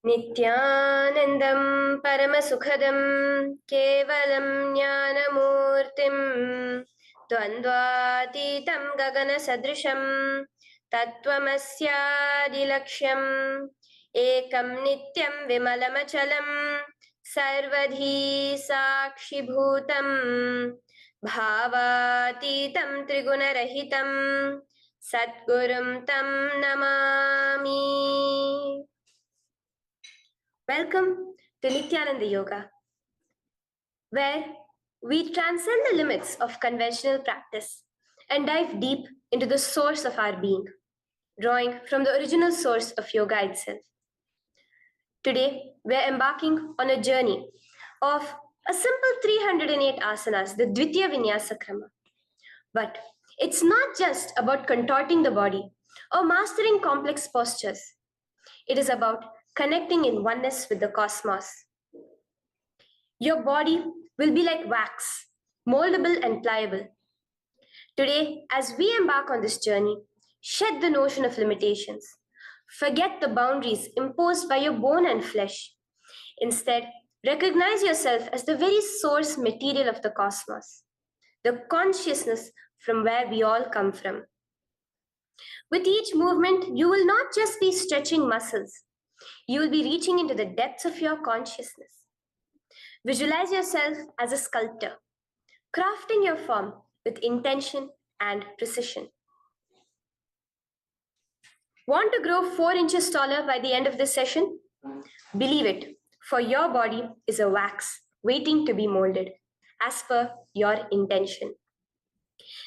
Nithyanandam Paramasukhadam Kevalam Jnanamurtim Dvandvatitam Gagana Sadrisham Tattvamasyaadilaksham Ekam Nityam Vimalamachalam Sarvadhi Sakshibhutam Bhavatitam Trigunarahitam Satgurum Tam Namami. Welcome to Nithyananda Yoga, where we transcend the limits of conventional practice and dive deep into the source of our being, drawing from the original source of yoga itself. Today, we are embarking on a journey of a simple 308 asanas, the Dvitiya Vinyasa Krama. But it's not just about contorting the body or mastering complex postures. It is about connecting in oneness with the cosmos. Your body will be like wax, moldable and pliable. Today, as we embark on this journey, shed the notion of limitations. Forget the boundaries imposed by your bone and flesh. Instead, recognize yourself as the very source material of the cosmos, the consciousness from where we all come from. With each movement, you will not just be stretching muscles, you will be reaching into the depths of your consciousness. Visualize yourself as a sculptor, crafting your form with intention and precision. Want to grow 4 inches taller by the end of this session? Believe it, for your body is a wax waiting to be molded as per your intention.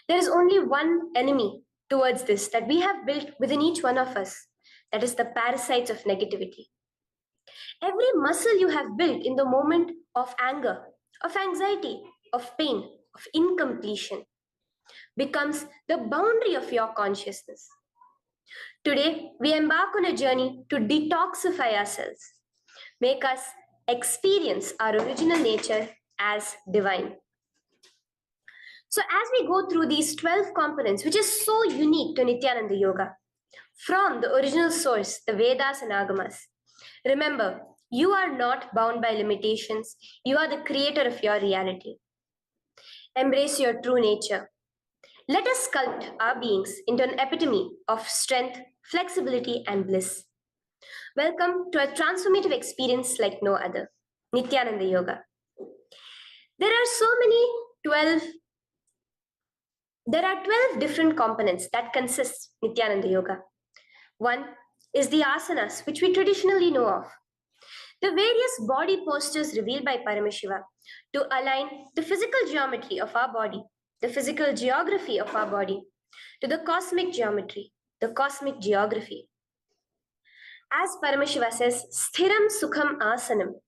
There is only one enemy towards this that we have built within each one of us, that is the parasites of negativity. Every muscle you have built in the moment of anger, of anxiety, of pain, of incompletion becomes the boundary of your consciousness. Today, we embark on a journey to detoxify ourselves, make us experience our original nature as divine. So as we go through these 12 components, which is so unique to Nithyananda Yoga, from the original source, the Vedas and Agamas, remember, you are not bound by limitations. You are the creator of your reality. Embrace your true nature. Let us sculpt our beings into an epitome of strength, flexibility, and bliss. Welcome to a transformative experience like no other, Nithyananda Yoga. There are 12 different components that consist Nithyananda Yoga. One is the asanas, which we traditionally know of. The various body postures revealed by Paramashiva to align the physical geometry of our body, the physical geography of our body, to the cosmic geometry, the cosmic geography. As Paramashiva says, sthiram sukham asanam,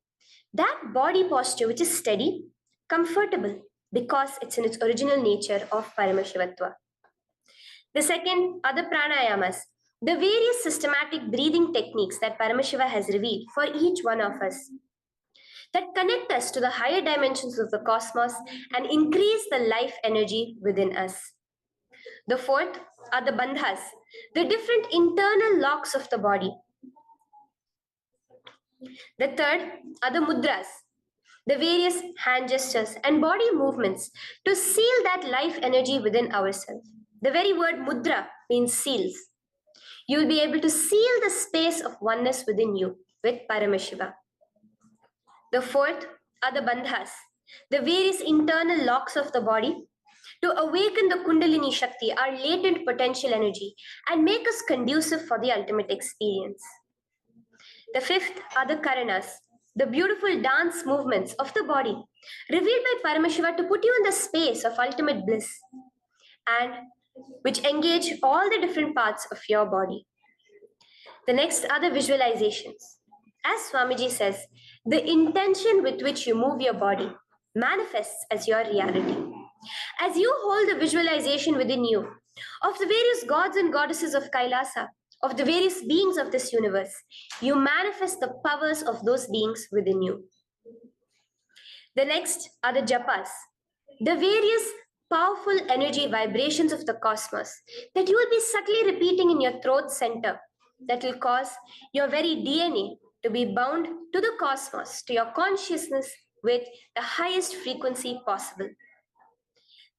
that body posture which is steady, comfortable, because it's in its original nature of Paramashivatva. The second are the pranayamas, the various systematic breathing techniques that Paramashiva has revealed for each one of us, that connect us to the higher dimensions of the cosmos and increase the life energy within us. The fourth are the bandhas, the different internal locks of the body. The third are the mudras, the various hand gestures and body movements to seal that life energy within ourselves. The very word mudra means seals. You will be able to seal the space of oneness within you with Paramashiva. The fourth are the bandhas, the various internal locks of the body to awaken the Kundalini Shakti, our latent potential energy, and make us conducive for the ultimate experience. The fifth are the karanas, the beautiful dance movements of the body, revealed by Paramashiva to put you in the space of ultimate bliss, and which engage all the different parts of your body. The next are the visualizations. As Swamiji says, the intention with which you move your body manifests as your reality. As you hold the visualization within you of the various gods and goddesses of KAILASA, of the various beings of this universe, you manifest the powers of those beings within you. The next are the japas, the various powerful energy vibrations of the cosmos that you will be subtly repeating in your throat center that will cause your very DNA to be bound to the cosmos, to your consciousness with the highest frequency possible.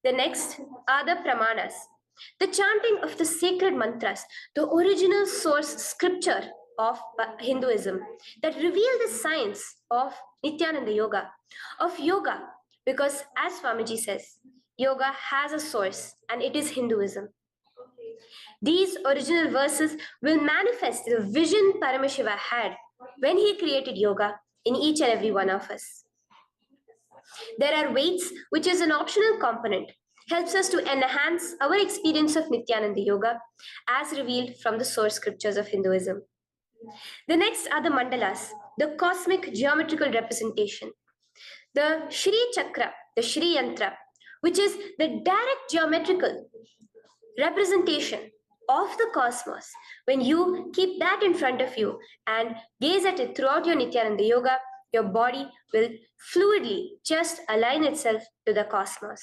The next are the pramanas, the chanting of the sacred mantras, the original source scripture of Hinduism that reveal the science of Nithyananda yoga, because as Swamiji says, yoga has a source and it is Hinduism. These original verses will manifest the vision Paramashiva had when he created yoga in each and every one of us. There are weights, which is an optional component, helps us to enhance our experience of Nithyananda yoga as revealed from the source scriptures of Hinduism. The next are the mandalas, the cosmic geometrical representation. The Shri Chakra, the Shri Yantra, which is the direct geometrical representation of the cosmos. When you keep that in front of you and gaze at it throughout your Nithyananda yoga, your body will fluidly just align itself to the cosmos.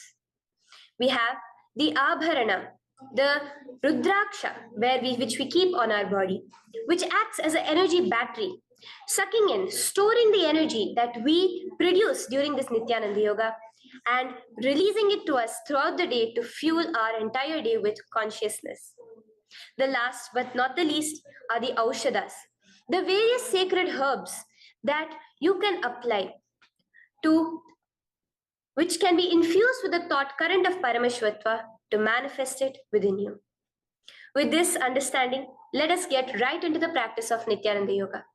We have the Abharana, the Rudraksha, which we keep on our body, which acts as an energy battery, sucking in, storing the energy that we produce during this Nithyananda yoga and releasing it to us throughout the day to fuel our entire day with consciousness. The last but not the least are the Aushadas, the various sacred herbs that you can apply to, which can be infused with the thought current of Parameshwatva to manifest it within you. With this understanding, let us get right into the practice of Nithyananda Yoga,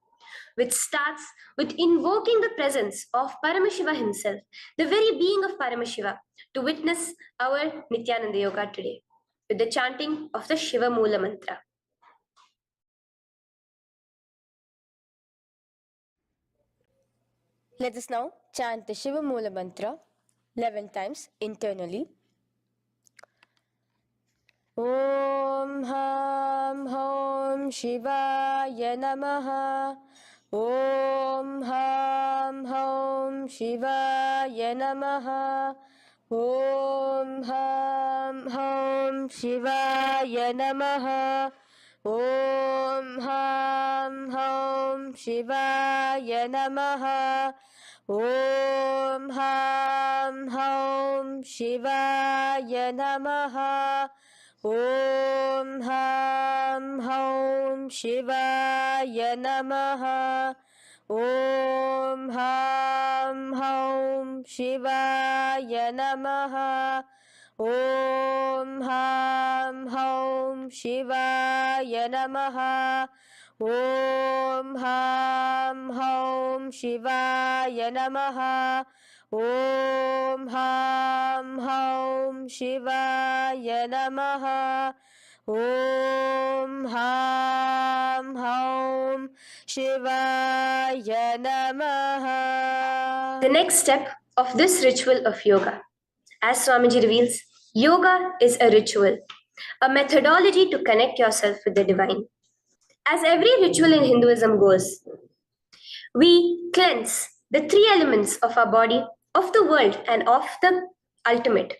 which starts with invoking the presence of Paramashiva himself, the very being of Paramashiva, to witness our Nithyananda Yoga today, with the chanting of the Shiva Moola Mantra. Let us now chant the Shiva Moola Mantra 11 times internally. Om Ham Hom Shivaya Namaha. Om Ham Hom Shivaya Namaha. Om Ham Hom Shivaya Namaha. Om Ham Hom Shivaya Namaha. Om Ham Hom Shivaya Namaha. Om Ham Hom Shivaya Namaha. Om Ham Hom Shivaya Namaha. Om Ham Hom Shivaya Namaha. Om Ham Hom Shivaya Namaha. Om Ham Hom Shivaya Namaha. Om Ham Hom Shivaya Namaha. The next step of this ritual of yoga, as Swamiji reveals, yoga is a ritual, a methodology to connect yourself with the divine. As every ritual in Hinduism goes, we cleanse the three elements of our body, of the world, and of the ultimate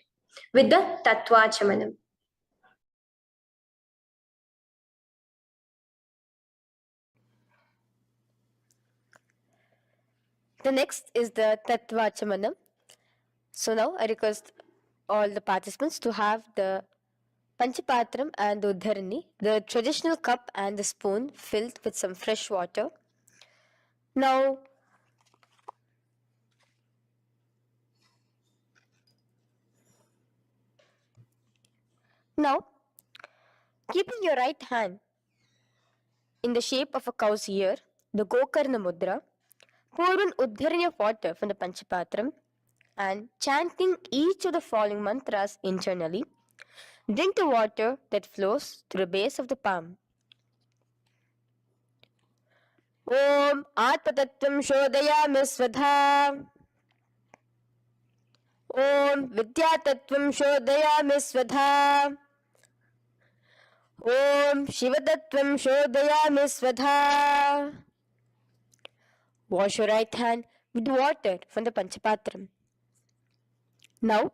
with the Tattvachamanam. The next is the Tattvachamanam. So now I request all the participants to have the Panchapatram and the Uddharani, the traditional cup and the spoon filled with some fresh water. Now, keeping your right hand in the shape of a cow's ear, the Gokarna Mudra, pour an Uddharani of water from the Panchapatram and chanting each of the following mantras internally, drink the water that flows through the base of the palm. Om Atmatattvam Shodayami Svadha. Om Vidyatattvam Shodayami Svadha. Om Shivatattvam Shodayami Svadha. Wash your right hand with water from the Panchapatram. Now,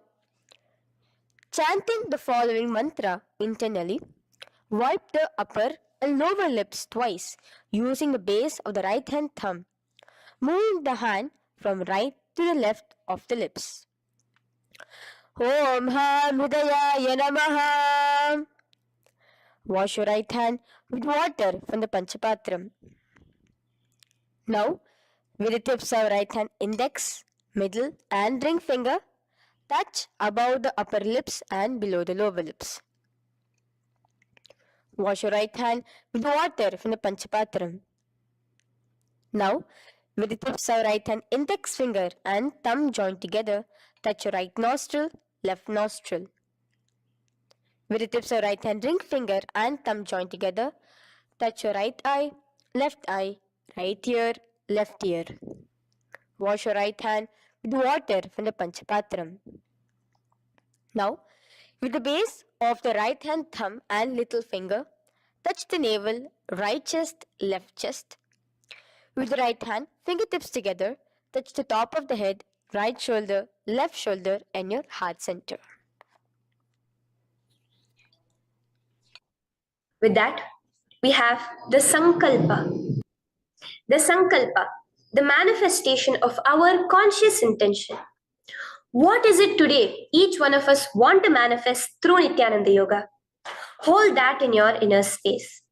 chanting the following mantra internally, wipe the upper and lower lips twice using the base of the right hand thumb, moving the hand from right to the left of the lips. Om Ham Hridayaya Namaha. Wash your right hand with water from the Panchapatram. Now, with the tips of right hand index, middle, and ring finger, touch above the upper lips and below the lower lips. Wash your right hand with water from the Panchapatram. Now, with the tips of right hand index finger and thumb joined together, touch your right nostril, left nostril. With the tips of right hand ring finger and thumb joined together, touch your right eye, right ear, left ear. Wash your right hand with water from the Panchapatram. Now, with the base of the right hand thumb and little finger, touch the navel, right chest, left chest. With the right hand, fingertips together, touch the top of the head, right shoulder, left shoulder, and your heart center. With that, we have the Sankalpa. The Sankalpa, the manifestation of our conscious intention. What is it today each one of us want to manifest through Nithyananda Yoga? Hold that in your inner space.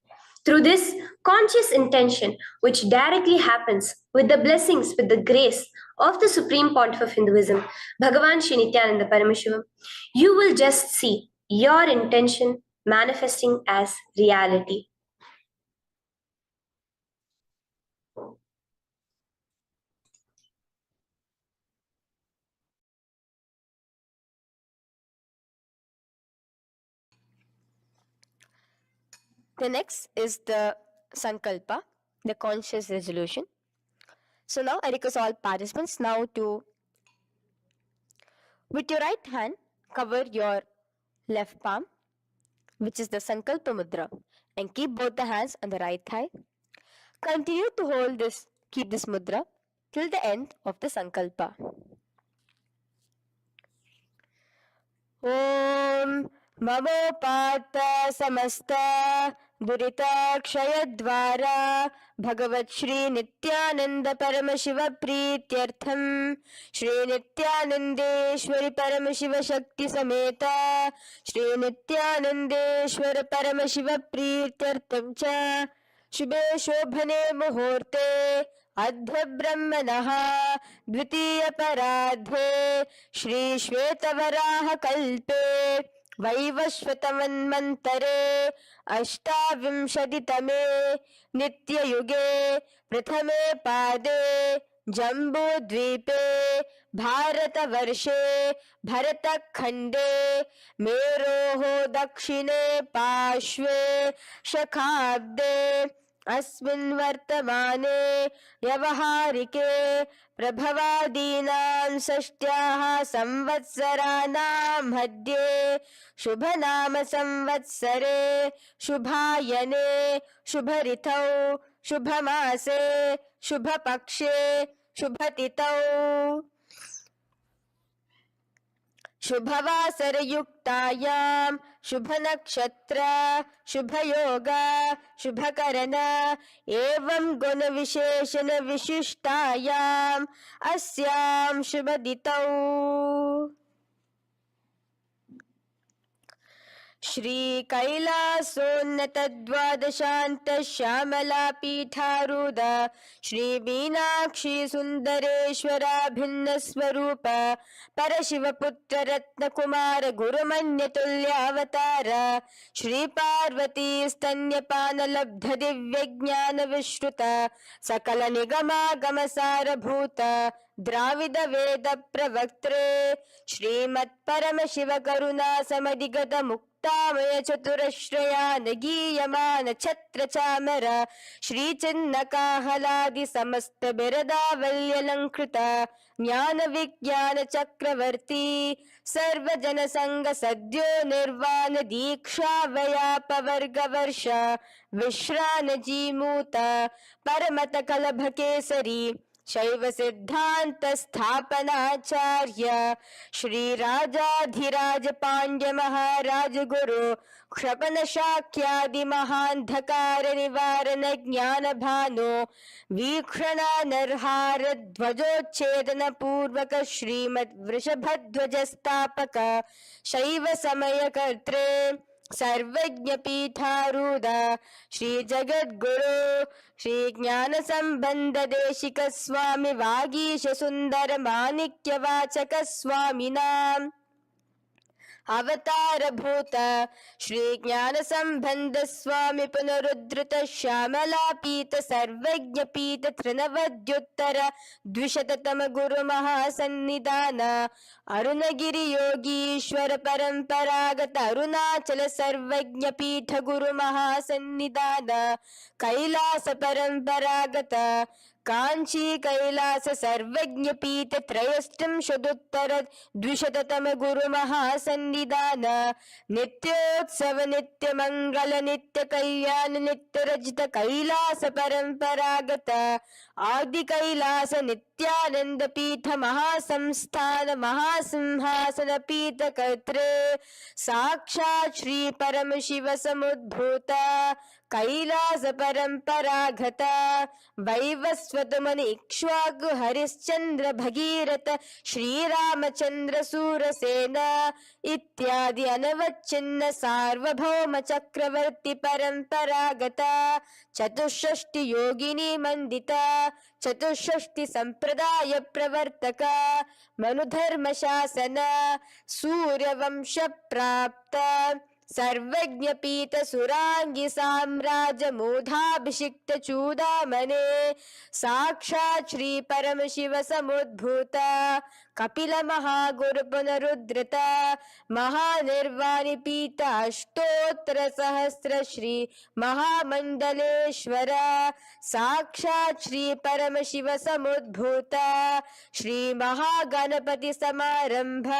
Through this conscious intention, which directly happens with the blessings, with the grace of the Supreme Pontiff of Hinduism, Bhagavan Sri Nithyananda Paramashivoham, you will just see your intention manifesting as reality. The next is the Sankalpa, the conscious resolution. So now I request all participants now to, with your right hand, cover your left palm, which is the Sankalpa Mudra, and keep both the hands on the right thigh. Continue to keep this mudra till the end of the Sankalpa. Om Mamopata Samasta Duritakshayaddvara Bhagavat Shri Nithyananda Paramashiva Prityartham Shri Nithyanandeshwari Paramashiva Shakti Sameta Shri Nithyanandeshwara Paramashiva Prityartham Cha Shubhe Shobhane Muhurte Adha Brahmanaha Dvitiya Paradhe Shri Shvetavaraha Kalpe वैवस्वतमन्वन्तरे अष्टाविंशतितमे नित्ययुगे प्रथमे पादे जम्बूद्वीपे भारतवर्षे भरतखण्डे मेरोः दक्षिणे पार्श्वे शखाब्दे अस्मिन् वर्तमाने व्यवहारिके प्रभवादीनां षष्ट्याः संवत्सराणां मध्ये शुभनाम संवत्सरे शुभायने शुभऋतौ शुभमासे शुभपक्षे शुभतिथौ शुभवासरयुक्तायां शुभनक्षत्र शुभयोग शुभकरण एवं गुणविशेषण विशिष्टायाम् अस्यां शुभदितौ श्री कैलासोन्नत द्वादशांत श्यामला पीठारूढ़ श्री मीनाक्षी सुंदरेश्वरा भिन्न स्वरूप परशिव पुत्र रत्न कुमार गुरुमन्य तुल्यावतार श्री पार्वती स्तन्यपान लब्ध दिव्य ज्ञान विश्रुत सकल निगमागम सारभूत द्राविड वेद प्रवक्त्रे श्रीमत् परम शिव करुणा समधिगत मुक्तामय चतुरश्रयान गीयमान छत्र चामर श्री चिन्ह काहलादि समस्त बिरदावल्यलंकृत ज्ञान विज्ञान चक्रवर्ती सर्वजन संग सद्यो निर्वाण दीक्षा व्याप वर्ग वर्ष विश्रान जीमूत परमत कलभ केसरी शैव सिद्धांत स्थापनाचार्य श्री राजाधिराज पांड्य महाराज गुरु क्षपन शाक्यादि महांधकार निवारण ज्ञान भानो वीक्षणा नरहार ध्वजोच्छेदन पूर्वक श्रीमद वृषभध्वज स्थापक शैव समय कर्त्रे सर्वज्ञ पीठारूढ़ श्री जगद्गुरु श्री ज्ञान संबंध देशिक स्वामी वागीश सुंदर माणिक्य वाचक स्वामिनाम अवतार भूत श्री ज्ञान संबंध स्वामी पुनरुद्धृत श्यामला पीत सर्वज्ञ पीत त्रिनवद्युत्तर द्विशततम गुरु महासन्निधान अरुणगिरि योगीश्वर परंपरागत अरुणाचल सर्वज्ञ पीठ गुरु महासन्निधान कैलास परंपरागत कांची कैलास सर्वज्ञ पीठ त्रयस्त्रिंशदुत्तर द्विशततम गुरु महासन्निधान नित्योत्सव नित्य मंगल नित्य कल्याण नित्य रजित कैलास परंपरागत आदि कैलास नित्यानंद पीठ महासंस्थान महासिंहासन पीठ कर्त्रे साक्षात् श्री परमशिव समुद्भूत कैलास परंपरागत वैवस्वत मुनि इक्ष्वाकु हरिश्चंद्र भगीरथ श्रीरामचंद्र सूरसेन इत्यादि अनवच्छिन्न सार्वभौम चक्रवर्ती परंपरागत चतुष्षष्टि योगिनी मंडित चतुष्षष्टि संप्रदाय प्रवर्तक मनुधर्म शासन सूर्यवंश प्राप्त सर्वज्ञ पीठ सुरांगी साम्राज्य मूढ़ाभिषिक्त चूड़ामणे साक्षात् श्री परमशिव समुद्भूत कपिल महागुरु पुनरुद्धृत महानिर्वाणि पीठ अष्टोत्तर सहस्र श्री महामंडलेश्वर साक्षात् श्री परमशिव समुद्भूत श्री महागणपति समारंभ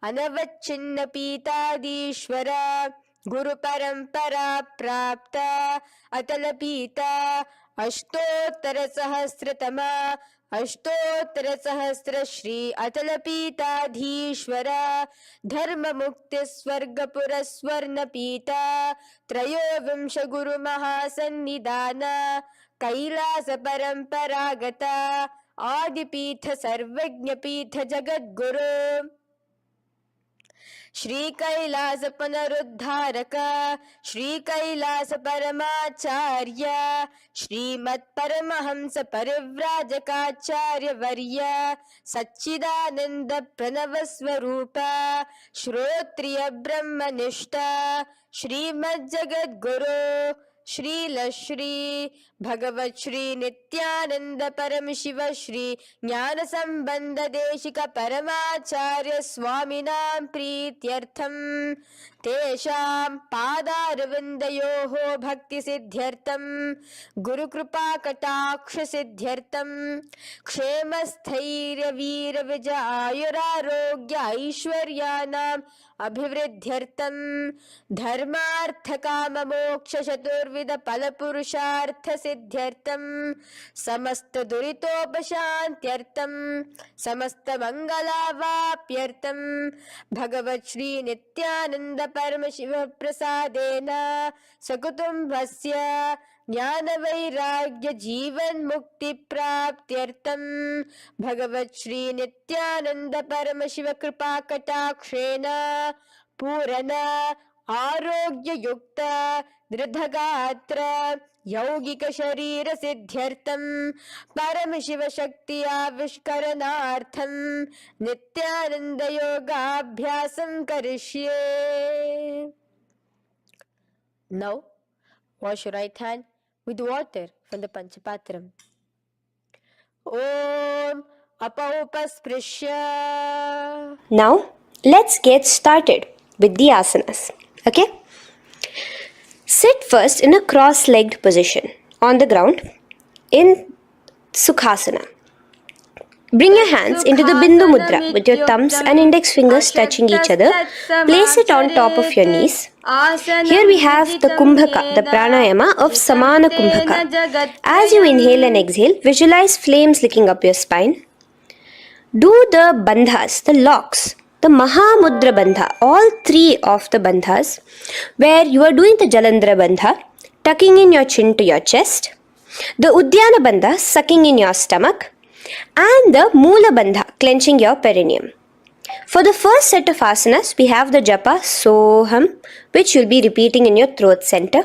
अनवच्छिन्न पीतादीश्वर गुरु परंपरा प्राप्त अतल पीता अष्टोत्तर सहस्रतम अष्टोत्तर सहस्र श्री अतल पीताधीश्वर धर्म मुक्ति स्वर्गपुर स्वर्ण पीता त्रयोविंश गुरु महासन्निधान कैलास परंपरागत आदिपीठ सर्वज्ञ पीठ जगद्गुरु श्री कैलास पुनरुद्धारक श्री कैलास परमाचार्य श्रीमत् परमहंस परिव्राजकाचार्य वर्य सच्चिदानंद प्रणव स्वरूप श्रोत्रिय ब्रह्मनिष्ठ श्रीमद् जगद्गुरु श्री भगवत श्री नित्यानंद परमशिव श्री ज्ञान संबंध देशिक परमाचार्य स्वामिनां प्रीत्यर्थं तेषां पादारविन्दयोः भक्ति सिद्ध्यर्थं गुरुकृपा कटाक्ष सिद्ध्यर्थं क्षेम स्थैर्य वीर विजय आयुरारोग्य ऐश्वर्याणाम् अभिवृद्ध्यर्थं धर्मार्थ काम मोक्ष चतुर्विध फल पुरुषार्थ सिद्ध्यर्थं समस्त दुरितोपशान्त्यर्थं समस्त मंगलावाप्यर्थं भगवत श्री नित्यानंद परमशिव प्रसादेन सकुटुम्बस्य ज्ञान वैराग्य जीवन मुक्ति प्राप्त्यर्थं भगवत श्री नित्यानंद परमशिव कृपा कटाक्षेण पूर्ण आरोग्य युक्त दृढ़गात्र यौगिक शरीर सिद्ध्यर्थं परमशिव शक्ति आविष्करणार्थं नित्यानंद योगाभ्यासं करिष्ये. Now wash your right hand with water from the Panchapatram. Om Apaupasprisya. Now, let's get started with the asanas. Okay? Sit first in a cross-legged position on the ground in Sukhasana. Bring your hands into the Bindu Mudra with your thumbs and index fingers touching each other. Place it on top of your knees. Here we have the Kumbhaka, the Pranayama of Samana Kumbhaka. As you inhale and exhale, visualize flames licking up your spine. Do the bandhas, the locks, the Mahamudra Bandha, all three of the bandhas, where you are doing the Jalandhara Bandha, tucking in your chin to your chest, the Udyana Bandha, sucking in your stomach, and the Moola Bandha, clenching your perineum. For the first set of asanas, we have the japa Soham, which you'll be repeating in your throat center.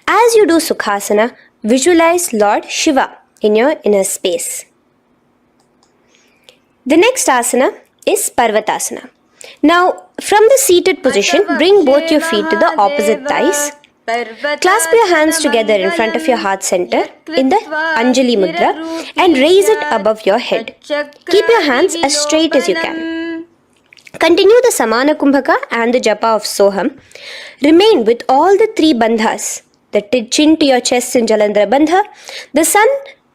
As you do Sukhasana, visualize Lord Shiva in your inner space. The next asana is Parvatasana. Now, from the seated position, bring both your feet to the opposite thighs. Clasp your hands together in front of your heart center in the Anjali Mudra and raise it above your head. Keep your hands as straight as you can. Continue the Samana Kumbhaka and the Japa of Soham. Remain with all the three bandhas, the chin to your chest in Jalandhara Bandha,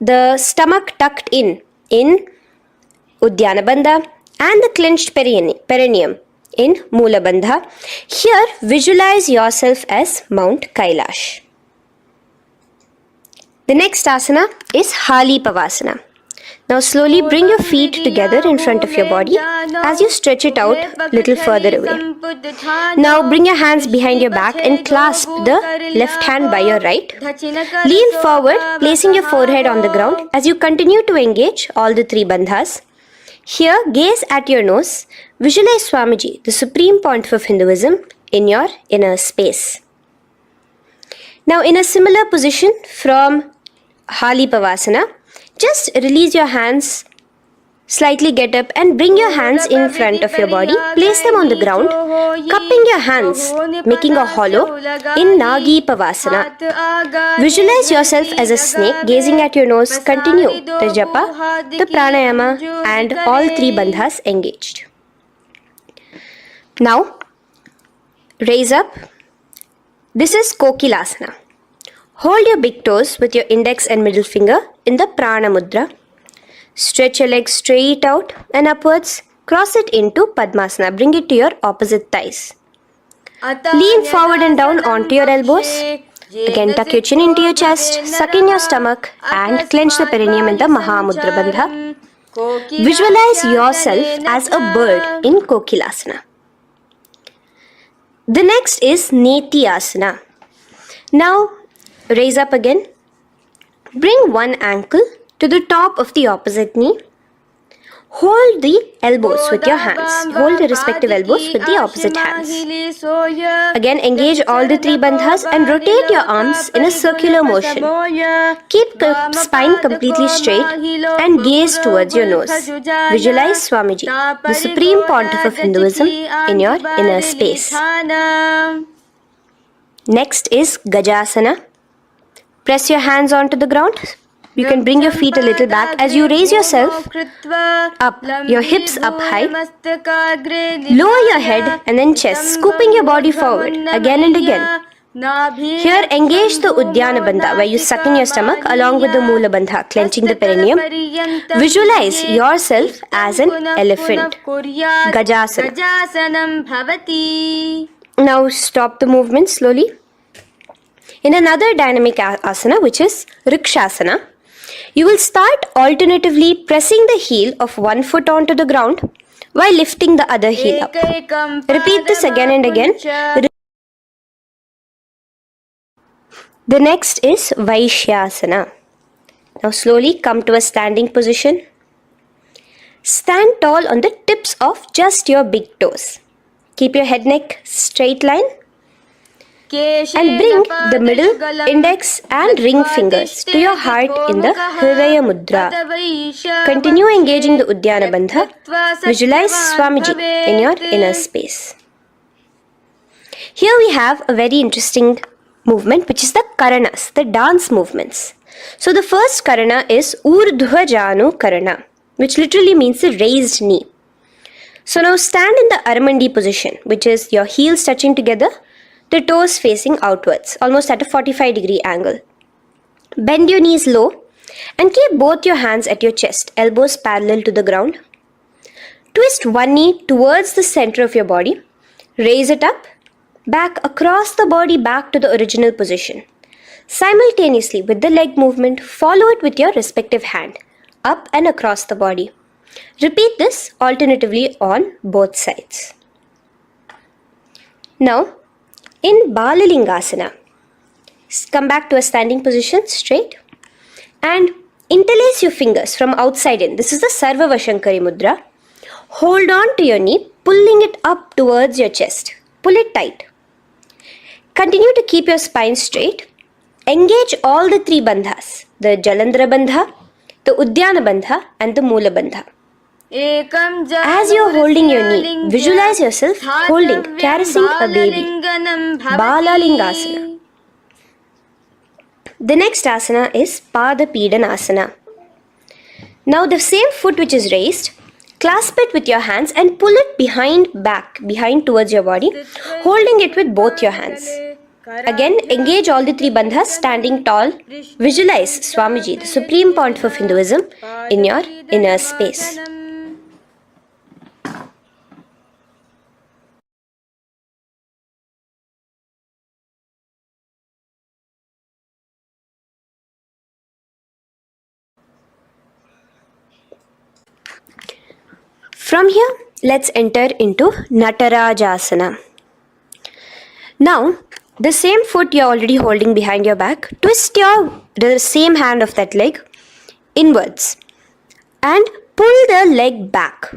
the stomach tucked in Udyana Bandha, and the clenched perineum in Moola Bandha. Here, visualize yourself as Mount Kailash. The next asana is Hali Pavasana. Now slowly bring your feet together in front of your body as you stretch it out a little further away. Now bring your hands behind your back and clasp the left hand by your right. Lean forward, placing your forehead on the ground as you continue to engage all the three bandhas. Here, gaze at your nose. Visualize Swamiji, the Supreme Pontiff of Hinduism, in your inner space. Now in a similar position from Hali Pavasana, just release your hands, slightly get up and bring your hands in front of your body. Place them on the ground, cupping your hands, making a hollow in Nagi Pavasana. Visualize yourself as a snake, gazing at your nose. Continue the Japa, the Pranayama and all three bandhas engaged. Now, raise up. This is Kokilasana. Hold your big toes with your index and middle finger in the Prana Mudra. Stretch your legs straight out and upwards. Cross it into Padmasana. Bring it to your opposite thighs. Lean forward and down onto your elbows. Again, tuck your chin into your chest, suck in your stomach and clench the perineum in the Mahamudra Bandha. Visualize yourself as a bird in Kokilasana. The next is Nithyananda. Now, raise up again. Bring one ankle to the top of the opposite knee. Hold the elbows with your hands. Hold the respective elbows with the opposite hands. Again, engage all the three bandhas and rotate your arms in a circular motion. Keep the spine completely straight and gaze towards your nose. Visualize Swamiji, the Supreme Pontiff of Hinduism, in your inner space. Next is Gajasana. Press your hands onto the ground. You can bring your feet a little back as you raise yourself up, your hips up high. Lower your head and then chest, scooping your body forward again and again. Here, engage the Udyana Bandha, where you suck in your stomach along with the Moola Bandha, clenching the perineum. Visualize yourself as an elephant. Gajasana. Now stop the movement slowly. In another dynamic asana, which is Rikshasana, you will start alternatively pressing the heel of one foot onto the ground while lifting the other heel up. Repeat this again and again. The next is Vaishyasana. Now slowly come to a standing position. Stand tall on the tips of just your big toes. Keep your head neck straight line. And bring the middle, index and ring fingers to your heart in the Hridaya Mudra. Continue engaging the Udyana Bandha. Visualize Swamiji in your inner space. Here we have a very interesting movement, which is the Karanas, the dance movements. So the first Karana is Urdhva Janu Karana, which literally means the raised knee. So now stand in the Aramandi position, which is your heels touching together, the toes facing outwards, almost at a 45-degree angle. Bend your knees low and keep both your hands at your chest, elbows parallel to the ground. Twist one knee towards the center of your body. Raise it up. back across the body back to the original position. Simultaneously with the leg movement, follow it with your respective hand, up and across the body. Repeat this alternatively on both sides. Now, in Balalingasana, come back to a standing position straight and interlace your fingers from outside in. This is the Sarva Vashankari Mudra. Hold on to your knee, pulling it up towards your chest. Pull it tight. Continue to keep your spine straight. Engage all the three bandhas, the Jalandhara Bandha, the Udyana Bandha and the Moola Bandha. As you are holding your knee, visualize yourself holding, caressing a baby. Balalingasana. The next asana is Pada Pidanasana. Now the same foot which is raised, clasp it with your hands and pull it behind towards your body, holding it with both your hands. Again, engage all the three bandhas, standing tall. Visualize Swamiji, the Supreme Pontiff of Hinduism, in your inner space. From here, let's enter into Natarajasana. Now, the same foot you're already holding behind your back, twist the same hand of that leg inwards and pull the leg back.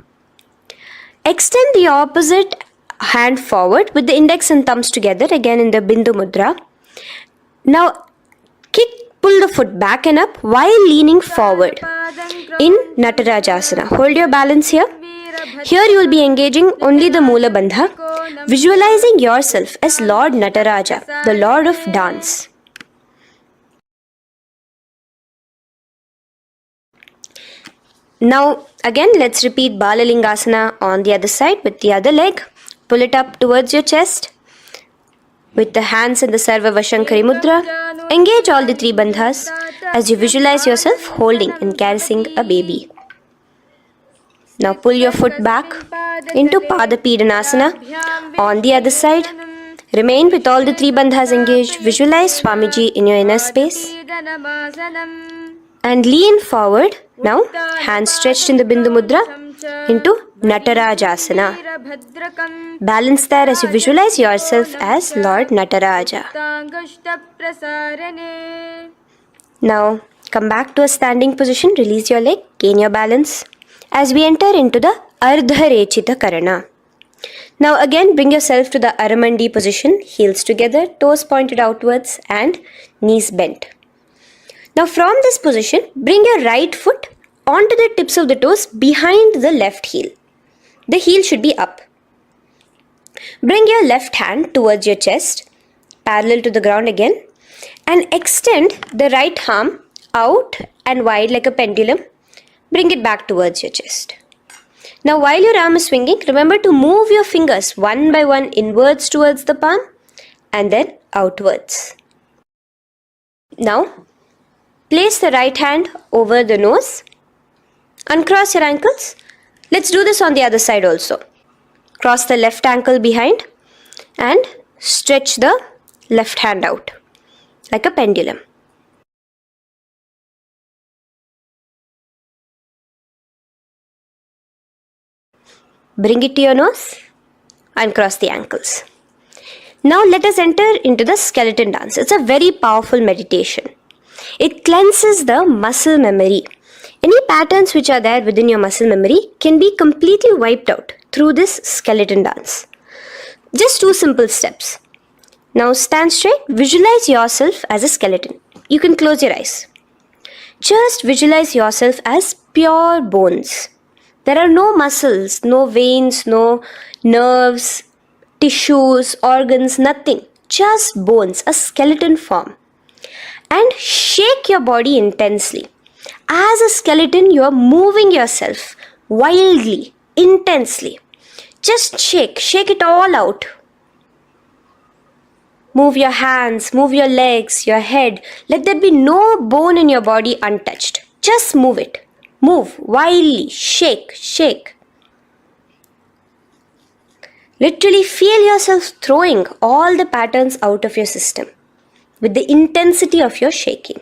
Extend the opposite hand forward with the index and thumbs together, again in the Bindu Mudra. Now, pull the foot back and up while leaning forward in Natarajasana. Hold your balance here. Here you will be engaging only the Moola Bandha, visualizing yourself as Lord Nataraja, the Lord of Dance. Now again let's repeat Balalingasana on the other side with the other leg. Pull it up towards your chest with the hands in the Sarva Vashankari Mudra. Engage all the three bandhas as you visualize yourself holding and caressing a baby. Now pull your foot back into Pada Pidanasana on the other side. Remain with all the three bandhas engaged. Visualize Swamiji in your inner space. And lean forward. Now, hands stretched in the Bindu Mudra into Natarajasana. Balance there as you visualize yourself as Lord Nataraja. Now, come back to a standing position. Release your leg. Gain your balance. As we enter into the Ardharechita Karana. Now again bring yourself to the Aramandi position, heels together, toes pointed outwards and knees bent. Now from this position, bring your right foot onto the tips of the toes behind the left heel. The heel should be up. Bring your left hand towards your chest, parallel to the ground again, and extend the right arm out and wide like a pendulum. Bring it back towards your chest. Now while your arm is swinging, remember to move your fingers one by one inwards towards the palm and then outwards. Now place the right hand over the nose. Uncross your ankles. Let's do this on the other side also. Cross the left ankle behind and stretch the left hand out like a pendulum. Bring it to your nose and cross the ankles. Now let us enter into the skeleton dance. It's a very powerful meditation. It cleanses the muscle memory. Any patterns which are there within your muscle memory can be completely wiped out through this skeleton dance. Just 2 simple steps. Now stand straight, visualize yourself as a skeleton. You can close your eyes. Just visualize yourself as pure bones. There are no muscles, no veins, no nerves, tissues, organs, nothing. Just bones, a skeleton form. And shake your body intensely. As a skeleton, you are moving yourself wildly, intensely. Just shake it all out. Move your hands, move your legs, your head. Let there be no bone in your body untouched. Just move it. Move wildly, shake. Literally feel yourself throwing all the patterns out of your system with the intensity of your shaking.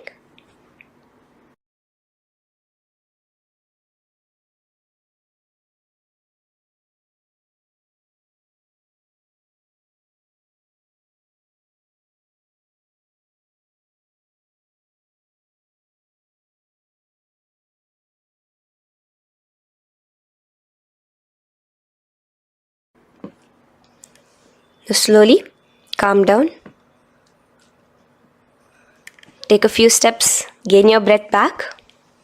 Now slowly calm down. Take a few steps, gain your breath back.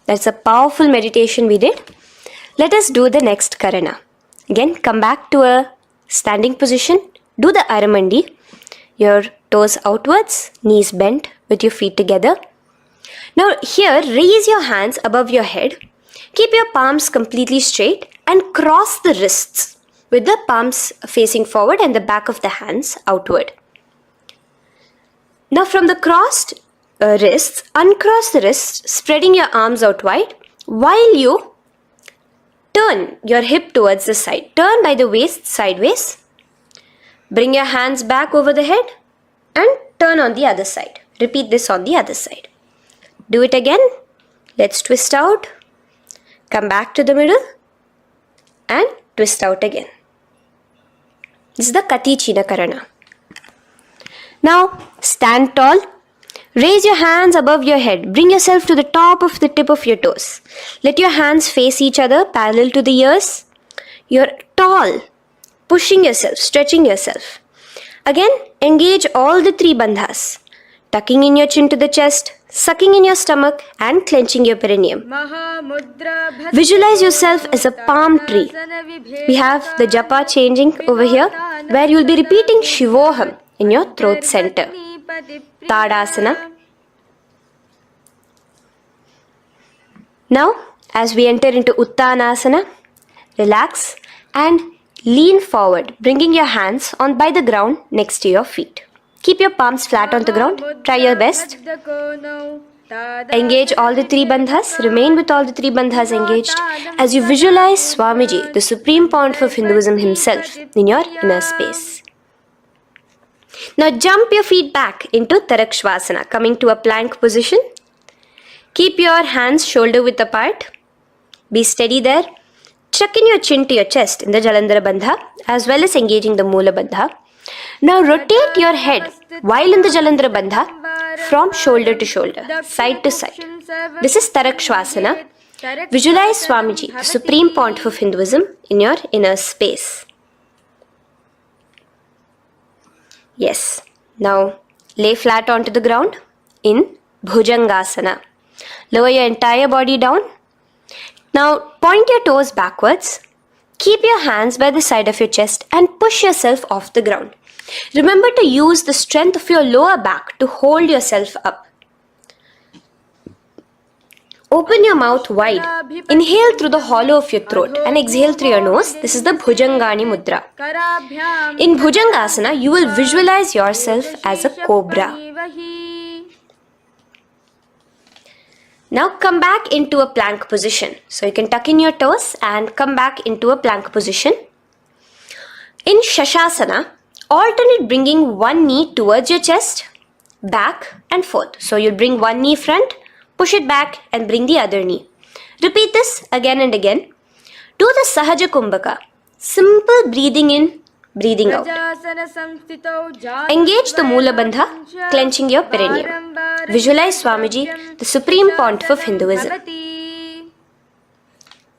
That's a powerful meditation we did. Let us do the next Karana. Again, come back to a standing position. Do the Aramandi. Your toes outwards, knees bent with your feet together. Now here, raise your hands above your head. Keep your palms completely straight and cross the wrists with the palms facing forward and the back of the hands outward. Now from the crossed wrists, uncross the wrists, spreading your arms out wide while you turn your hip towards the side. Turn by the waist sideways. Bring your hands back over the head and turn on the other side. Repeat this on the other side. Do it again. Let's twist out. Come back to the middle and twist out again. This is the Kati China Karana. Now stand tall. Raise your hands above your head. Bring yourself to the top of the tip of your toes. Let your hands face each other parallel to the ears. You're tall, pushing yourself, stretching yourself. Again, engage all the three bandhas. Tucking in your chin to the chest, sucking in your stomach and clenching your perineum. Visualize yourself as a palm tree. We have the japa changing over here where you'll be repeating Shivoham in your throat center. Tadasana. Now, as we enter into Uttanasana, relax and lean forward, bringing your hands on by the ground next to your feet. Keep your palms flat on the ground. Try your best. Engage all the three bandhas. Remain with all the three bandhas engaged as you visualize Swamiji, the Supreme Pontiff of Hinduism himself, in your inner space. Now jump your feet back into Tarakshvasana, coming to a plank position. Keep your hands shoulder width apart. Be steady there. Chuck in your chin to your chest in the Jalandhara Bandha as well as engaging the Moola Bandha. Now rotate your head while in the Jalandhara Bandha from shoulder to shoulder, side to side. This is Tarakshvasana. Visualize Swamiji, the Supreme Pontiff of Hinduism, in your inner space. Yes. Now lay flat onto the ground in Bhujangasana. Lower your entire body down. Now point your toes backwards. Keep your hands by the side of your chest and push yourself off the ground. Remember to use the strength of your lower back to hold yourself up. Open your mouth wide. Inhale through the hollow of your throat and exhale through your nose. This is the Bhujangani Mudra. In Bhujangasana, you will visualize yourself as a cobra. Now come back into a plank position. So you can tuck in your toes and come back into a plank position. In Shashasana, alternate bringing one knee towards your chest, back and forth. So you'll bring one knee front, push it back and bring the other knee. Repeat this again and again. Do the Sahaja Kumbhaka. Simple breathing in, breathing out. Engage the Moola Bandha, clenching your perineum. Visualize Swamiji, the Supreme Pontiff of Hinduism.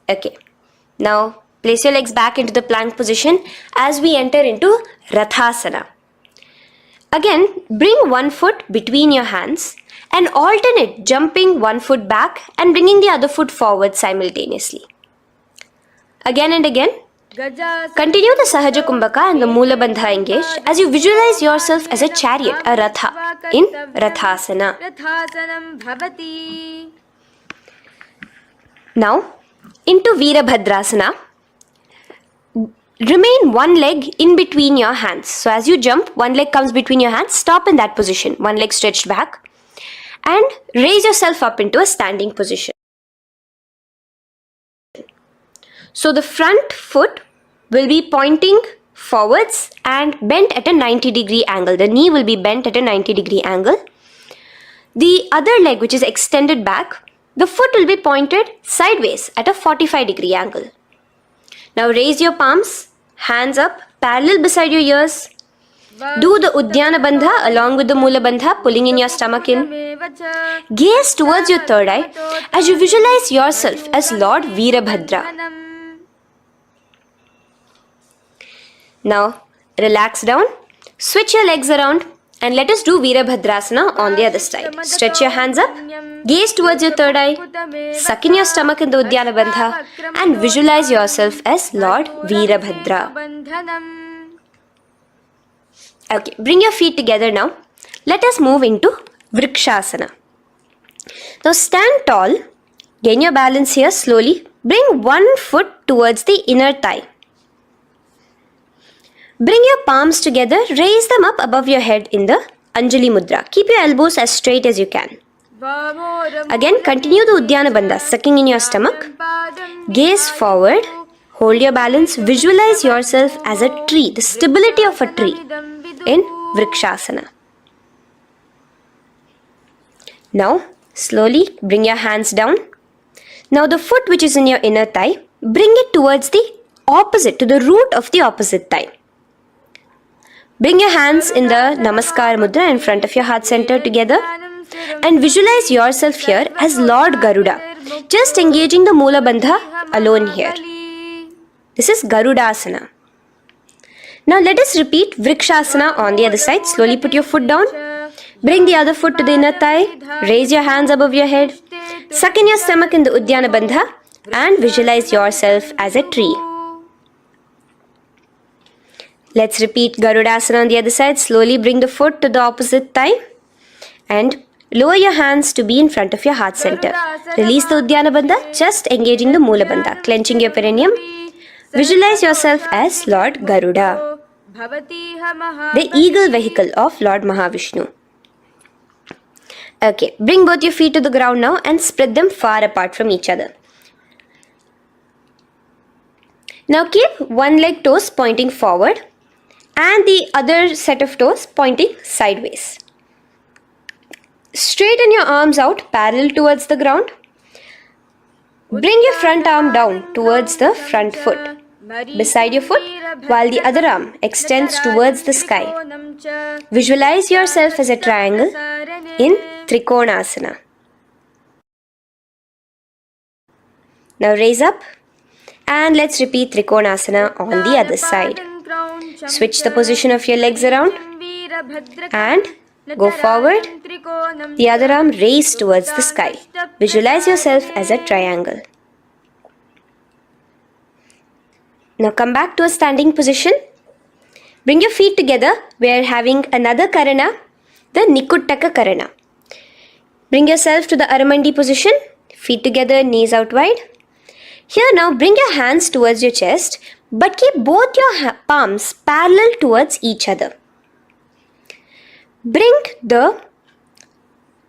Okay. Now place your legs back into the plank position as we enter into Rathasana. Again, bring one foot between your hands and alternate jumping one foot back and bringing the other foot forward simultaneously. Again and again. Continue the Sahaja Kumbhaka and the Moola Bandha engaged as you visualize yourself as a chariot, a Ratha, in Rathasana. Now, into Veerabhadrasana. Remain one leg in between your hands. So as you jump, one leg comes between your hands. Stop in that position. One leg stretched back. And raise yourself up into a standing position. So the front foot will be pointing forwards and bent at a 90-degree angle. The knee will be bent at a 90-degree angle. The other leg, which is extended back, the foot will be pointed sideways at a 45-degree angle. Now raise your palms, hands up, parallel beside your ears. Do the Uddiyana Bandha along with the Mula Bandha, pulling in your stomach in. Gaze towards your third eye as you visualize yourself as Lord Veerabhadra. Now relax down, switch your legs around and let us do Veerabhadrasana on the other side. Stretch your hands up, gaze towards your third eye, suck in your stomach in the Uddiyana Bandha and visualize yourself as Lord Veerabhadra. Okay, bring your feet together now. Let us move into Vrikshasana. Now stand tall, gain your balance here slowly. Bring one foot towards the inner thigh. Bring your palms together, raise them up above your head in the Anjali Mudra. Keep your elbows as straight as you can. Again, continue the Uddiyana Bandha, sucking in your stomach. Gaze forward, hold your balance, visualize yourself as a tree, the stability of a tree in Vrikshasana. Now, slowly bring your hands down. Now the foot which is in your inner thigh, bring it towards the opposite, to the root of the opposite thigh. Bring your hands in the Namaskar Mudra in front of your heart center together and visualize yourself here as Lord Garuda, just engaging the Mula Bandha alone here. This is Garudasana. Now let us repeat Vrikshasana on the other side. Slowly put your foot down. Bring the other foot to the inner thigh. Raise your hands above your head. Suck in your stomach in the Uddiyana Bandha and visualize yourself as a tree. Let's repeat Garudasana on the other side. Slowly bring the foot to the opposite thigh and lower your hands to be in front of your heart center. Release the Uddiyana Bandha, just engaging the Mula Bandha, clenching your perineum. Visualize yourself as Lord Garuda, the eagle vehicle of Lord Mahavishnu. Okay, bring both your feet to the ground now and spread them far apart from each other. Now keep one leg toes pointing forward and the other set of toes pointing sideways. Straighten your arms out parallel towards the ground. Bring your front arm down towards the front foot, beside your foot, while the other arm extends towards the sky. Visualize yourself as a triangle in Trikonasana. Now raise up and let's repeat Trikonasana on the other side. Switch the position of your legs around and go forward. The other arm raised towards the sky. Visualize yourself as a triangle. Now come back to a standing position. Bring your feet together. We are having another Karana, the Nikuttaka Karana. Bring yourself to the Aramandi position. Feet together, knees out wide. Here now bring your hands towards your chest, but keep both your palms parallel towards each other. Bring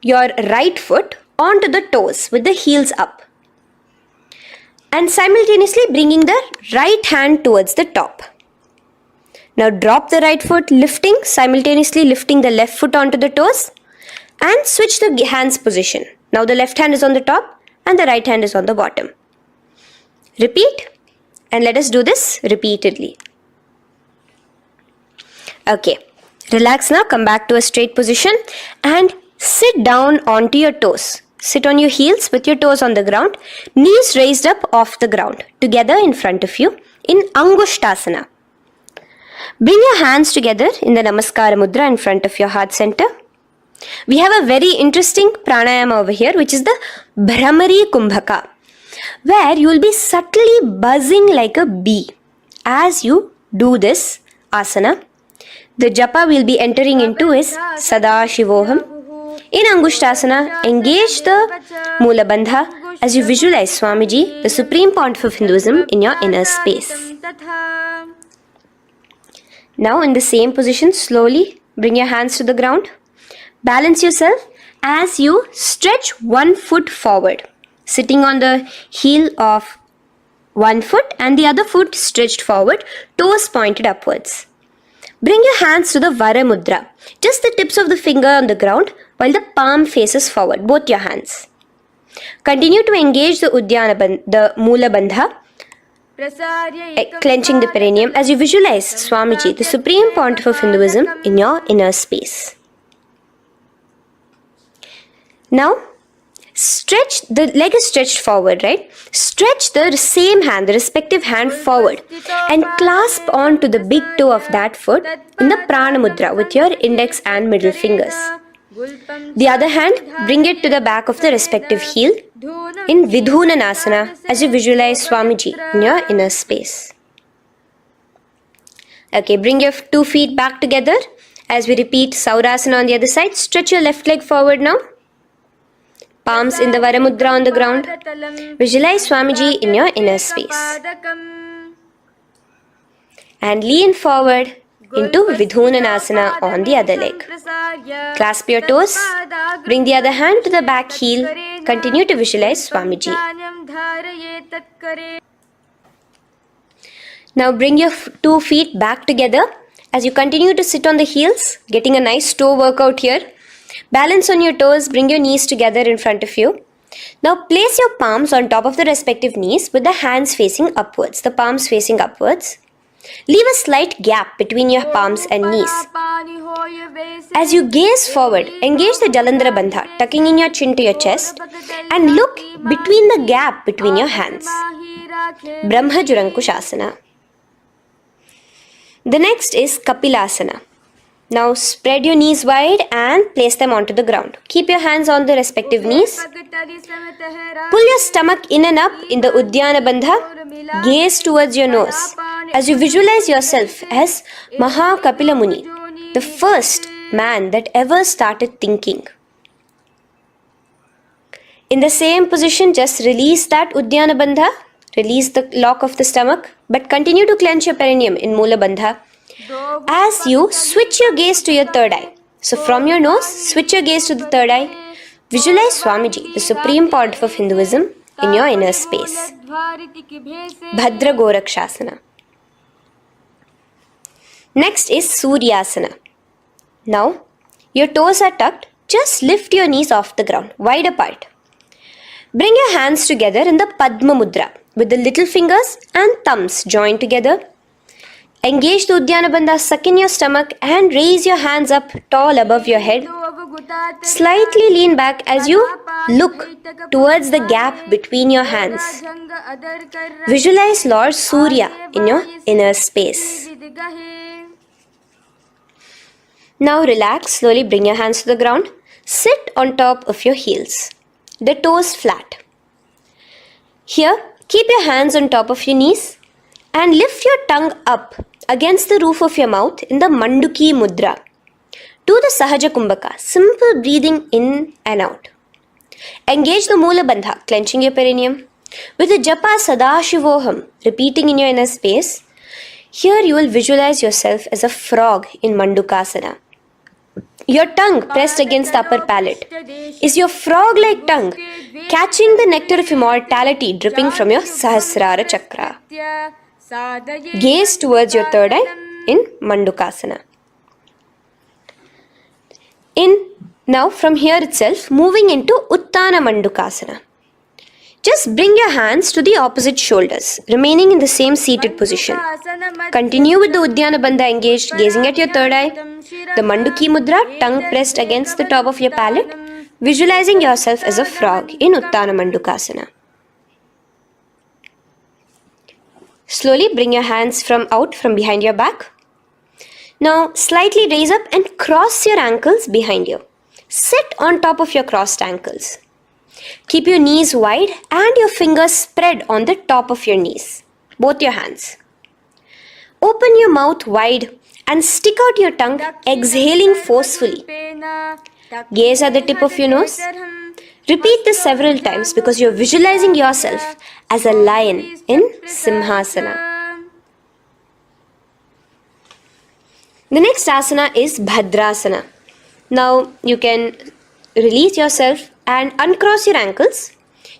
your right foot onto the toes with the heels up and simultaneously bringing the right hand towards the top. Now drop the right foot, simultaneously lifting the left foot onto the toes and switch the hands position. Now the left hand is on the top and the right hand is on the bottom. Repeat and let us do this repeatedly. Okay, relax now, come back to a straight position and sit down onto your toes. Sit on your heels with your toes on the ground, knees raised up off the ground, together in front of you in Angushtasana. Bring your hands together in the Namaskara Mudra in front of your heart center. We have a very interesting pranayama over here, which is the Bhramari Kumbhaka, where you will be subtly buzzing like a bee as you do this asana. The japa we'll be entering into is Sadashivoham. In Angushtasana, engage the Mula Bandha as you visualize Swamiji, the Supreme Pontiff of Hinduism, in your inner space. Now in the same position, slowly bring your hands to the ground. Balance yourself as you stretch one foot forward, sitting on the heel of One foot and the other foot stretched forward, toes pointed upwards. Bring your hands to the Vara Mudra, just the tips of the finger on the ground while the palm faces forward, both your hands. Continue to engage the Mula Bandha, clenching the perineum as you visualize Swamiji, the Supreme Pontiff of Hinduism, in your inner space. Now, stretch, the leg is stretched forward, right? Stretch the same hand, the respective hand forward and clasp onto the big toe of that foot in the Prana Mudra with your index and middle fingers. The other hand, bring it to the back of the respective heel in Vidhunanasana as you visualize Swamiji in your inner space. Okay, bring your 2 feet back together as we repeat Saurasana on the other side. Stretch your left leg forward now. Palms in the Vara Mudra on the ground. Visualize Swamiji in your inner space. And lean forward into Vidhunanasana on the other leg. Clasp your toes. Bring the other hand to the back heel. Continue to visualize Swamiji. Now bring your 2 feet back together as you continue to sit on the heels, getting a nice toe workout here. Balance on your toes, bring your knees together in front of you. Now place your palms on top of the respective knees with the hands facing upwards, the palms facing upwards. Leave a slight gap between your palms and knees. As you gaze forward, engage the Jalandhara Bandha, tucking in your chin to your chest, and look between the gap between your hands. Brahma Jurankushasana. The next is Kapilasana. Now spread your knees wide and place them onto the ground. Keep your hands on the respective knees. Pull your stomach in and up in the Uddiyana Bandha. Gaze towards your nose as you visualize yourself as Maha Kapila Muni, the first man that ever started thinking. In the same position, just release that Uddiyana Bandha. Release the lock of the stomach, but continue to clench your perineum in Mula Bandha. As you switch your gaze to your third eye. So from your nose, switch your gaze to the third eye. Visualize Swamiji, the Supreme Pontiff of Hinduism, in your inner space. Bhadra Gorakshasana. Next is Suryasana. Now, your toes are tucked. Just lift your knees off the ground, wide apart. Bring your hands together in the Padma Mudra with the little fingers and thumbs joined together. Engage the Uddiyana Bandha, suck in your stomach and raise your hands up tall above your head. Slightly lean back as you look towards the gap between your hands. Visualize Lord Surya in your inner space. Now relax, slowly bring your hands to the ground. Sit on top of your heels, the toes flat. Here, keep your hands on top of your knees and lift your tongue up against the roof of your mouth in the Manduki Mudra. Do the Sahaja Kumbhaka, simple breathing in and out. Engage the Mula Bandha, clenching your perineum. With the Japa Sadashivoham, repeating in your inner space, here you will visualize yourself as a frog in Mandukasana. Your tongue pressed against the upper palate. Is your frog-like tongue catching the nectar of immortality dripping from your Sahasrara Chakra? Gaze towards your third eye in Mandukasana. Now from here itself, moving into Uttana Mandukasana. Just bring your hands to the opposite shoulders, remaining in the same seated position. Continue with the Uddiyana Bandha engaged, gazing at your third eye. The Manduki Mudra, tongue pressed against the top of your palate, visualizing yourself as a frog in Uttana Mandukasana. Slowly bring your hands out from behind your back. Now slightly raise up and cross your ankles behind you. Sit on top of your crossed ankles. Keep your knees wide and your fingers spread on the top of your knees, both your hands. Open your mouth wide and stick out your tongue, exhaling forcefully. Gaze at the tip of your nose. Repeat this several times because you're visualizing yourself as a lion in Simhasana. The next asana is Bhadrasana. Now you can release yourself and uncross your ankles.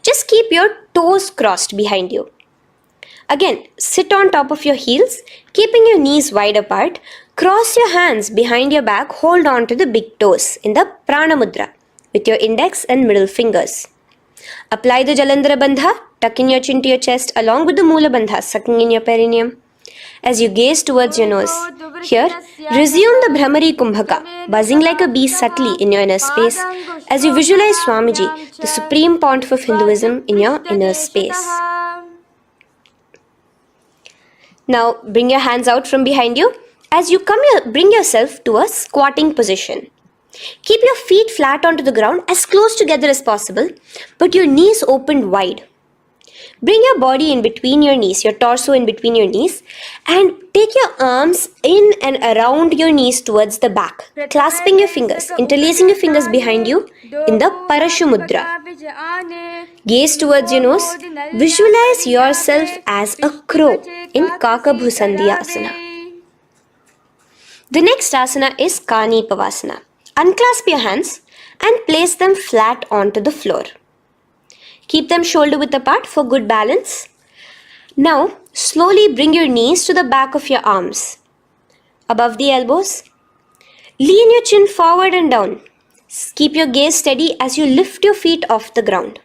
Just keep your toes crossed behind you. Again, sit on top of your heels, keeping your knees wide apart. Cross your hands behind your back, hold on to the big toes in the Prana Mudra with your index and middle fingers. Apply the Jalandhara Bandha, tuck in your chin to your chest along with the Mula Bandha, sucking in your perineum. As you gaze towards your nose, here, resume the Brahmari Kumbhaka, buzzing like a bee subtly in your inner space as you visualize Swamiji, the Supreme Pontiff of Hinduism, in your inner space. Now, bring your hands out from behind you. As you come here, bring yourself to a squatting position. Keep your feet flat onto the ground as close together as possible, but your knees opened wide. Bring your body in between your knees, your torso in between your knees, and take your arms in and around your knees towards the back, clasping your fingers, interlacing your fingers behind you in the Parashu Mudra. Gaze towards your nose. Visualize yourself as a crow in Kakabhusandhiya Asana. The next asana is Kani Pavasana. Unclasp your hands and place them flat onto the floor. Keep them shoulder width apart for good balance. Now, slowly bring your knees to the back of your arms, above the elbows. Lean your chin forward and down. Keep your gaze steady as you lift your feet off the ground.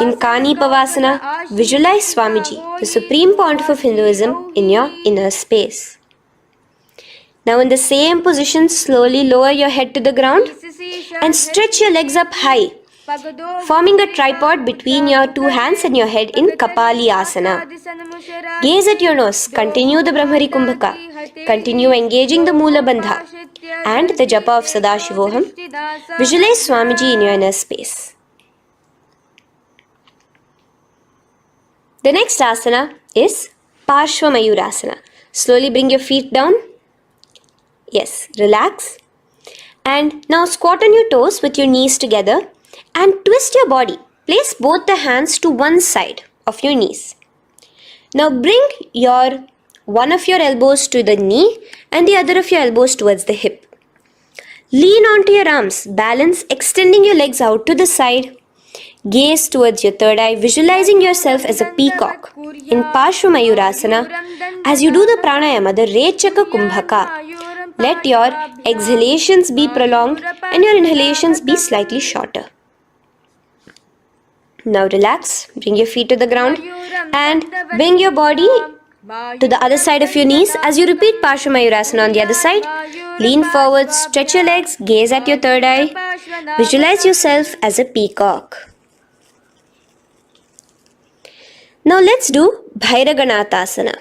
In Kani Pavasana, visualize Swamiji, the Supreme Pontiff of Hinduism, in your inner space. Now in the same position, slowly lower your head to the ground and stretch your legs up high, forming a tripod between your two hands and your head in Kapali Asana. Gaze at your nose, continue the Brahmari Kumbhaka, continue engaging the Mula Bandha and the Japa of Sadashivoham. Visualize Swamiji in your inner space. The next asana is Parshva Mayurasana. Slowly bring your feet down. Yes, relax. And now squat on your toes with your knees together and twist your body. Place both the hands to one side of your knees. Now bring one of your elbows to the knee and the other of your elbows towards the hip. Lean onto your arms, balance, extending your legs out to the side. Gaze towards your third eye, visualizing yourself as a peacock. In Parshva Mayurasana, as you do the pranayama, the Rechaka Kumbhaka, let your exhalations be prolonged and your inhalations be slightly shorter. Now relax, bring your feet to the ground and bring your body to the other side of your knees. As you repeat Parshva Mayurasana on the other side, lean forward, stretch your legs, gaze at your third eye. Visualize yourself as a peacock. Now let's do Bhairaganathasana.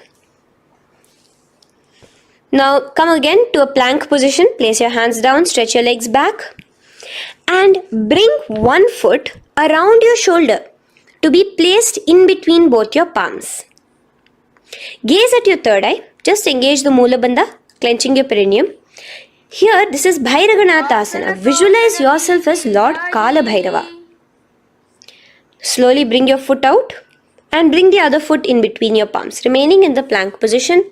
Now come again to a plank position. Place your hands down, stretch your legs back and bring one foot around your shoulder to be placed in between both your palms. Gaze at your third eye. Just engage the Mula Bandha, clenching your perineum. Here, this is Bhairaganathasana. Visualize yourself as Lord Kala Bhairava. Slowly bring your foot out and bring the other foot in between your palms, remaining in the plank position.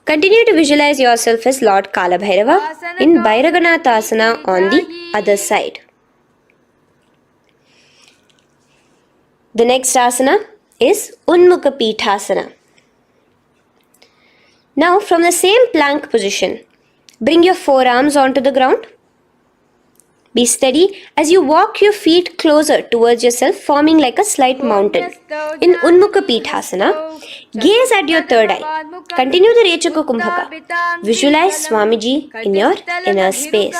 Continue to visualize yourself as Lord Kala Bhairava in Bhairaganathasana on the other side. The next asana is Unmukha Pithasana. Now from the same plank position, bring your forearms onto the ground. Be steady as you walk your feet closer towards yourself, forming like a slight mountain. In Unmukha Pithasana, gaze at your third eye. Continue the Rechaka Kumbhaka. Visualize Swamiji in your inner space.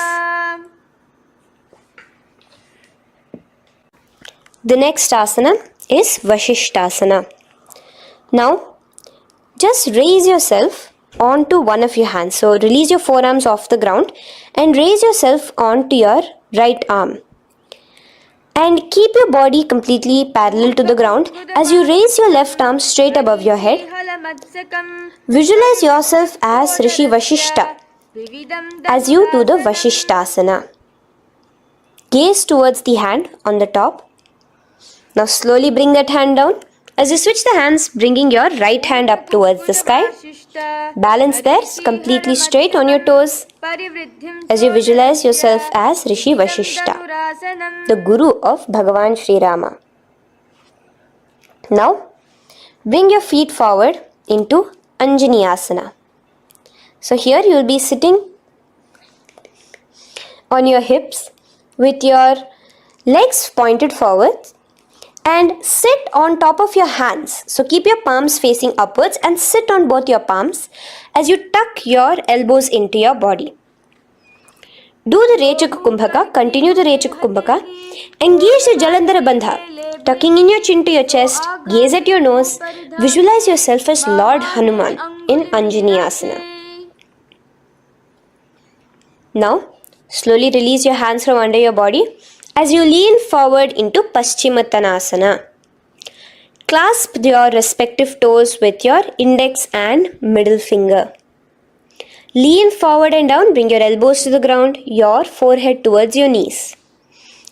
The next asana is Vashishthasana. Now, just raise yourself onto one of your hands. So, release your forearms off the ground and raise yourself onto your right arm. And keep your body completely parallel to the ground as you raise your left arm straight above your head. Visualize yourself as Rishi Vashishta as you do the Vashishthasana. Gaze towards the hand on the top. Now slowly bring that hand down. As you switch the hands, bringing your right hand up towards the sky. Balance there, completely straight on your toes. As you visualize yourself as Rishi Vashishta, the Guru of Bhagavan Sri Rama. Now, Bring your feet forward into Anjani asana. So here you will be sitting on your hips with your legs pointed forward and sit on top of your hands. So keep your palms facing upwards and sit on both your palms as you tuck your elbows into your body. Do the Rechaka Kumbhaka, continue the Rechaka Kumbhaka. Engage the Jalandhara Bandha, tucking in your chin to your chest, gaze at your nose, visualize yourself as Lord Hanuman in Anjani asana. Now, slowly release your hands from under your body as you lean forward into Paschimottanasana. Clasp your respective toes with your index and middle finger. Lean forward and down, bring your elbows to the ground, your forehead towards your knees.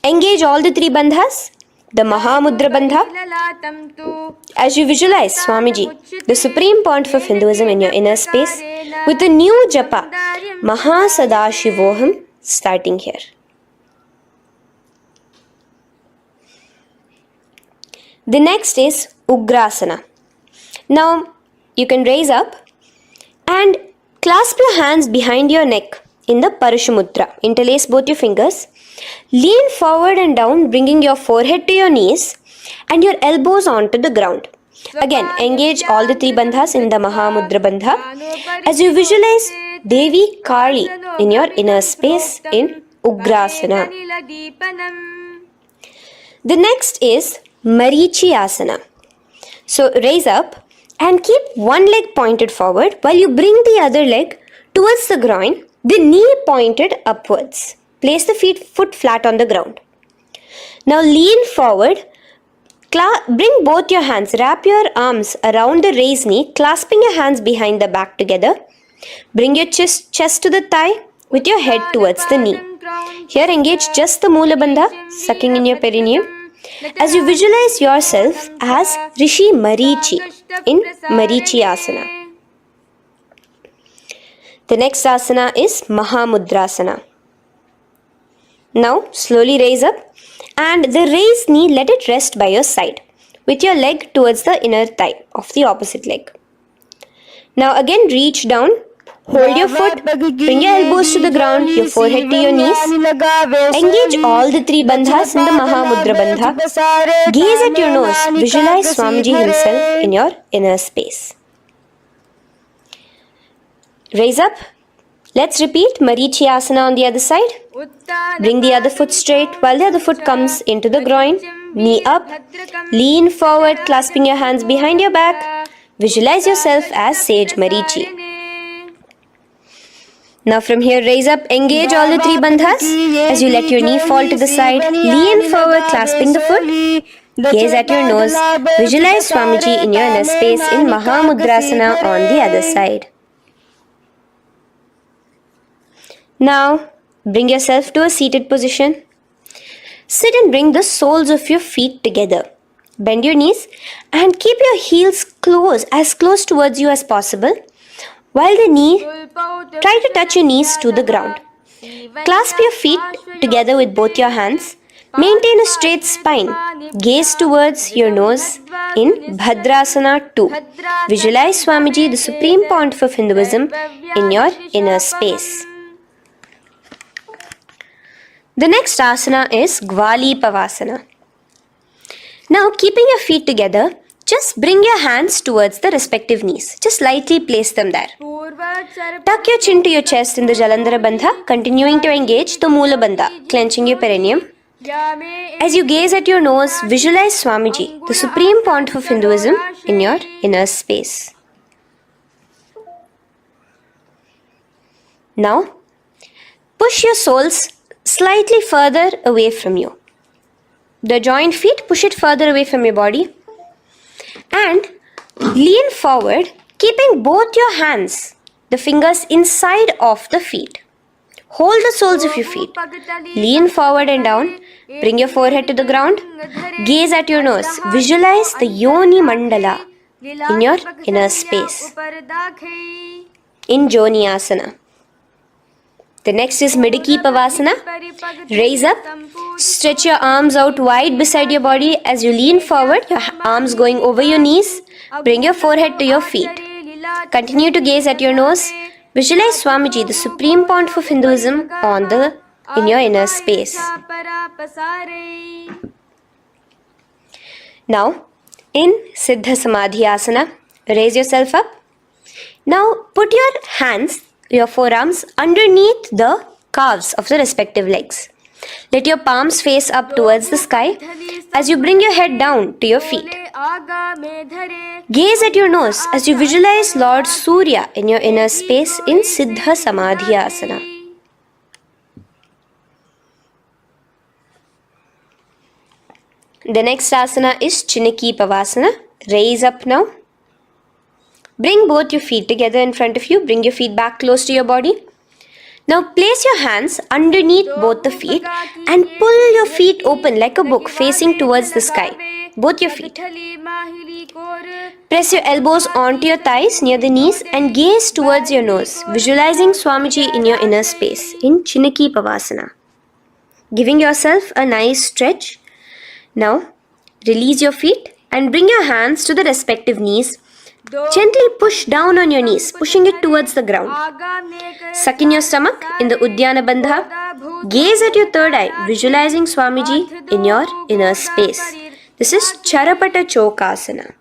Engage all the three bandhas, the Mahamudra Bandha. As you visualize Swamiji, the Supreme Pontiff of Hinduism in your inner space, with a new japa, Mahasadashivoham, starting here. The next is Ugrasana. Now, you can raise up and clasp your hands behind your neck in the Parashamudra. Interlace both your fingers. Lean forward and down, bringing your forehead to your knees and your elbows onto the ground. Again, engage all the three bandhas in the Mahamudra Bandha as you visualize Devi Kali in your inner space in Ugrasana. The next is Marichi asana. So raise up and keep one leg pointed forward while you bring the other leg towards the groin, the knee pointed upwards. Place the foot flat on the ground. Now lean forward, bring both your hands, wrap your arms around the raised knee, clasping your hands behind the back together. Bring your chest to the thigh with your head towards the knee. Here engage just the Mula Bandha, sucking in your perineum, as you visualize yourself as Rishi Marichi in Marichi asana. The next asana is Mahamudrasana. Now slowly raise up and the raised knee, let it rest by your side with your leg towards the inner thigh of the opposite leg. Now again reach down, hold your foot, bring your elbows to the ground, your forehead to your knees. Engage all the three bandhas in the Mahamudra Bandha. Gaze at your nose, visualize Swamiji himself in your inner space. Raise up. Let's repeat Marichi asana on the other side. Bring the other foot straight while the other foot comes into the groin. Knee up. Lean forward, clasping your hands behind your back. Visualize yourself as Sage Marichi. Now from here, raise up, engage all the three bandhas as you let your knee fall to the side. Lean forward, clasping the foot. Gaze at your nose. Visualize Swamiji in your inner space in Mahamudrasana on the other side. Now, bring yourself to a seated position. Sit and bring the soles of your feet together. Bend your knees and keep your heels as close towards you as possible. While try to touch your knees to the ground. Clasp your feet together with both your hands. Maintain a straight spine. Gaze towards your nose in Bhadrasana 2. Visualize Swamiji, the Supreme Pontiff of Hinduism, in your inner space. The next asana is Gwali Pavasana. Now, keeping your feet together, just bring your hands towards the respective knees. Just lightly place them there. Tuck your chin to your chest in the Jalandhara Bandha, continuing to engage the Mula Bandha, clenching your perineum. As you gaze at your nose, visualize Swamiji, the Supreme Pontiff of Hinduism, in your inner space. Now, push your soles slightly further away from you. The joined feet, push it further away from your body. And lean forward, keeping both your hands, the fingers inside of the feet. Hold the soles of your feet. Lean forward and down. Bring your forehead to the ground. Gaze at your nose. Visualize the Yoni Mandala in your inner space in Joni Asana. The next is Midiki Pavasana. Raise up. Stretch your arms out wide beside your body as you lean forward, your arms going over your knees. Bring your forehead to your feet. Continue to gaze at your nose. Visualize Swamiji, the Supreme Pontiff of Hinduism, in your inner space. Now, in Siddha Samadhi Asana, raise yourself up. Now, put your hands, your forearms, underneath the calves of the respective legs. Let your palms face up towards the sky as you bring your head down to your feet. Gaze at your nose as you visualize Lord Surya in your inner space in Siddha Samadhi Asana. The next asana is Chiniki Pavasana. Raise up now. Bring both your feet together in front of you. Bring your feet back close to your body. Now place your hands underneath both the feet and pull your feet open like a book facing towards the sky. Both your feet. Press your elbows onto your thighs near the knees and gaze towards your nose, visualizing Swamiji in your inner space in Chiniki Pavasana. Giving yourself a nice stretch. Now, release your feet and bring your hands to the respective knees. Gently push down on your knees, pushing it towards the ground. Suck in your stomach in the Uddiyana Bandha. Gaze at your third eye, visualizing Swamiji in your inner space. This is Charapata Chokasana.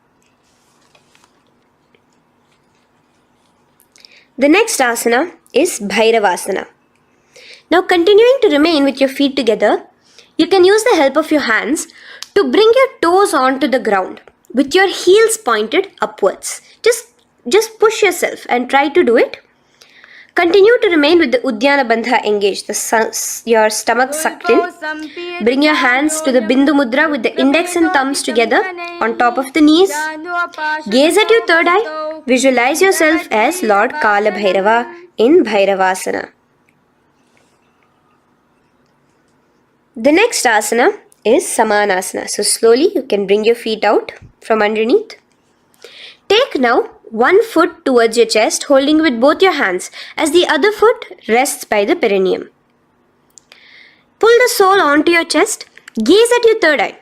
The next asana is Bhairavasana. Now, continuing to remain with your feet together, you can use the help of your hands to bring your toes onto the ground with your heels pointed upwards. Just push yourself and try to do it. Continue to remain with the Uddiyana Bandha engaged, your stomach sucked in. Bring your hands to the Bindu Mudra with the index and thumbs together on top of the knees. Gaze at your third eye. Visualize yourself as Lord Kala Bhairava in Bhairavasana. The next asana is Samanasana. So slowly you can bring your feet out from underneath. Take now one foot towards your chest, holding with both your hands as the other foot rests by the perineum. Pull the sole onto your chest. Gaze at your third eye.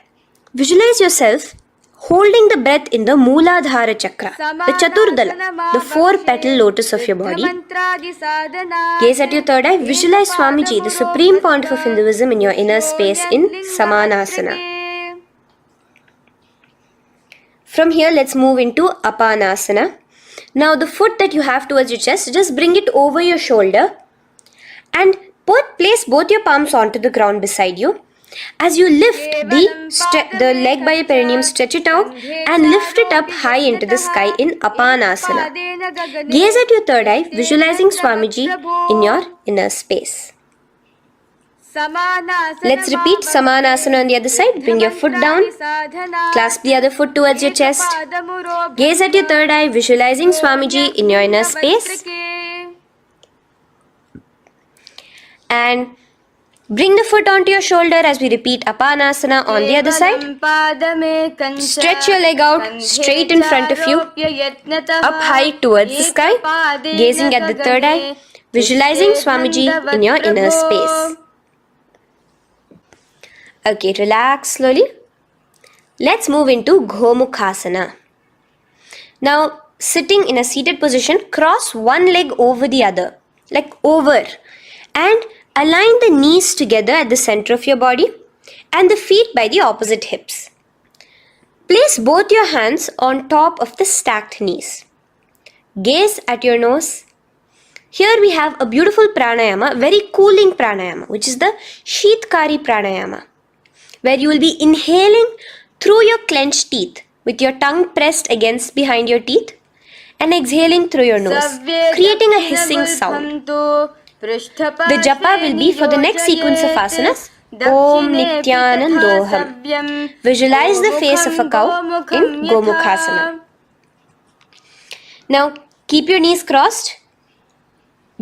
Visualize yourself holding the breath in the Mooladhara Chakra, the Chaturdala, the 4-petal lotus of your body. Gaze at your third eye. Visualize Swamiji, the Supreme Pontiff of Hinduism, in your inner space in Samanasana. From here, let's move into Apanasana. Now, the foot that you have towards your chest, just bring it over your shoulder and place both your palms onto the ground beside you. As you lift the leg by your perineum, stretch it out and lift it up high into the sky in Apanasana. Gaze at your third eye, visualizing Swamiji in your inner space. Let's repeat Samanasana on the other side. Bring your foot down. Clasp the other foot towards your chest. Gaze at your third eye, visualizing Swamiji in your inner space. And bring the foot onto your shoulder as we repeat Apanasana on the other side. Stretch your leg out straight in front of you, up high towards the sky, gazing at the third eye, visualizing Swamiji in your inner space. Okay, relax slowly. Let's move into Gomukhasana. Now, sitting in a seated position, cross one leg over the other, like over, and align the knees together at the center of your body and the feet by the opposite hips. Place both your hands on top of the stacked knees. Gaze at your nose. Here we have a beautiful pranayama, very cooling pranayama, which is the Sheetkari pranayama, where you will be inhaling through your clenched teeth with your tongue pressed against behind your teeth and exhaling through your nose, creating a hissing sound. The japa will be for the next sequence of asanas. Om Nithyananda. Visualize the face of a cow in Gomukhasana. Now, keep your knees crossed.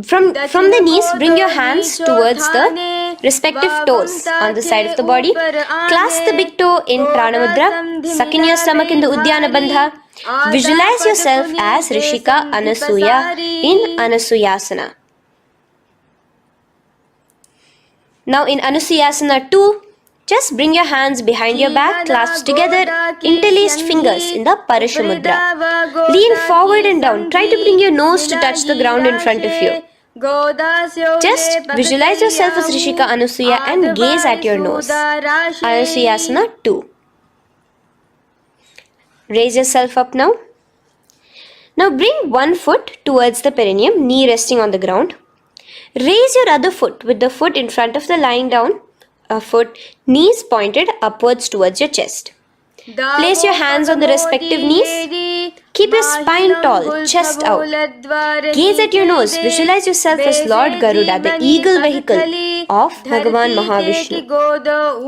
From the knees, bring your hands towards the respective toes on the side of the body. Clasp the big toe in Pranamudra. Suck in your stomach in the Uddiyana Bandha. Visualize yourself as Rishika Anasuya in Anasuyasana. Now in Anusuyasana 2, just bring your hands behind your back, clasped together, interlaced fingers in the Paramashivoham. Lean forward and down. Try to bring your nose to touch the ground in front of you. Just visualize yourself as Rishika Anusuya and gaze at your nose. Anusuyasana 2. Raise yourself up now. Now bring one foot towards the perineum, knee resting on the ground. Raise your other foot with the foot in front of the lying down foot, knees pointed upwards towards your chest. Place your hands on the respective knees. Keep your spine tall, chest out. Gaze at your nose. Visualize yourself as Lord Garuda, the eagle vehicle of Bhagavan Mahavishnu.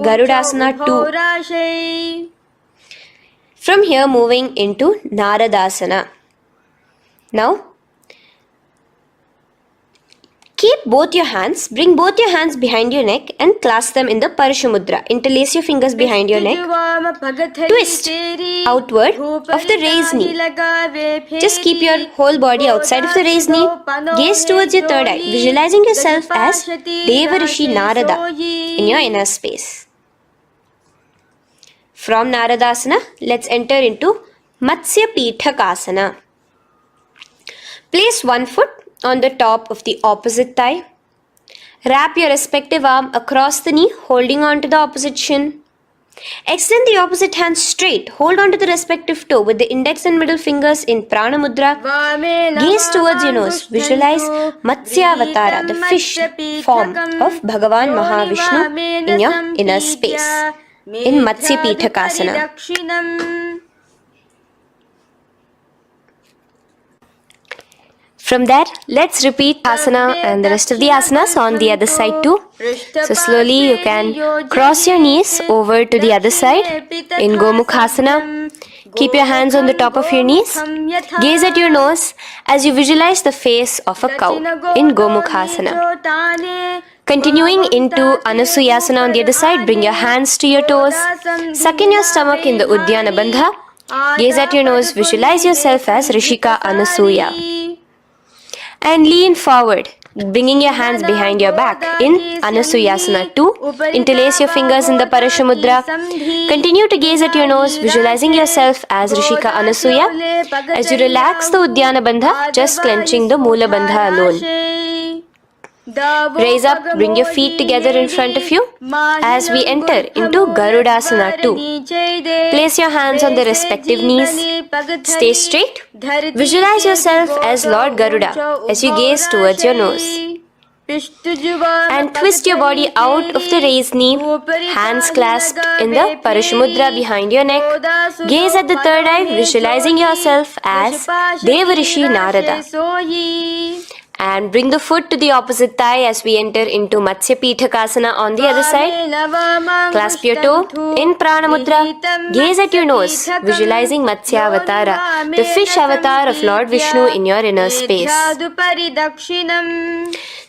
Garudasana 2. From here, moving into Naradasana. Now, keep both your hands, bring both your hands behind your neck and clasp them in the Parashamudra. Interlace your fingers behind your neck. Twist outward of the raised knee. Just keep your whole body outside of the raised knee. Gaze towards your third eye, visualizing yourself as Devarishi Narada in your inner space. From Naradasana, let's enter into Matsya Pithakasana. Place one foot on the top of the opposite thigh. Wrap your respective arm across the knee, holding on to the opposite shin. Extend the opposite hand straight. Hold on to the respective toe with the index and middle fingers in Prana Mudra. Gaze towards your nose. Visualize Matsyavatara, the fish form of Bhagavan Mahavishnu in your inner space in Matsya Pithakasana. From there, let's repeat asana and the rest of the asanas on the other side too. So slowly you can cross your knees over to the other side in Gomukhasana. Keep your hands on the top of your knees. Gaze at your nose as you visualize the face of a cow in Gomukhasana. Continuing into Anusuyasana on the other side, bring your hands to your toes. Suck in your stomach in the Uddiyana Bandha. Gaze at your nose, visualize yourself as Rishika Anusuya. And lean forward, bringing your hands behind your back in Anusuyasana 2. Interlace your fingers in the Parashamudra. Continue to gaze at your nose, visualizing yourself as Rishika Anusuya. As you relax the Uddiyana Bandha, just clenching the Mula Bandha alone. Raise up, bring your feet together in front of you as we enter into Garudasana 2. Place your hands on the respective knees. Stay straight. Visualize yourself as Lord Garuda as you gaze towards your nose. And twist your body out of the raised knee, hands clasped in the Parashamudra behind your neck. Gaze at the third eye, visualizing yourself as Devarishi Narada. And bring the foot to the opposite thigh as we enter into Matsya Pithakasana on the other side. Clasp your toe in Prana Mudra. Gaze at your nose, visualizing Matsya Avatara, the fish avatar of Lord Vishnu in your inner space.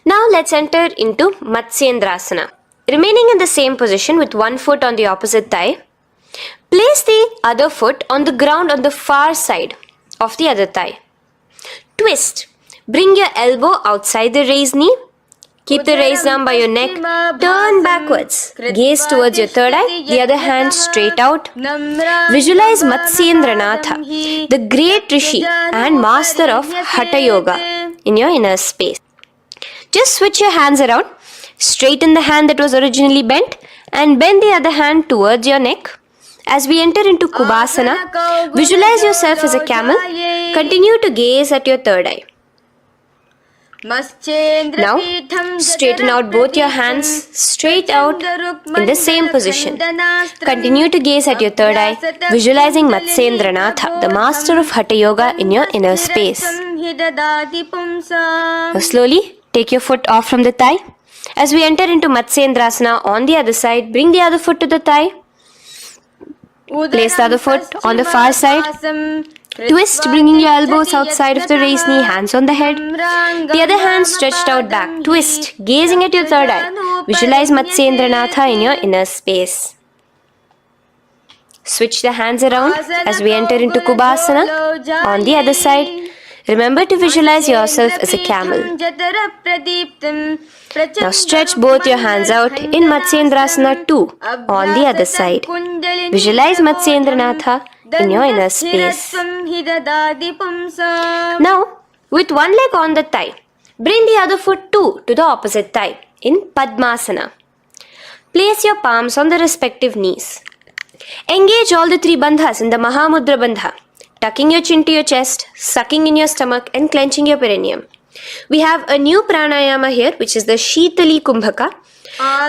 Now let's enter into Matsyendrasana. Remaining in the same position with one foot on the opposite thigh, place the other foot on the ground on the far side of the other thigh. Twist. Bring your elbow outside the raised knee. Keep the raised arm by your neck. Turn backwards. Gaze towards your third eye. The other hand straight out. Visualize Matsyendranatha, the great Rishi and master of Hatha Yoga in your inner space. Just switch your hands around. Straighten the hand that was originally bent and bend the other hand towards your neck. As we enter into Kubhasana, visualize yourself as a camel. Continue to gaze at your third eye. Now, straighten out both your hands straight out in the same position. Continue to gaze at your third eye, visualizing Matsyendranatha, the master of Hatha Yoga in your inner space. Now, slowly take your foot off from the thigh. As we enter into Matsyendrasana on the other side, bring the other foot to the thigh. Place the other foot on the far side. Twist, bringing your elbows outside of the raised knee, hands on the head. The other hand stretched out back. Twist, gazing at your third eye. Visualize Matsyendranatha in your inner space. Switch the hands around as we enter into Kubhasana on the other side. Remember to visualize yourself as a camel. Now stretch both your hands out in Matsyendrasana 2 on the other side. Visualize Matsyendranatha in your inner space. Now, with one leg on the thigh, bring the other foot too to the opposite thigh in Padmasana. Place your palms on the respective knees. Engage all the 3 bandhas in the Mahamudra Bandha, tucking your chin to your chest, sucking in your stomach and clenching your perineum. We have a new pranayama here, which is the Shitali Kumbhaka,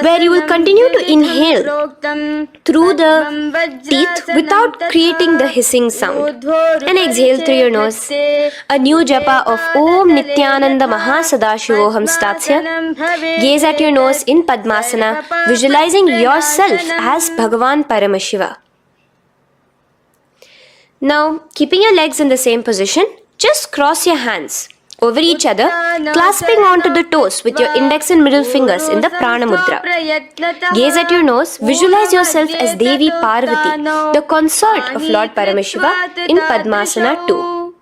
where you will continue to inhale through the teeth without creating the hissing sound, and exhale through your nose. A new japa of Om Nithyananda Mahasadashivoham starts here. Gaze at your nose in Padmasana, visualizing yourself as Bhagavan Paramashiva. Now, keeping your legs in the same position, just cross your hands over each other, clasping onto the toes with your index and middle fingers in the Prana Mudra. Gaze at your nose, visualize yourself as Devi Parvati, the consort of Lord Paramashiva in Padmasana 2.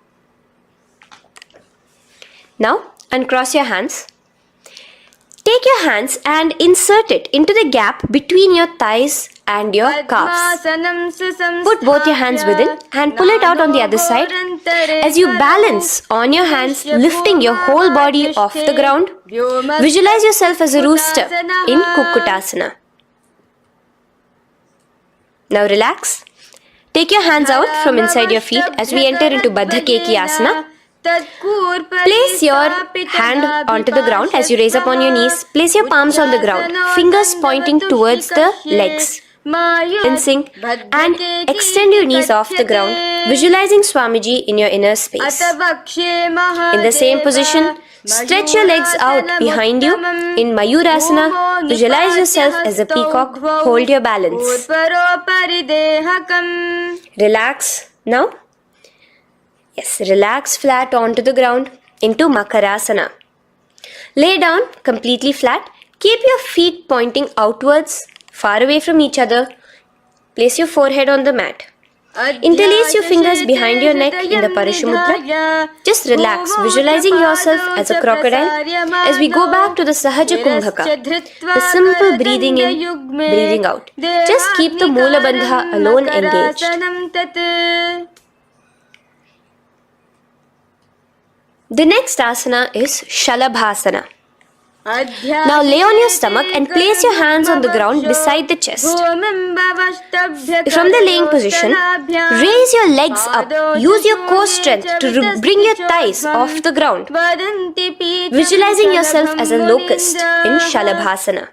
Now, uncross your hands. Take your hands and insert it into the gap between your thighs and your calves. Put both your hands within and pull it out on the other side. As you balance on your hands, lifting your whole body off the ground, visualize yourself as a rooster in Kukkutasana. Now relax. Take your hands out from inside your feet as we enter into Baddha Keki Asana. Place your hand onto the ground as you raise up on your knees. Place your palms on the ground, fingers pointing towards the legs. In sync, and extend your knees off the ground, visualizing Swamiji in your inner space. In the same position, stretch your legs out behind you. In Mayurasana, visualize yourself as a peacock. Hold your balance. Relax now. Yes, relax flat onto the ground into Makarasana. Lay down completely flat. Keep your feet pointing outwards, far away from each other. Place your forehead on the mat. Interlace your fingers behind your neck in the Parashumudra. Just relax, visualizing yourself as a crocodile as we go back to the Sahaja Kumbhaka, the simple breathing in, breathing out. Just keep the Moola Bandha alone engaged. The next asana is Shalabhasana. Now lay on your stomach and place your hands on the ground beside the chest. From the laying position, raise your legs up. Use your core strength to bring your thighs off the ground. Visualizing yourself as a locust in Shalabhasana.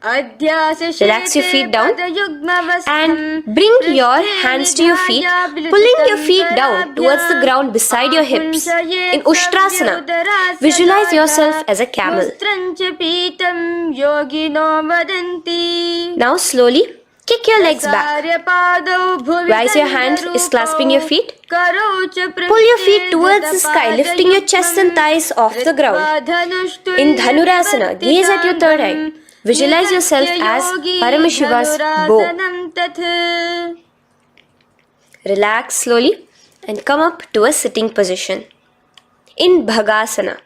Relax your feet down and bring your hands to your feet, pulling your feet down towards the ground beside your hips. In Ushtrasana, visualize yourself as a camel. Now slowly kick your legs back. Rise your hand is clasping your feet. Pull your feet towards the sky, lifting your chest and thighs off the ground. In Dhanurasana, gaze at your third eye. Visualize yourself as Paramashiva's bow. Relax slowly and come up to a sitting position. In Bhagasana,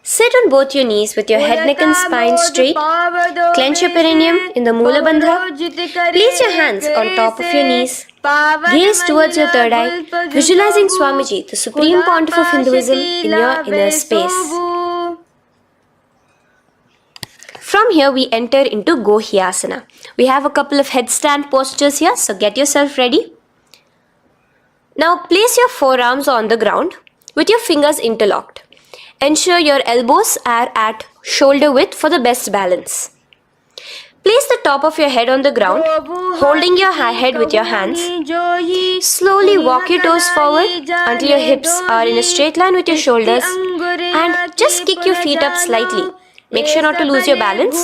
sit on both your knees with your head, neck and spine straight. Clench your perineum in the Moola Bandha. Place your hands on top of your knees. Gaze towards your third eye, visualizing Swamiji, the Supreme Pontiff of Hinduism, in your inner space. From here, we enter into Gohyasana. We have a couple of headstand postures here, so get yourself ready. Now, place your forearms on the ground with your fingers interlocked. Ensure your elbows are at shoulder width for the best balance. Place the top of your head on the ground, holding your head with your hands. Slowly walk your toes forward until your hips are in a straight line with your shoulders, and just kick your feet up slightly. Make sure not to lose your balance.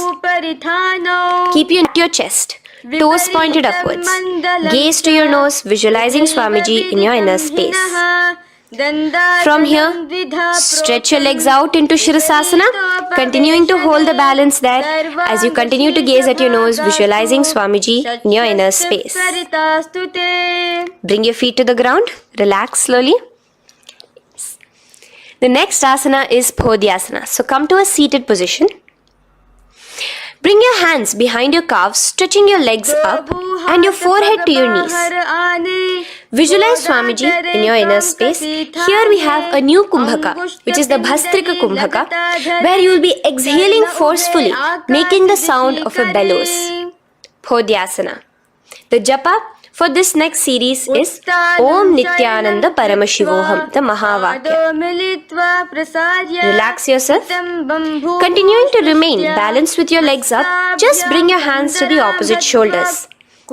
Keep your chest, toes pointed upwards. Gaze to your nose, visualizing Swamiji in your inner space. From here, stretch your legs out into Shirasasana, continuing to hold the balance there as you continue to gaze at your nose, visualizing Swamiji in your inner space. Bring your feet to the ground, relax slowly. The next asana is Podhyasana. So come to a seated position. Bring your hands behind your calves, stretching your legs up and your forehead to your knees. Visualize Swamiji in your inner space. Here we have a new Kumbhaka, which is the Bhastrika Kumbhaka, where you will be exhaling forcefully, making the sound of a bellows. Podhyasana. The japa for this next series is Om Nithyananda Paramashivoham, the Mahavakya. Relax yourself. Continuing to remain balanced with your legs up, just bring your hands to the opposite shoulders.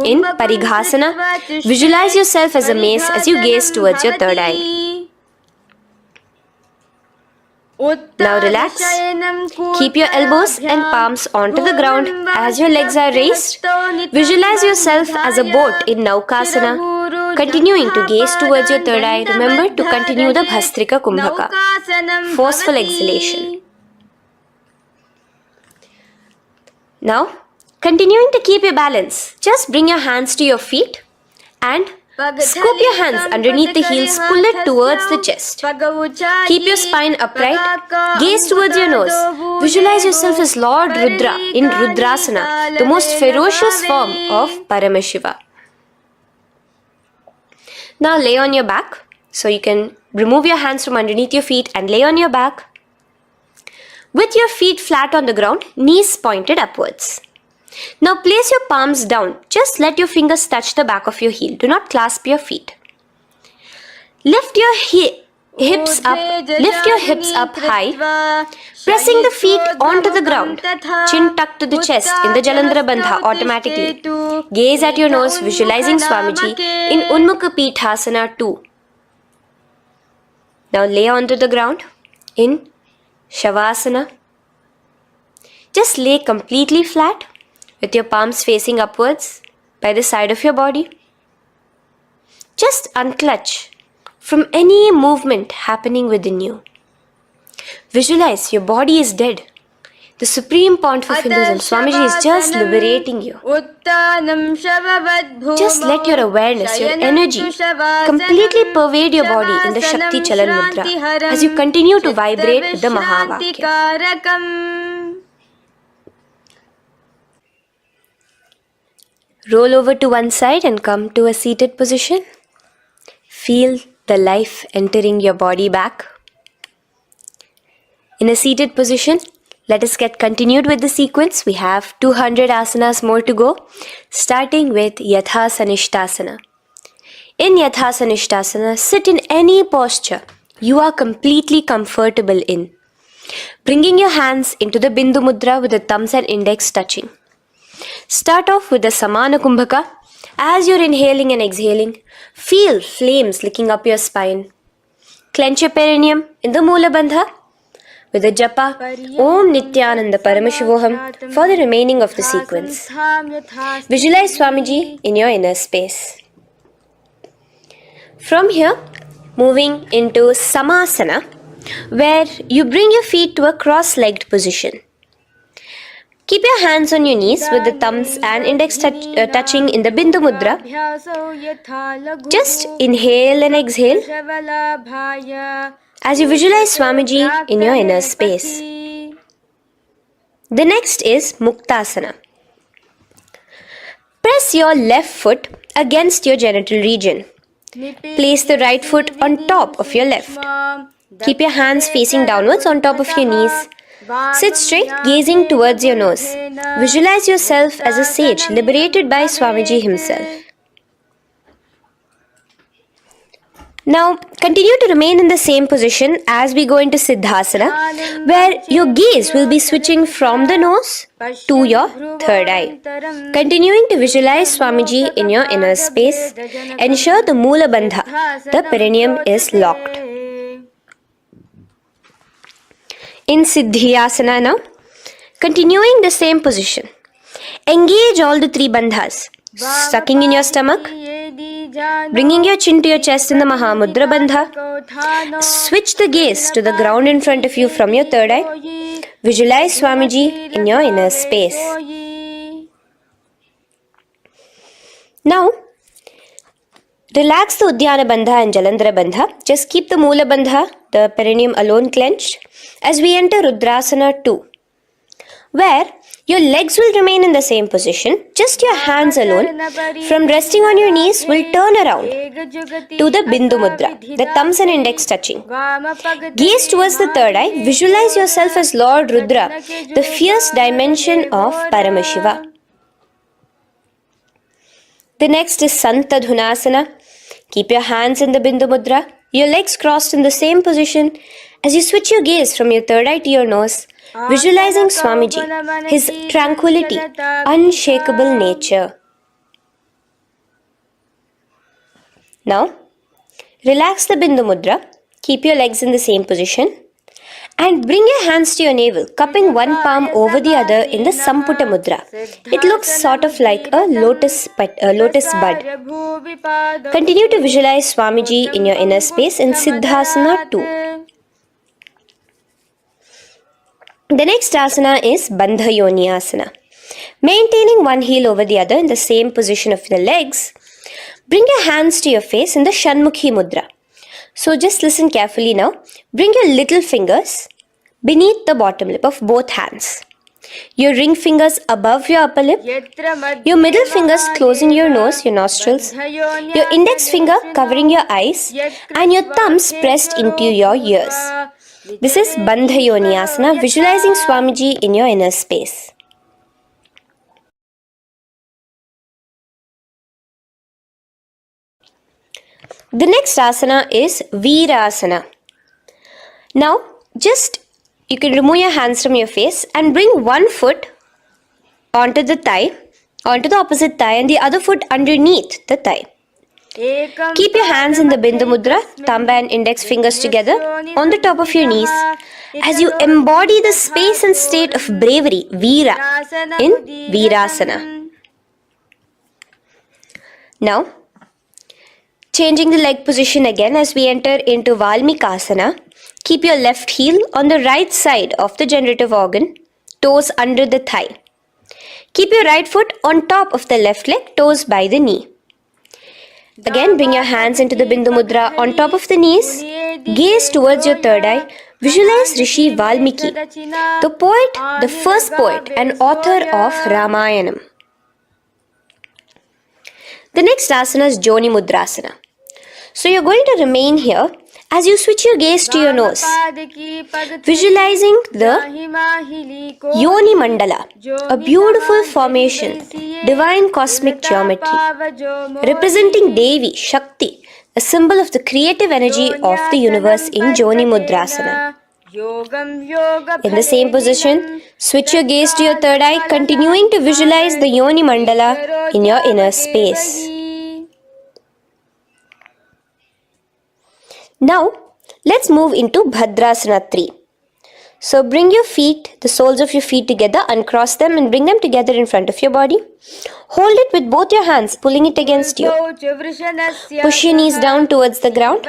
In Parighasana, visualize yourself as a mace as you gaze towards your third eye. Now relax. Keep your elbows and palms onto the ground as your legs are raised. Visualize yourself as a boat in Naukasana. Continuing to gaze towards your third eye, remember to continue the Bhastrika Kumbhaka. Forceful exhalation. Now, continuing to keep your balance, just bring your hands to your feet and scoop your hands underneath the heels, pull it towards the chest. Keep your spine upright, gaze towards your nose. Visualize yourself as Lord Rudra in Rudrasana, the most ferocious form of Paramashiva. Now lay on your back, so you can remove your hands from underneath your feet and lay on your back. With your feet flat on the ground, knees pointed upwards. Now place your palms down. Just let your fingers touch the back of your heel. Do not clasp your feet. Lift your hips up high, pressing the feet onto the ground. Chin tucked to the chest in the Jalandhara Bandha automatically. Gaze at your nose, visualizing Swamiji in Unmukha Pithasana 2. Now lay onto the ground in Shavasana. Just lay completely flat with your palms facing upwards by the side of your body. Just unclutch from any movement happening within you. Visualize your body is dead. The Supreme Pontiff of Hinduism, Swamiji, is just liberating you. Just let your awareness, your energy completely pervade your body in the Shakti Chalan Mudra as you continue to vibrate with the Mahavakya. Roll over to one side and come to a seated position. Feel the life entering your body back. In a seated position, let us get continued with the sequence. We have 200 asanas more to go, starting with Yatha Sanishtasana. In Yatha Sanishtasana, sit in any posture you are completely comfortable in, bringing your hands into the Bindu Mudra with the thumbs and index touching. Start off with the Samana Kumbhaka. As you're inhaling and exhaling, feel flames licking up your spine. Clench your perineum in the Moola Bandha with the japa Om Nithyananda Paramashivoham for the remaining of the sequence. Visualize Swamiji in your inner space. From here, moving into Samasana, where you bring your feet to a cross-legged position. Keep your hands on your knees with the thumbs and index touching in the Bindu Mudra. Just inhale and exhale as you visualize Swamiji in your inner space. The next is Muktasana. Press your left foot against your genital region. Place the right foot on top of your left. Keep your hands facing downwards on top of your knees. Sit straight, gazing towards your nose. Visualize yourself as a sage liberated by Swamiji himself. Now, continue to remain in the same position as we go into Siddhasana, where your gaze will be switching from the nose to your third eye. Continuing to visualize Swamiji in your inner space, ensure the Moola Bandha, the perineum, is locked. In Siddhyasana now, continuing the same position. Engage all the three bandhas, sucking in your stomach, bringing your chin to your chest in the Mahamudra Bandha. Switch the gaze to the ground in front of you from your third eye. Visualize Swamiji in your inner space. Now, Relax the Udyana Bandha and Jalandhara Bandha. Just keep the Moola Bandha, the perineum alone clenched, as we enter Rudrasana 2, where your legs will remain in the same position, just your hands alone, from resting on your knees, will turn around to the Bindu Mudra, the thumbs and index touching. Gaze towards the third eye, visualize yourself as Lord Rudra, the fierce dimension of Paramashiva. The next is Santa Dhunasana. Keep your hands in the Bindu Mudra, your legs crossed in the same position. As you switch your gaze from your third eye to your nose, visualizing Swamiji, his tranquility, unshakable nature. Now, relax the Bindu Mudra, keep your legs in the same position, and bring your hands to your navel, cupping one palm over the other in the Samputa Mudra. It looks sort of like a lotus bud. Continue to visualize Swamiji in your inner space in Siddhasana 2. The next asana is Bandha Yoni Asana. Maintaining one heel over the other in the same position of the legs, bring your hands to your face in the Shanmukhi Mudra. So just listen carefully now. Bring your little fingers beneath the bottom lip of both hands. Your ring fingers above your upper lip. Your middle fingers closing your nose, your nostrils. Your index finger covering your eyes. And your thumbs pressed into your ears. This is Bandha Yoni Asana, visualizing Swamiji in your inner space. The next asana is Virasana. Now, you can remove your hands from your face and bring one foot onto the opposite thigh, and the other foot underneath the thigh. Keep your hands in the Bindu Mudra, thumb and index fingers together on the top of your knees as you embody the space and state of bravery, Veera, in Virasana. Now, changing the leg position again as we enter into Valmikasana. Keep your left heel on the right side of the generative organ, toes under the thigh. Keep your right foot on top of the left leg, toes by the knee. Again, bring your hands into the Bindu Mudra on top of the knees. Gaze towards your third eye. Visualize Rishi Valmiki, the poet, the first poet and author of Ramayanam. The next asana is Joni Mudrasana. So you're going to remain here as you switch your gaze to your nose, visualizing the Yoni Mandala, a beautiful formation, divine cosmic geometry, representing Devi, Shakti, a symbol of the creative energy of the universe in Joni Mudrasana. In the same position, switch your gaze to your third eye, continuing to visualize the Yoni Mandala in your inner space. Now, let's move into Bhadrasana 3. So bring your feet, the soles of your feet together, uncross them and bring them together in front of your body. Hold it with both your hands, pulling it against you. Push your knees down towards the ground.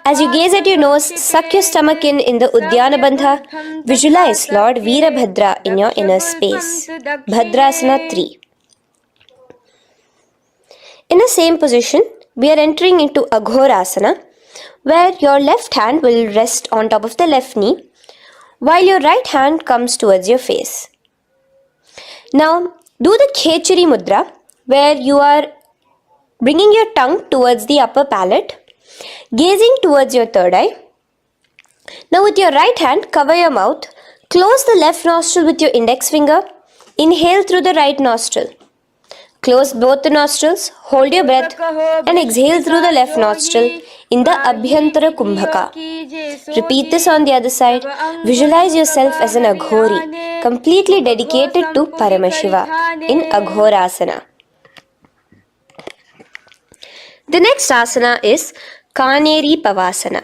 As you gaze at your nose, suck your stomach in the Udyana Bandha. Visualize Lord Veerabhadra in your inner space. Bhadrasana 3. In the same position, we are entering into Aghorasana, where your left hand will rest on top of the left knee, while your right hand comes towards your face. Now, do the Khechari Mudra, where you are bringing your tongue towards the upper palate, gazing towards your third eye. Now, with your right hand, cover your mouth, close the left nostril with your index finger, inhale through the right nostril. Close both the nostrils, hold your breath and exhale through the left nostril in the Abhyantara Kumbhaka. Repeat this on the other side. Visualize yourself as an Aghori, completely dedicated to Paramashiva in Aghorasana. The next asana is Kaneri Pavasana.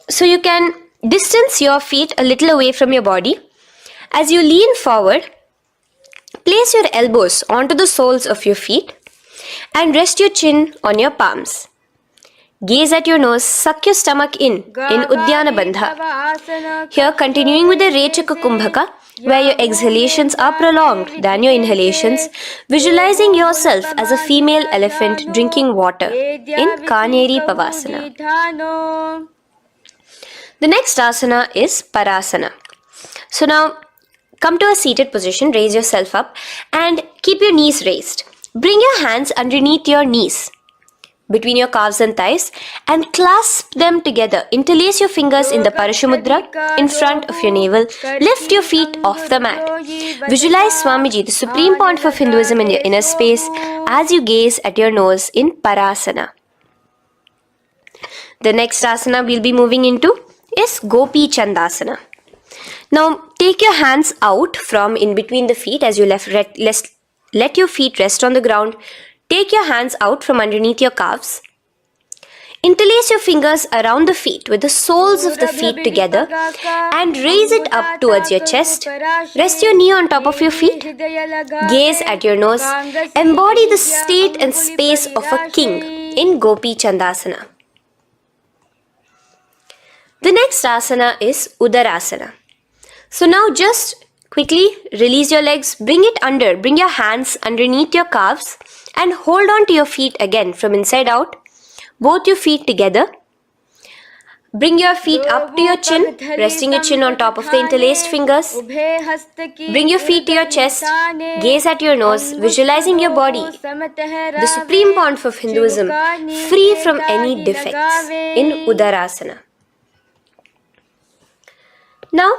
So you can distance your feet a little away from your body. As you lean forward, place your elbows onto the soles of your feet and rest your chin on your palms. Gaze at your nose, suck your stomach in Udyana Bandha. Here, continuing with the Rechaka Kumbhaka, where your exhalations are prolonged than your inhalations, visualizing yourself as a female elephant drinking water in Kaneri Pavasana. The next asana is Parasana. So now, come to a seated position, raise yourself up and keep your knees raised. Bring your hands underneath your knees, between your calves and thighs, and clasp them together. Interlace your fingers in the Parashamudra in front of your navel. Lift your feet off the mat. Visualize Swamiji, the Supreme Pontiff of Hinduism, in your inner space as you gaze at your nose in Parasana. The next asana we'll be moving into is Gopi Chandasana. Now take your hands out from in between the feet as you let your feet rest on the ground. Take your hands out from underneath your calves. Interlace your fingers around the feet with the soles of the feet together and raise it up towards your chest. Rest your knee on top of your feet. Gaze at your nose. Embody the state and space of a king in Gopi Chandasana. The next asana is Udarasana. So now just quickly release your legs, bring your hands underneath your calves and hold on to your feet again from inside out. Both your feet together. Bring your feet up to your chin, resting your chin on top of the interlaced fingers. Bring your feet to your chest, gaze at your nose, visualizing your body, the Supreme Pontiff of Hinduism, free from any defects in Udarasana. Now,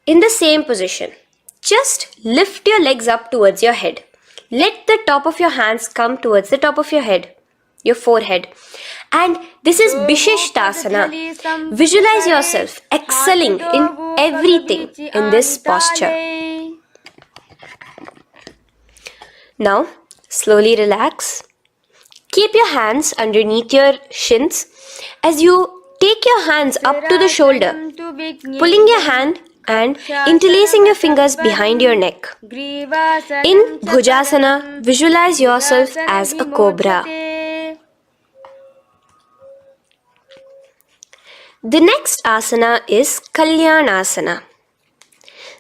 in the same position, just lift your legs up towards your head. Let the top of your hands come towards the top of your head, your forehead. And this is Vishishtasana. Visualize yourself excelling in everything in this posture. Now, slowly relax. Keep your hands underneath your shins as you take your hands up to the shoulder, pulling your hand and interlacing your fingers behind your neck. In Bhujasana, visualize yourself as a cobra. The next asana is Kalyanasana.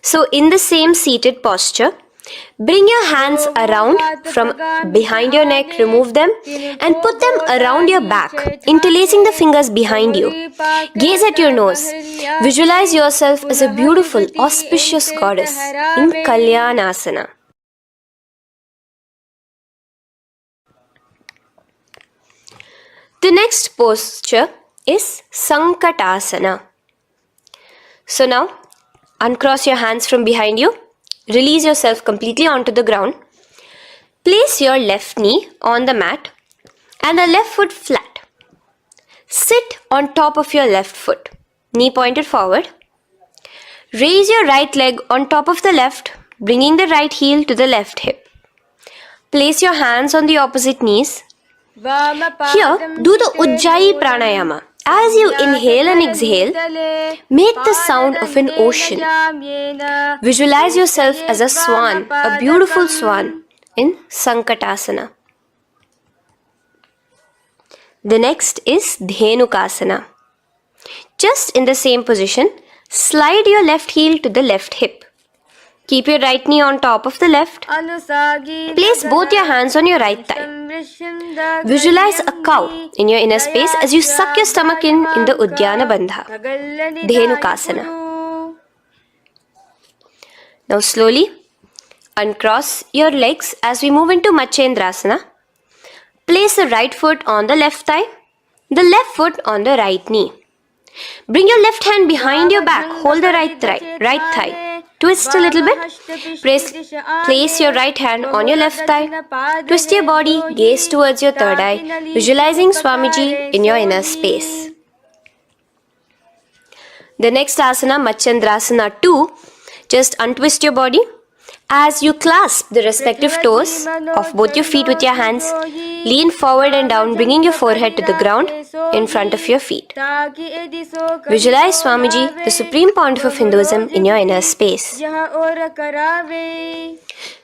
So in the same seated posture, bring your hands around from behind your neck, remove them and put them around your back, interlacing the fingers behind you. Gaze at your nose. Visualize yourself as a beautiful, auspicious goddess in Kalyanasana. The next posture is Sankatasana. So now, uncross your hands from behind you. Release yourself completely onto the ground. Place your left knee on the mat and the left foot flat. Sit on top of your left foot, knee pointed forward. Raise your right leg on top of the left, bringing the right heel to the left hip. Place your hands on the opposite knees. Here, do the Ujjayi Pranayama. As you inhale and exhale, make the sound of an ocean. Visualize yourself as a swan, a beautiful swan in Sankatasana. The next is Dhenukasana. Just in the same position, slide your left heel to the left hip. Keep your right knee on top of the left. Place both your hands on your right thigh. Visualize a cow in your inner space as you suck your stomach in the Udyana Bandha, Dhenukasana. Now slowly uncross your legs as we move into Matsyendrasana. Place the right foot on the left thigh, the left foot on the right knee. Bring your left hand behind your back, hold the right thigh. Twist a little bit. Place your right hand on your left thigh. Twist your body, gaze towards your third eye, visualizing Swamiji in your inner space. The next asana, Matsyendrasana 2, just untwist your body. As you clasp the respective toes of both your feet with your hands, lean forward and down, bringing your forehead to the ground in front of your feet. Visualize Swamiji, the Supreme Pontiff of Hinduism, in your inner space.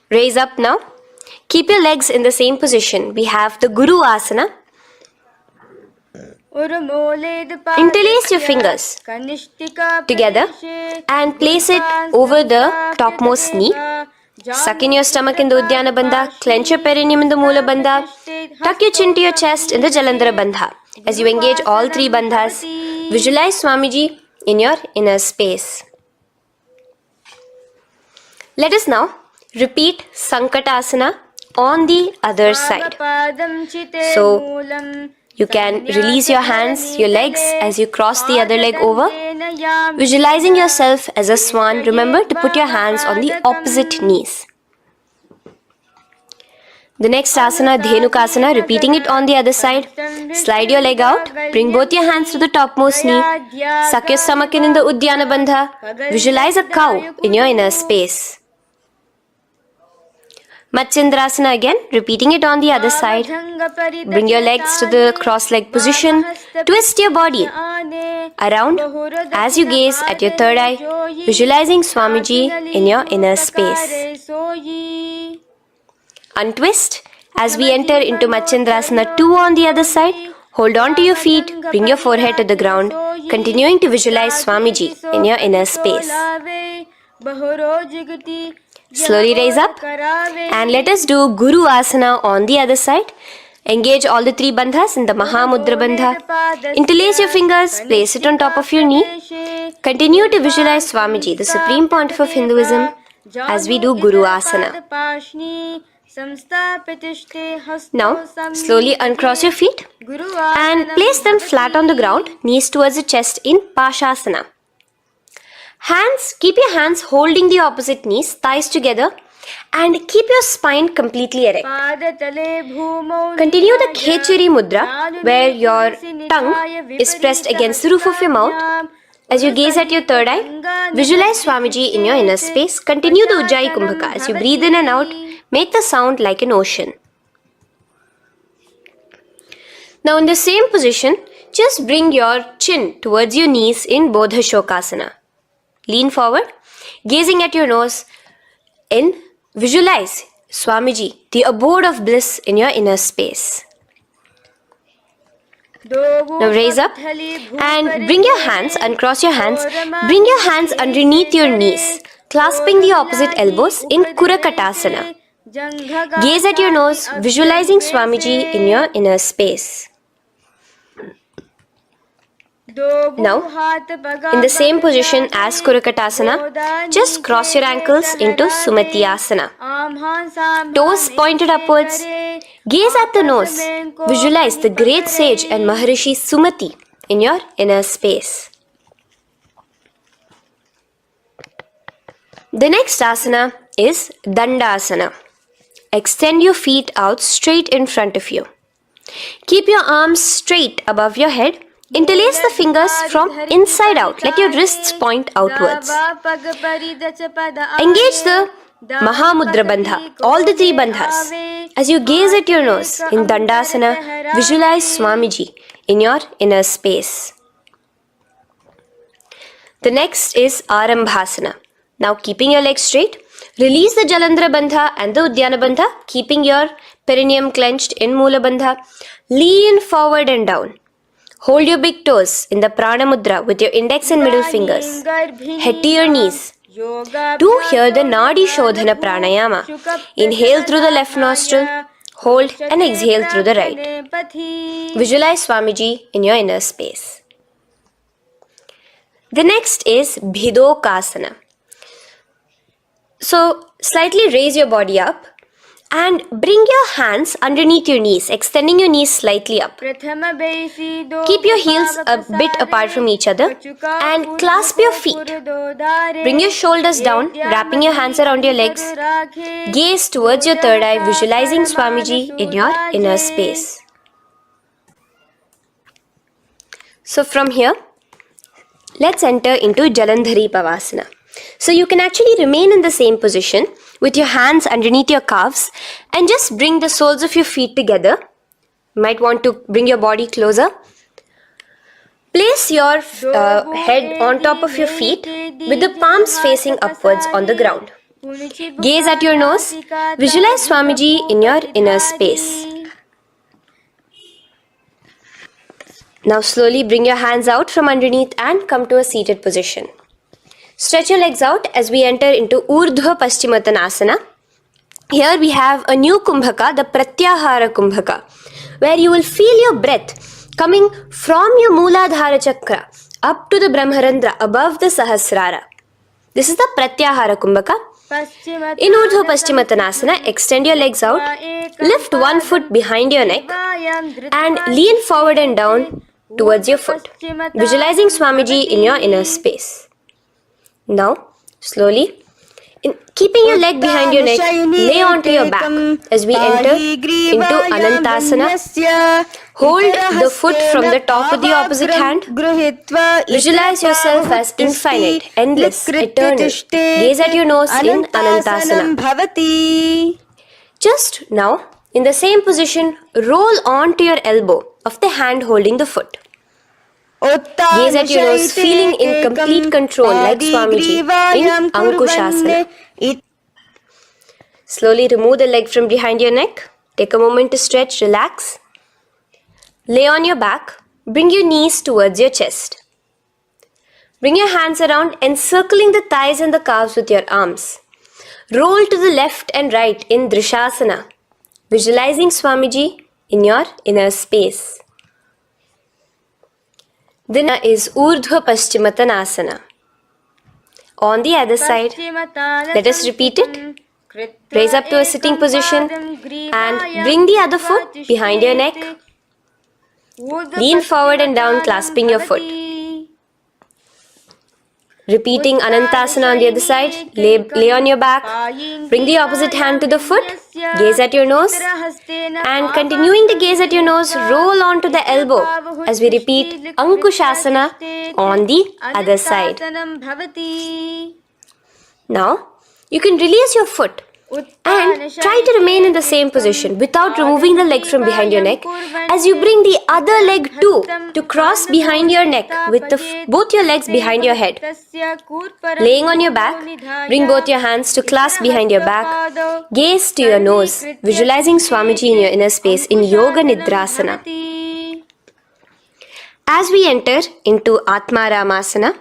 Raise up now. Keep your legs in the same position. We have the Guru Asana. Interlace your fingers together and place it over the topmost knee. Suck in your stomach in the Uddiyana Bandha, clench your perineum in the Moola Bandha, tuck your chin to your chest in the Jalandhara Bandha. As you engage all three bandhas, visualize Swamiji in your inner space. Let us now repeat Sankatasana on the other side. So, you can release your hands, your legs as you cross the other leg over. Visualizing yourself as a swan, remember to put your hands on the opposite knees. The next asana, Dhenukasana, repeating it on the other side. Slide your leg out, bring both your hands to the topmost knee. Suck your stomach in the Uddiyana Bandha. Visualize a cow in your inner space. Matsyendrasana again, repeating it on the other side. Bring your legs to the cross-leg position. Twist your body around as you gaze at your third eye, visualizing Swamiji in your inner space. Untwist as we enter into Matsyendrasana 2 on the other side. Hold on to your feet, bring your forehead to the ground, continuing to visualize Swamiji in your inner space. Slowly raise up and let us do Guru Asana on the other side. Engage all the three bandhas in the Mahamudra Bandha. Interlace your fingers, place it on top of your knee. Continue to visualize Swamiji, the Supreme Pontiff of Hinduism, as we do Guru Asana. Now, slowly uncross your feet and place them flat on the ground, knees towards the chest in Pashasana. Keep your hands holding the opposite knees, thighs together, and keep your spine completely erect. Continue the Khechari Mudra, where your tongue is pressed against the roof of your mouth. As you gaze at your third eye, visualize Swamiji in your inner space. Continue the Ujjayi Kumbhaka. As you breathe in and out, make the sound like an ocean. Now in the same position, just bring your chin towards your knees in Bodha Shokasana. Lean forward, gazing at your nose, and visualize Swamiji, the abode of bliss in your inner space. Now raise up and bring your hands, uncross your hands, bring your hands underneath your knees, clasping the opposite elbows in Kurakatasana. Gaze at your nose, visualizing Swamiji in your inner space. Now, in the same position as Kurakatasana, just cross your ankles into Sumatiyasana. Toes pointed upwards. Gaze at the nose. Visualize the great sage and Maharishi Sumati in your inner space. The next asana is Dandasana. Extend your feet out straight in front of you. Keep your arms straight above your head. Interlace the fingers from inside out. Let your wrists point outwards. Engage the Mahamudra Bandha, all the three bandhas. As you gaze at your nose in Dandasana, visualize Swamiji in your inner space. The next is Arambhasana. Now keeping your legs straight, release the Jalandhara Bandha and the Uddiyana Bandha, keeping your perineum clenched in Moola Bandha. Lean forward and down. Hold your big toes in the Prana Mudra with your index and middle fingers. Head to your knees. Do here the Nadi Shodhana Pranayama. Inhale through the left nostril, hold and exhale through the right. Visualize Swamiji in your inner space. The next is Bhidokasana. So, slightly raise your body up and bring your hands underneath your knees, extending your knees slightly up. Keep your heels a bit apart from each other and clasp your feet. Bring your shoulders down, wrapping your hands around your legs. Gaze towards your third eye, visualizing Swamiji in your inner space. So from here, let's enter into Jalandhari Pavasana. So you can actually remain in the same position with your hands underneath your calves and just bring the soles of your feet together. You might want to bring your body closer. Place your head on top of your feet with the palms facing upwards on the ground. Gaze at your nose. Visualize Swamiji in your inner space. Now slowly bring your hands out from underneath and come to a seated position. Stretch your legs out as we enter into Urdhva Paschimottanasana. Here we have a new Kumbhaka, the Pratyahara Kumbhaka, where you will feel your breath coming from your Mooladhara Chakra up to the Brahmarandra above the Sahasrara. This is the Pratyahara Kumbhaka. In Urdhva Paschimottanasana, extend your legs out, lift one foot behind your neck and lean forward and down towards your foot, visualizing Swamiji in your inner space. Now, slowly, keeping your leg behind your neck, lay onto your back as we enter into Anantasana. Hold the foot from the top of the opposite hand. Visualize yourself as infinite, endless, eternal. Gaze at your nose in Anantasana. Just now, in the same position, roll onto your elbow of the hand holding the foot. Gaze at your nose, feeling in complete control like Swamiji in Ankushasana. Slowly remove the leg from behind your neck. Take a moment to stretch, relax. Lay on your back. Bring your knees towards your chest. Bring your hands around, encircling the thighs and the calves with your arms. Roll to the left and right in Drishasana, visualizing Swamiji in your inner space. Then is Urdhva Paschimottanasana. On the other side, let us repeat it. Raise up to a sitting position and bring the other foot behind your neck. Lean forward and down, clasping your foot. Repeating Anantasana on the other side. Lay on your back. Bring the opposite hand to the foot. Gaze at your nose. And continuing the gaze at your nose, roll onto the elbow as we repeat Ankushasana on the other side. Now, you can release your foot and try to remain in the same position without removing the leg from behind your neck as you bring the other leg too to cross behind your neck with both your legs behind your head. Laying on your back, bring both your hands to clasp behind your back. Gaze to your nose, visualizing Swamiji in your inner space in Yoga Nidrasana. As we enter into Atmaramasana,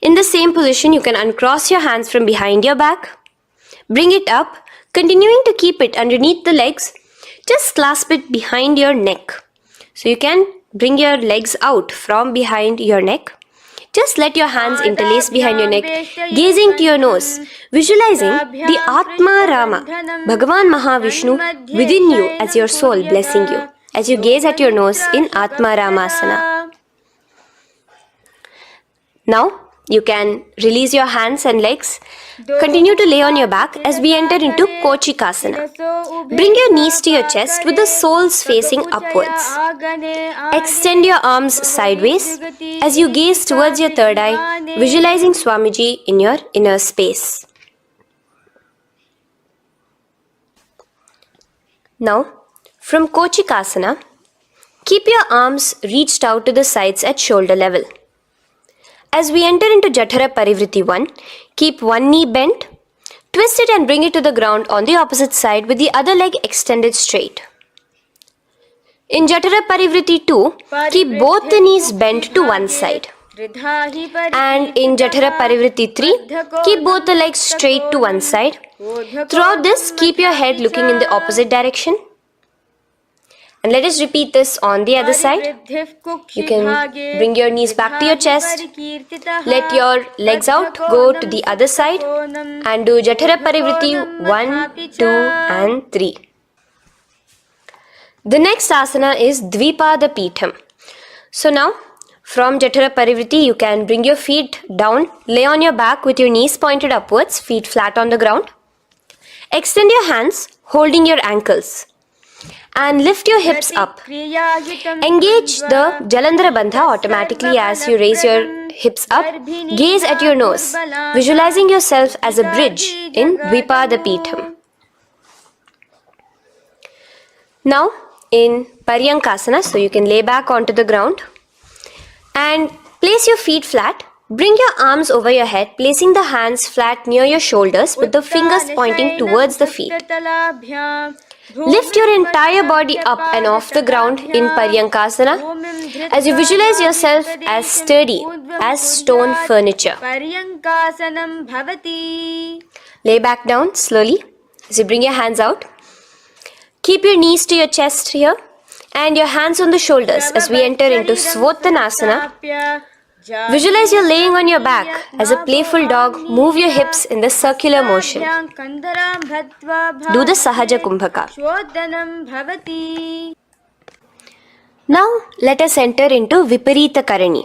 in the same position you can uncross your hands from behind your back. Bring it up, continuing to keep it underneath the legs. Just clasp it behind your neck. So you can bring your legs out from behind your neck. Just let your hands interlace behind your neck, gazing to your nose, visualizing the Atma Rama, Bhagavan Mahavishnu within you as your soul blessing you, as you gaze at your nose in Atma Ramasana. Now, you can release your hands and legs. Continue to lay on your back as we enter into Kochikasana. Bring your knees to your chest with the soles facing upwards. Extend your arms sideways as you gaze towards your third eye, visualizing Swamiji in your inner space. Now, from Kochikasana, keep your arms reached out to the sides at shoulder level. As we enter into Jatara Parivritti 1, keep one knee bent, twist it and bring it to the ground on the opposite side with the other leg extended straight. In Jatara Parivritti 2, keep both the knees bent to one side. And in Jatara Parivritti 3, keep both the legs straight to one side. Throughout this, keep your head looking in the opposite direction. And let us repeat this on the other side. You can bring your knees back to your chest. Let your legs out, go to the other side and do Jatara Parivritti 1, 2 and 3. The next asana is Dvipada Pitham. So now from Jatara Parivritti you can bring your feet down, lay on your back with your knees pointed upwards, feet flat on the ground. Extend your hands holding your ankles. And lift your hips up. Engage the Jalandhara Bandha automatically as you raise your hips up. Gaze at your nose, visualizing yourself as a bridge in Dvipada Pitham. Now in Paryankasana, so you can lay back onto the ground and place your feet flat. Bring your arms over your head, placing the hands flat near your shoulders with the fingers pointing towards the feet. Lift your entire body up and off the ground in Paryankasana as you visualize yourself as sturdy as stone furniture. Paryankasanam bhavati. Lay back down slowly as you bring your hands out. Keep your knees to your chest here and your hands on the shoulders as we enter into Svottanasana. Visualize you're laying on your back as a playful dog. Move your hips in the circular motion. Do the Sahaja Kumbhaka. Now let us enter into Viparita Karani.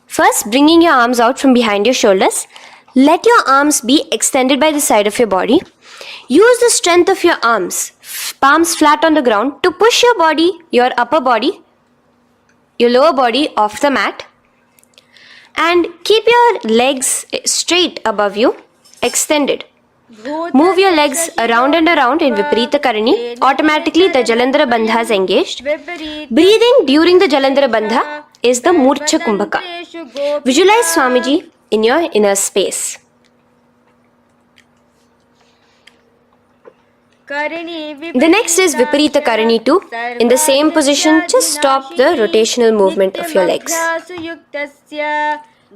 First, bringing your arms out from behind your shoulders. Let your arms be extended by the side of your body. Use the strength of your arms, palms flat on the ground, to push your body, your upper body, your lower body off the mat. And keep your legs straight above you, extended. Move your legs around and around in Viparita Karani. Automatically the Jalandhara Bandha is engaged. Breathing during the Jalandhara Bandha is the Murcha Kumbhaka. Visualize Swamiji in your inner space. The next is Viparita Karani 2. In the same position, just stop the rotational movement of your legs.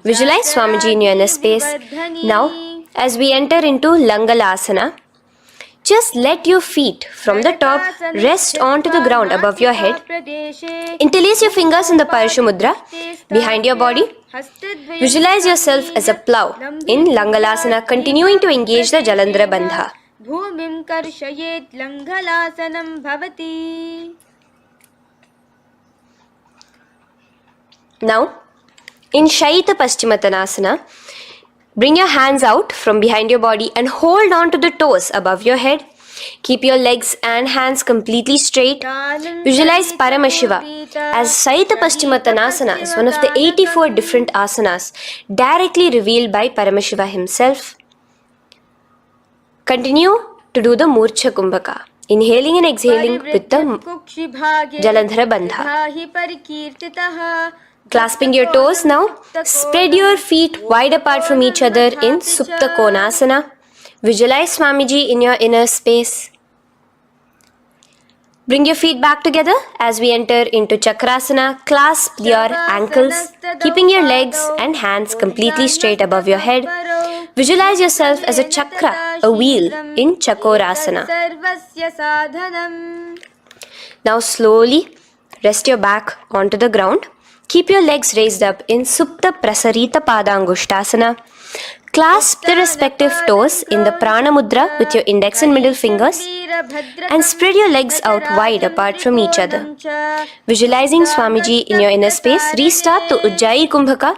Visualize Swamiji in your inner space. Now, as we enter into Langalasana, just let your feet from the top rest onto the ground above your head. Interlace your fingers in the Parashu Mudra behind your body. Visualize yourself as a plow in Langalasana, continuing to engage the Jalandhara Bandha. Bhumim karshayet Langalasanam bhavati. Now, in Shaita Paschimottanasana, bring your hands out from behind your body and hold on to the toes above your head. Keep your legs and hands completely straight. Visualize Paramashiva as Shaita Paschimottanasana is one of the 84 different asanas directly revealed by Paramashiva himself. Continue to do the Murcha Kumbhaka, inhaling and exhaling with the Jalandhara Bandha. Clasping your toes now, spread your feet wide apart from each other in Supta Konasana. Visualize Swamiji in your inner space. Bring your feet back together as we enter into Chakrasana. Clasp your ankles, keeping your legs and hands completely straight above your head. Visualize yourself as a chakra, a wheel in Chakorasana. Now slowly rest your back onto the ground. Keep your legs raised up in Supta Prasarita Padangushtasana. Clasp the respective toes in the Prana Mudra with your index and middle fingers and spread your legs out wide apart from each other. Visualizing Swamiji in your inner space, restart to Ujjayi Kumbhaka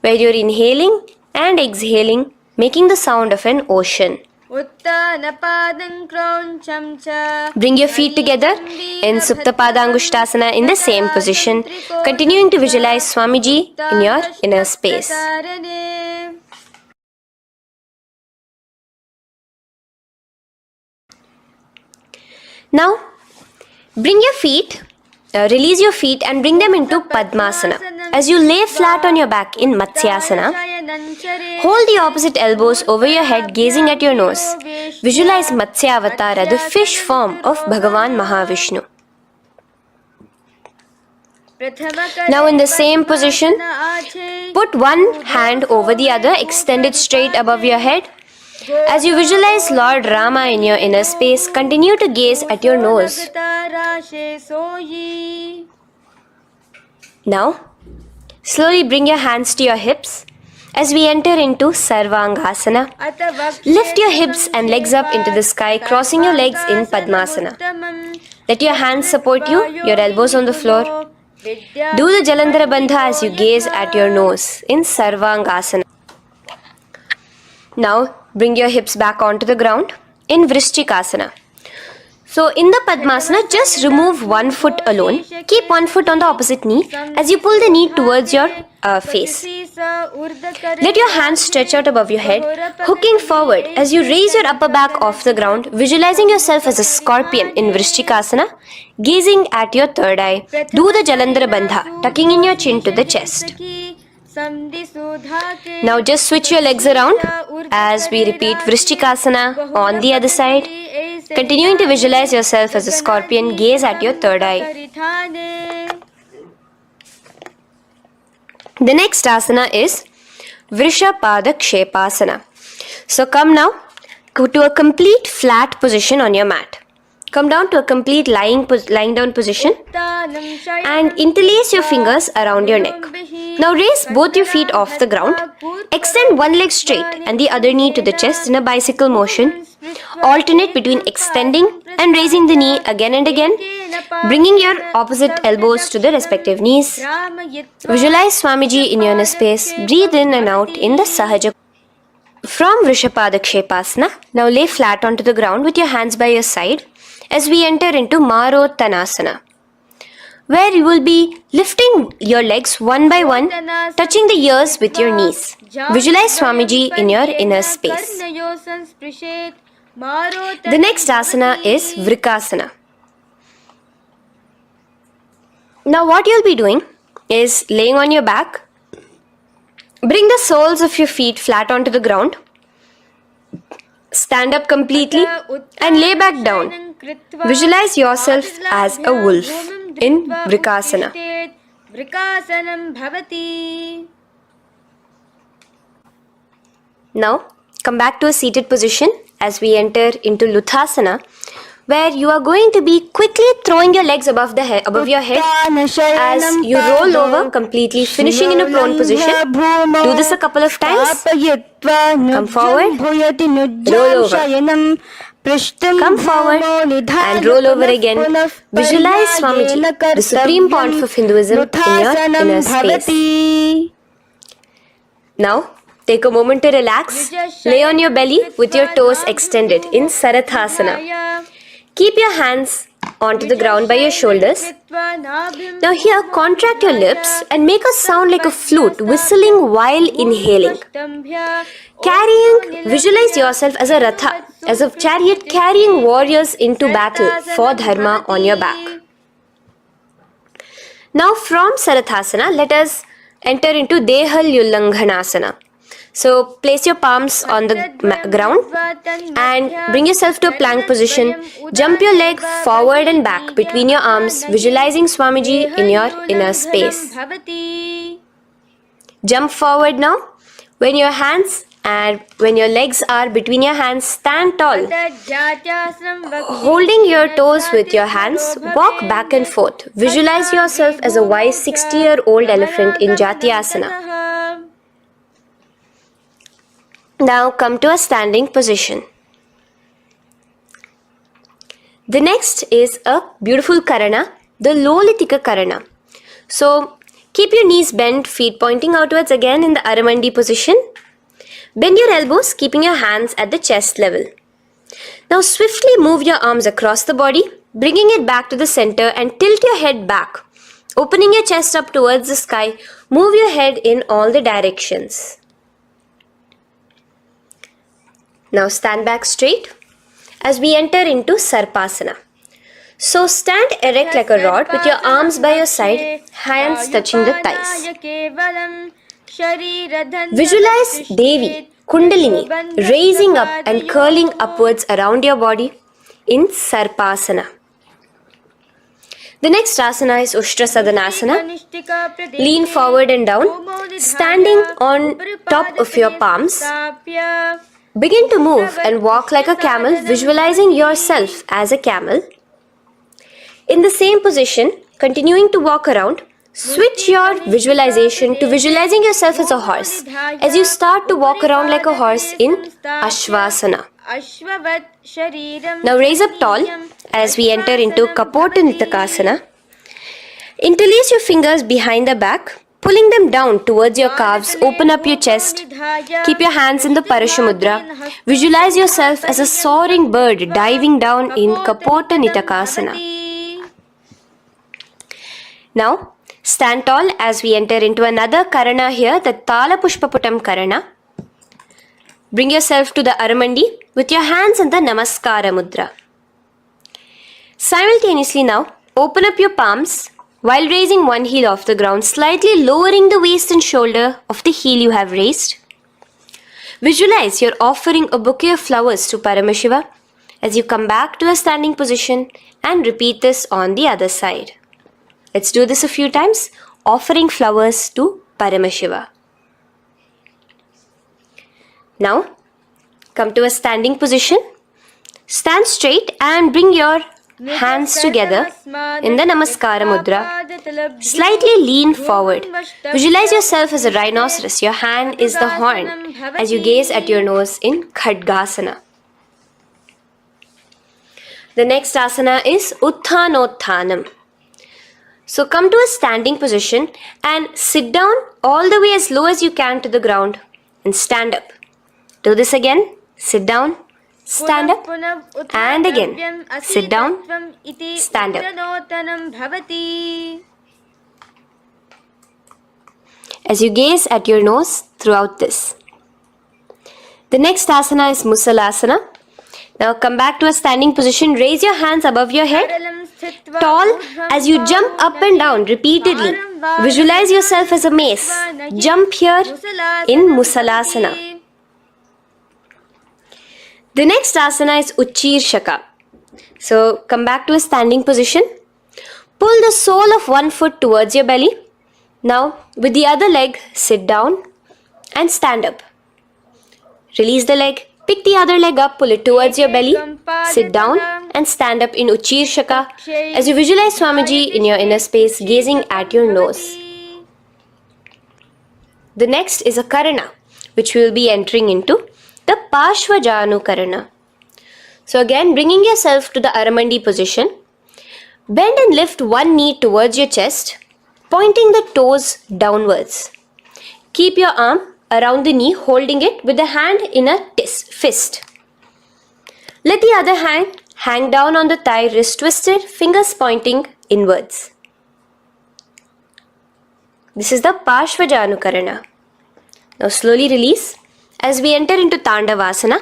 where you're inhaling and exhaling, making the sound of an ocean. Bring your feet together in Supta Padangushtasana in the same position, continuing to visualize Swamiji in your inner space. Now, release your feet and bring them into Padmasana. As you lay flat on your back in Matsyasana, hold the opposite elbows over your head, gazing at your nose. Visualize Matsya Avatara, the fish form of Bhagavan Mahavishnu. Now in the same position, put one hand over the other, extended straight above your head. As you visualize Lord Rama in your inner space, continue to gaze at your nose. Now, slowly bring your hands to your hips as we enter into Sarvangasana. Lift your hips and legs up into the sky, crossing your legs in Padmasana. Let your hands support you, your elbows on the floor. Do the Jalandhara Bandha as you gaze at your nose in Sarvangasana. Now, bring your hips back onto the ground in Vrishchikasana. So, in the Padmasana, just remove one foot alone. Keep one foot on the opposite knee as you pull the knee towards your face. Let your hands stretch out above your head, hooking forward as you raise your upper back off the ground, visualizing yourself as a scorpion in Vrishchikasana, gazing at your third eye. Do the Jalandhara Bandha, tucking in your chin to the chest. Now just switch your legs around as we repeat Vrishchikasana on the other side. Continuing to visualize yourself as a scorpion, gaze at your third eye. The next asana is Vrishapadakshepasana. So come now to a complete flat position on your mat. Come down to a complete lying down position and interlace your fingers around your neck. Now raise both your feet off the ground. Extend one leg straight and the other knee to the chest in a bicycle motion. Alternate between extending and raising the knee again and again, bringing your opposite elbows to the respective knees. Visualize Swamiji in your inner space. Breathe in and out in the Sahaja. From Vrishapadakshepasana, now lay flat onto the ground with your hands by your side as we enter into Marottanasana, where you will be lifting your legs one by one, touching the ears with your knees. Visualize Swamiji in your inner space. The next asana is Vrikasana. Now what you'll be doing is laying on your back. Bring the soles of your feet flat onto the ground. Stand up completely and lay back down. Visualize yourself as a wolf in Vrikasana. Now come back to a seated position as we enter into Luthasana, where you are going to be quickly throwing your legs above your head as you roll over completely, finishing in a prone position. Do this a couple of times. Come forward, roll over. Come forward and roll over again. Visualize Swamiji, the Supreme Pontiff of Hinduism, in your inner space. Now, take a moment to relax. Lay on your belly with your toes extended in Sarathasana. Keep your hands onto the ground by your shoulders. Now here, contract your lips and make a sound like a flute, whistling while inhaling. Visualize yourself as a ratha, as a chariot carrying warriors into battle for dharma on your back. Now from Sarathasana, let us enter into Dehalyullanghanasana. So place your palms on the ground and bring yourself to a plank position. Jump your leg forward and back between your arms, visualizing Swamiji in your inner space. Jump forward now. When your legs are between your hands, stand tall. Holding your toes with your hands, walk back and forth. Visualize yourself as a wise 60-year-old elephant in Jatyasana. Now come to a standing position. The next is a beautiful karana, the Lolitika karana. So keep your knees bent, feet pointing outwards again in the Aramandi position. Bend your elbows, keeping your hands at the chest level. Now swiftly move your arms across the body, bringing it back to the center and tilt your head back. Opening your chest up towards the sky, move your head in all the directions. Now stand back straight as we enter into Sarpasana. So stand erect like a rod with your arms by your side, hands touching the thighs. Visualize Devi, Kundalini, raising up and curling upwards around your body in Sarpasana. The next asana is Ushtra Sadanasana. Lean forward and down, standing on top of your palms. Begin to move and walk like a camel, visualizing yourself as a camel. In the same position, continuing to walk around, switch your visualization to visualizing yourself as a horse as you start to walk around like a horse in Ashvasana. Now raise up tall as we enter into Kapotanitakasana. Interlace your fingers behind the back, pulling them down towards your calves. Open up your chest. Keep your hands in the Parashamudra. Visualize yourself as a soaring bird diving down in Kapotanitakasana. Now, stand tall as we enter into another karana here, the Tala Pushpaputam karana. Bring yourself to the Aramandi with your hands in the Namaskara mudra. Simultaneously now, open up your palms while raising one heel off the ground, slightly lowering the waist and shoulder of the heel you have raised. Visualize you're offering a bouquet of flowers to Paramashiva as you come back to a standing position and repeat this on the other side. Let's do this a few times, offering flowers to Paramashiva. Now, come to a standing position. Stand straight and bring your hands together in the Namaskara Mudra. Slightly lean forward. Visualize yourself as a rhinoceros. Your hand is the horn as you gaze at your nose in Khadgasana. The next asana is Utthanotthanam. So come to a standing position and sit down all the way as low as you can to the ground and stand up. Do this again. Sit down, stand up, and again. Sit down, stand up. As you gaze at your nose throughout this. The next asana is Musalasana. Now come back to a standing position. Raise your hands above your head, tall as you jump up and down repeatedly. Visualize yourself as a mace. Jump here in Musalasana. The next asana is Uchirshaka. So come back to a standing position. Pull the sole of one foot towards your belly. Now with the other leg, sit down and stand up. Release the leg. Pick the other leg up, pull it towards your belly, sit down and stand up in Uchirshaka as you visualize Swamiji in your inner space gazing at your nose. The next is a Karana, which we will be entering into, the Parshvajanu Karana. So again, bringing yourself to the Aramandi position, bend and lift one knee towards your chest, pointing the toes downwards. Keep your arm around the knee, holding it with the hand in a fist. Let the other hand hang down on the thigh, wrist twisted, fingers pointing inwards. This is the Parshvajanu Karana. Now slowly release as we enter into Tandavasana.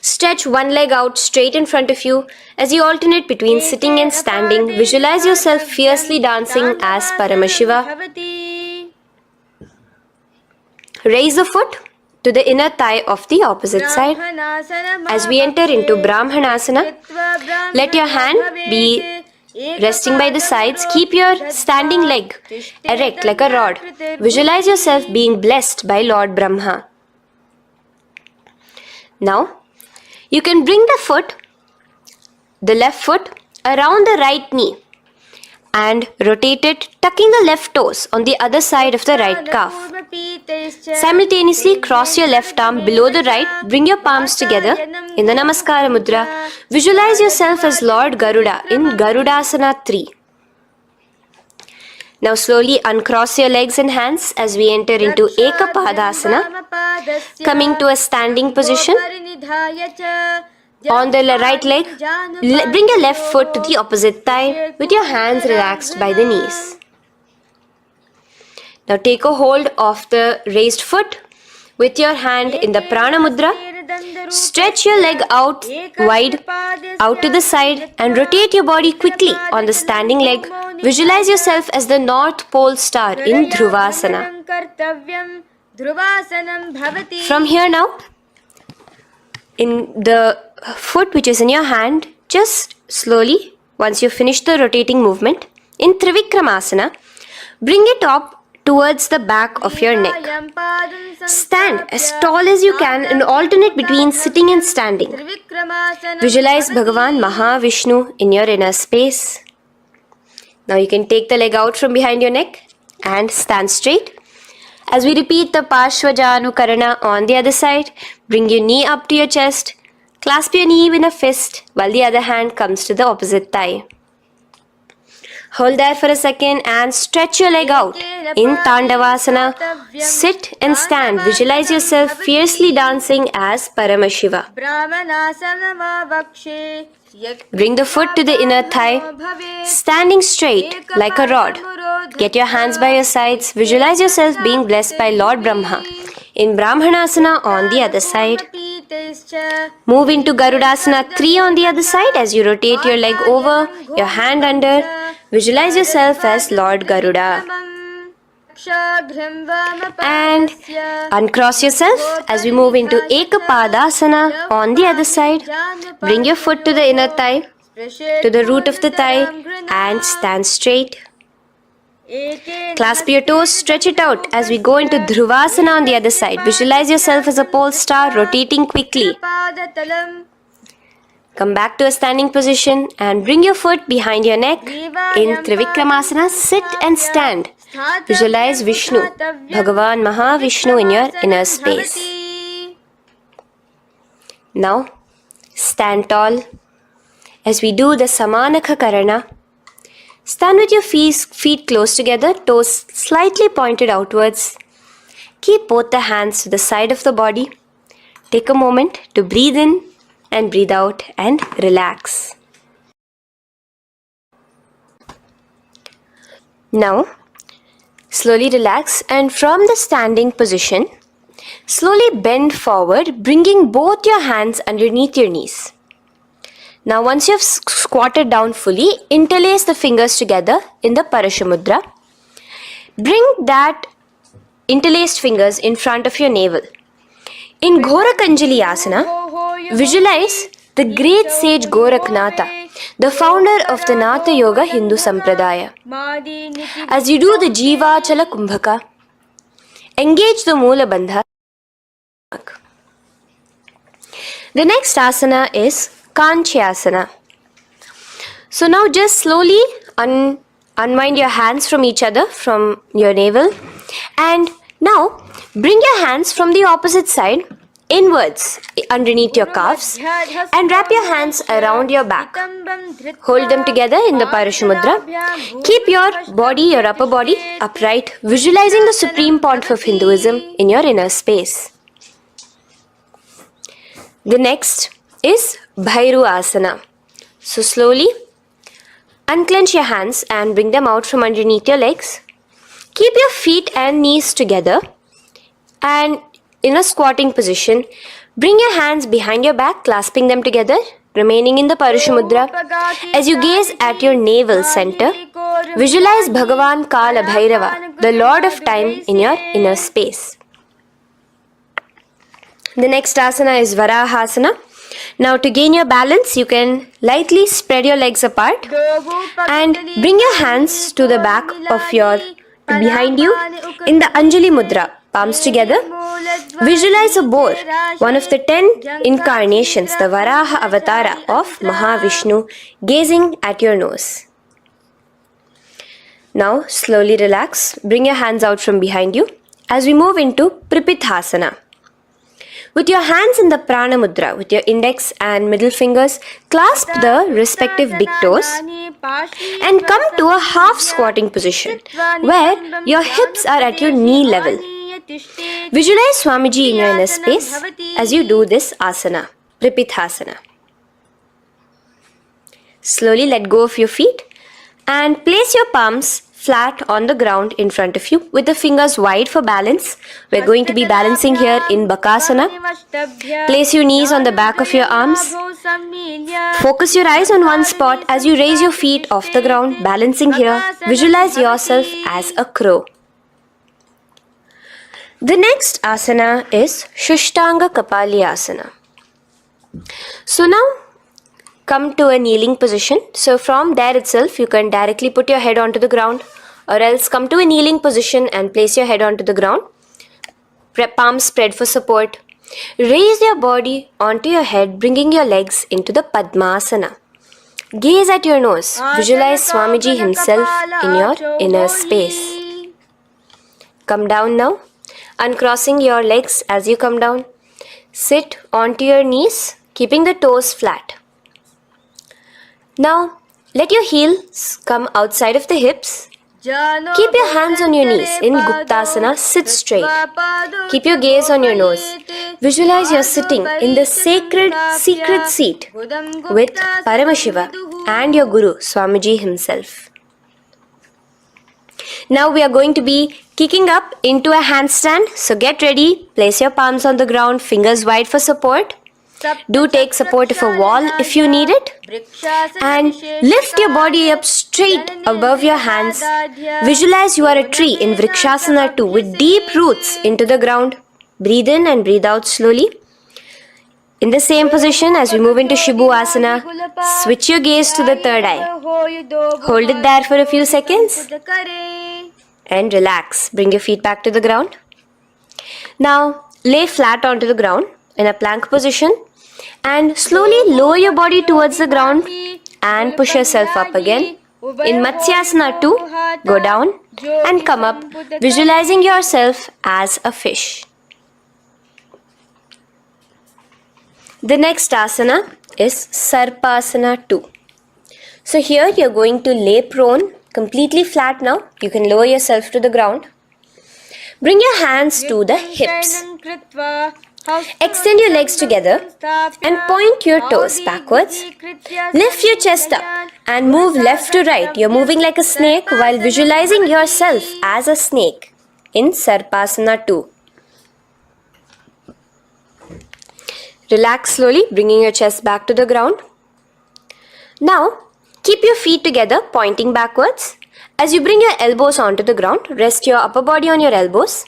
Stretch one leg out straight in front of you as you alternate between sitting and standing. Visualize yourself fiercely dancing as Paramashiva. Raise the foot to the inner thigh of the opposite side. As we enter into Brahmanasana, let your hand be resting by the sides. Keep your standing leg erect like a rod. Visualize yourself being blessed by Lord Brahma. Now, you can bring the left foot around the right knee and rotate it, tucking the left toes on the other side of the right calf. Simultaneously cross your left arm below the right, bring your palms together in the Namaskara Mudra. Visualize yourself as Lord Garuda in Garudasana 3. Now slowly uncross your legs and hands as we enter into Ekapadasana, coming to a standing position. On the right leg, bring your left foot to the opposite thigh with your hands relaxed by the knees. Now take a hold of the raised foot with your hand in the Prana Mudra. Stretch your leg out wide, out to the side and rotate your body quickly on the standing leg. Visualize yourself as the North Pole star in Dhruvasana. From here now, in the foot which is in your hand, just slowly, once you finish the rotating movement, in Trivikramasana, bring it up towards the back of your neck. Stand as tall as you can and alternate between sitting and standing. Visualize Bhagavan Mahavishnu in your inner space. Now you can take the leg out from behind your neck and stand straight. As we repeat the Parshvajanu Karana on the other side, bring your knee up to your chest, clasp your knee in a fist while the other hand comes to the opposite thigh. Hold there for a second and stretch your leg out. In Tandavasana, sit and stand. Visualize yourself fiercely dancing as Paramashiva. Bring the foot to the inner thigh, standing straight like a rod. Get your hands by your sides. Visualize yourself being blessed by Lord Brahma. In Brahmanasana on the other side. Move into Garudasana 3 on the other side as you rotate your leg over, your hand under. Visualize yourself as Lord Garuda. And uncross yourself as we move into Ekapadasana on the other side. Bring your foot to the inner thigh, to the root of the thigh, and stand straight. Clasp your toes, stretch it out as we go into Dhruvasana on the other side. Visualize yourself as a pole star rotating quickly. Come back to a standing position and bring your foot behind your neck. In Trivikramasana, sit and stand. Visualize Vishnu, Bhagavan Mahavishnu in your inner space. Now, stand tall as we do the Samanakha Karana. Stand with your feet close together, toes slightly pointed outwards. Keep both the hands to the side of the body. Take a moment to breathe in and breathe out and relax. Now, slowly relax and from the standing position, slowly bend forward, bringing both your hands underneath your knees. Now once you have squatted down fully, interlace the fingers together in the Parashamudra. Bring that interlaced fingers in front of your navel. In Ghorakanjali Asana, visualize the great sage Goraknatha, the founder of the Natha Yoga Hindu Sampradaya. As you do the Jivachala Kumbhaka, engage the Moola Bandha. The next asana is Kanchyasana. So now just slowly unwind your hands from each other, from your navel, and now bring your hands from the opposite side inwards underneath your calves and wrap your hands around your back. Hold them together in the Parashamudra. Keep your body, your upper body, upright, visualizing the Supreme Pontiff of Hinduism in your inner space. The next is Bhairu Asana. So slowly unclench your hands and bring them out from underneath your legs. Keep your feet and knees together and in a squatting position, bring your hands behind your back, clasping them together, remaining in the Parashamudra. As you gaze at your navel center, visualize Bhagavan Kala Bhairava, the Lord of Time, in your inner space. The next asana is Varahasana. Now to gain your balance, you can lightly spread your legs apart and bring your hands to the back of your behind you in the Anjali Mudra, palms together. Visualize a boar, one of the 10 incarnations, the Varaha Avatara of Mahavishnu, gazing at your nose. Now slowly relax, bring your hands out from behind you as we move into Pripithasana. With your hands in the Prana Mudra, with your index and middle fingers, clasp the respective big toes and come to a half squatting position where your hips are at your knee level. Visualize Swamiji in your inner space as you do this asana, Pripithasana. Slowly let go of your feet and place your palms flat on the ground in front of you with the fingers wide for balance. We're going to be balancing here in Bakasana. Place your knees on the back of your arms. Focus your eyes on one spot as you raise your feet off the ground, balancing here. Visualize yourself as a crow. The next asana is Shushtanga Kapali Asana. So now come to a kneeling position. So from there itself, you can directly put your head onto the ground, or else come to a kneeling position and place your head onto the ground. Palms spread for support. Raise your body onto your head, bringing your legs into the Padmasana. Gaze at your nose. Visualize Swamiji himself in your inner space. Come down now, uncrossing your legs as you come down. Sit onto your knees, keeping the toes flat. Now, let your heels come outside of the hips. Keep your hands on your knees. In Guptasana, sit straight. Keep your gaze on your nose. Visualize you're sitting in the sacred secret seat with Paramashiva and your Guru, Swamiji himself. Now we are going to be kicking up into a handstand. So get ready. Place your palms on the ground, fingers wide for support. Do take support of a wall if you need it. And lift your body up straight above your hands. Visualize you are a tree in Vrikshasana 2 with deep roots into the ground. Breathe in and breathe out slowly. In the same position, as we move into Shibhu-asana, switch your gaze to the third eye. Hold it there for a few seconds and relax. Bring your feet back to the ground. Now, lay flat onto the ground in a plank position and slowly lower your body towards the ground and push yourself up again. In Matsyasana 2, go down and come up, visualizing yourself as a fish. The next asana is Sarpasana 2. So here you're going to lay prone, completely flat now. You can lower yourself to the ground. Bring your hands to the hips. Extend your legs together and point your toes backwards. Lift your chest up and move left to right. You're moving like a snake while visualizing yourself as a snake in Sarpasana 2. Relax slowly, bringing your chest back to the ground. Now, keep your feet together, pointing backwards. As you bring your elbows onto the ground, rest your upper body on your elbows.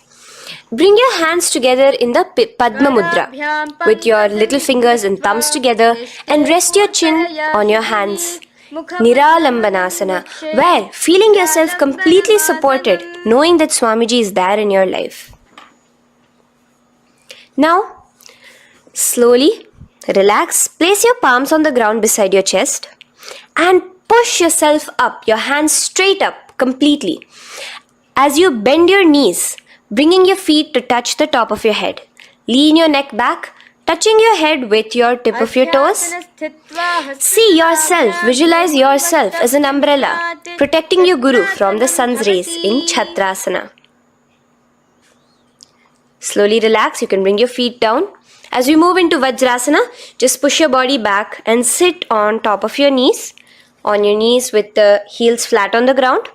Bring your hands together in the Padma Mudra with your little fingers and thumbs together and rest your chin on your hands. Niralambanasana, where feeling yourself completely supported, knowing that Swamiji is there in your life. Now, slowly relax, place your palms on the ground beside your chest and push yourself up, your hands straight up completely. As you bend your knees, bringing your feet to touch the top of your head. Lean your neck back, touching your head with your tip of your toes. See yourself, visualize yourself as an umbrella, protecting your Guru from the sun's rays in Chhatrasana. Slowly relax, you can bring your feet down. As we move into Vajrasana, just push your body back and sit on top of your knees, with the heels flat on the ground.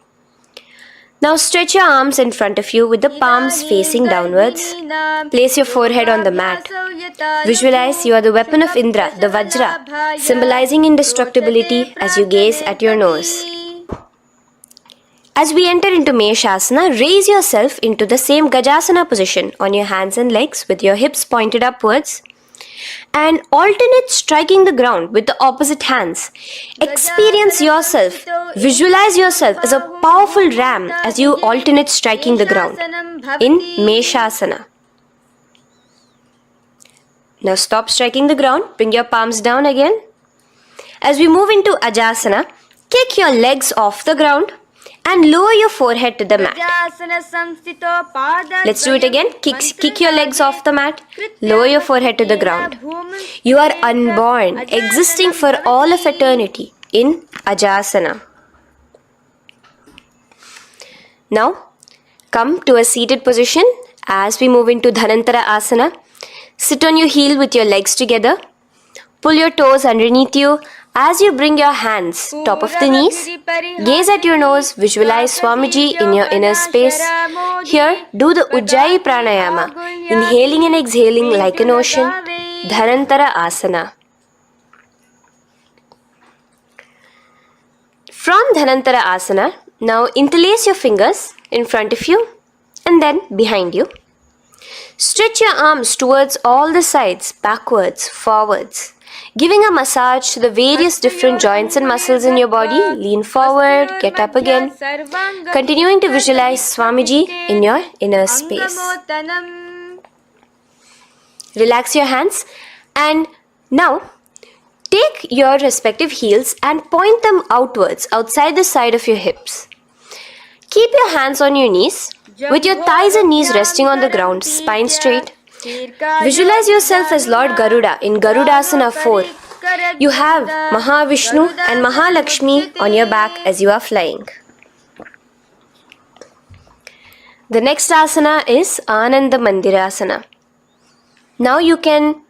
Now stretch your arms in front of you with the palms facing downwards. Place your forehead on the mat. Visualize you are the weapon of Indra, the Vajra, symbolizing indestructibility as you gaze at your nose. As we enter into Meshasana, raise yourself into the same Gajasana position on your hands and legs with your hips pointed upwards and alternate striking the ground with the opposite hands. Experience yourself, visualize yourself as a powerful ram as you alternate striking the ground in Meshasana. Now stop striking the ground, bring your palms down again. As we move into Ajasana, kick your legs off the ground and lower your forehead to the mat. Let's do it again. Kick your legs off the mat. Lower your forehead to the ground. You are unborn, existing for all of eternity in Ajasana. Now, come to a seated position as we move into Dhanantara Asana. Sit on your heel with your legs together. Pull your toes underneath you. As you bring your hands top of the knees, gaze at your nose, visualize Swamiji in your inner space. Here, do the Ujjayi Pranayama, inhaling and exhaling like an ocean, Dhanantara Asana. From Dhanantara Asana, now interlace your fingers in front of you and then behind you. Stretch your arms towards all the sides, backwards, forwards. Giving a massage to the various different joints and muscles in your body. Lean forward, get up again. Continuing to visualize Swamiji in your inner space. Relax your hands and now take your respective heels and point them outwards, outside the side of your hips. Keep your hands on your knees with your thighs and knees resting on the ground, spine straight. Visualize yourself as Lord Garuda in Garudasana 4. You have Mahavishnu and Mahalakshmi on your back as you are flying. The next asana is Ananda Mandirasana. Now you can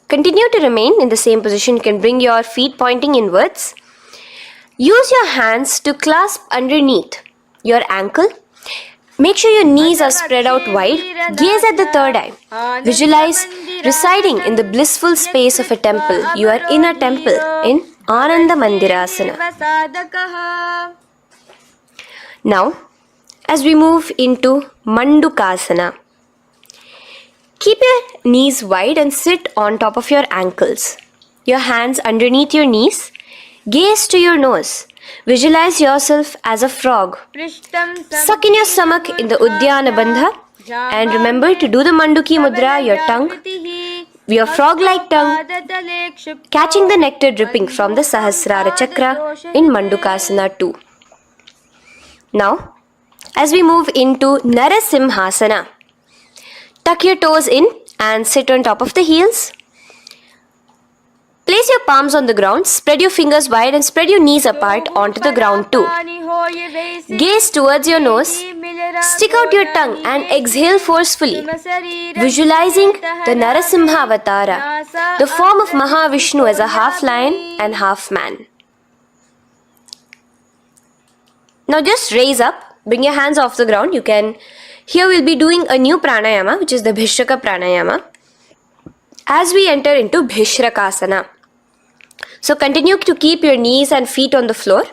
continue to remain in the same position. You can bring your feet pointing inwards. Use your hands to clasp underneath your ankle. Make sure your knees are spread out wide. Gaze at the third eye. Visualize residing in the blissful space of a temple. You are in a temple in Ananda Mandirasana. Now, as we move into Mandukasana, keep your knees wide and sit on top of your ankles. Your hands underneath your knees. Gaze to your nose. Visualize yourself as a frog. Suck in your stomach in the Uddiyana Bandha. And remember to do the Manduki Mudra, your tongue, your frog-like tongue, catching the nectar dripping from the Sahasrara Chakra in Mandukasana 2. Now, as we move into Narasimhasana, tuck your toes in and sit on top of the heels. Place your palms on the ground, spread your fingers wide and spread your knees apart onto the ground too. Gaze towards your nose, stick out your tongue and exhale forcefully, visualizing the Narasimha Avatara, the form of Mahavishnu as a half lion and half man. Now just raise up, bring your hands off the ground. Here we'll be doing a new pranayama, which is the Bhishraka Pranayama, as we enter into Bhishrakasana. So continue to keep your knees and feet on the floor.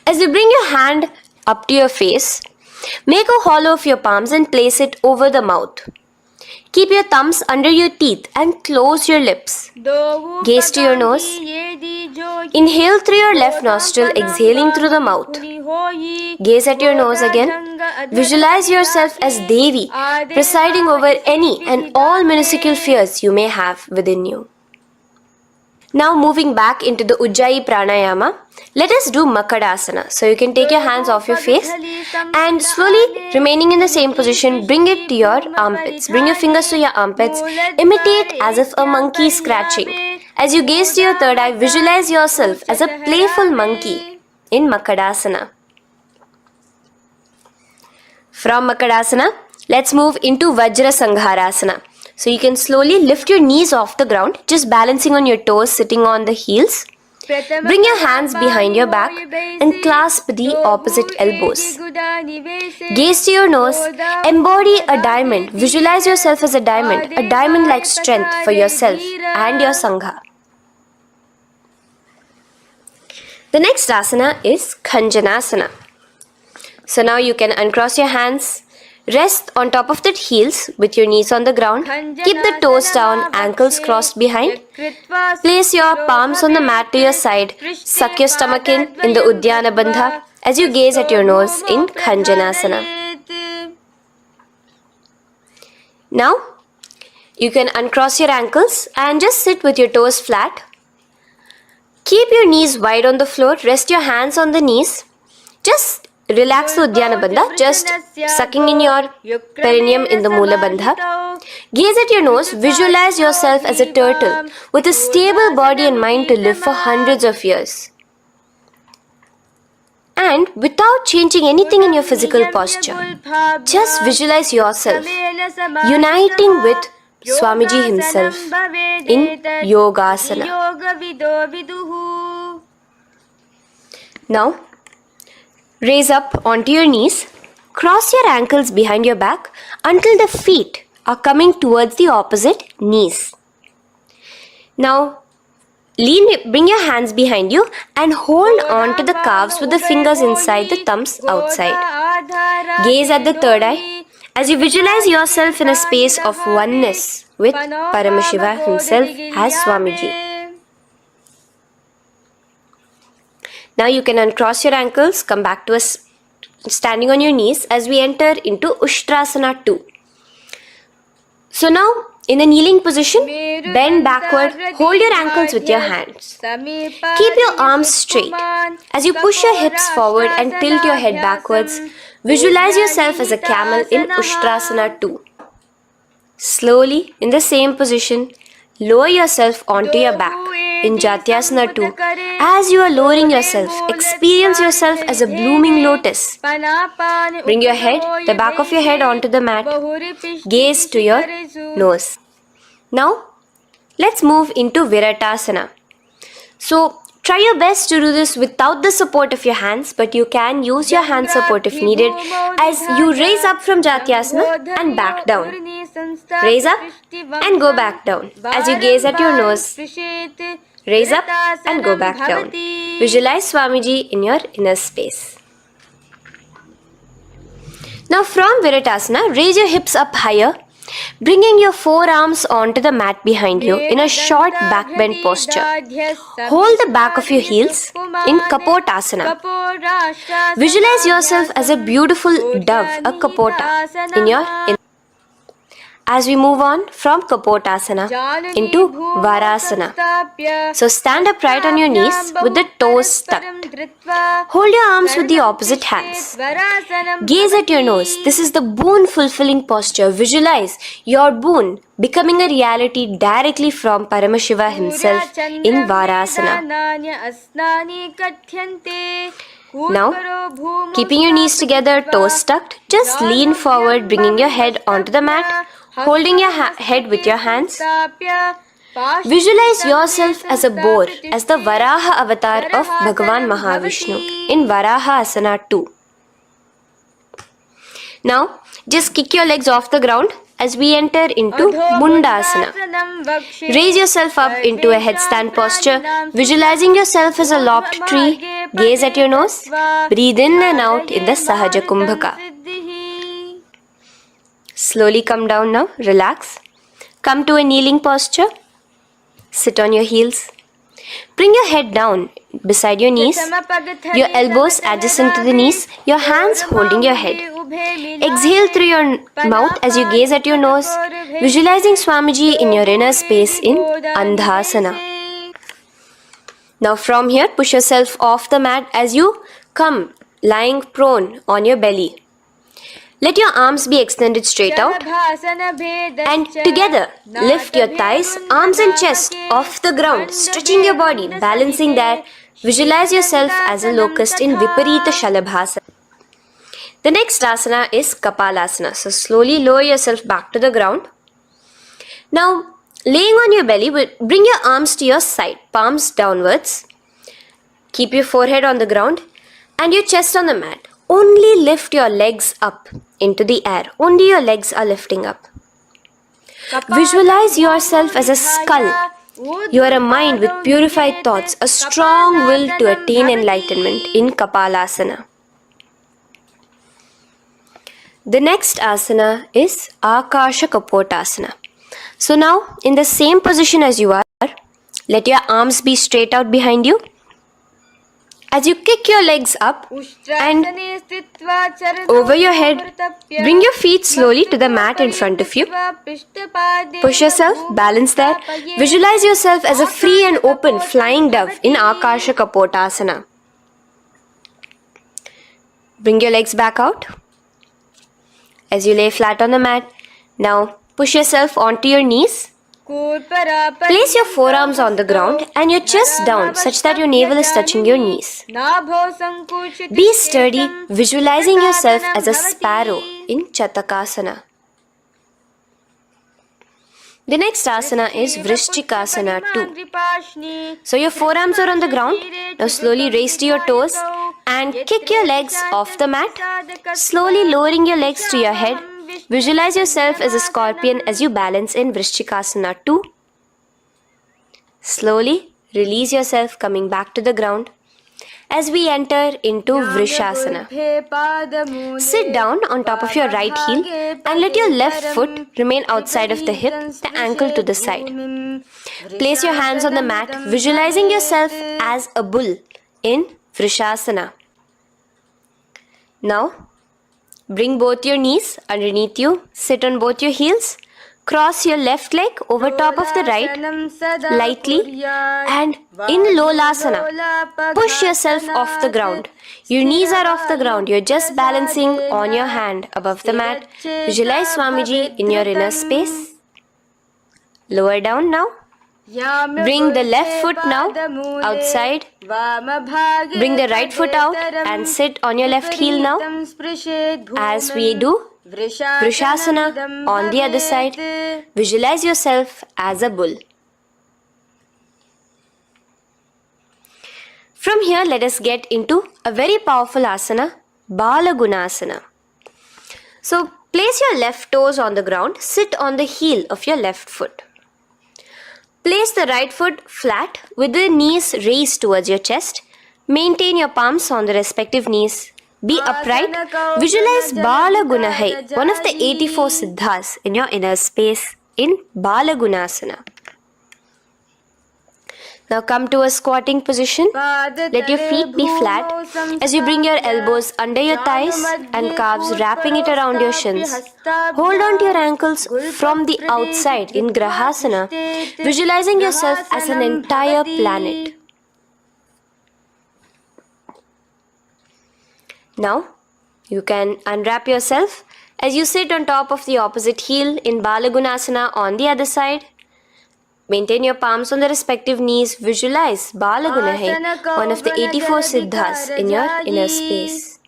As you bring your hand up to your face, make a hollow of your palms and place it over the mouth. Keep your thumbs under your teeth and close your lips. Gaze to your nose. Inhale through your left nostril, exhaling through the mouth. Gaze at your nose again. Visualize yourself as Devi, presiding over any and all minuscule fears you may have within you. Now moving back into the Ujjayi Pranayama, let us do Makadasana. So you can take your hands off your face and slowly remaining in the same position, bring it to your armpits. Bring your fingers to your armpits. Imitate as if a monkey is scratching. As you gaze to your third eye, visualize yourself as a playful monkey in Makadasana. From Makadasana, let's move into Vajra Sangharasana. So you can slowly lift your knees off the ground, just balancing on your toes, sitting on the heels. Bring your hands behind your back and clasp the opposite elbows. Gaze to your nose, embody a diamond. Visualize yourself as a diamond-like strength for yourself and your Sangha. The next asana is Khanjanasana. So now you can uncross your hands, rest on top of the heels with your knees on the ground. Keep the toes down, ankles crossed behind. Place your palms on the mat to your side. Suck your stomach in the Uddiyana Bandha as you gaze at your nose in Khanjanasana. Now, you can uncross your ankles and just sit with your toes flat. Keep your knees wide on the floor. Rest your hands on the knees. Just relax the Uddiyana Bandha, just sucking in your perineum in the Mula Bandha. Gaze at your nose, visualize yourself as a turtle with a stable body and mind to live for hundreds of years. And without changing anything in your physical posture, just visualize yourself uniting with Swamiji himself in Yogasana. Now, raise up onto your knees, cross your ankles behind your back until the feet are coming towards the opposite knees. Now, bring your hands behind you and hold on to the calves with the fingers inside, the thumbs outside. Gaze at the third eye as you visualize yourself in a space of oneness with Paramashiva himself as Swamiji. Now you can uncross your ankles, come back to us standing on your knees as we enter into Ushtrasana 2. So now, in the kneeling position, bend backward, hold your ankles with your hands. Keep your arms straight. As you push your hips forward and tilt your head backwards, visualize yourself as a camel in Ushtrasana 2. Slowly, in the same position, lower yourself onto your back in Jatyasana 2. As you are lowering yourself, experience yourself as a blooming lotus. Bring your head, the back of your head onto the mat. Gaze to your nose. Now, let's move into Viratasana. So, Try your best to do this without the support of your hands, but you can use your hand support if needed as you raise up from Jatyasana and back down. Raise up and go back down as you gaze at your nose. Raise up and go back down. Visualize Swamiji in your inner space. Now from Viratasana, raise your hips up higher, bringing your forearms onto the mat behind you in a short back bend posture. Hold the back of your heels in Kapotasana. Visualize yourself as a beautiful dove, a Kapota, in your as we move on from Kapotasana into Varasana. So stand upright on your knees with the toes tucked. Hold your arms with the opposite hands. Gaze at your nose. This is the boon fulfilling posture. Visualize your boon becoming a reality directly from Paramashiva himself in Varasana. Now, keeping your knees together, toes tucked, just lean forward, bringing your head onto the mat, holding your head with your hands. Visualize yourself as a boar, as the Varaha avatar of Bhagavan Mahavishnu in Varaha Asana 2. Now, just kick your legs off the ground as we enter into Mundasana. Raise yourself up into a headstand posture, visualizing yourself as a lopped tree. Gaze at your nose. Breathe in and out in the Sahaja Kumbhaka. Slowly come down now. Relax. Come to a kneeling posture. Sit on your heels. Bring your head down beside your knees, your elbows adjacent to the knees, your hands holding your head. Exhale through your mouth as you gaze at your nose, visualizing Swamiji in your inner space in Andhasana. Now from here, push yourself off the mat as you come lying prone on your belly. Let your arms be extended straight out and together lift your thighs, arms and chest off the ground, stretching your body, balancing there. Visualize yourself as a locust in Viparita Shalabhasana. The next asana is Kapalasana. So slowly lower yourself back to the ground. Now laying on your belly, bring your arms to your side, palms downwards. Keep your forehead on the ground and your chest on the mat. Only lift your legs up into the air. Only your legs are lifting up. Visualize yourself as a skull. You are a mind with purified thoughts, a strong will to attain enlightenment in Kapalasana. The next asana is Akasha Kapotasana. So now, in the same position as you are, let your arms be straight out behind you. As you kick your legs up and over your head, bring your feet slowly to the mat in front of you. Push yourself, balance there. Visualize yourself as a free and open flying dove in Akasha Kapotasana. Bring your legs back out as you lay flat on the mat. Now push yourself onto your knees. Place your forearms on the ground and your chest down such that your navel is touching your knees. Be sturdy, visualizing yourself as a sparrow in Chatakasana. The next asana is Vrishchikasana 2. So your forearms are on the ground. Now slowly raise to your toes and kick your legs off the mat. Slowly lowering your legs to your head. Visualize yourself as a scorpion as you balance in Vrishchikasana 2. Slowly release yourself, coming back to the ground as we enter into Vrishasana. Sit down on top of your right heel and let your left foot remain outside of the hip, the ankle to the side. Place your hands on the mat, visualizing yourself as a bull in Vrishasana. Now, bring both your knees underneath you, sit on both your heels, cross your left leg over top of the right lightly and in Lolasana, push yourself off the ground. Your knees are off the ground, you're just balancing on your hand above the mat. Visualize Swamiji in your inner space. Lower down now. Bring the left foot now outside. Bring the right foot out and sit on your left heel now as we do Vrishasana on the other side. Visualize yourself as a bull. From here, let us get into a very powerful asana, Balagunasana. So, place your left toes on the ground, sit on the heel of your left foot. Place the right foot flat with the knees raised towards your chest. Maintain your palms on the respective knees. Be upright. Visualize Balagunahai, one of the 84 siddhas in your inner space in Balagunasana. Now come to a squatting position. Let your feet be flat as you bring your elbows under your thighs and calves, wrapping it around your shins. Hold on to your ankles from the outside in Grahasana, visualizing yourself as an entire planet. Now, you can unwrap yourself as you sit on top of the opposite heel in Balagunasana on the other side. Maintain your palms on the respective knees. Visualize Balagunahai, one of the 84 siddhas in your inner space.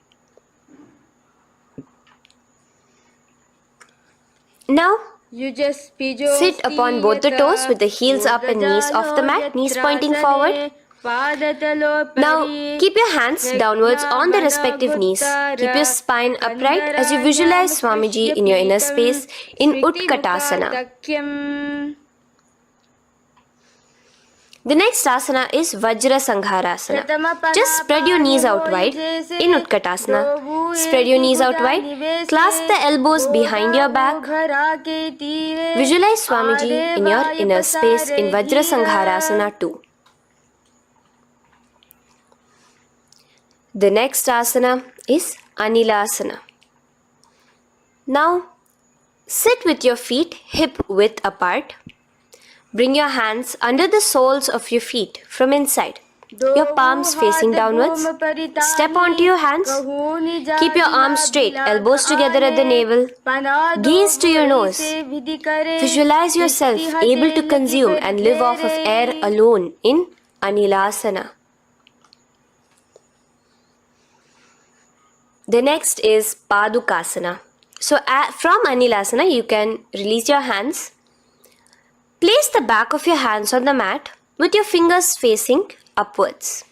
Now, sit upon both the toes with the heels up and knees off the mat, knees pointing forward. Now, keep your hands downwards on the respective knees. Keep your spine upright as you visualize Swamiji in your inner space in Utkatasana. The next asana is Vajra Sangharasana. Just spread your knees out wide in Utkatasana. Spread your knees out wide. Clasp the elbows behind your back. Visualize Swamiji in your inner space in Vajra Sangharasana too. The next asana is Anilasana. Now, sit with your feet hip width apart. Bring your hands under the soles of your feet from inside. Your palms facing downwards. Step onto your hands. Keep your arms straight, elbows together at the navel. Gaze to your nose. Visualize yourself able to consume and live off of air alone in Anilasana. The next is Padukasana. So from Anilasana, you can release your hands. Place the back of your hands on the mat with your fingers facing upwards.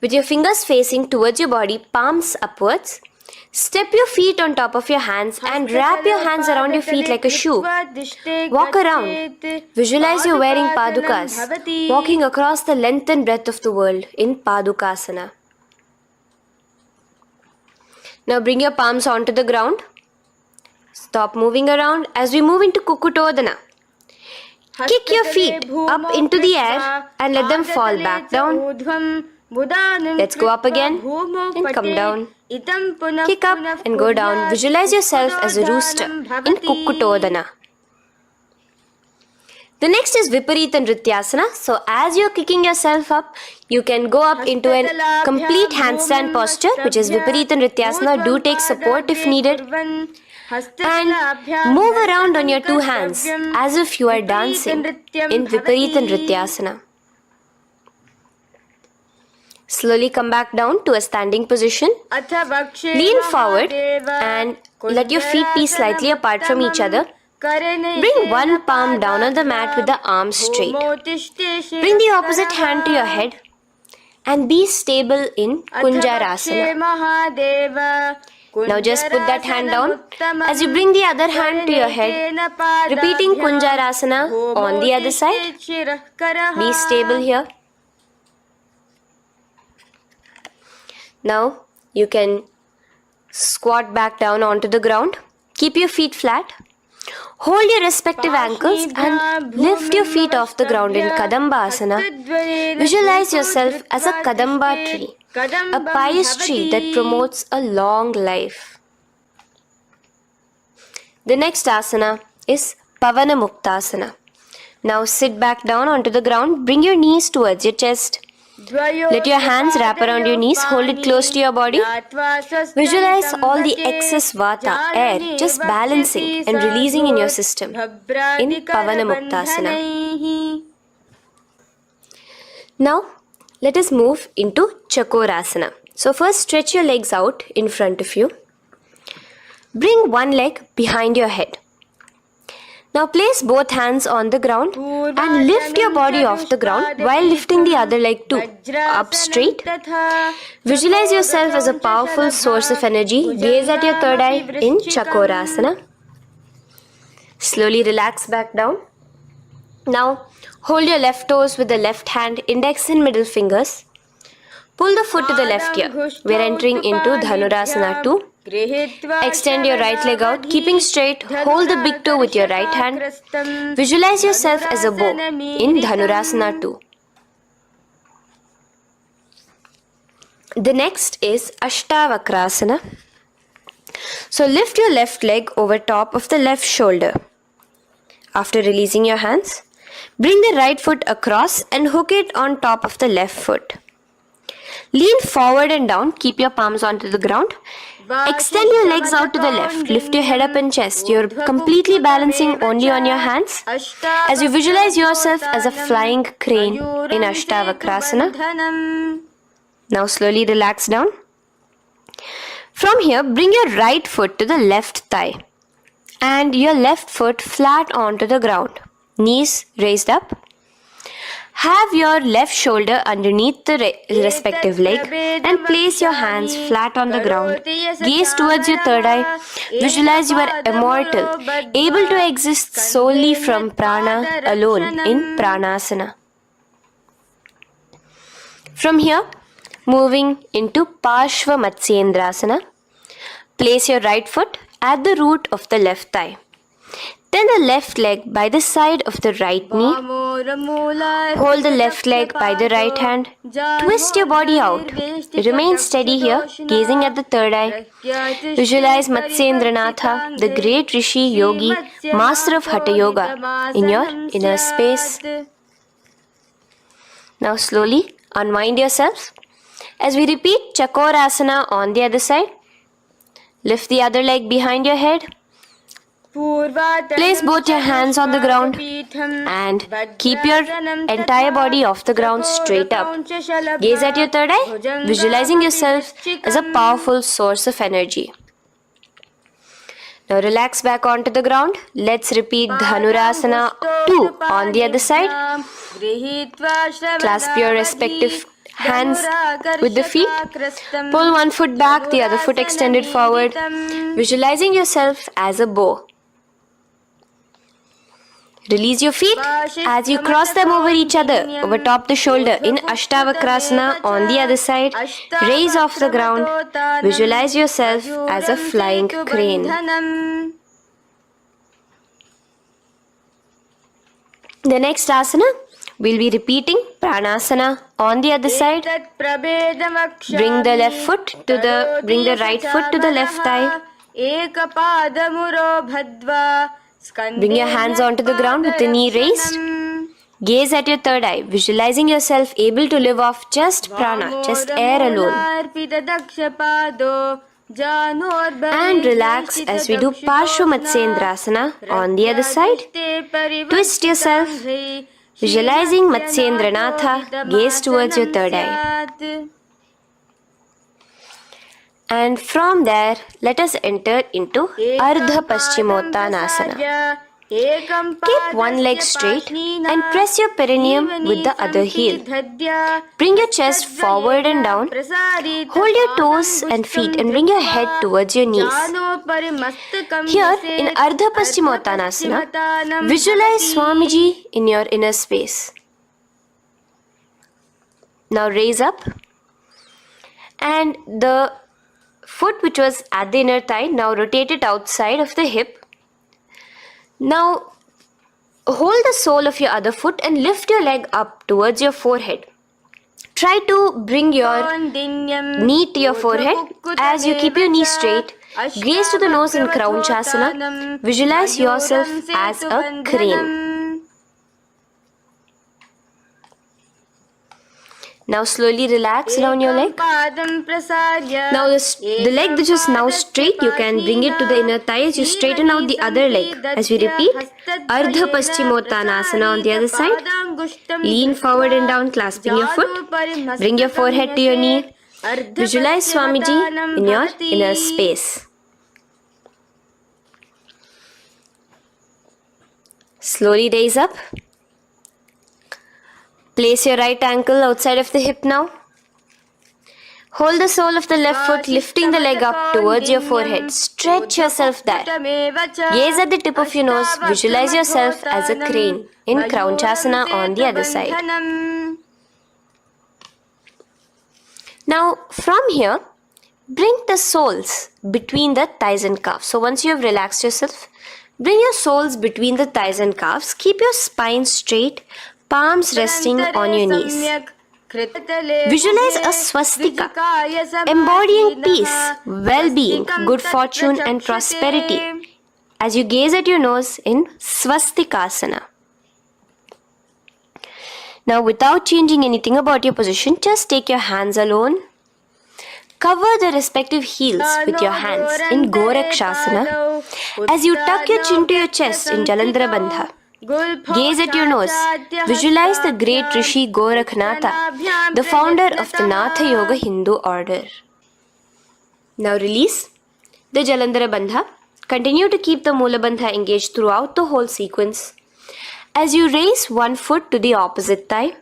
With your fingers facing towards your body, palms upwards. Step your feet on top of your hands and wrap your hands around your feet like a shoe. Walk around. Visualize you're wearing padukas, walking across the length and breadth of the world in Padukasana. Now bring your palms onto the ground. Stop moving around as we move into Kukutodana. Kick your feet up into the air and let them fall back down. Let's go up again and come down. Kick up and go down. Visualize yourself as a rooster in Kukutodana. The next is Viparita Nrityasana. So as you're kicking yourself up, you can go up into a complete handstand posture, which is Viparita Nrityasana. Do take support if needed. And move around on your two hands as if you are dancing in Viparita Nrityasana. Slowly come back down to a standing position. Lean forward and let your feet be slightly apart from each other. Bring one palm down on the mat with the arms straight. Bring the opposite hand to your head and be stable in Kunjarasana. Now just put that hand down as you bring the other hand to your head, repeating Kunjarasana on the other side. Be stable here. Now you can squat back down onto the ground. Keep your feet flat. Hold your respective ankles and lift your feet off the ground in Kadamba Asana. Visualize yourself as a Kadamba tree, a pious tree that promotes a long life. The next asana is Pavana Muktasana. Now sit back down onto the ground, bring your knees towards your chest. Let your hands wrap around your knees, hold it close to your body. Visualize all the excess vata, air, just balancing and releasing in your system in Pavana Muktasana. Now, let us move into Chakorasana. So first stretch your legs out in front of you. Bring one leg behind your head. Now place both hands on the ground and lift your body off the ground while lifting the other leg too, up straight. Visualize yourself as a powerful source of energy. Gaze at your third eye in Chakorasana. Slowly relax back down. Now hold your left toes with the left hand, index and middle fingers. Pull the foot to the left ear. We are entering into Dhanurasana 2. Extend your right leg out, keeping straight. Hold the big toe with your right hand. Visualize yourself as a bow in Dhanurasana 2. The next is Ashtavakrasana. So lift your left leg over top of the left shoulder. After releasing your hands, bring the right foot across and hook it on top of the left foot. Lean forward and down, keep your palms onto the ground. Extend your legs out to the left, lift your head up and chest. You're completely balancing only on your hands as you visualize yourself as a flying crane in Ashtavakrasana. Now slowly relax down. From here, bring your right foot to the left thigh and your left foot flat onto the ground. Knees raised up. Have your left shoulder underneath the respective leg and place your hands flat on the ground. Gaze towards your third eye. Visualize you are immortal, able to exist solely from prana alone in Pranasana. From here, moving into Parshva Matsyendrasana. Place your right foot at the root of the left thigh. Then the left leg by the side of the right knee. Hold the left leg by the right hand. Twist your body out. Remain steady here, gazing at the third eye. Visualize Matsyendranatha, the great Rishi Yogi, master of Hatha Yoga, in your inner space. Now slowly unwind yourselves. As we repeat Chakorasana on the other side, lift the other leg behind your head. Place both your hands on the ground and keep your entire body off the ground straight up. Gaze at your third eye, visualizing yourself as a powerful source of energy. Now relax back onto the ground. Let's repeat Dhanurasana 2 on the other side. Clasp your respective hands with the feet. Pull one foot back, the other foot extended forward. Visualizing yourself as a bow. Release your feet as you cross them over each other, over top the shoulder in Ashtavakrasana on the other side. Raise off the ground. Visualize yourself as a flying crane. The next asana, we'll be repeating Pranasana on the other side. Bring the right foot to the left thigh. Bring your hands onto the ground with the knee raised. Gaze at your third eye, visualizing yourself able to live off just prana, just air alone. And relax as we do Parshva Matsyendrasana on the other side. Twist yourself, visualizing Matsyendranatha, gaze towards your third eye. And from there, let us enter into Ardha Paschimottanasana. Keep one leg straight and press your perineum with the other heel. Bring your chest forward and down. Hold your toes and feet and bring your head towards your knees. Here in Ardha Paschimottanasana, visualize Swamiji in your inner space. Now raise up and the foot which was at the inner thigh, now rotate it outside of the hip. Now hold the sole of your other foot and lift your leg up towards your forehead. Try to bring your knee to your forehead as you keep your knee straight. Gaze to the nose in Kraunchasana. Visualize yourself as a crane. Now slowly relax down your leg. Now the leg which is now straight, you can bring it to the inner thigh as you straighten out the other leg. As we repeat, Ardha Paschimottanasana on the other side. Lean forward and down, clasping your foot. Bring your forehead to your knee. Visualize Swamiji in your inner space. Slowly raise up. Place your right ankle outside of the hip now. Hold the sole of the left foot, lifting the leg up towards your forehead. Stretch yourself there. Gaze at the tip of your nose. Visualize yourself as a crane in Kraunchasana on the other side. Now, from here, bring the soles between the thighs and calves. So once you have relaxed yourself, bring your soles between the thighs and calves. Keep your spine straight, palms resting on your knees. Visualize a swastika, embodying peace, well-being, good fortune and prosperity as you gaze at your nose in swastikasana. Now, without changing anything about your position, just take your hands alone. Cover the respective heels with your hands in Gorakshasana as you tuck your chin to your chest in Jalandhara Bandha. Gaze at your nose. Visualize the great Rishi Gorakhnatha, the founder of the Natha Yoga Hindu order. Now release the Jalandhara Bandha. Continue to keep the Mula Bandha engaged throughout the whole sequence. As you raise one foot to the opposite thigh,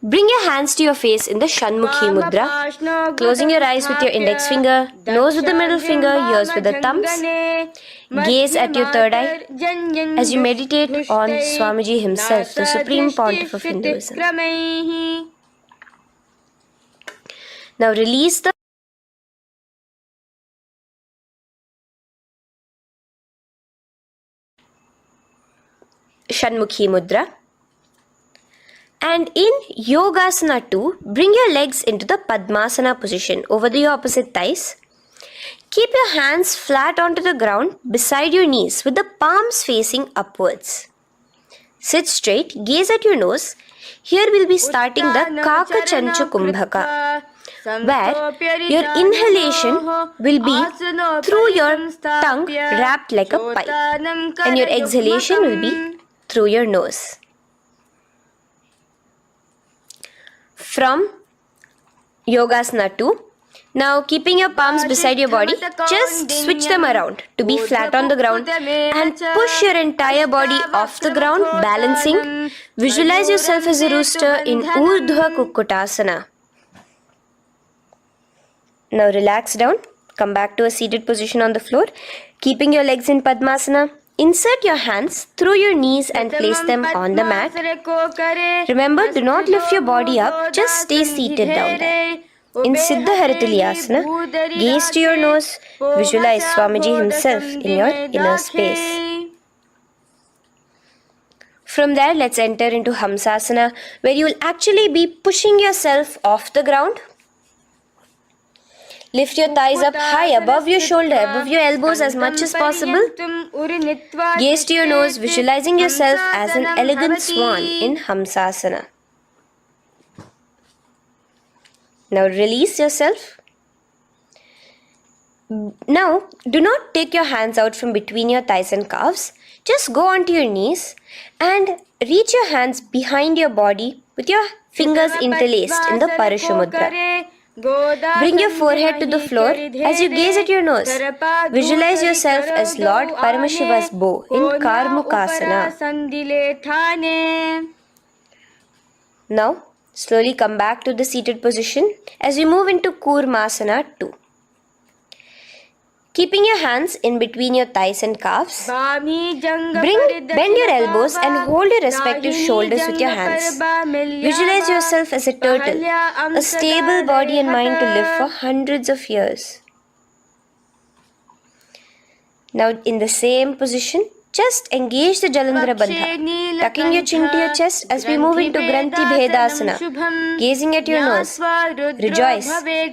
bring your hands to your face in the Shanmukhi Mudra, closing your eyes with your index finger, nose with the middle finger, ears with the thumbs. Gaze at your third eye as you meditate on Swamiji himself, the Supreme Pontiff of Hinduism. Now release the Shanmukhi Mudra. And in Yogasana 2, bring your legs into the Padmasana position over the opposite thighs. Keep your hands flat onto the ground beside your knees with the palms facing upwards. Sit straight, gaze at your nose. Here we'll be starting the Kaka Chanchu Kumbhaka, where your inhalation will be through your tongue wrapped like a pipe, and your exhalation will be through your nose. From Yogasana 2, now keeping your palms beside your body, just switch them around to be flat on the ground and push your entire body off the ground, balancing. Visualize yourself as a rooster in Urdhva Kukkutasana. Now relax down, come back to a seated position on the floor, keeping your legs in Padmasana. Insert your hands through your knees and place them on the mat. Remember, do not lift your body up, just stay seated down there. In Siddha Harituliyasana, gaze to your nose, visualize Swamiji himself in your inner space. From there, let's enter into Hamsasana, where you will actually be pushing yourself off the ground. Lift your thighs up high above your shoulder, above your elbows as much as possible. Gaze to your nose, visualizing yourself as an elegant swan in Hamsasana. Now release yourself. Now, do not take your hands out from between your thighs and calves. Just go onto your knees and reach your hands behind your body with your fingers interlaced in the Parashu Mudra. Bring your forehead to the floor as you gaze at your nose. Visualize yourself as Lord Paramashiva's bow in Karmukasana. Now, slowly come back to the seated position as we move into Kurmasana 2. Keeping your hands in between your thighs and calves, bend your elbows and hold your respective shoulders with your hands. Visualize yourself as a turtle, a stable body and mind to live for hundreds of years. Now in the same position, just engage the Jalandhara Bandha, tucking your chin to your chest as we move into Granthi Bhedasana, gazing at your nose. Rejoice,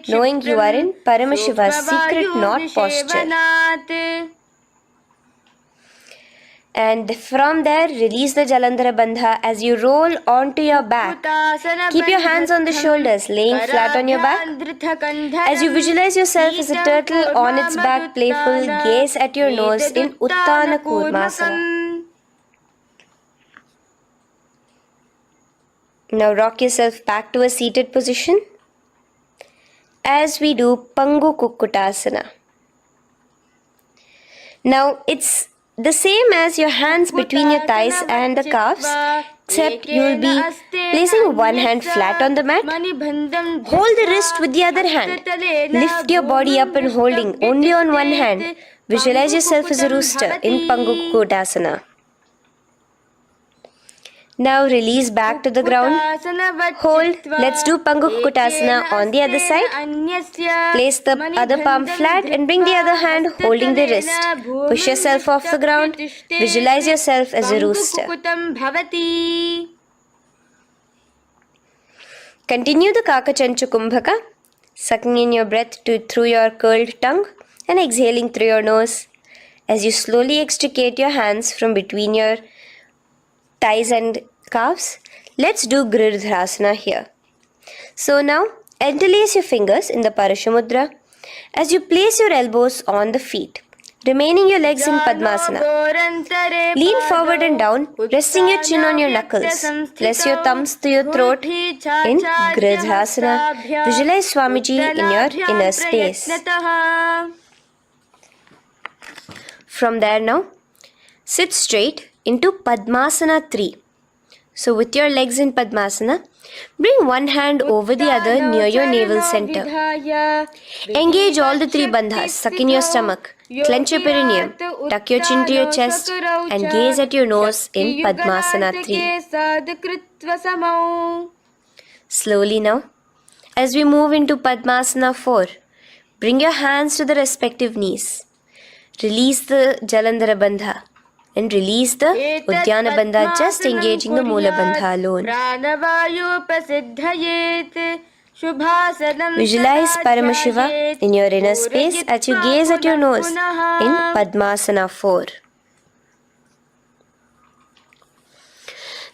knowing you are in Paramashiva's secret knot posture. And from there, release the Jalandhara Bandha as you roll onto your back. Keep your hands on the shoulders, laying flat on your back. As you visualize yourself as a turtle on its back, playful, gaze at your nose in Uttana Kurmasana. Now rock yourself back to a seated position as we do Pangu Kukkutasana. Now it's the same as your hands between your thighs and the calves, except you will be placing one hand flat on the mat. Hold the wrist with the other hand. Lift your body up and holding only on one hand. Visualize yourself as a rooster in Pangukukotasana. Now release back to the ground. Hold. Let's do Pangukukotasana on the other side. Place the other palm flat and bring the other hand holding the wrist. Push yourself off the ground. Visualize yourself as a rooster. Continue the Kakachanchu Kumbhaka, sucking in your breath through your curled tongue and exhaling through your nose. As you slowly extricate your hands from between your thighs and calves, let's do Girdharasana here. So now, interlace your fingers in the Parashamudra as you place your elbows on the feet, remaining your legs in Padmasana. Lean forward and down, resting your chin on your knuckles. Place your thumbs to your throat in Girdharasana. Visualize Swamiji in your inner space. From there now, sit straight into Padmasana 3. So with your legs in Padmasana, bring one hand over the other near your navel center. Engage all the three bandhas. Suck in your stomach. Clench your perineum. Tuck your chin to your chest and gaze at your nose in Padmasana 3. Slowly now, as we move into Padmasana 4, bring your hands to the respective knees. Release the Jalandhara Bandha and release the Udyana Bandha, just engaging the Mula Bandha alone. Visualize Paramashiva in your inner space as you gaze at your nose in Padmasana 4.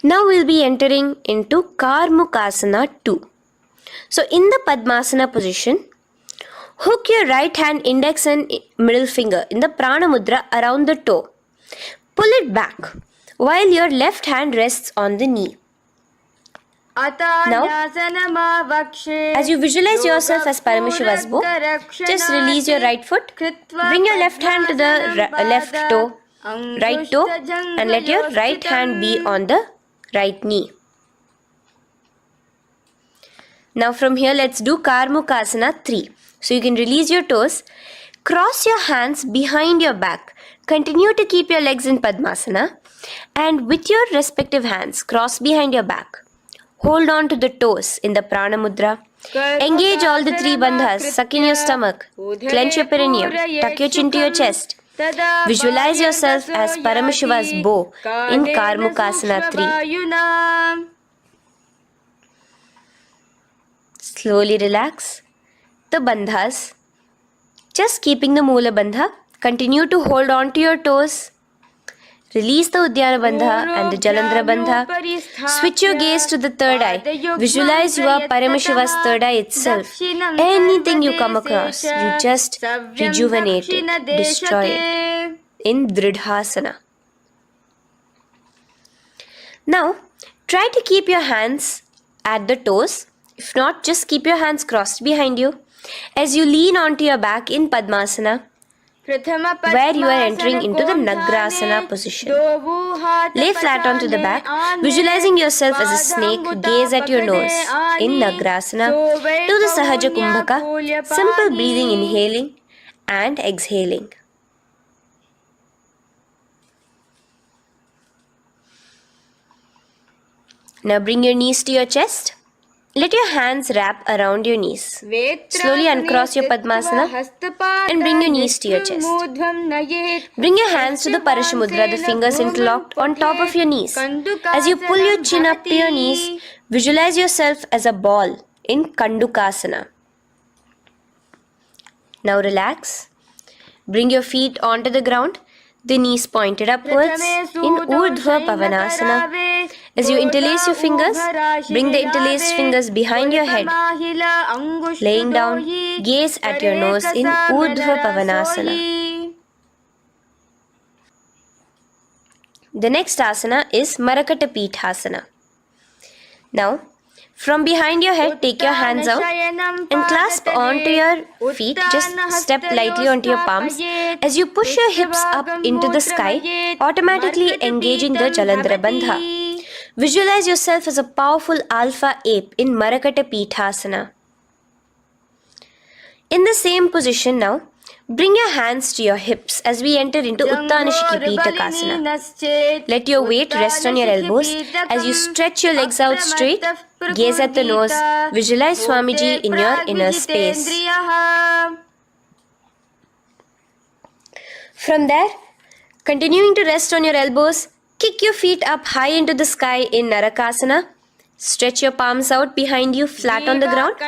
Now we'll be entering into Karmukasana 2. So in the Padmasana position, hook your right hand index and middle finger in the Prana Mudra around the toe. Pull it back while your left hand rests on the knee. Now, as you visualize yourself as Paramashiva's bow, just release your right foot, bring your left hand to the left toe, right toe, and let your right hand be on the right knee. Now from here, let's do Karmukasana 3. So you can release your toes, cross your hands behind your back, continue to keep your legs in Padmasana, and with your respective hands, cross behind your back. Hold on to the toes in the Prana Mudra. Engage all the three bandhas, suck in your stomach, clench your perineum, tuck your chin to your chest. Visualize yourself as Paramashiva's bow in Karmukasana 3. Slowly relax the bandhas, just keeping the Mula Bandha. Continue to hold on to your toes. Release the Udyana Bandha and the Jalandhara Bandha. Switch your gaze to the third eye. Visualize you are Paramashiva's third eye itself. Anything you come across, you just rejuvenate it, destroy it in Dridhasana. Now, try to keep your hands at the toes. If not, just keep your hands crossed behind you as you lean onto your back in Padmasana, where you are entering into the Nagrasana position. Lay flat onto the back, visualizing yourself as a snake, gaze at your nose in Nagrasana. Do the Sahaja Kumbhaka, simple breathing, inhaling and exhaling. Now bring your knees to your chest. Let your hands wrap around your knees. Slowly uncross your Padmasana and bring your knees to your chest. Bring your hands to the Parashamudra, the fingers interlocked on top of your knees. As you pull your chin up to your knees, visualize yourself as a ball in Kandukasana. Now relax. Bring your feet onto the ground, the knees pointed upwards in Urdhva Pavanasana. As you interlace your fingers, bring the interlaced fingers behind your head. Laying down, gaze at your nose in Urdhva Pavanasana. The next asana is Marakata Pithasana. Now, From behind your head, take your hands out and clasp onto your feet. Just step lightly onto your palms. As you push your hips up into the sky, automatically engaging the Jalandhara Bandha. Visualize yourself as a powerful alpha ape in Marakata Pithasana. In the same position now, bring your hands to your hips as we enter into Uttanashiki Pitakasana. Let your weight rest on your elbows as you stretch your legs out straight. Gaze at the nose. Visualize Swamiji in your inner space. From there, continuing to rest on your elbows, kick your feet up high into the sky in Narakasana. Stretch your palms out behind you, flat on the ground.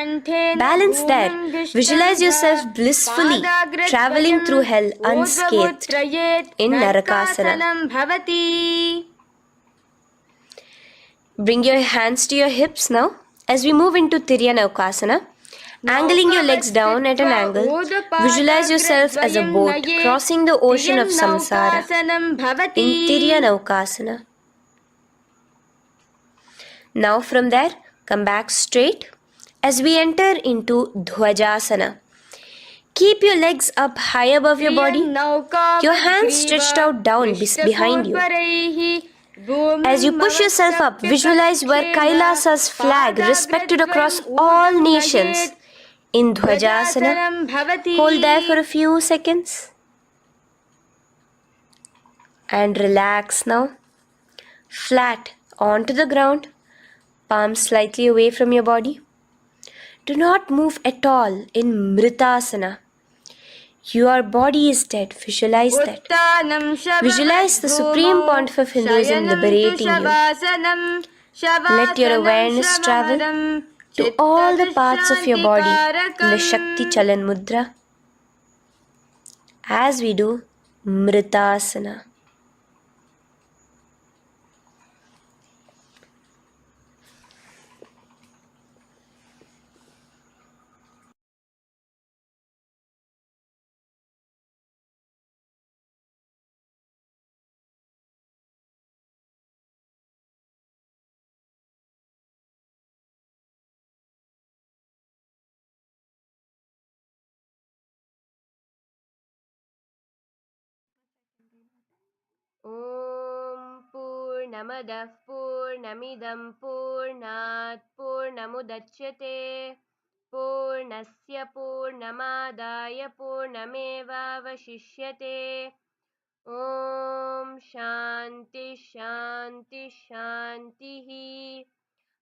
Balance there. Visualize yourself blissfully traveling through hell unscathed in Narakasana. Bring your hands to your hips now as we move into Tiryanaukasana. Angling your legs down at an angle, visualize yourself as a boat crossing the ocean of samsara in Tiryanaukasana. Now from there, come back straight as we enter into Dhwajasana. Keep your legs up high above your body, your hands stretched out down behind you. As you push yourself up, visualize where Kailasa's flag respected across all nations in Dhwajasana. Hold there for a few seconds. And relax now. Flat onto the ground. Palms slightly away from your body. Do not move at all in Mritasana. Your body is dead. Visualize that. Visualize the Supreme Pontiff of Hinduism liberating you. Let your awareness travel to all the parts of your body in the Shakti Chalan Mudra as we do Mritasana. Om Purnamadah Purnamidam Purnat Purnamudachyate Purnasya Purnamadaya Purnameva Vashishyate Om Shanti Shanti Shantihi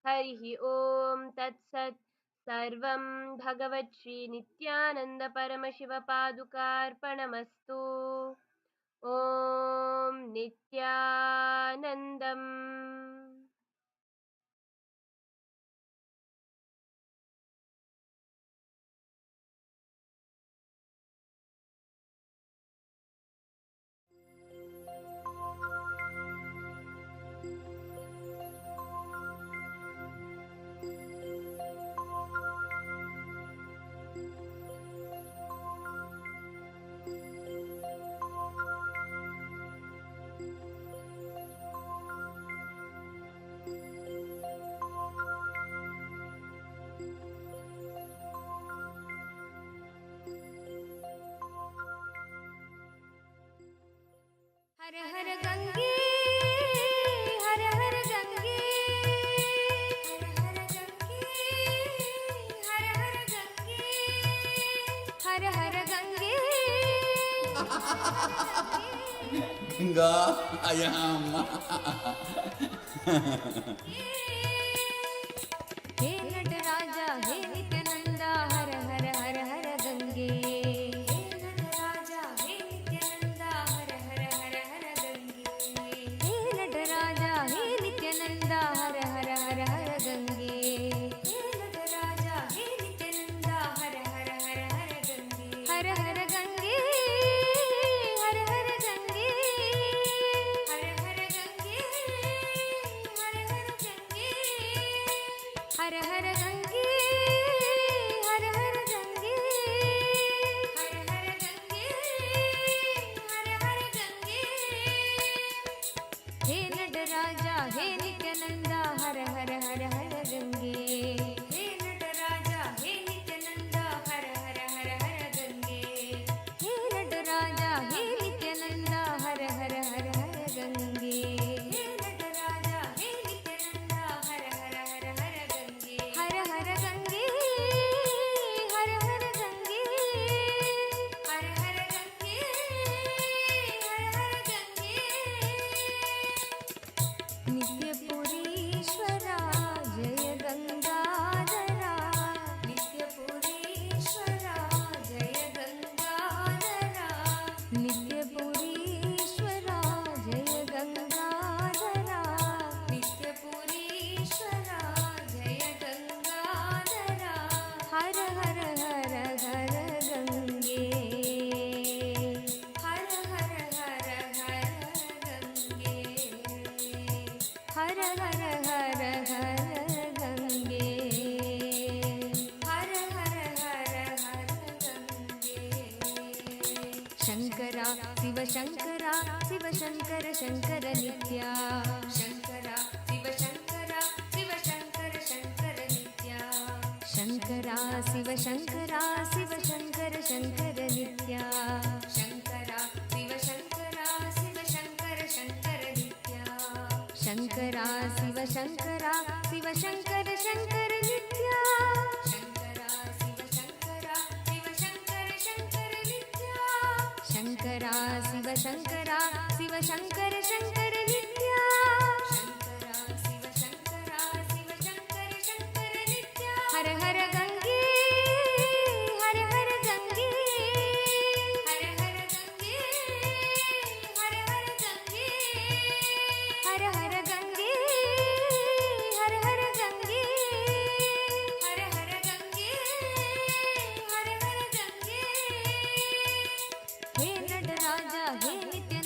Harihi Om Tat Sat Sarvam Bhagavat Shri Nithyananda Paramashiva Padukarpanamastu Om Nithyanandam. हर हर गंगे हर हर गंगे हर हर गंगे हर हर गंगे गंगा आयाम हे नटराजा हे नित्यानंदा हर हर हर हर गंगे हे नटराजा हे नित्यानंदा हर हर हर हर गंगे हे नटराजा हे नित्यानंदा हर हर हर हर गंगे हे नटराजा हे नित्यानंदा हर हर हर हर गंगे हर हर गंगे हर हर गंगे हर हर गंगे हर हर गंगे हर हर गंगे हर हर गंगे हर हर गंगे हर हर गंगे हे नटराजा हे नित्यानंदा हर हर हर हर गंगे ಶಿವ ಶಂಕರ ಶಿವ ಶಂಕರ ಶಂಕರ ನಿತ್ಯ ಶಂಕರ ಶಿವ ಶಂಕರ ಶಿವ ಶಂಕರ ಶಂಕರ ನಿತ್ಯ ಶಂಕರ ಶಿವ ಶಂಕರ ಶಿವ ಶಂಕರ ಶಂಕರ ನಿತ್ಯ ಶಂಕರ ಶಿವ ಶಂಕರ ಶಿವ ಶಂಕರ ಶಂಕರ ನಿತ್ಯ ಶಂಕರ ಶಿವ ಶಂಕರ ಶಿವ ಶಂಕರ ಶಂಕರ ನಿತ್ಯ ಶಂಕರ ಶಿವ ಶಂಕರ ಶಿವ ಶಂಕರ ಶಂಕರ ನಿತ್ಯ ಶಂಕರ ಶಿವ ಶಂಕರ ಶಿವ ಶಂಕರ ಶಂಕರ ನಿತ್ಯ ಶಂಕರ ಶಿವ ಶಂಕರ ಶಿವ ಶಂಕರ ಶಂಕರ ನಿತ್ಯ ಹರ ಹರ ಗಂಗೆ ಹರ ಹರ ಗಂಗೆ ಹರ ಹರ ಗಂಗೆ ಹರ ಹರ ಗಂಗೆ ಹರ ಹರ ಗಂಗೆ ಹರ ಹರ ಗಂಗೆ ಹರ ಹರ ಗಂಗೆ ಹರ ಹರ ಗಂಗೆ ಹೇ ನಟರಾಜ ಹೇ ನಿತ್ಯ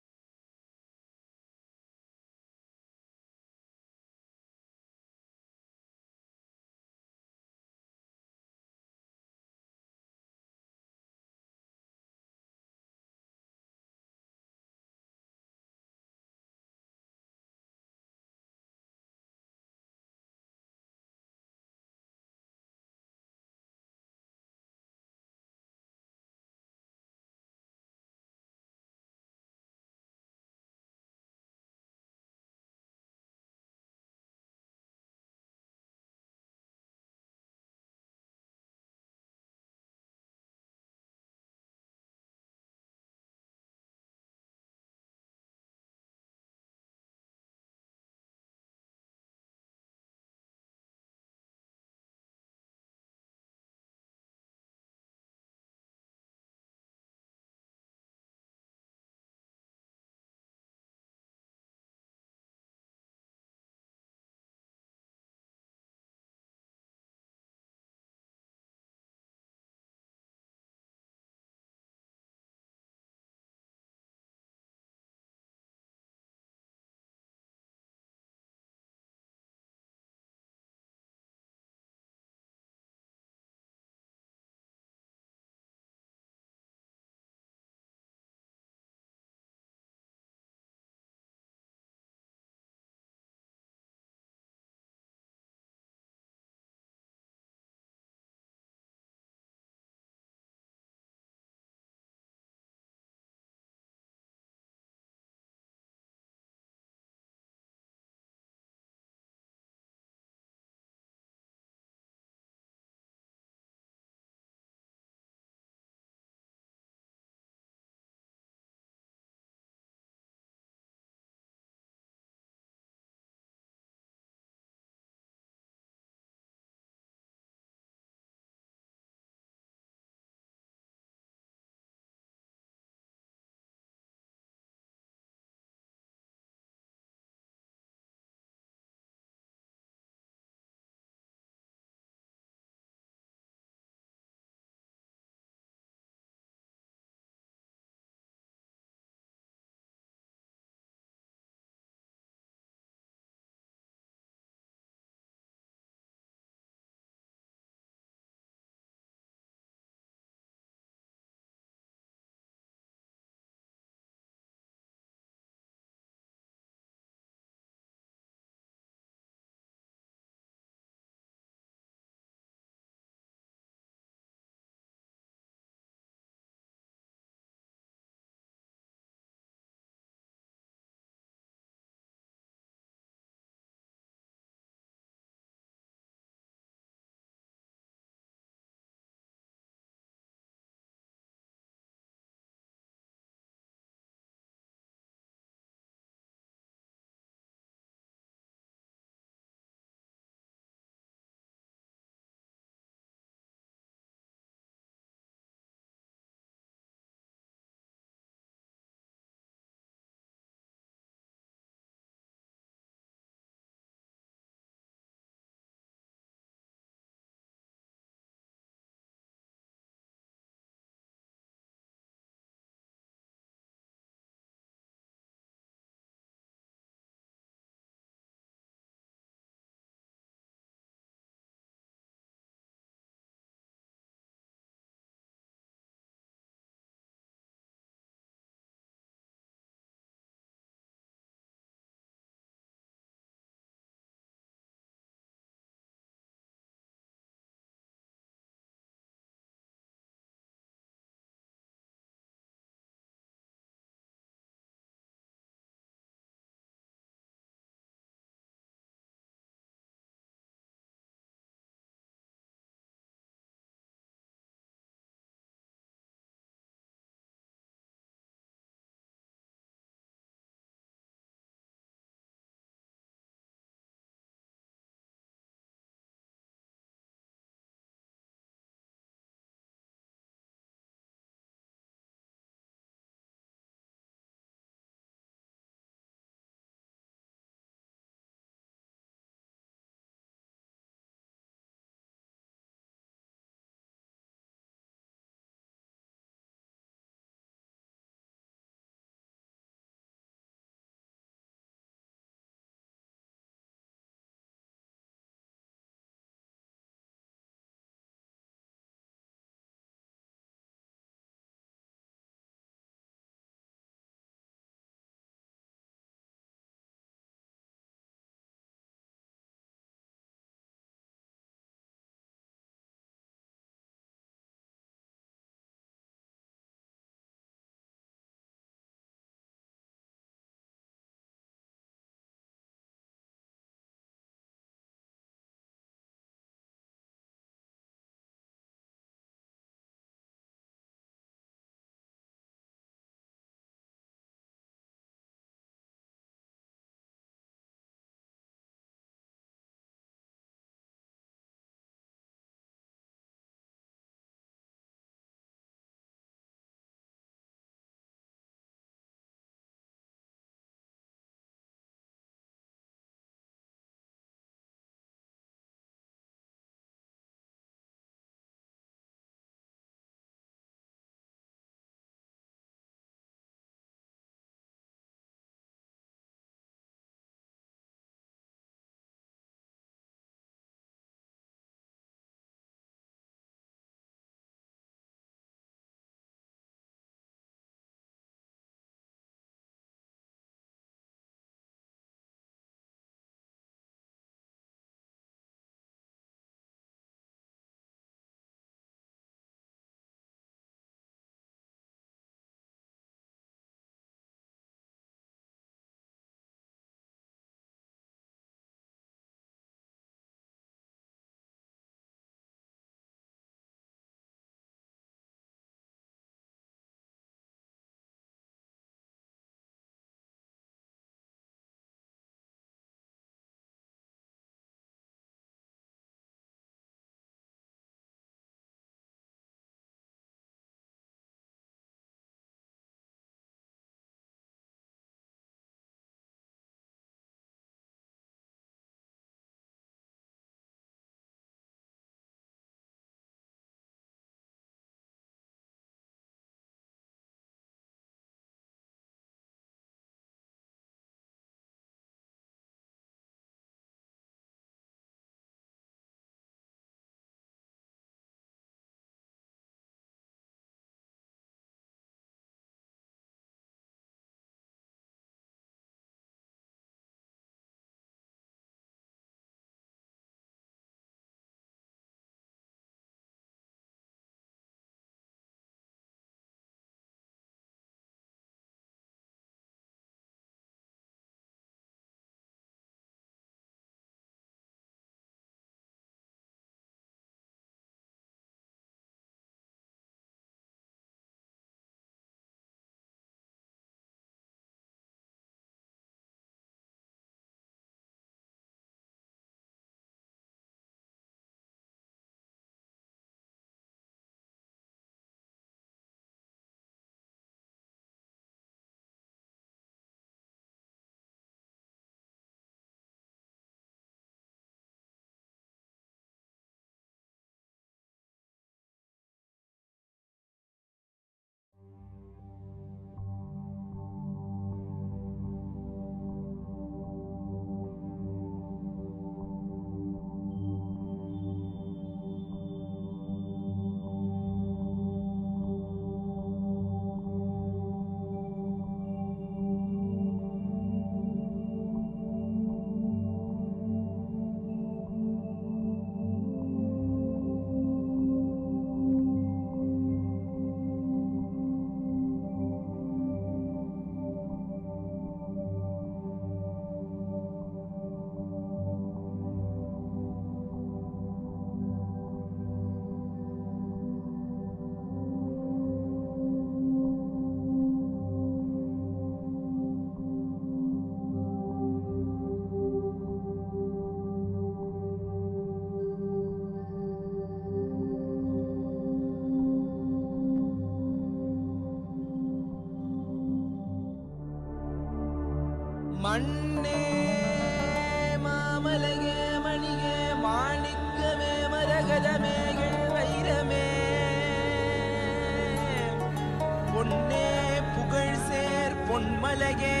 பொன்னே புகழ் சேர் பொன்மலையே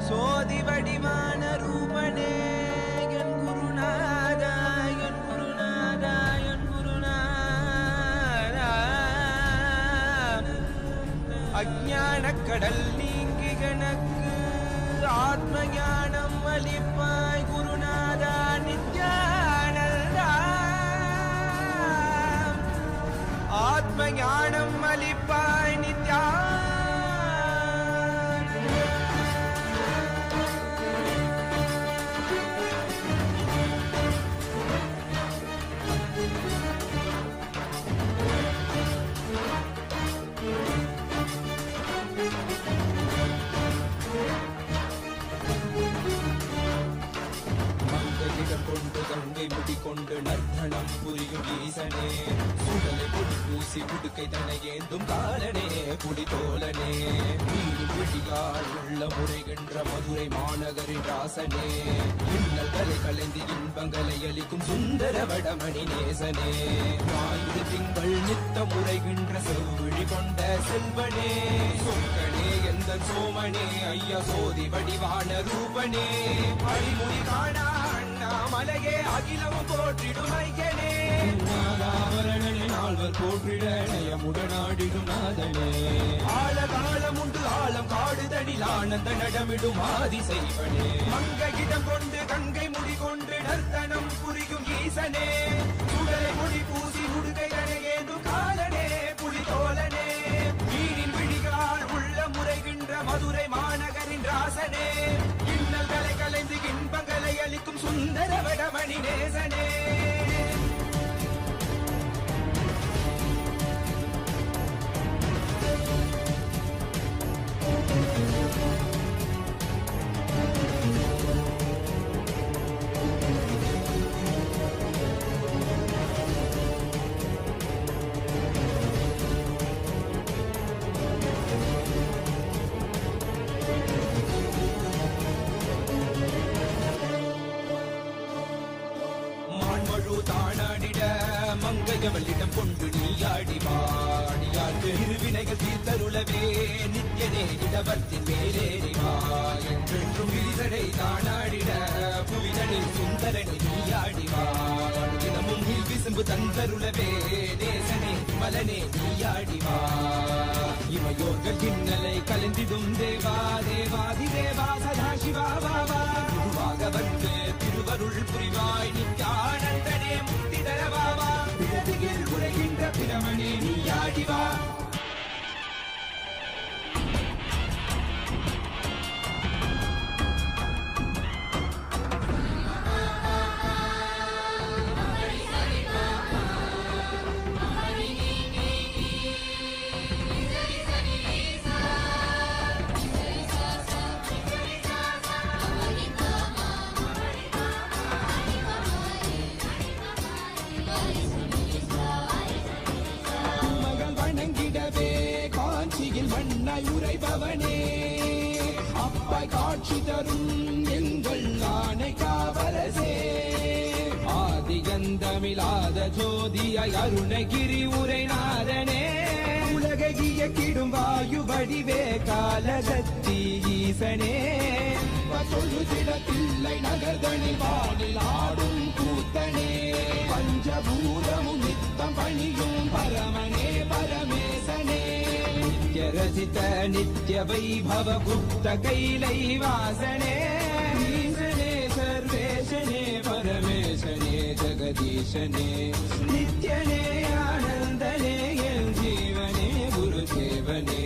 சோதி வடிவான ரூபனே என் குருநாதா என் குருநாதா என் குருநாதா அஞ்ஞான கடல் நீங்கி எனக்கு ஆத்ம ஞானம் அளிப்பாய் குருநாதா நித்யானந்தா ஆத்ம ஞானம் அளிப்பாய் நித்யா கொண்டு கங்கை முடிக்கொண்டு நர்த்தனம் புரியும் ஈசனே சுடலை பொடி பூசி புடுக்கை தனை ஏந்தும் காலனே புடித்தோலனே வீடு பிடியால் உள்ள முறைகின்ற மதுரை மாநகரின் ராசனே இன்னல்களை கலைந்து இன்பங்களை அளிக்கும் சுந்தர வடமணி நேசனே ஞாயிறு திங்கள் நித்த முறைகின்ற செவ்விழி கொண்ட செல்வனே சொக்கனே எந்த சோமனே ஐயா சோதி வடிவான ரூபனே அடிமொழி காணா மலையே அகிலமும் போற்றிடும் ஐயனே நாதாவரணனே நால்வர் போற்றிட நயமுடனாடிடும் நாதனே ஆழகாலம் உண்டு ஆழம் காடுதனில் ஆனந்த நடமிடும் ஆதி செய்வனே மங்கையிடம் கொண்டு கங்கை முடி கொண்டு நர்த்தனம் புரியும் ஈசனே சுடலை முடி பூசி உடுகை ஏதும் காலனே புலிதோலனே மீனின் விழிகால் உள்ள முறைகின்ற மதுரை மாநகரின் ராசனே இன்னல்களை கலைந்து இன்பங்களை அளிக்கும் சுந்தர வடமணி நேசனே மங்கையவளிடம் கொண்டு நீயாடி வாடியாட்டு இருவினைகள் தீர்த்தருளவே நித்யனே இடவத்தின் மேலேறிவா என்றென்றும் விரிசடை தானாடிட புவிதனில் சுந்தரனை நீயாடிவா தினமும் விசும்பு தந்தருளவே நேசனே மலனே நீயாடிவா இமையோர்கள் இன்னலை கலந்திடும் தேவா தேவாதி தேவா சதா சிவா பாபா குருவாக வந்து திருவருள் புரிவாய் நித்யானந்தனே முக்தி தரவாவா பிறவியில் உரைகின்ற பிரமணே நீயாடிவா மண்ணாய் உரைபவனே அப்பாய் காட்சி தரும் எங்கள் ஆணை காவலசே ஆதிகந்தமிழாத ஜோதியாய் அருணகிரி உரைநாதனே உலகை இயக்கிடும் வாயு வடிவே காலகத்தி ஈசனே சொல்லுதிடத்தில்லை நகர்தனில் வானில் ஆடும் கூத்தனே பஞ்சபூதமும் நித்தம் பணியும் பரமனே பரமேசனே रचित नित्य वैभव गुप्त कैलैवासने ईशने सर्वेशने परमेशने जगदीशने नित्यने आनन्दने जीवने गुरुदेवने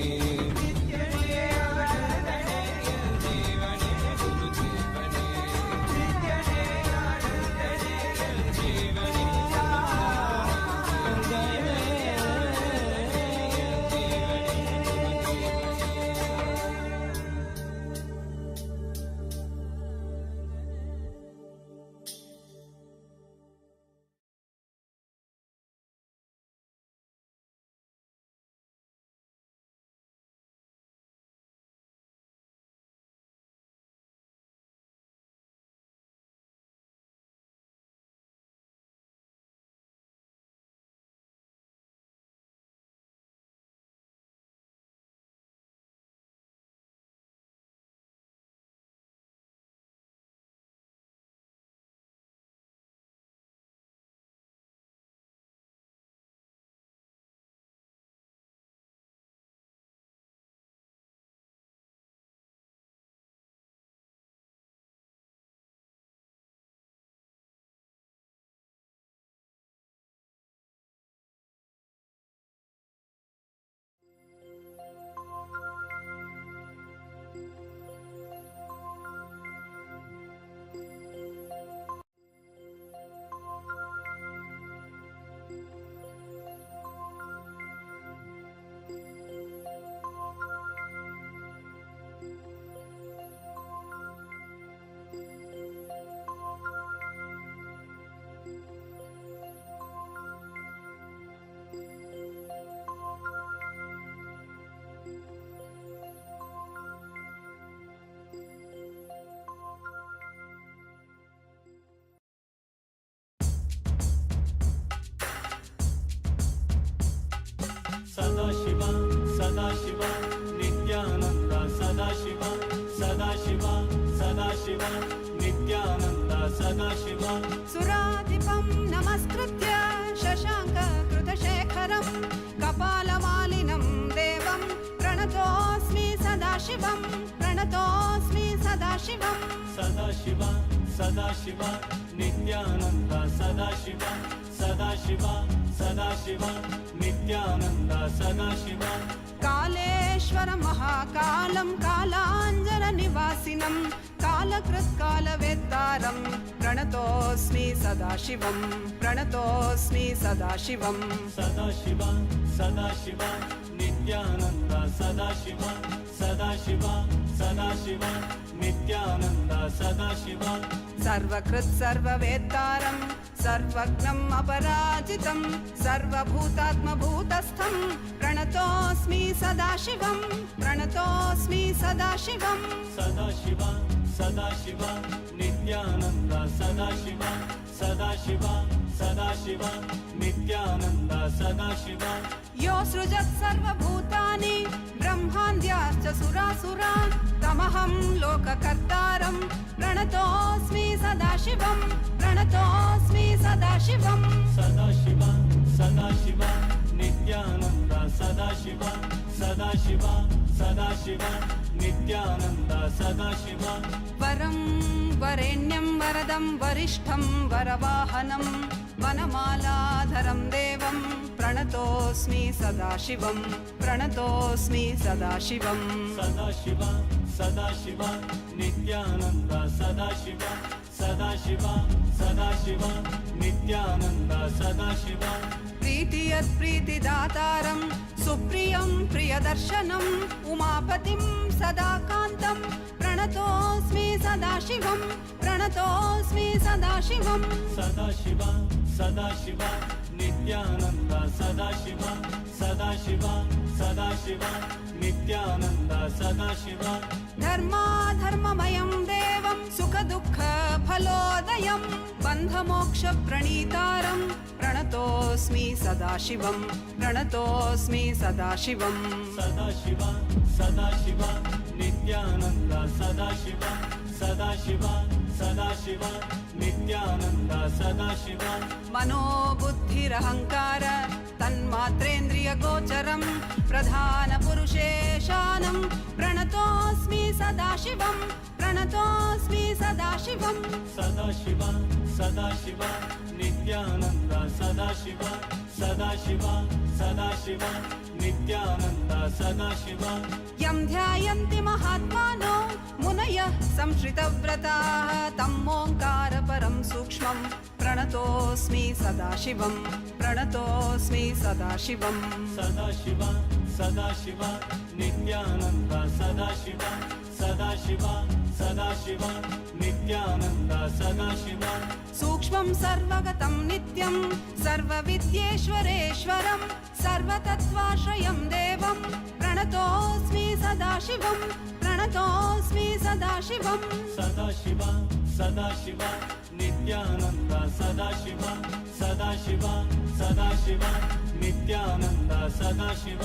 सदाशिव सुराधिपं नमस्कृत्य शशाङ्ककृतशेखरं कपालमालिनं देवं प्रणतोऽस्मि सदाशिवं प्रणतोऽस्मि सदाशिवं सदाशिव सदाशिव नित्यानन्द सदाशिव सदाशिव सदाशिव नित्यानन्द सदाशिव कालेश्वर महाकालं कालाञ्जननिवासिनं कालकृत्कालवेत्तारं प्रणतोऽस्मि सदाशिवं प्रणतोऽस्मि सदाशिवं सदाशिव सदाशिव नित्यानन्द सदाशिव सदाशिव सदाशिव नित्यानन्द सदाशिव सर्वकृत् सर्ववेत्तारं सर्वज्ञम् अपराजितं सर्वभूतात्मभूतस्थं प्रणतोऽस्मि सदाशिवं प्रणतोऽस्मि सदाशिवं सदाशिव सदाशिव नित्यानन्द सदाशिव सदाशिव सदाशिव नित्यानन्द सदाशिव यो सृजत् सर्वभूतानि ब्रह्मान्द्याश्च सुरासुरान् तमहं लोककर्तारं प्रणतोऽस्मि सदाशिवं प्रणतोऽस्मि सदाशिवं सदाशिव सदाशिव नित्यानन्द सदाशिव सदाशिव सदाशिव नित्यानन्द सदाशिव वरं वरेण्यं वरदं वरिष्ठं वरवाहनं वनमालाधरं देवं प्रणतोऽस्मि सदाशिवं प्रणतोऽस्मि सदाशिवं सदाशिव सदाशिव नित्यानन्द सदाशिव सदाशिव सदाशिव नित्यानन्द सदाशिव प्रीतियत्प्रीतिदातारं सुप्रियं प्रियदर्शनम् उमापतिं सदाकान्तं प्रणतोऽस्मि सदाशिवं प्रणतोऽस्मि सदाशिवं सदाशिव सदाशिव नित्यानन्द सदाशिव सदाशिव सदाशिव नित्यानन्द सदाशिव धर्माधर्ममयं देवं सुखदुःखफलोदयं बन्धमोक्षप्रणीतारं प्रणतोऽस्मि सदाशिवं प्रणतोऽस्मि सदाशिवं सदाशिव सदाशिव नित्यानन्द सदाशिव सदाशिव सदाशिव नित्यानन्द सदाशिव मनोबुद्धिरहङ्कार तन्मात्रेन्द्रियगोचरं प्रधानपुरुषेशानं प्रणतोऽस्मि सदाशिवं प्रणतोऽस्मि सदाशिवं सदाशिव सदाशिव नित्यानन्द सदाशिव सदाशिव सदाशिव नित्यानन्द सदाशिव यं ध्यायन्ति महात्मानो मुनयः संश्रितव्रताः तं ओङ्कारपरं सूक्ष्मं प्रणतोऽस्मि सदाशिवं प्रणतोऽस्मि सदाशिवं सदाशिव सदाशिव नित्यानन्द सदाशिव सदाशिव सदाशिव नित्यानन्द सदाशिव सूक्ष्मं सर्वगतं नित्यं सर्वविद्येश्वरेश्वरं सर्वतत्त्वाश्रयं देवं प्रणतोऽस्मि सदाशिवं प्रणतोऽस्मि सदाशिवं सदाशिव सदाशिव नित्यानन्द सदाशिव सदाशिव सदाशिव नित्यानन्द सदाशिव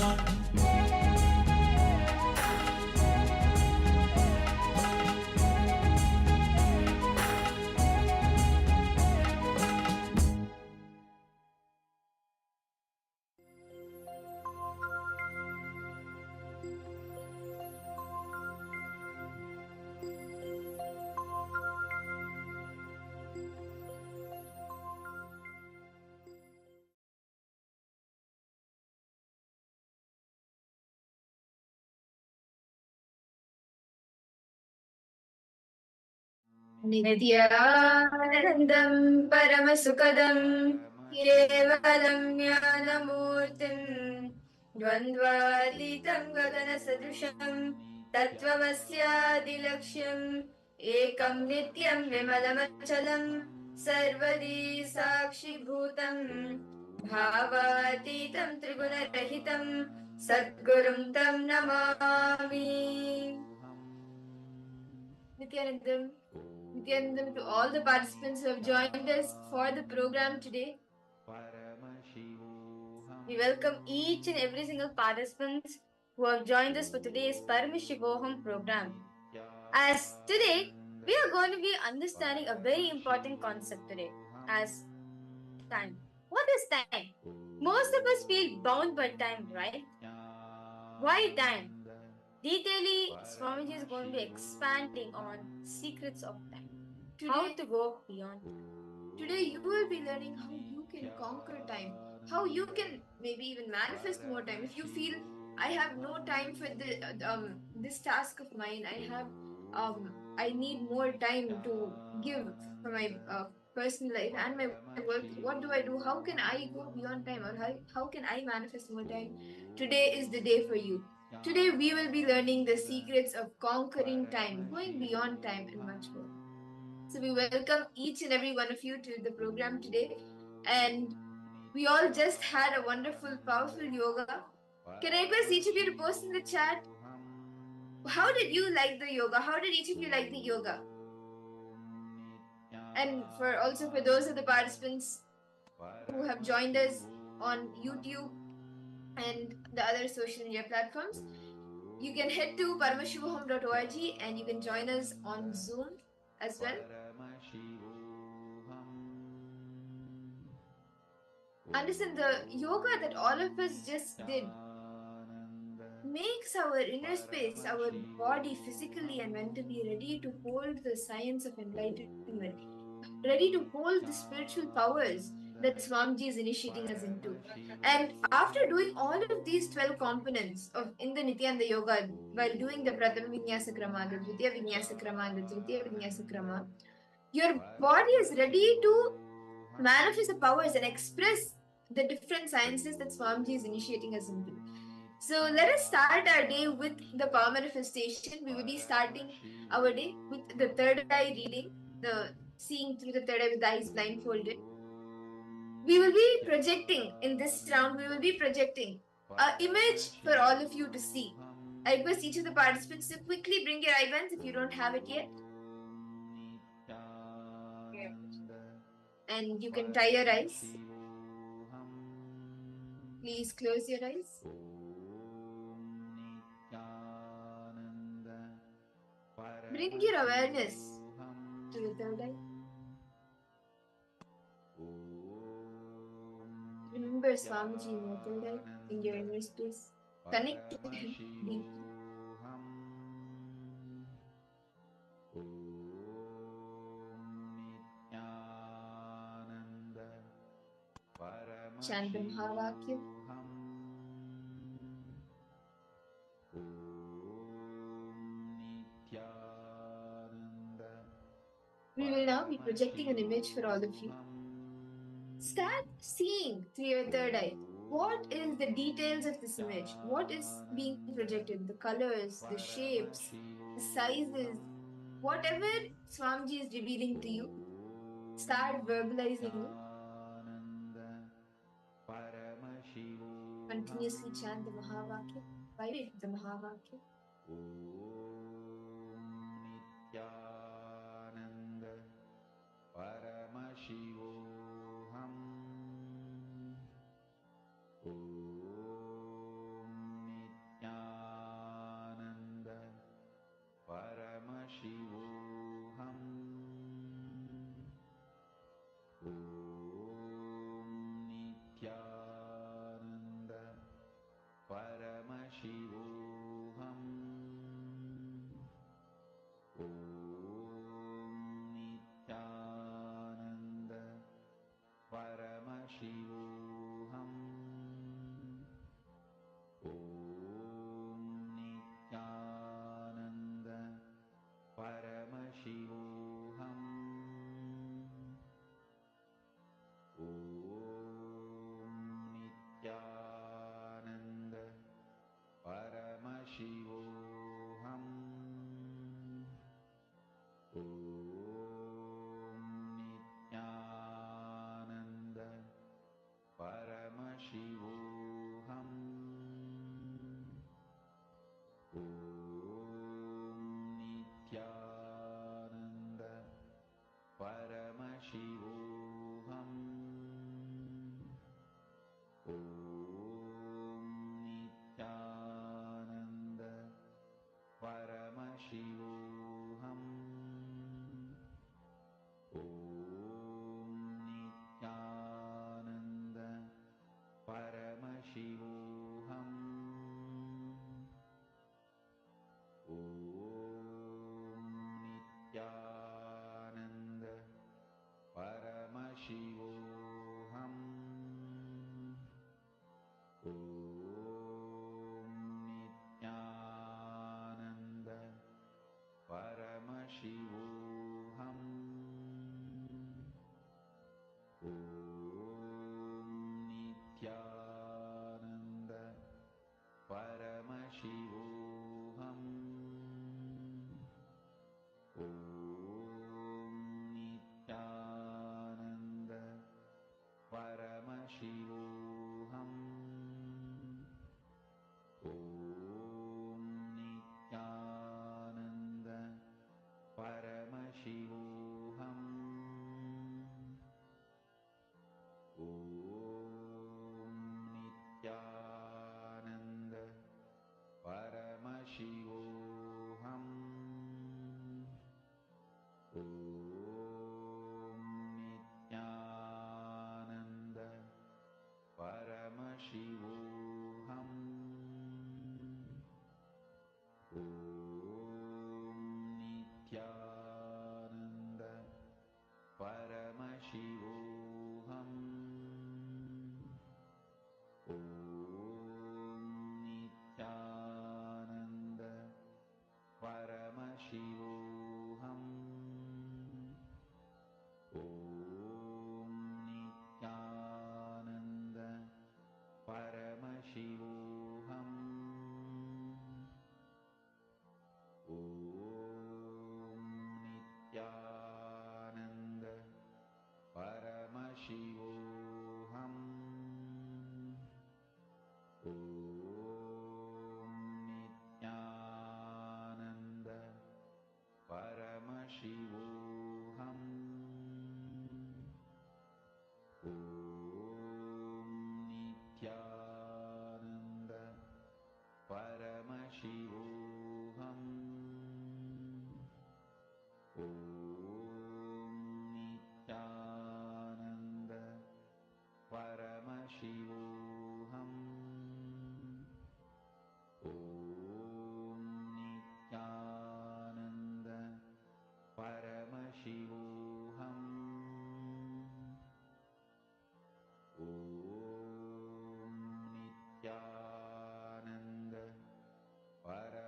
नित्यानन्दं परमसुखदं केवलं ज्ञानमूर्तिं द्वन्द्वातीतं गगनसदृशं तत्त्वमस्यादिलक्ष्यम् एकं नित्यं विमलमचलं सर्वदी साक्षिभूतं भावातीतं त्रिगुणरहितं सद्गुरुं तं Namami. Nithyanandam to all the participants who have joined us for the program today. We welcome each and every single participant who have joined us for today's Paramashivoham program. As today We are going to be understanding a very important concept today as time. What is time? Most of us feel bound by time, right? Why time? Detailedly, Swamiji is going to be expanding on secrets of time. How to go beyond time. Today, you will be learning how you can conquer time, how you can maybe even manifest more time. If you feel I have no time for this task of mine, I need more time to give for my personal life and my work. What do I do? How can I go beyond time, or how can I manifest more time? Today is the day for you. Today, we will be learning the secrets of conquering time, going beyond time, and much more. So we welcome each and every one of you to the program today. And we all just had a wonderful, powerful yoga. Can I request each of you to post in the chat? How did you like the yoga? How did each of you like the yoga? And for those of the participants who have joined us on YouTube and the other social media platforms, you can head to paramashivoham.org and you can join us on Zoom as well. Understand the yoga that all of us just did makes our inner space, our body physically and mentally ready to hold the science of enlightenment, ready to hold the spiritual powers that Swamiji is initiating us into. And after doing all of these 12 components of in the Nithyananda Yoga, while doing the Prathama Vinyasa Krama, the Dvitiya Vinyasa Krama, and the Tritiya Vinyasa Krama, your body is ready to manifest the powers and express the different sciences that Swamiji is initiating us into. So let us start our day with the power manifestation. We will be starting our day with the third eye reading, the seeing through the third eye with the eyes blindfolded. We will be projecting in this round, we will be projecting an image for all of you to see. I request each of the participants to quickly bring your eye bands if you don't have it yet. And you can tie your eyes. Please close your eyes. Bring your awareness to the third eye. Remember Swamiji in your third eye, in your inner space. Connect to him deeply. Chant the Mahavakya. We will now be projecting an image for all of you. Start seeing through your third eye. What is the details of this image? What is being projected? The colors, the shapes, the sizes, whatever Swamiji is revealing to you, start verbalizing it. Continuously chant the Mahavakya, vibrate the Mahavakya. Paramashivoham Nithyananda Paramashivoham Nithyananda Paramashivoham Nithyananda Paramashivoham Nithyananda Paramashivoham Nithyananda Paramashivoham Paramashivoham Om Nithyananda Paramashivoham Om Nithyananda Paramashivoham Om Nithyananda Paramashivoham Om Nithyananda Paramashivoham Om Nithyananda Paramashivoham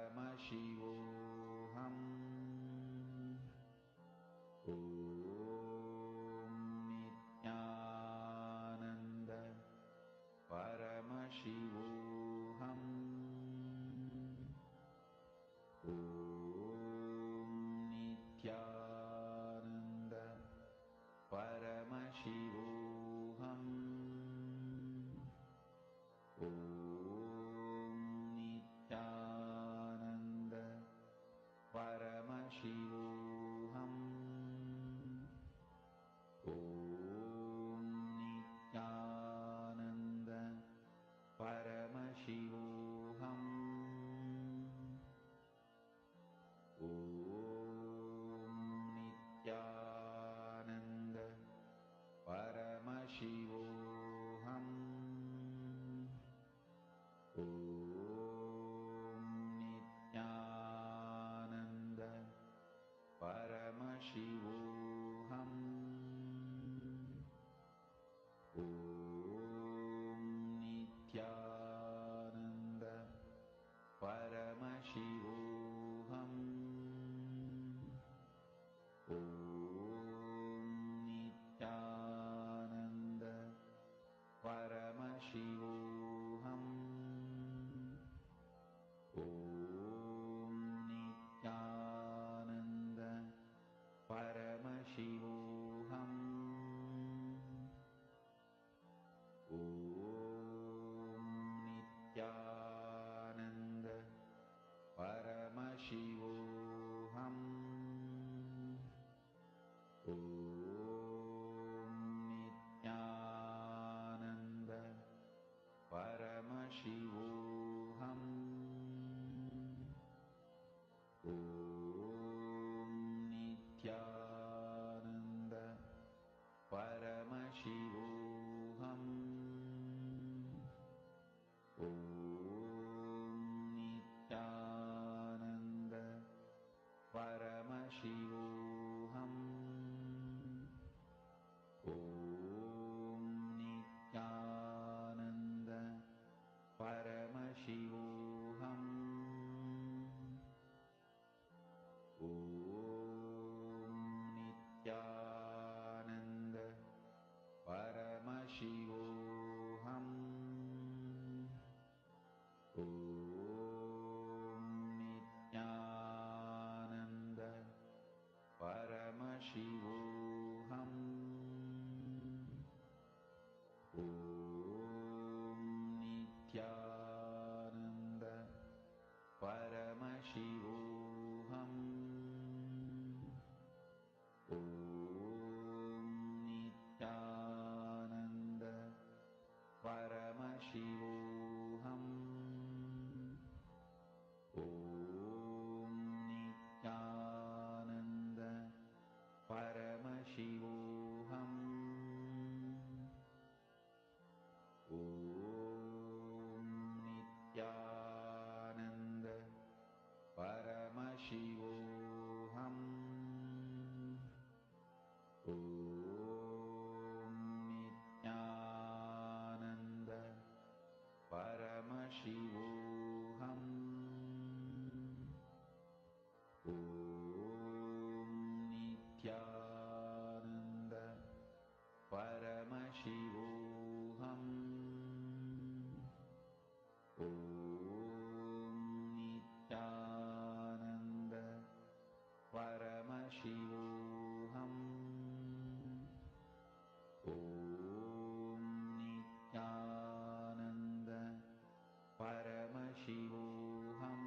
Paramashivoham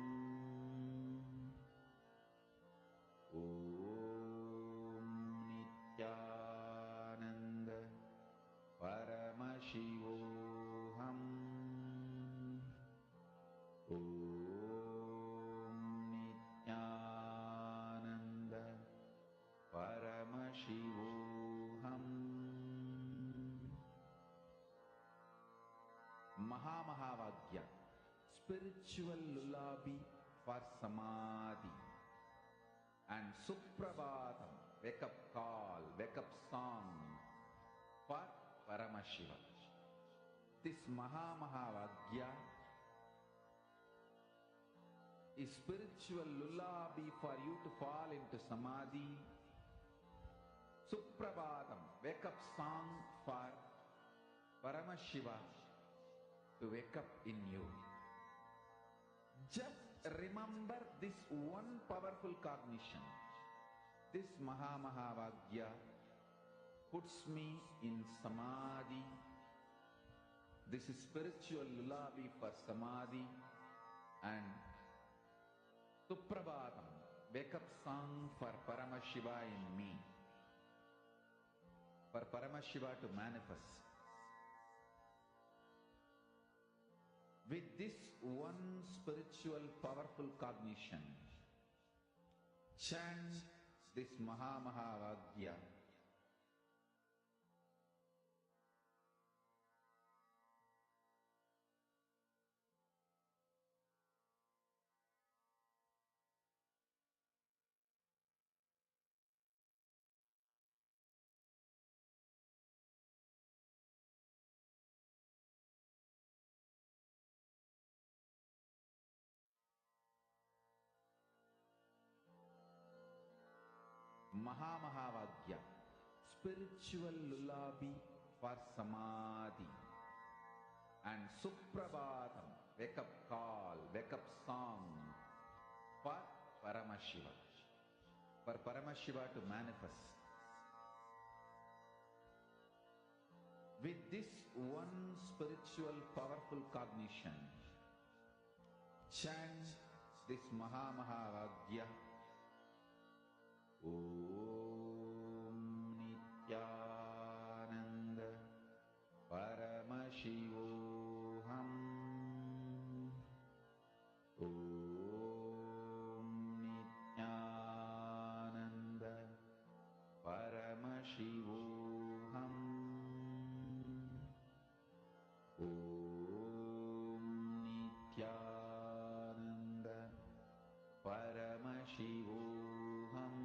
Om Nithyananda Paramashivoham Om Nithyananda Paramashivoham Mahamahavagya, spiritual lullaby for samadhi, and Suprabhatam, wake up call, wake up song for Paramashiva. This Mahamahavagya is spiritual lullaby for you to fall into samadhi. Suprabhatam, wake up song for Paramashiva to wake up in you. Just remember this one powerful cognition. This Mahamahavagya puts me in samadhi. This is spiritual lullaby for samadhi, and Suprabhatam, wake up song for Paramashiva in me. For Paramashiva to manifest. With this one spiritual powerful cognition, chant this Mahamahavagya. Mahamahavagya, spiritual lullaby for samadhi, and Suprabhatam, wake up call, wake up song for Paramashiva. For Paramashiva to manifest. With this one spiritual powerful cognition, chant this Mahamahavagya. Om Nithyananda Paramashivoham Om Nithyananda Paramashivoham Om Nithyananda Paramashivoham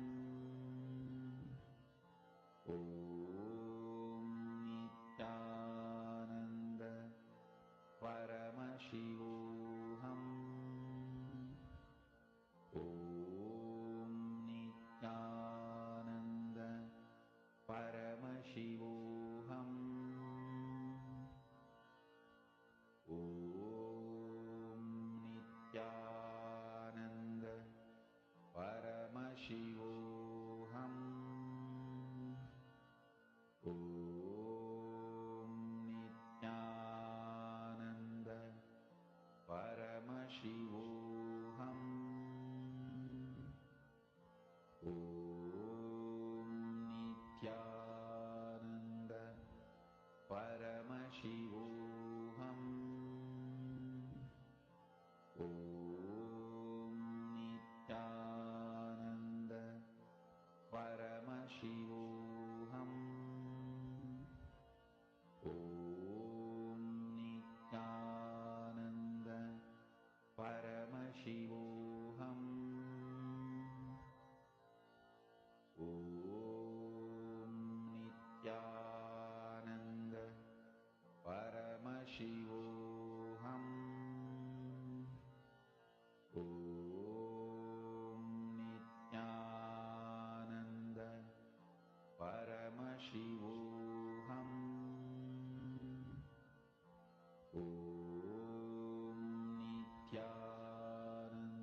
Om Nithyananda Paramashivoham Om Nithyananda Paramashivoham Om Nithyananda Paramashivoham Om Nithyananda Paramashivoham Om Nithyananda Paramashivoham Om Nithyananda Paramashivoham Om Nithyananda Paramashivoham Om Nithyananda Paramashivoham Om Nithyananda Paramashivoham Om Nithyananda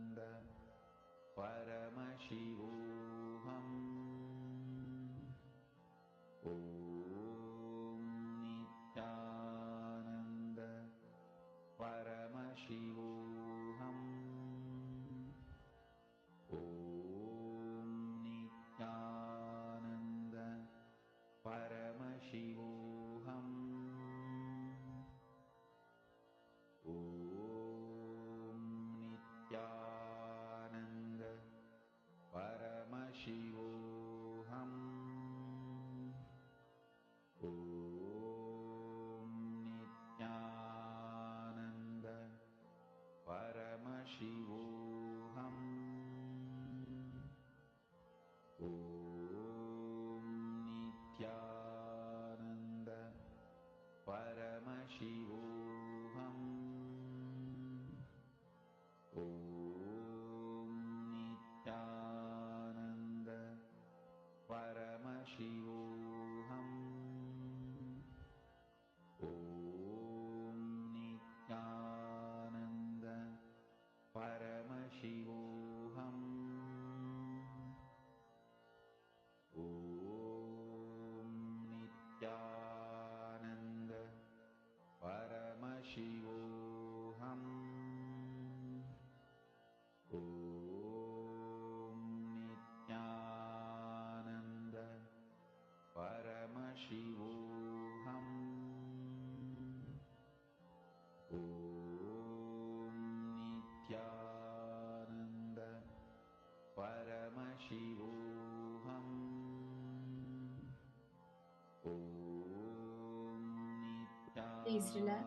Please relax.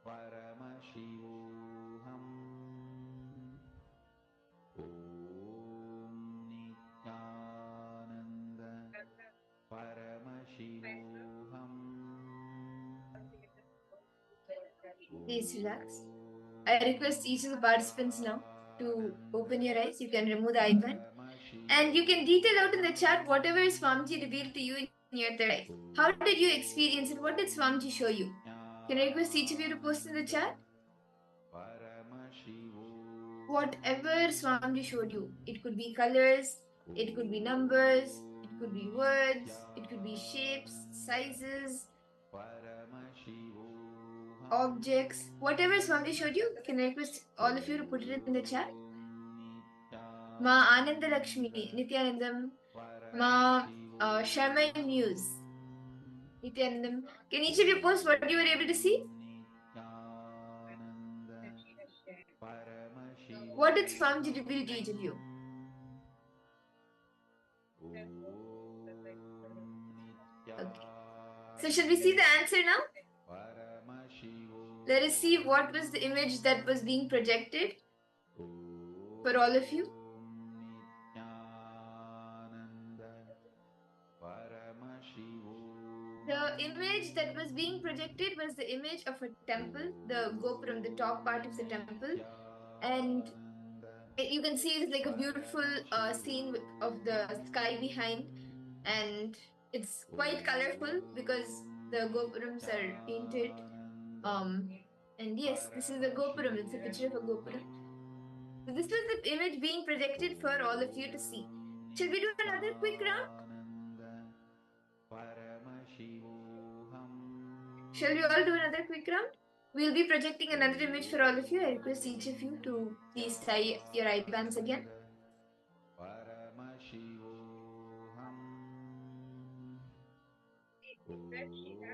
Paramashivoham Om Nithyananda Paramashivoham Please relax. I request each of the participants now to open your eyes. You can remove the eye band. And you can detail out in the chat whatever Swamiji revealed to you in your third eye. How did you experience it? What did Swamiji show you? Can I request each of you to post in the chat? Whatever Swamiji showed you. It could be colors, it could be numbers, it could be words, it could be shapes, sizes, objects. Whatever Swamiji showed you, can I request all of you to put it in the chat? Ma Ananda Lakshmi, Nithyanandam, Ma Sharma News, Nithyanandam. Can each of you post what you were able to see? What did Swamiji reveal to each of you? Okay. So shall we see the answer now? Let us see what was the image that was being projected for all of you. The image that was being projected was the image of a temple, the gopuram, the top part of the temple. And you can see it's like a beautiful scene of the sky behind. And it's quite colorful because the gopurams are painted. And yes, this is a gopuram. It's a picture of a gopuram. So this was the image being projected for all of you to see. Shall we do another quick round? Shall we all do another quick round? We'll be projecting another image for all of you. I request each of you to please tie your eye bands again.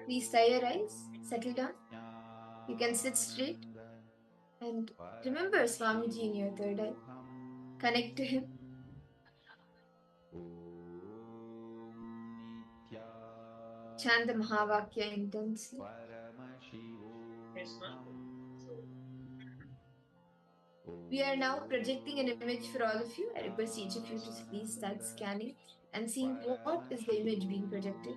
Please tie your eyes. Settle down. You can sit straight. And remember Swamiji in your third eye. Connect to him. Chant the Mahavakya intensely. We are now projecting an image for all of you. I request each of you to please start scanning and seeing what is the image being projected.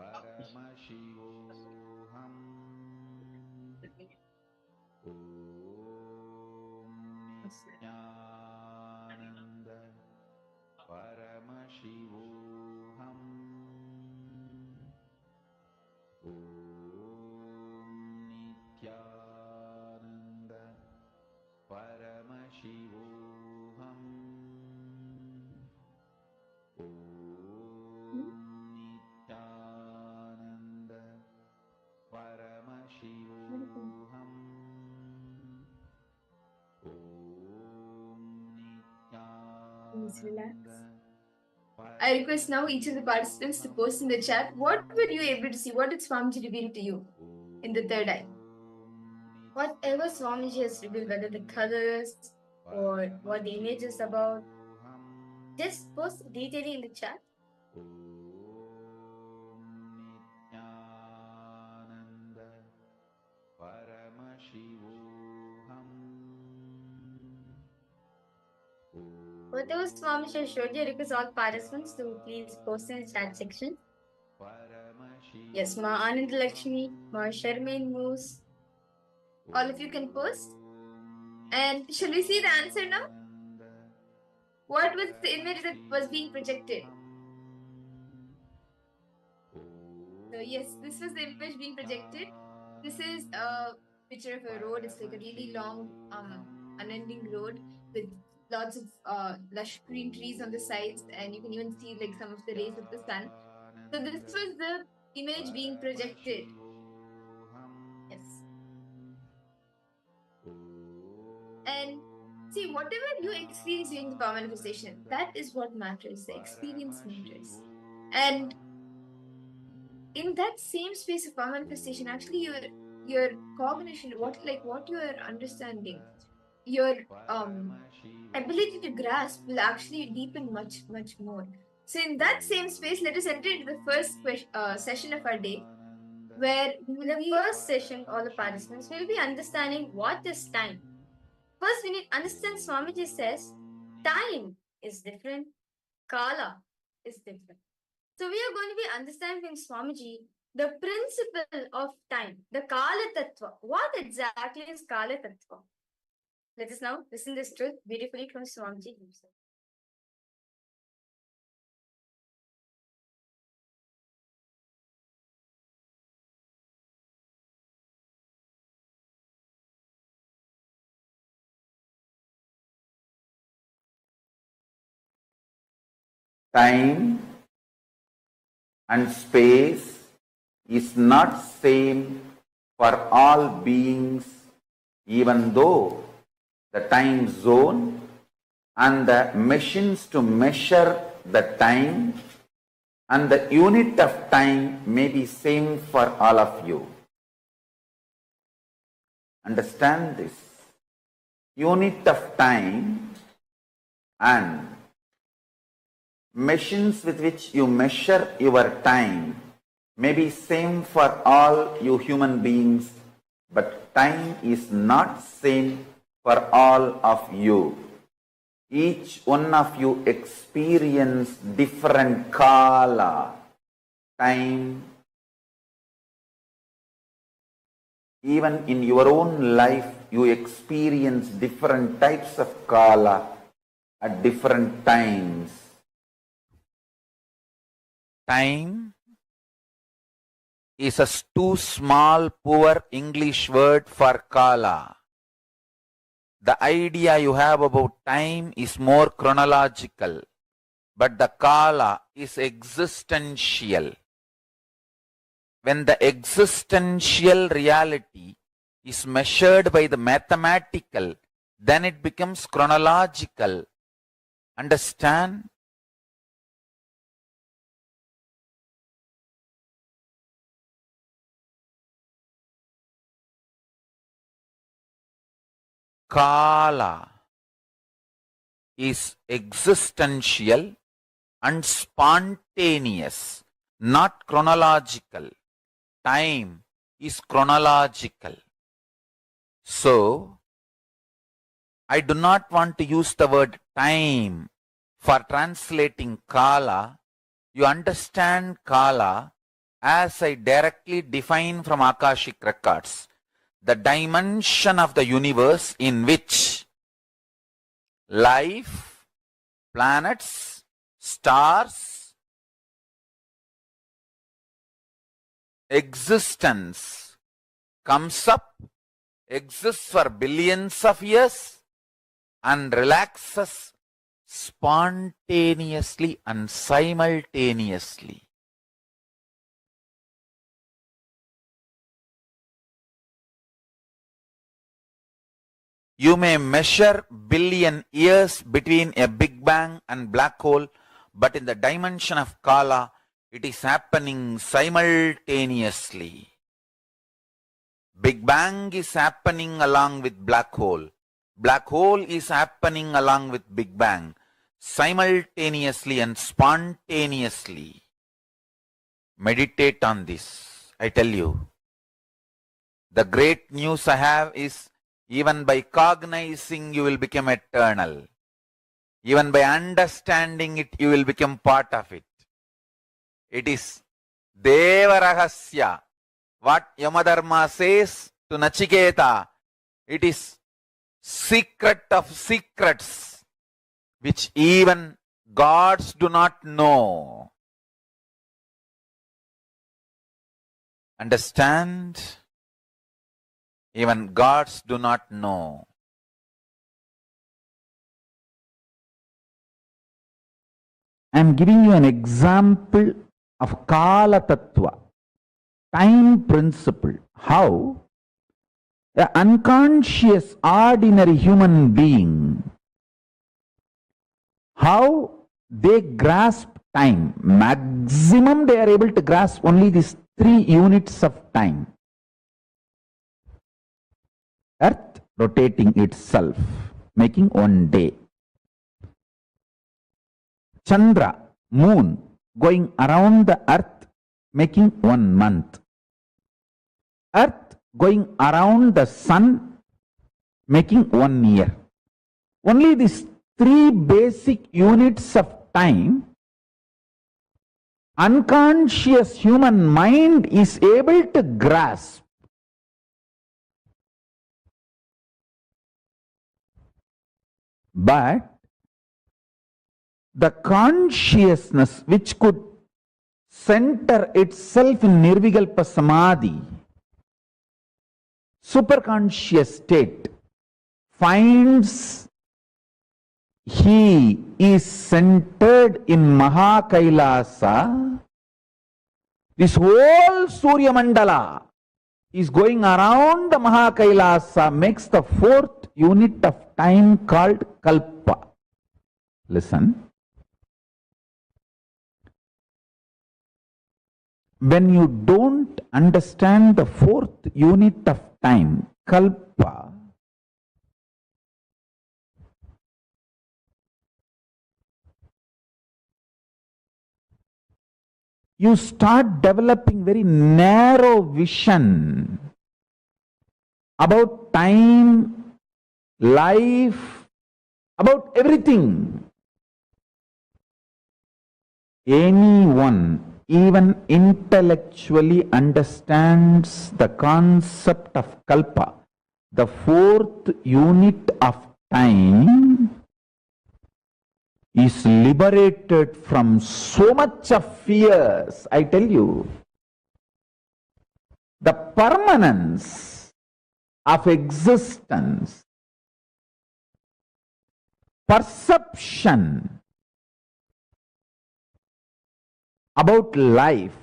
Nithyananda Paramashivoham Nithyananda Paramashivoham Nithyananda Paramashivoham Please relax. I request now each of the participants to post in the chat what were you able to see? What did Swamiji reveal to you in the third eye? Whatever Swamiji has revealed, whether the colors or what the image is about, just post detailing in the chat. Nithyananda Paramashivoham Whatever Swamiji has showed you, I request all participants to please post in the chat section. Yes, Ma Anand Lakshmi, Ma Sharmain Moose. All of you can post. And shall we see the answer now? What was the image that was being projected? So yes, this was the image being projected. This is a picture of a road. It's like a really long, unending road with lots of lush green trees on the sides, and you can even see like some of the rays of the sun. So this was the image being projected. Yes. And see, whatever you experience during the power manifestation, that is what matters. The experience matters. And in that same space of power manifestation, actually your cognition, what you are understanding, your ability to grasp will actually deepen much, much more. So in that same space, let us enter into the first session of our day, where in the first session, all the participants will be understanding what is time. First, we need to understand Swamiji says time is different, Kala is different. So we are going to be understanding from Swamiji the principle of time, the Kala Tattva. What exactly is Kala Tattva? Let us now listen this truth beautifully from Swamiji himself. Time and space is not same for all beings, even though the time zone and the machines to measure the time and the unit of time may be same for all of you. Understand this. Unit of time and machines with which you measure your time may be same for all you human beings, but time is not same for all of you. Each one of you experience different kala, time. Even in your own life, you experience different types of kala at different times. Time is a too small, poor English word for kala. The idea you have about time is more chronological, but the kala is existential. When the existential reality is measured by the mathematical, then it becomes chronological. Understand? Kala is existential and spontaneous, not chronological. Time is chronological. So, I do not want to use the word time for translating kala. You understand kala as I directly define from Akashic records, the dimension of the universe in which life, planets, stars, existence comes up, exists for billions of years, and relaxes spontaneously and simultaneously. You may measure billion years between a Big Bang and black hole, but in the dimension of Kala, it is happening simultaneously. Big Bang is happening along with black hole. Black hole is happening along with Big Bang, simultaneously and spontaneously. Meditate on this. I tell you, the great news I have is, even by cognizing, you will become eternal. Even by understanding it, you will become part of it. It is Deva Rahasya. What Yamadharma says to Nachiketa, it is secret of secrets, which even gods do not know. Understand? Even gods do not know. I am giving you an example of Kala Tattva, time principle. How an unconscious, ordinary human being, how they grasp time. Maximum they are able to grasp only these 3 units of time. Earth rotating itself, making 1 day. Chandra, moon, going around the earth, making 1 month. Earth going around the sun, making 1 year. Only these 3 basic units of time, unconscious human mind is able to grasp. But the consciousness which could center itself in Nirvikalpa Samadhi, superconscious state, finds he is centered in KAILASA. This whole Surya Mandala is going around the KAILASA, makes the 4th unit of time called Kalpa. Listen. When you don't understand the 4th unit of time, Kalpa, you start developing very narrow vision about time, life, about everything. Anyone, even intellectually, understands the concept of Kalpa, the 4th unit of time, is liberated from so much of fears. I tell you, the permanence of existence, perception about life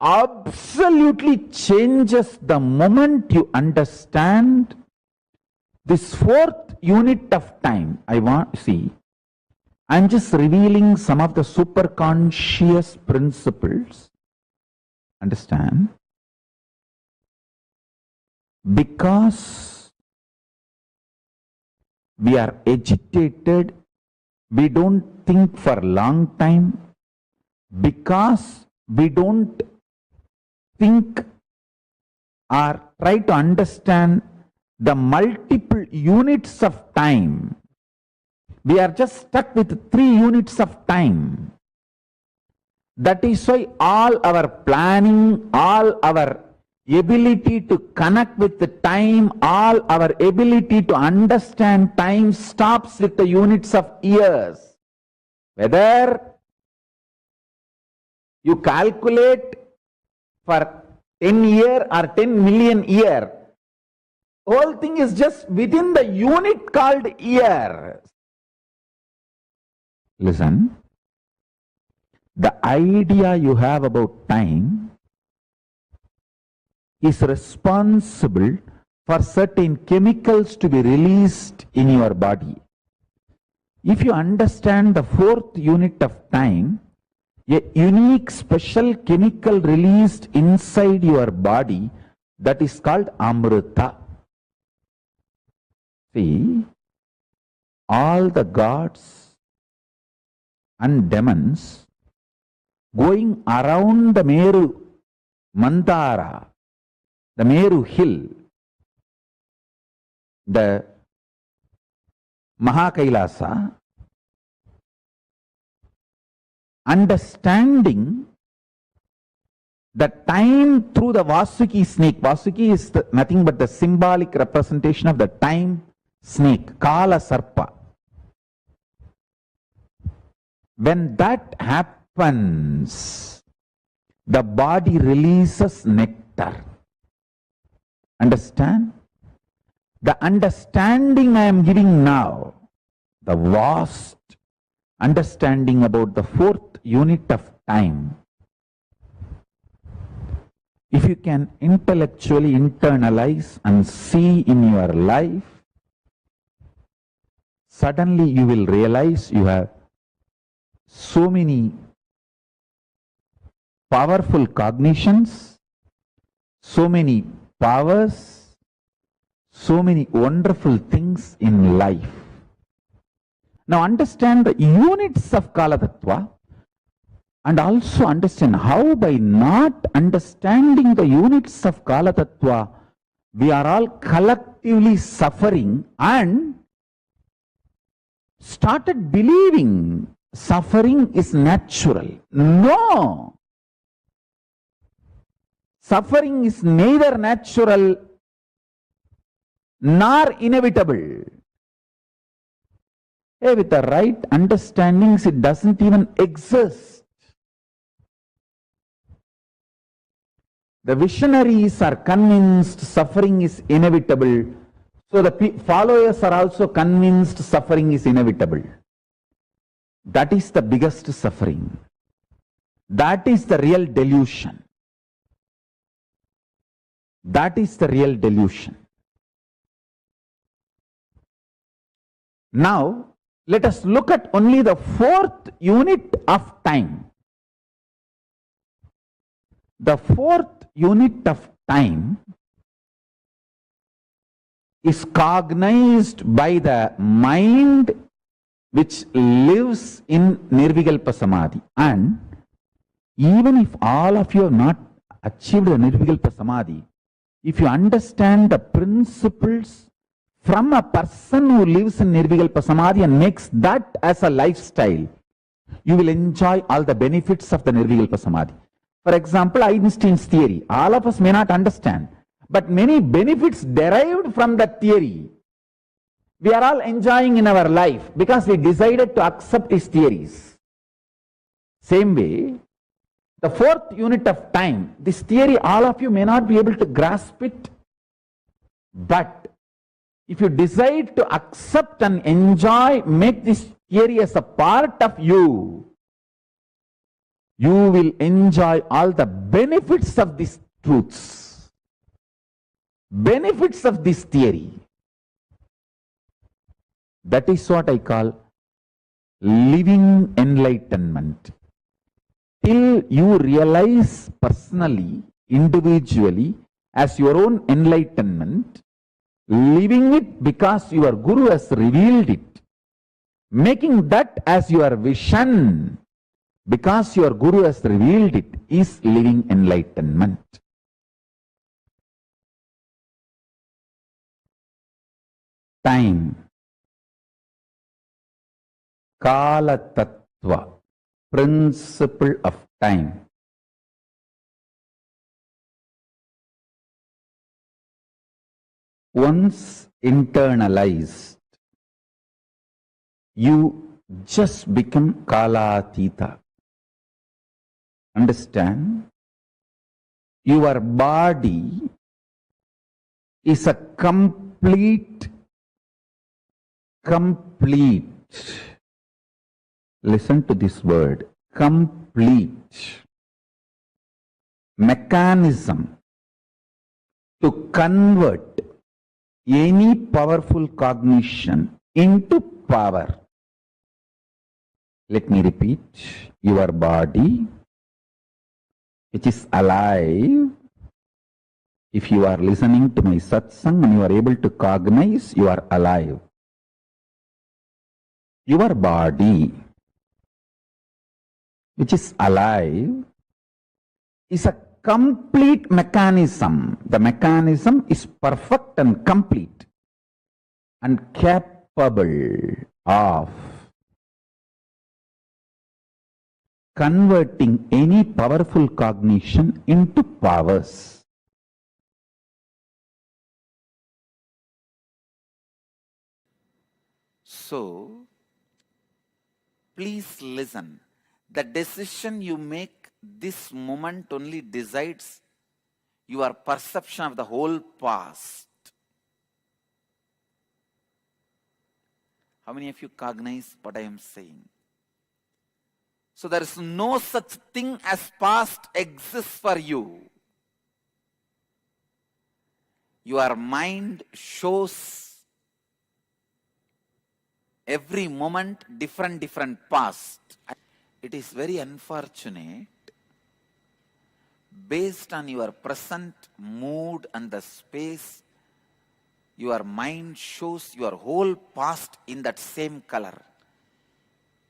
absolutely changes the moment you understand this 4th unit of time. I'm just revealing some of the superconscious principles. Understand? Because we are agitated, we don't think for a long time, because we don't think or try to understand the multiple units of time. We are just stuck with 3 units of time. That is why all our planning, all our ability to connect with the time, all our ability to understand time stops with the units of years. Whether you calculate for 10 year or 10 million year, whole thing is just within the unit called year. Listen, the idea you have about time is responsible for certain chemicals to be released in your body. If you understand the fourth unit of time, a unique special chemical released inside your body, that is called Amrita. See, all the gods and demons going around the Meru Mandara, the Meru hill, the KAILASA, understanding the time through the Vasuki snake. Vasuki is nothing but the symbolic representation of the time snake, Kala Sarpa. When that happens, the body releases nectar. Understand? The understanding I am giving now, the vast understanding about the fourth unit of time, if you can intellectually internalize and see in your life, suddenly you will realize you have so many powerful cognitions, so many powers, so many wonderful things in life. Now understand the units of Kala Tattva and also understand how by not understanding the units of Kala Tattva, we are all collectively suffering and started believing suffering is natural. No! Suffering is neither natural nor inevitable. With the right understandings, it doesn't even exist. The visionaries are convinced suffering is inevitable, so the followers are also convinced suffering is inevitable. That is the biggest suffering. That is the real delusion. That is the real delusion. Now, let us look at only the fourth unit of time. The fourth unit of time is cognized by the mind which lives in Nirvikalpa Samadhi. And even if all of you have not achieved the Nirvikalpa Samadhi, if you understand the principles from a person who lives in Nirvikalpa Samadhi and makes that as a lifestyle, you will enjoy all the benefits of the Nirvikalpa Samadhi. For example, Einstein's theory, all of us may not understand, but many benefits derived from that theory, we are all enjoying in our life because we decided to accept his theories. Same way, the fourth unit of time, this theory, all of you may not be able to grasp it, but if you decide to accept and enjoy, make this theory as a part of you, you will enjoy all the benefits of these truths, benefits of this theory. That is what I call living enlightenment. Till you realize personally, individually, as your own enlightenment, living it because your Guru has revealed it, making that as your vision because your Guru has revealed it, is living enlightenment. Time, Kala Tattva, principle of time. Once internalized, you just become Kalatita. Understand? Your body is a complete, listen to this word, complete mechanism to convert any powerful cognition into power. Let me repeat, your body, which is alive, if you are listening to my satsang and you are able to cognize, you are alive. Your body, which is alive, is a complete mechanism. The mechanism is perfect and complete and capable of converting any powerful cognition into powers. So, please listen. The decision you make this moment only decides your perception of the whole past. How many of you cognize what I am saying? So there is no such thing as past exists for you. Your mind shows every moment different past. It is very unfortunate. Based on your present mood and the space, your mind shows your whole past in that same color.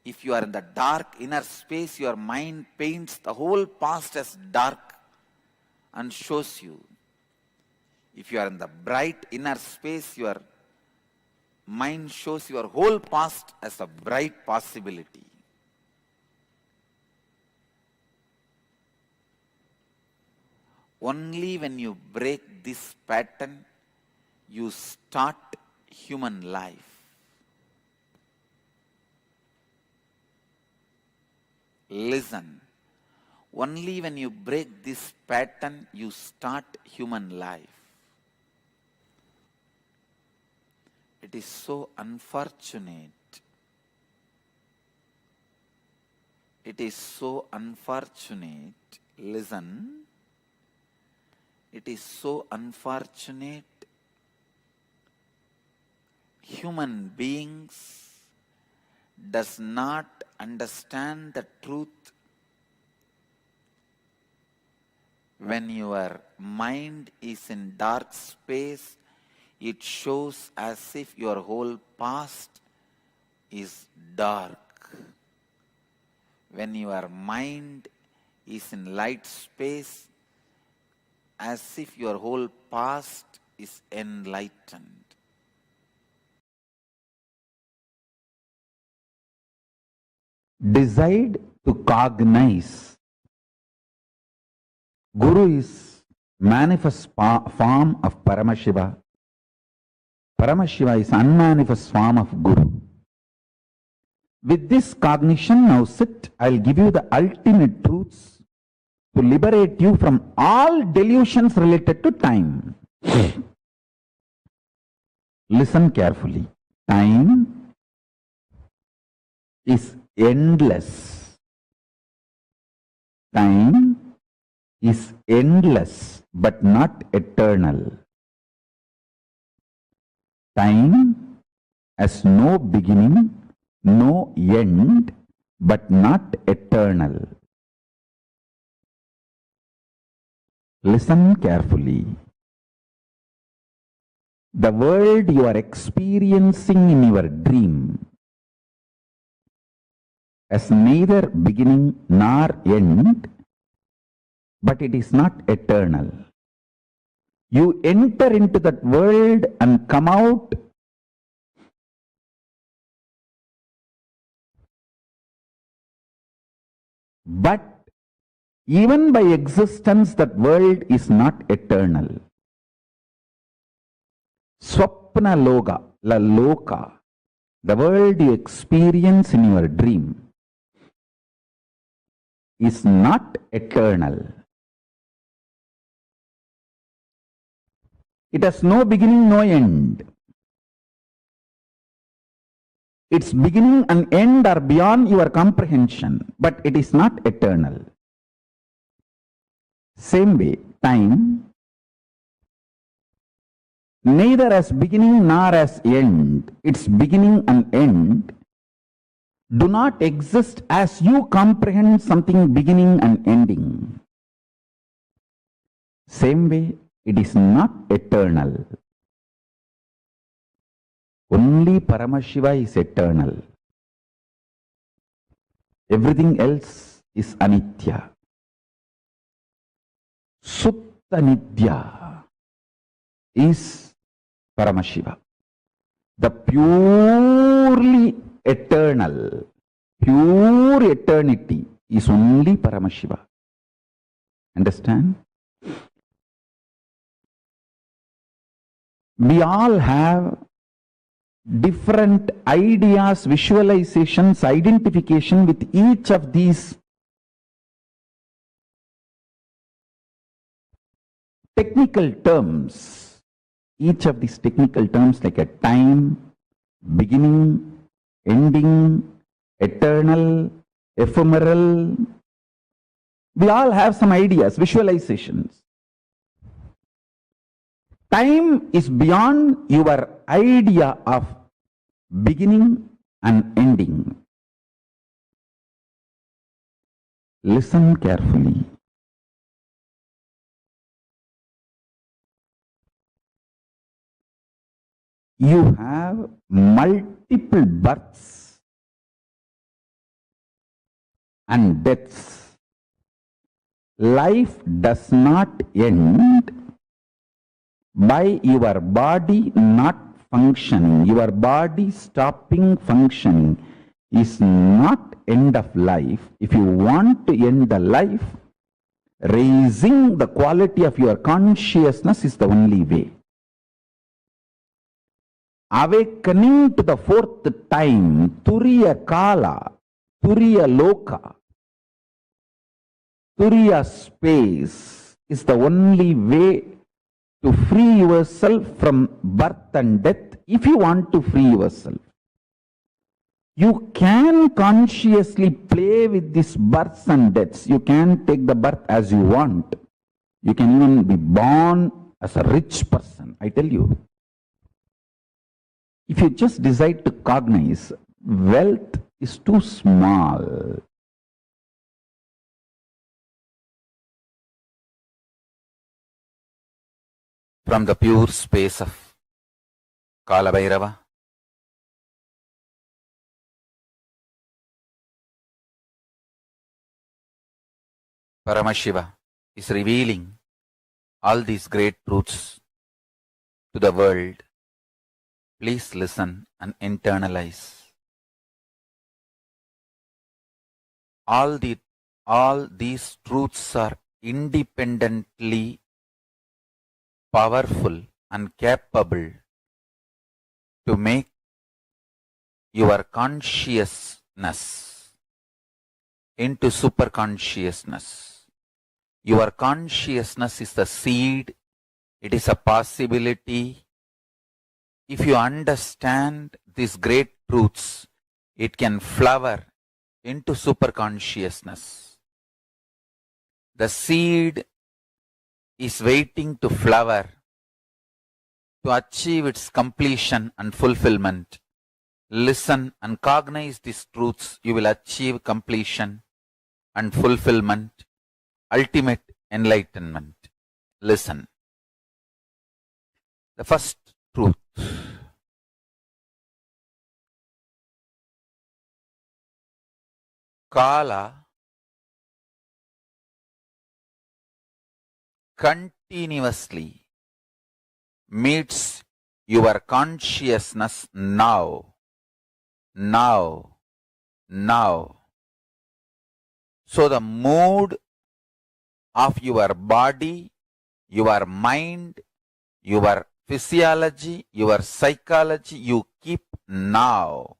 If you are in the dark inner space, your mind paints the whole past as dark and shows you. If you are in the bright inner space, your mind shows your whole past as a bright possibility. Only when you break this pattern, you start human life. Listen. Only when you break this pattern, you start human life. It is so unfortunate. It is so unfortunate. Listen. It is so unfortunate. Human beings does not understand the truth. When your mind is in dark space, it shows as if your whole past is dark. When your mind is in light space, as if your whole past is enlightened. Decide to cognize. Guru is manifest form of Paramashiva. Paramashiva is unmanifest form of Guru. With this cognition, now sit, I'll give you the ultimate truths to liberate you from all delusions related to time. Listen carefully. Time is endless. Time is endless but not eternal. Time has no beginning, no end, but not eternal. Listen carefully. The world you are experiencing in your dream has neither beginning nor end, but it is not eternal. You enter into that world and come out but Even by existence, that world is not eternal. Swapna loka, the world you experience in your dream, is not eternal. It has no beginning, no end. Its beginning and end are beyond your comprehension, but it is not eternal. Same way, time neither as beginning nor as end. Its beginning and end do not exist as you comprehend something beginning and ending. Same way, it is not eternal. Only Paramashiva is eternal. Everything else is anitya. Sutta Nidya is Paramashiva. The purely eternal, pure eternity is only Paramashiva. Understand? We all have different ideas, visualizations, identification with each of these technical terms. Each of these technical terms like a time, beginning, ending, eternal, ephemeral. We all have some ideas, visualizations. Time is beyond your idea of beginning and ending. Listen carefully. You have multiple births and deaths. Life does not end by your body not functioning. Your body stopping functioning is not end of life. If you want to end the life, raising the quality of your consciousness is the only way. Awakening to the fourth time, Turiya Kala, Turiya Loka, Turiya space is the only way to free yourself from birth and death. If you want to free yourself, you can consciously play with these births and deaths. You can take the birth as you want. You can even be born as a rich person, I tell you. If you just decide to cognize, wealth is too small. From the pure space of Kala Bhairava, Paramashiva is revealing all these great truths to the world. Please listen and internalize. All these truths are independently powerful and capable to make your consciousness into superconsciousness. Your consciousness is the seed. It is a possibility. If you understand these great truths, it can flower into superconsciousness. The seed is waiting to flower to achieve its completion and fulfillment. Listen and cognize these truths. You will achieve completion and fulfillment, ultimate enlightenment. Listen. The first truth. Kala continuously meets your consciousness now. So the mood of your body, your mind, your physiology, your psychology you keep now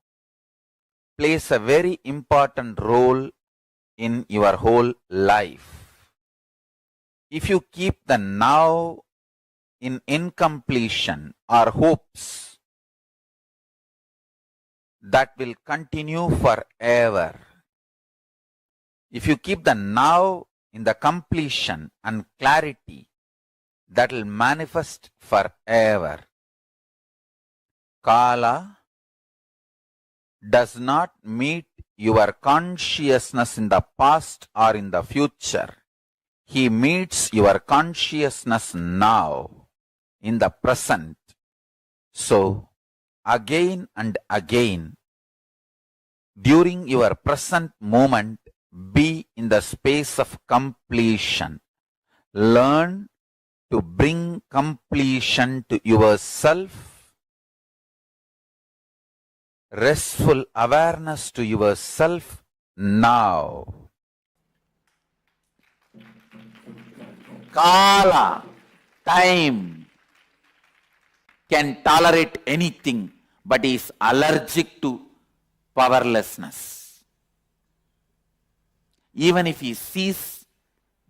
plays a very important role in your whole life. If you keep the now in incompletion or hopes, that will continue forever. If you keep the now in the completion and clarity, that will manifest forever. Kala does not meet your consciousness in the past or in the future. He meets your consciousness now, in the present. So, again and again, during your present moment, be in the space of completion. Learn to bring completion to yourself, restful awareness to yourself now. Kala, time, can tolerate anything but is allergic to powerlessness. Even if he sees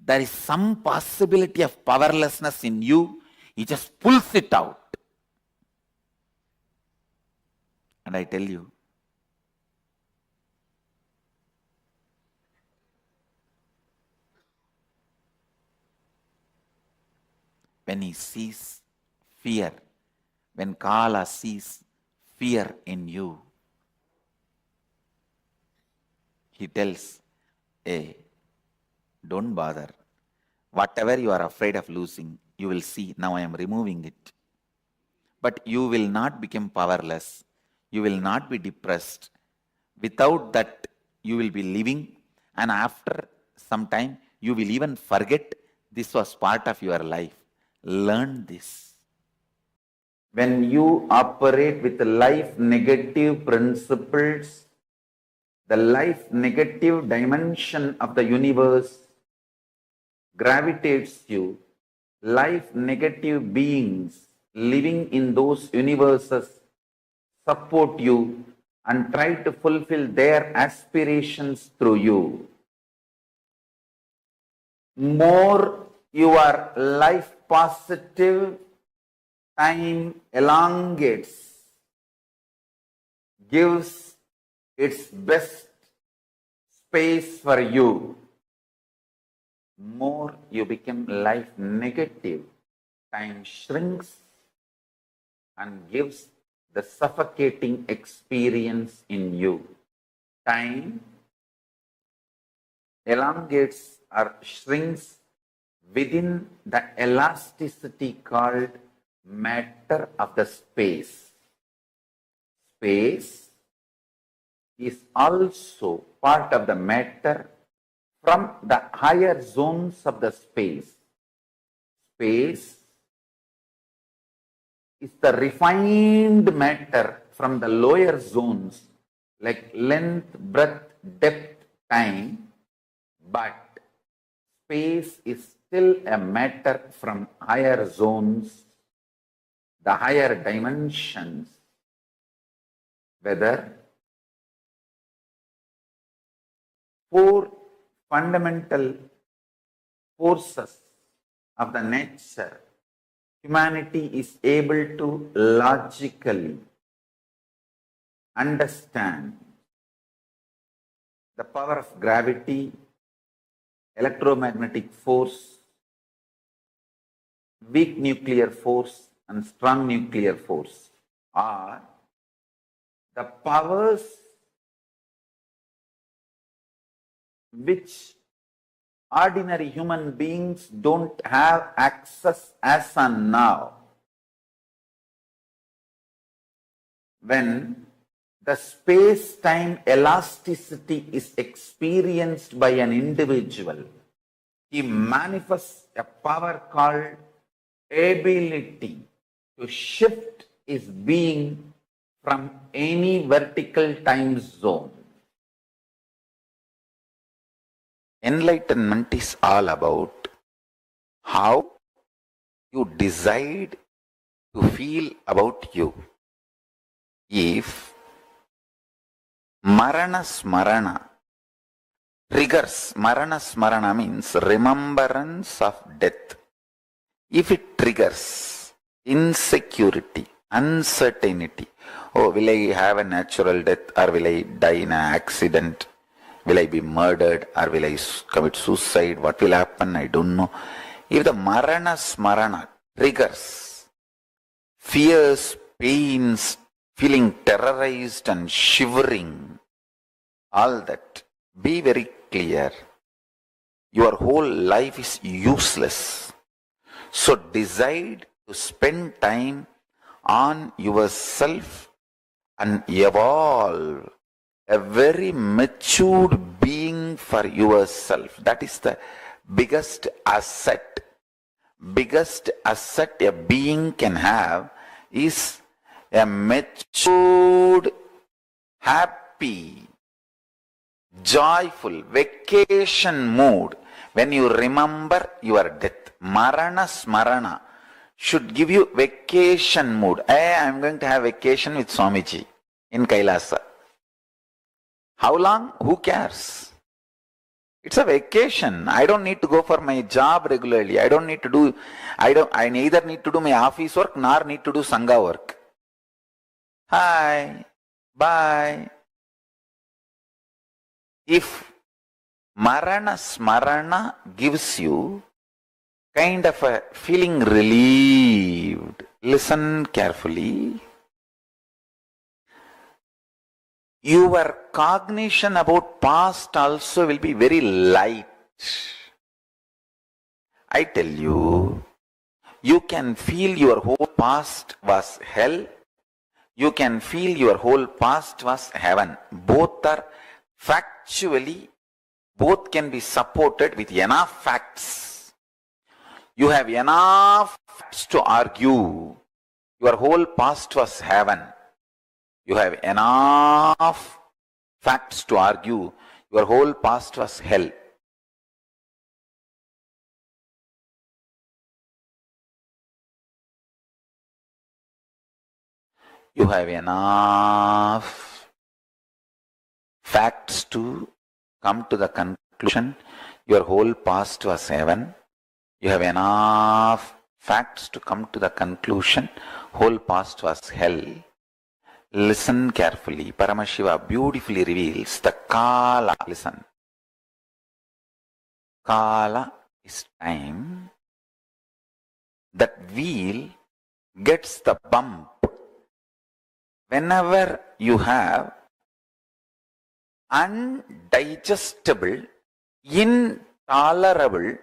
there is some possibility of powerlessness in you, he just pulls it out. And I tell you, when he sees fear, when Kala sees fear in you, he tells, hey, don't bother. Whatever you are afraid of losing, you will see, now I am removing it. But you will not become powerless. You will not be depressed. Without that, you will be living, and after some time, you will even forget this was part of your life. Learn this. When you operate with life negative principles, the life negative dimension of the universe gravitates you. Life negative beings living in those universes support you and try to fulfill their aspirations through you. More you are life positive, time elongates, gives its best space for you. More you become life negative, time shrinks and gives the suffocating experience in you. Time elongates or shrinks within the elasticity called matter of the space. Space is also part of the matter from the higher zones of the space. Space is the refined matter from the lower zones like length, breadth, depth, time, but space is still a matter from higher zones, the higher dimensions, whether four fundamental forces of the nature humanity is able to logically understand. The power of gravity, electromagnetic force, weak nuclear force and strong nuclear force are the powers which ordinary human beings don't have access as on now. When the space-time elasticity is experienced by an individual, he manifests a power called ability to shift his being from any vertical time zone. Enlightenment is all about how you decide to feel about you. If Marana Smarana triggers, Marana Smarana means remembrance of death. If it triggers insecurity, uncertainty, oh, will I have a natural death, or will I die in an accident? Will I be murdered, or will I commit suicide? What will happen? I don't know. If the Marana Smarana triggers fears, pains, feeling terrorized and shivering, all that, be very clear. Your whole life is useless. So decide to spend time on yourself and evolve a very matured being for yourself. That is the biggest asset. Biggest asset a being can have is a matured, happy, joyful, vacation mood when you remember your death. Marana Smarana should give you vacation mood. Hey, I'm going to have vacation with Swamiji in KAILASA. How long? Who cares? It's a vacation. I don't need to go for my job regularly. I neither need to do my office work nor need to do Sangha work. Hi, bye. If Marana Smarana gives you kind of a feeling relieved, listen carefully. Your cognition about past also will be very light. I tell you, you can feel your whole past was hell. You can feel your whole past was heaven. Both are factually, both can be supported with enough facts. You have enough facts to argue your whole past was heaven. You have enough facts to argue your whole past was hell. You have enough facts to come to the conclusion your whole past was heaven. You have enough facts to come to the conclusion whole past was hell. Listen carefully. Paramashiva beautifully reveals the Kala. Listen. Kala is time. That wheel gets the bump whenever you have undigestible, intolerable,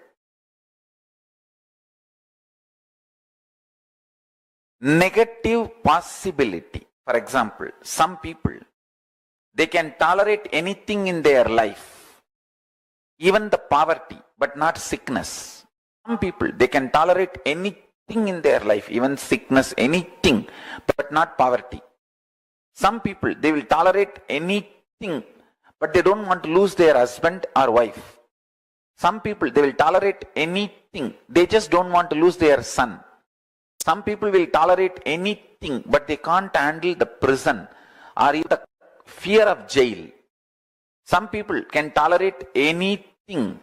negative possibility. For example, some people, they can tolerate anything in their life, even the poverty, but not sickness. Some people, they can tolerate anything in their life, even sickness, anything, but not poverty. Some people, they will tolerate anything, but they don't want to lose their husband or wife. Some people, they will tolerate anything, they just don't want to lose their son. Some people will tolerate anything, but they can't handle the prison or even the fear of jail. Some people can tolerate anything.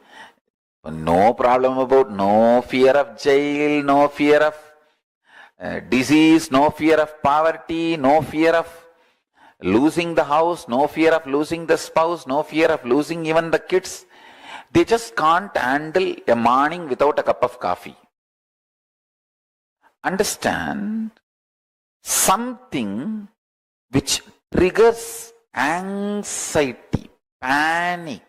No problem about no fear of jail, no fear of disease, no fear of poverty, no fear of losing the house, no fear of losing the spouse, no fear of losing even the kids. They just can't handle a morning without a cup of coffee. Understand, something which triggers anxiety, panic,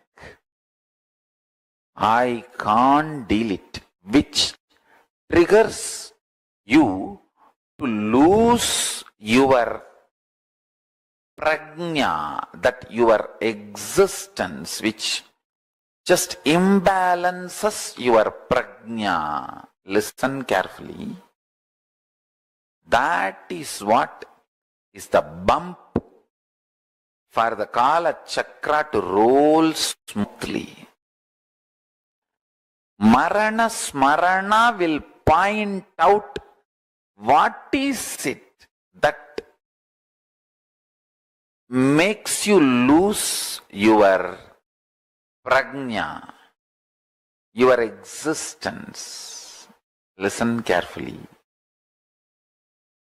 I can't deal it, which triggers you to lose your prajna, that your existence, which just imbalances your prajna. Listen carefully. That is what is the bump for the Kala Chakra to roll smoothly. Marana Smarana will point out what is it that makes you lose your prajna, your existence. Listen carefully.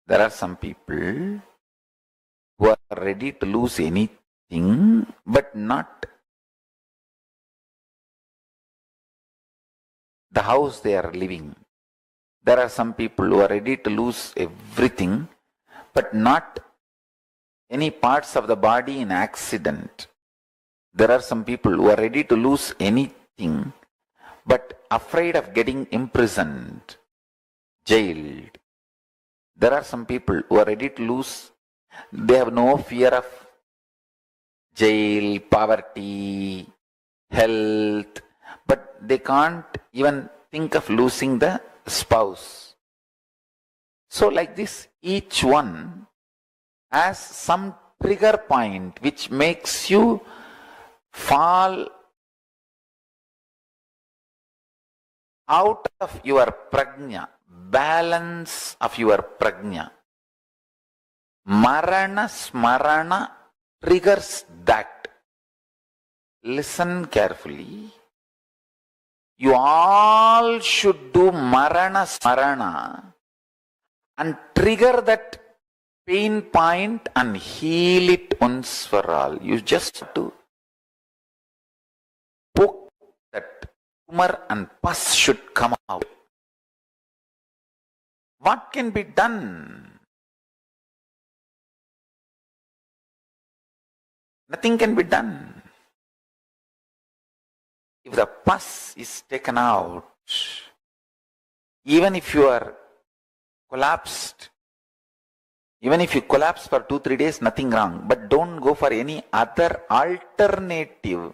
There are some people who are ready to lose anything, but not the house they are living. There are some people who are ready to lose everything, but not any parts of the body in accident. There are some people who are ready to lose anything, but afraid of getting imprisoned, jailed. There are some people who are ready to lose, they have no fear of jail, poverty, health, but they can't even think of losing the spouse. So like this, each one has some trigger point which makes you fall out of your prajna, balance of your prajna. Marana Smarana triggers that. Listen carefully. You all should do Marana Smarana and trigger that pain point and heal it once for all. You just have to poke that tumor and pus should come out. What can be done? Nothing can be done. If the pus is taken out, even if you are collapsed, even if you collapse for 2-3 days, nothing wrong. But don't go for any other alternative,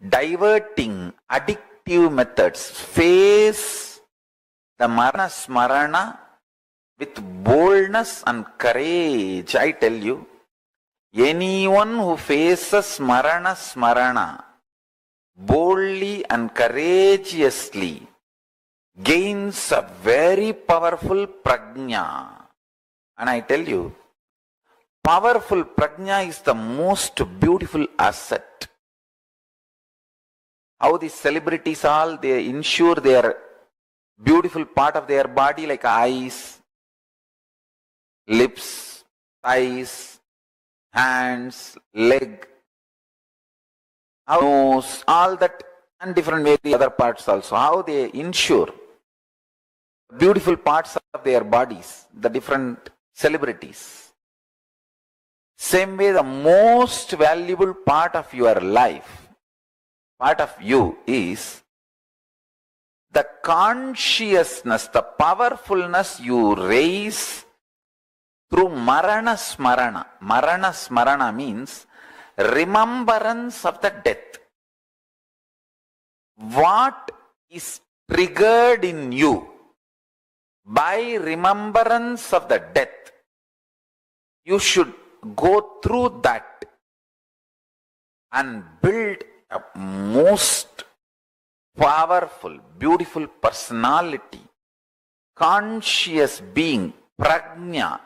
diverting, addictive methods. Face the Marana Smarana with boldness and courage. I tell you, anyone who faces Marana Smarana boldly and courageously gains a very powerful prajna. And I tell you, powerful prajna is the most beautiful asset. How these celebrities all, they ensure their beautiful part of their body like eyes, lips, thighs, hands, leg, nose, all that, and different various other parts also. How they ensure beautiful parts of their bodies, the different celebrities. Same way, the most valuable part of your life, part of you, is the consciousness, the powerfulness you raise through Marana Smarana. Marana Smarana means remembrance of the death. What is triggered in you by remembrance of the death, you should go through that and build a most powerful, beautiful personality, conscious being, prajna,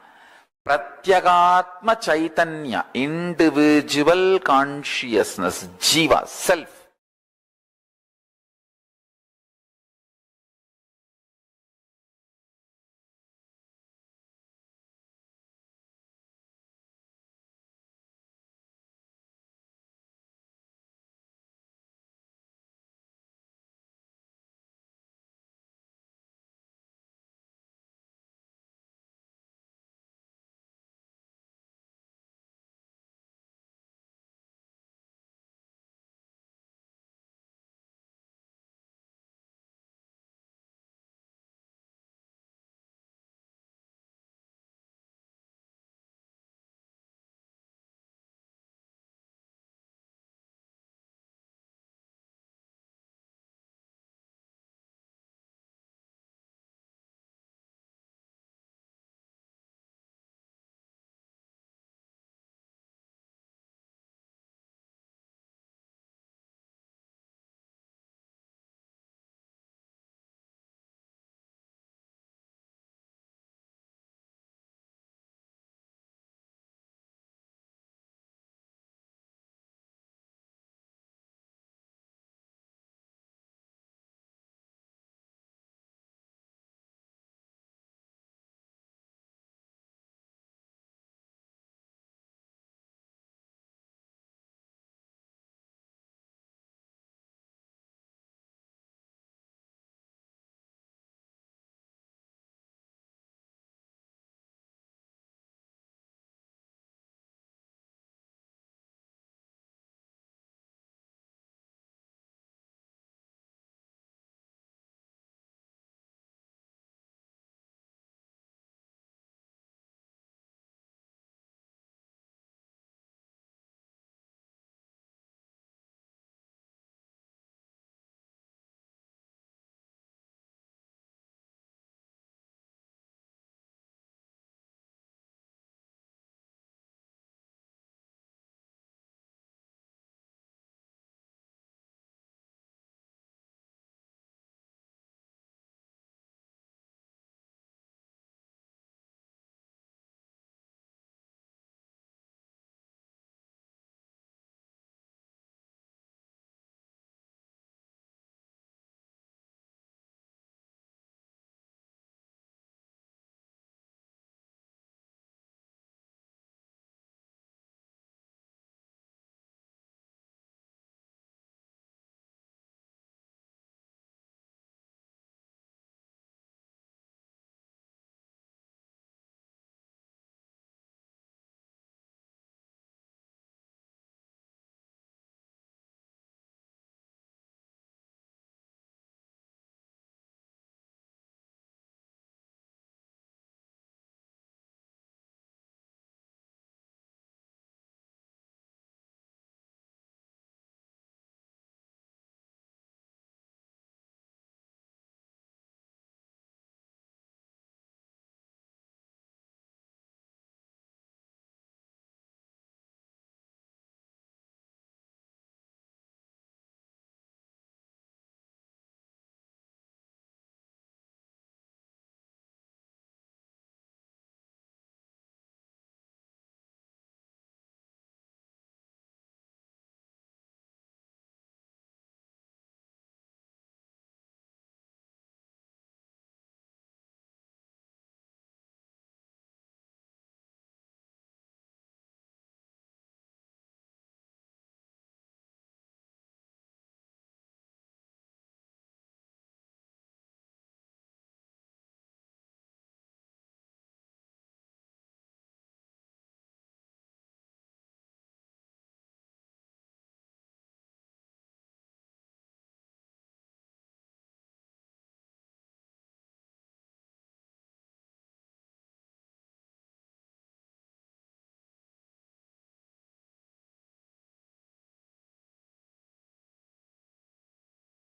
pratyagatma chaitanya, individual consciousness, jiva, self.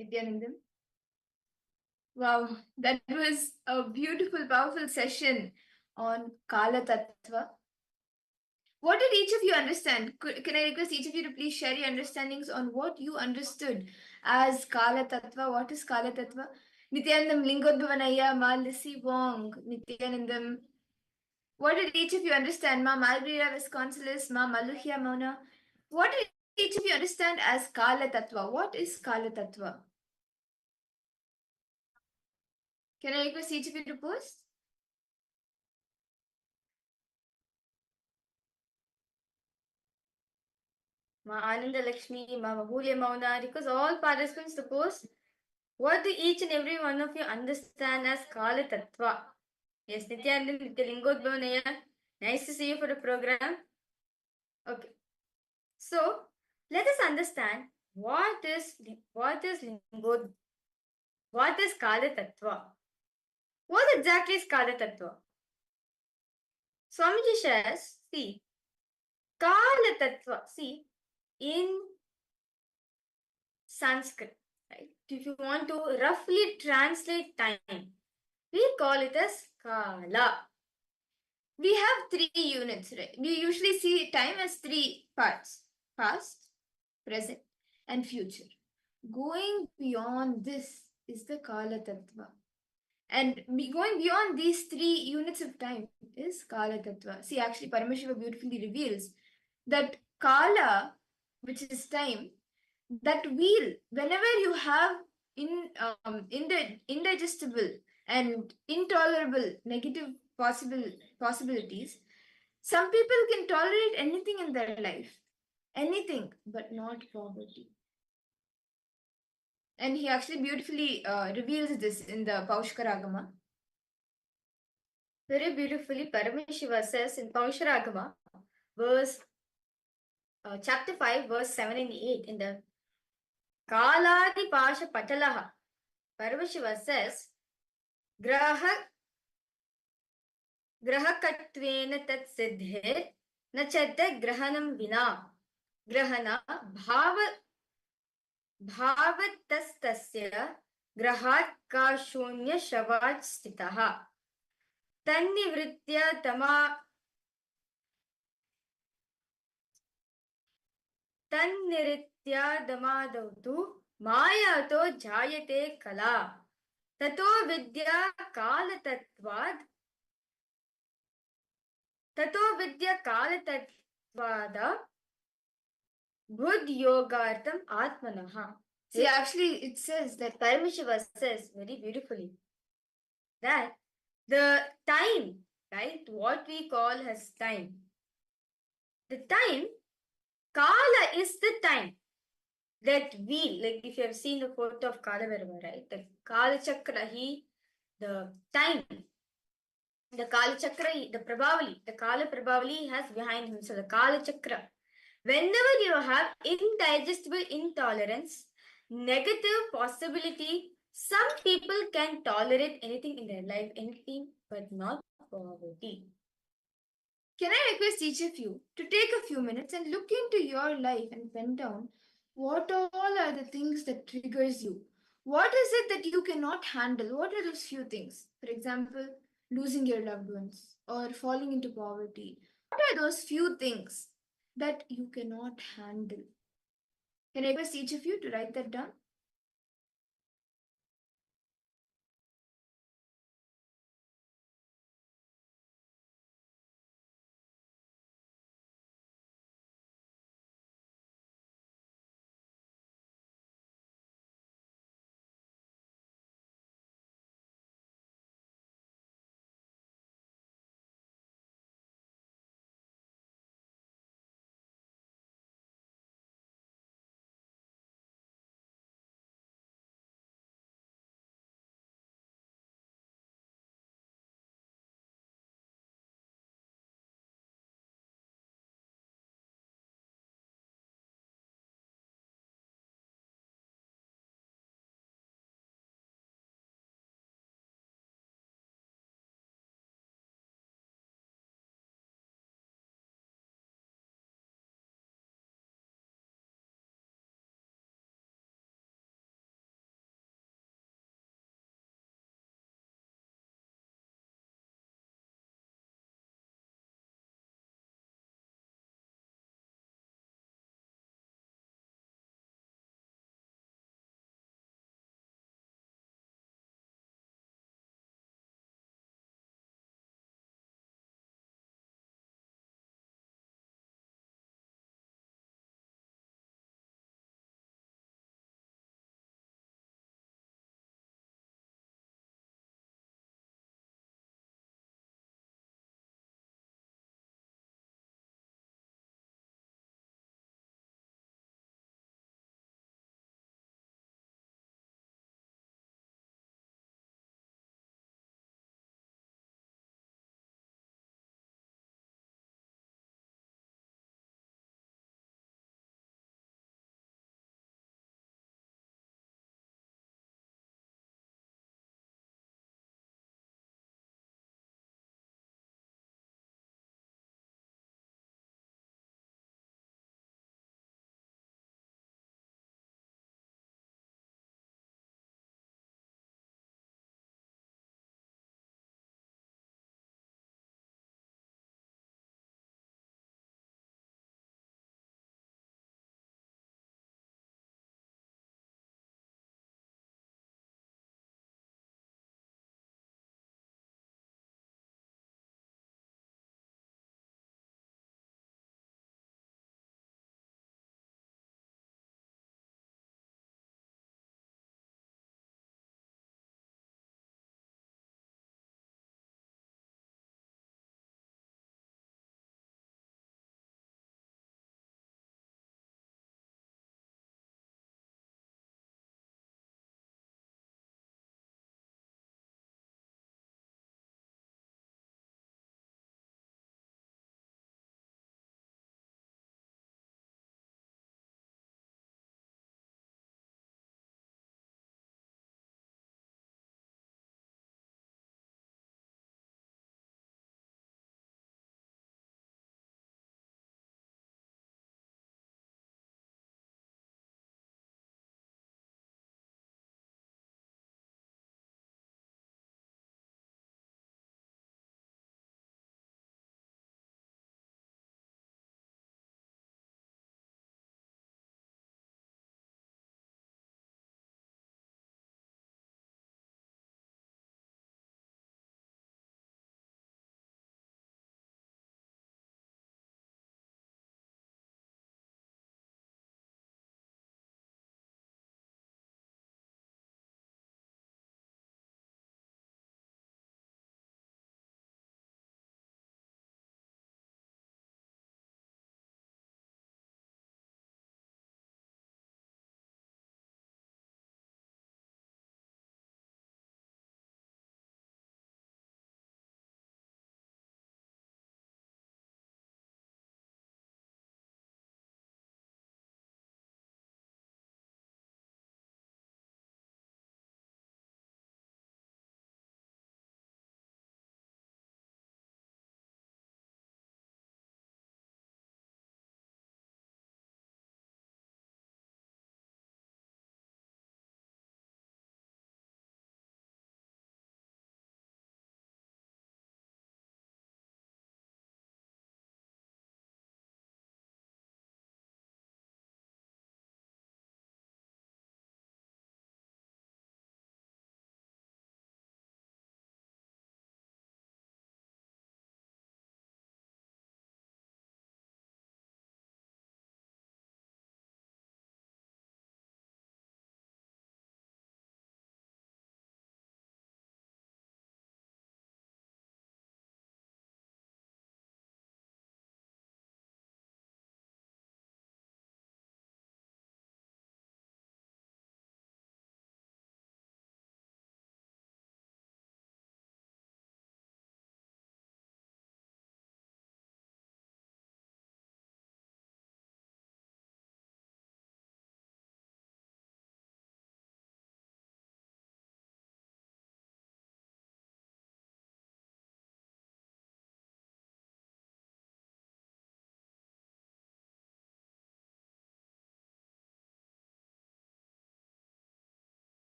Nithyananda. Wow, that was a beautiful, powerful session on Kala Tattva. What did each of you understand? Can I request each of you to please share your understandings on what you understood as Kala Tattva? What is Kala Tattva? Nithyanandam Lingodhavanaya, Ma Lissy Wong, Nithyanandam. What did each of you understand? Ma Malvira Visconsulis, Ma Maluhya Mona. What did each of you understand as Kala Tattva? What is Kala Tattva? Can I request each of you to post? Ma Ananda Lakshmi, Ma Mahulya Mauna, because all participants to post. What do each and every one of you understand as Kala Tattva? Yes, Nithyananda, Nityalingodbhavanaya. Nice to see you for the program. Okay. So, let us understand what is Lingod, what is Kala Tattva? What exactly is Kala Tattva? Swamiji says, see, Kala Tattva, see, in Sanskrit, right? If you want to roughly translate time, we call it as Kala. We have 3 units, right? We usually see time as 3 parts: past, present, and future. Going beyond this is the Kala Tattva. And going beyond these 3 units of time is Kala Tattva. See, actually, Paramashiva beautifully reveals that Kala, which is time, that wheel, whenever you have indigestible and intolerable negative possibilities, some people can tolerate anything in their life, anything, but not poverty. And he actually beautifully reveals this in the Paushkaragama. Very beautifully, Paramashiva says in Paushkaragama, verse chapter 5, verse 7 and 8, in the Kaladi Pasha Patalaha, Paramashiva says, ग्रहकत्वेन तत् सिद्धेर न चते ग्रहणं विना ग्रहण भावतस्तस्य ग्रहात् का शून्य शवात् स्थितः तन्निवृत्य दमादौ तु मायातो जायते कला ततो विद्या कालतत्त्वात् ततो विद्या कालतत्त्वाद Buddha yogartam atmanaha. See, actually, it says that Paramashiva says very beautifully that the time, right, what we call as time, the time, Kala is the time, that wheel, like if you have seen the photo of Kala Bhairava, right, the Kala Chakra, the time, the Kala Chakra, the Kala Prabhavali has behind him, so the Kala Chakra. Whenever you have indigestible intolerance, negative possibility, some people can tolerate anything in their life, anything, but not poverty. Can I request each of you to take a few minutes and look into your life and pen down what all are the things that triggers you? What is it that you cannot handle? What are those few things? For example, losing your loved ones or falling into poverty. What are those few things that you cannot handle? Can I request each of you to write that down?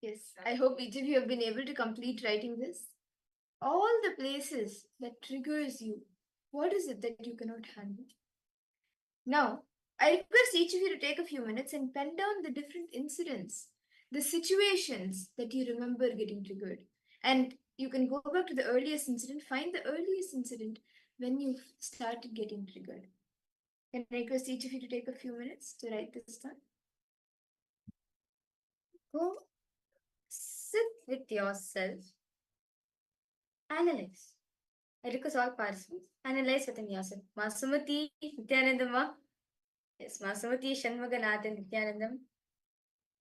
Yes, I hope each of you have been able to complete writing this. All the places that triggers you, what is it that you cannot handle? Now, I request each of you to take a few minutes and pen down the different incidents, the situations that you remember getting triggered. And you can go back to the earliest incident, find the earliest incident when you started getting triggered. Can I request each of you to take a few minutes to write this down? Go sit with yourself, analyze. I request all participants, analyze within yourself. Masumati, Nithyanandama. Yes, Masumati, Shanmuganathan, Nithyanandam.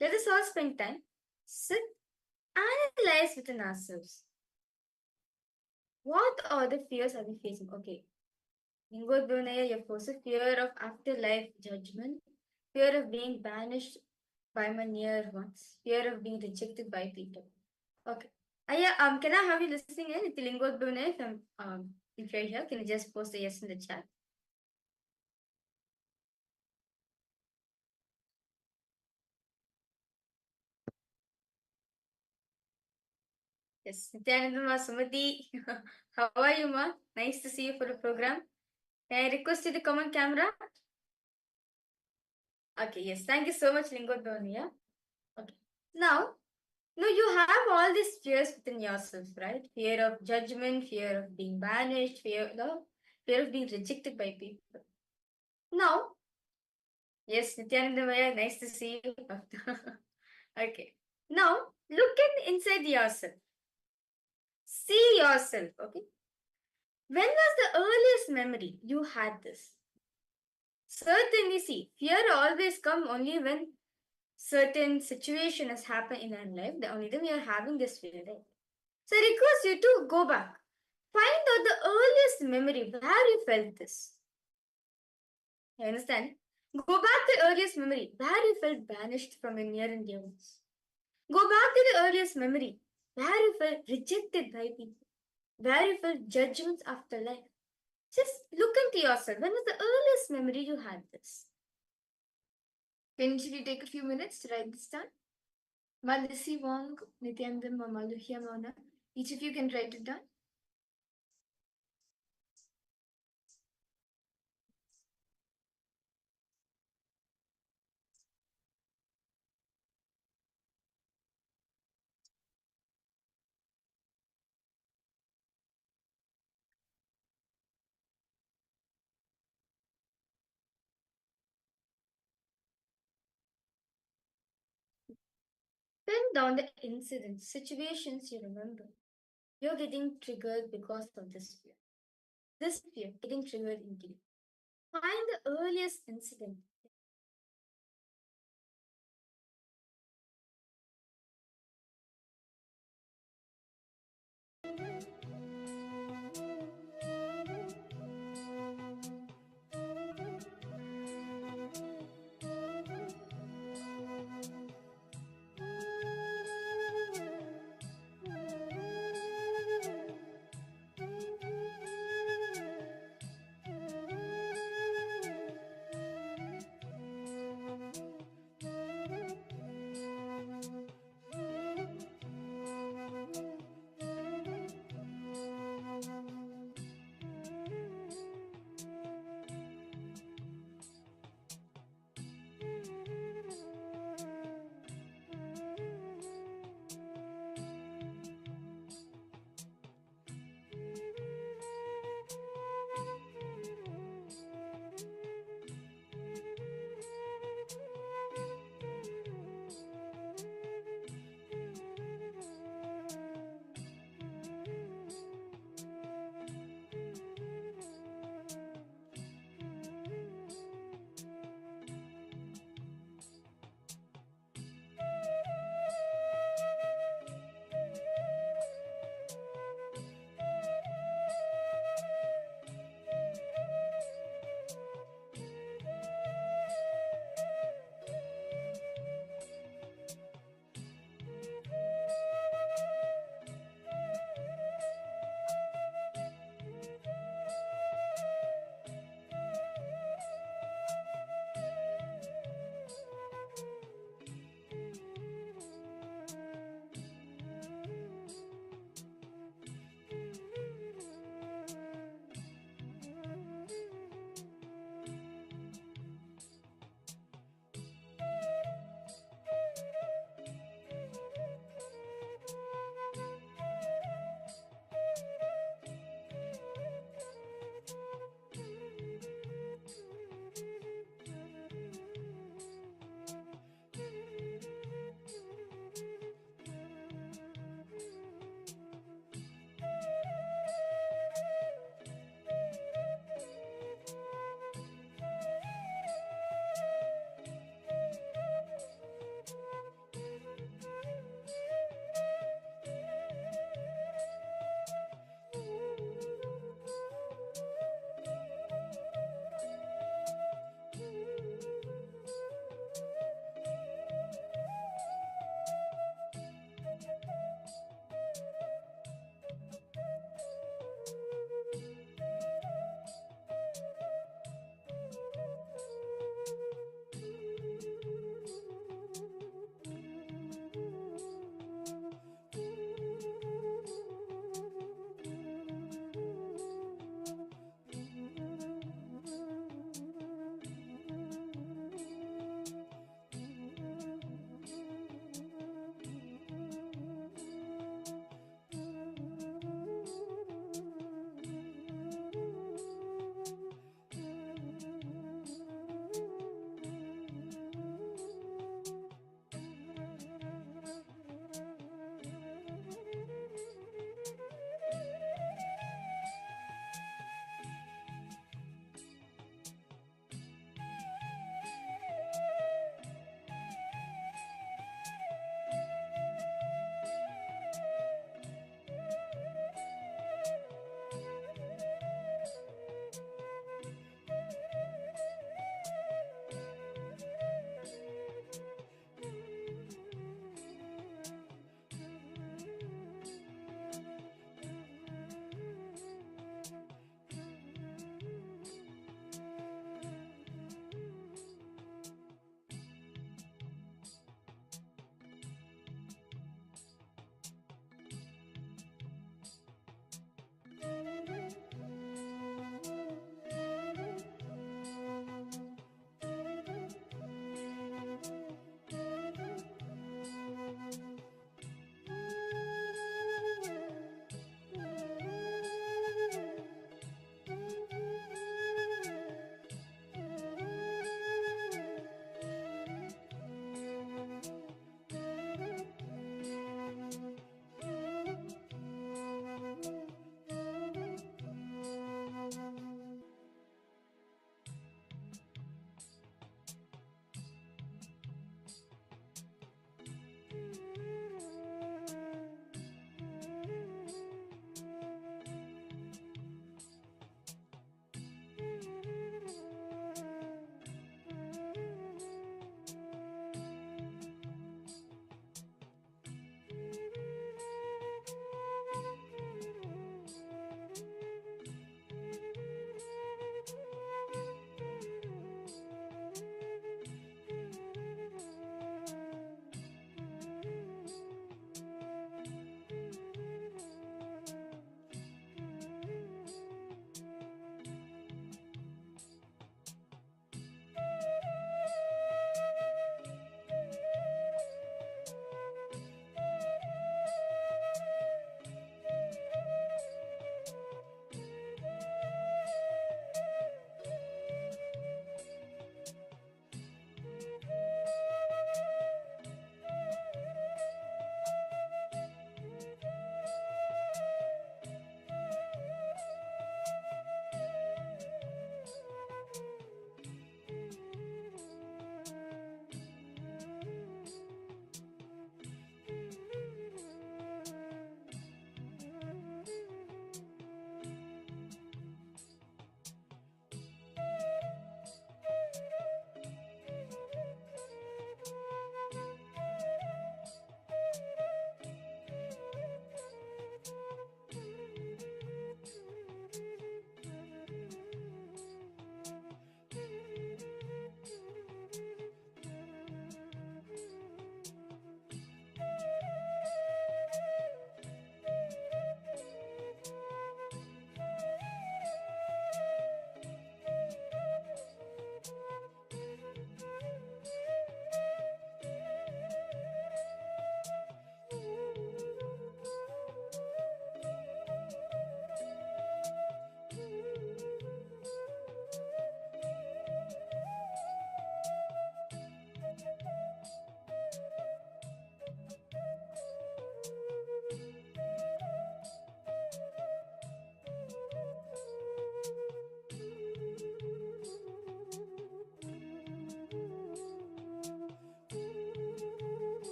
Let us all spend time, sit, analyze within ourselves. What are the fears are we facing? Okay. Lingodbunaya, you have fear of afterlife judgment, fear of being banished by my near ones, fear of being rejected by people. Okay. Can I have you listening in? If you're here, can you just post a yes in the chat? Yes, Nithyanandama, Sumati. How are you, ma? Nice to see you for the program. Can I request you to come on camera? Okay, yes. Thank you so much, Lingodbunaya. Okay. Now, you have all these fears within yourself, right? Fear of judgment, fear of being banished, fear of being rejected by people. Now, yes, Nithyananda, nice to see you. Okay. Now, look inside yourself. See yourself, okay? When was the earliest memory you had this? Certainly, see, fear always come only when certain situation has happened in our life. Only then we are having this fear, right? So I request you to go back. Find out the earliest memory where you felt this. You understand? Go back to the earliest memory where you felt banished from your near and dear ones. Go back to the earliest memory where you felt rejected by people, where you felt judgments after life. Just look into yourself. When was the earliest memory you had this? Can you take a few minutes to write this down? Malisi Wong, Nithyanandam, Maluhya Mona. Each of you can write it down. Pen down the incidents, situations you remember. You're getting triggered because of this fear. This fear getting triggered into you. Find the earliest incident.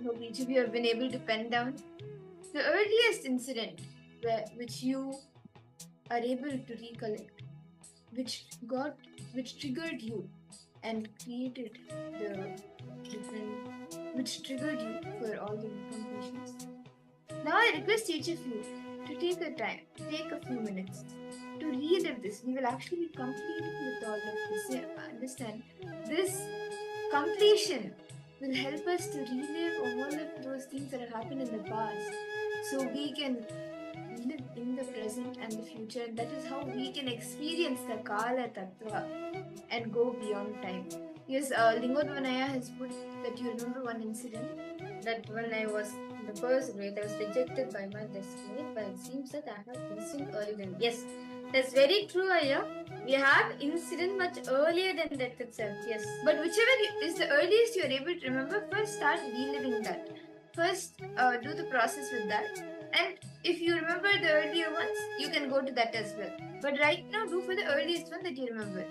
hope each of you have been able to pen down the earliest incident which you are able to recollect, which triggered you and created which triggered you for all the incompletions. Now I request each of you to take a few minutes to relive this. We will actually be completing with all of this. Understand, this completion will help us to relive all of those things that have happened in the past, so we can live in the present and the future. And that is how we can experience the Kala Tattva and go beyond time. Yes, Lingodvanaya has put that you remember one incident that when I was in the first grade, I was rejected by my destiny, but it seems that I have incident earlier than. Yes, that's very true, Aya. We have incident much earlier than that itself. Yes, but whichever is the earliest you are able to remember, first start reliving that. First, do the process with that, and if you remember the earlier ones, you can go to that as well. But right now, do for the earliest one that you remember.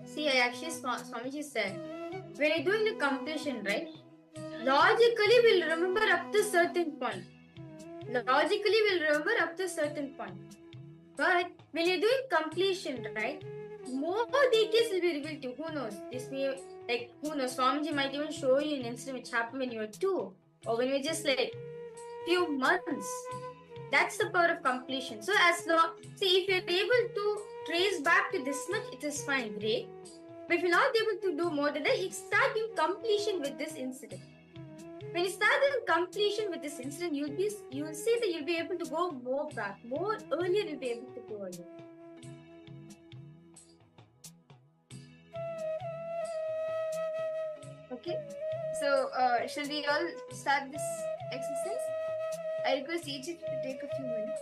See, I actually, Swamiji said, when you're doing the completion, right? Logically, we'll remember up to certain point. Logically, we'll remember up to certain point. But when you're doing completion, right? More details will be revealed to you. Who knows? This may, like, who knows? Swamiji might even show you an incident which happened when you were 2, or when you were just like few months. That's the power of completion. So as long, see, if you're able to trace back to this much, it is fine, great. But if you're not able to do more than that, you start doing completion with this incident. When you start doing completion with this incident, you'll see that you'll be able to go more back, more earlier. You'll be able to go earlier. Okay. So shall we all start this exercise? I request each of you to take a few minutes,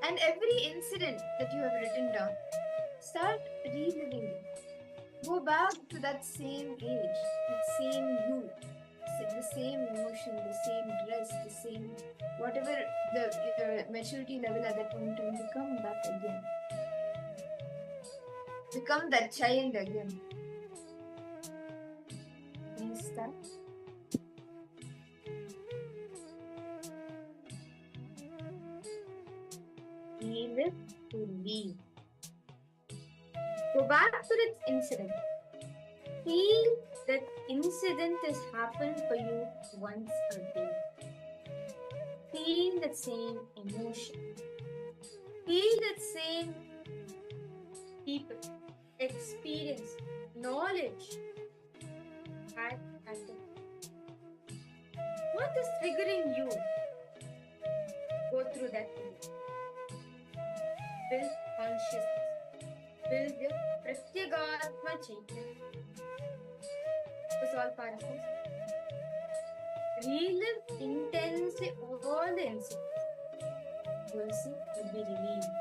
and every incident that you have written down, start reliving it. Go back to that same age, that same youth, the same emotion, the same dress, the same whatever the maturity level at that point in time. Become that again. Become that child again. Please start. Relive to leave. Go back to that incident. Feel that incident has happened for you once again. Feel that same emotion. Feel that same people, experience, knowledge. At the, what is triggering you? Go through that thing. Build consciousness. Build your Pratyagatma Chaitanya. Was all part of this. Relive intensely all the incidents. You will see, you'll be relieved.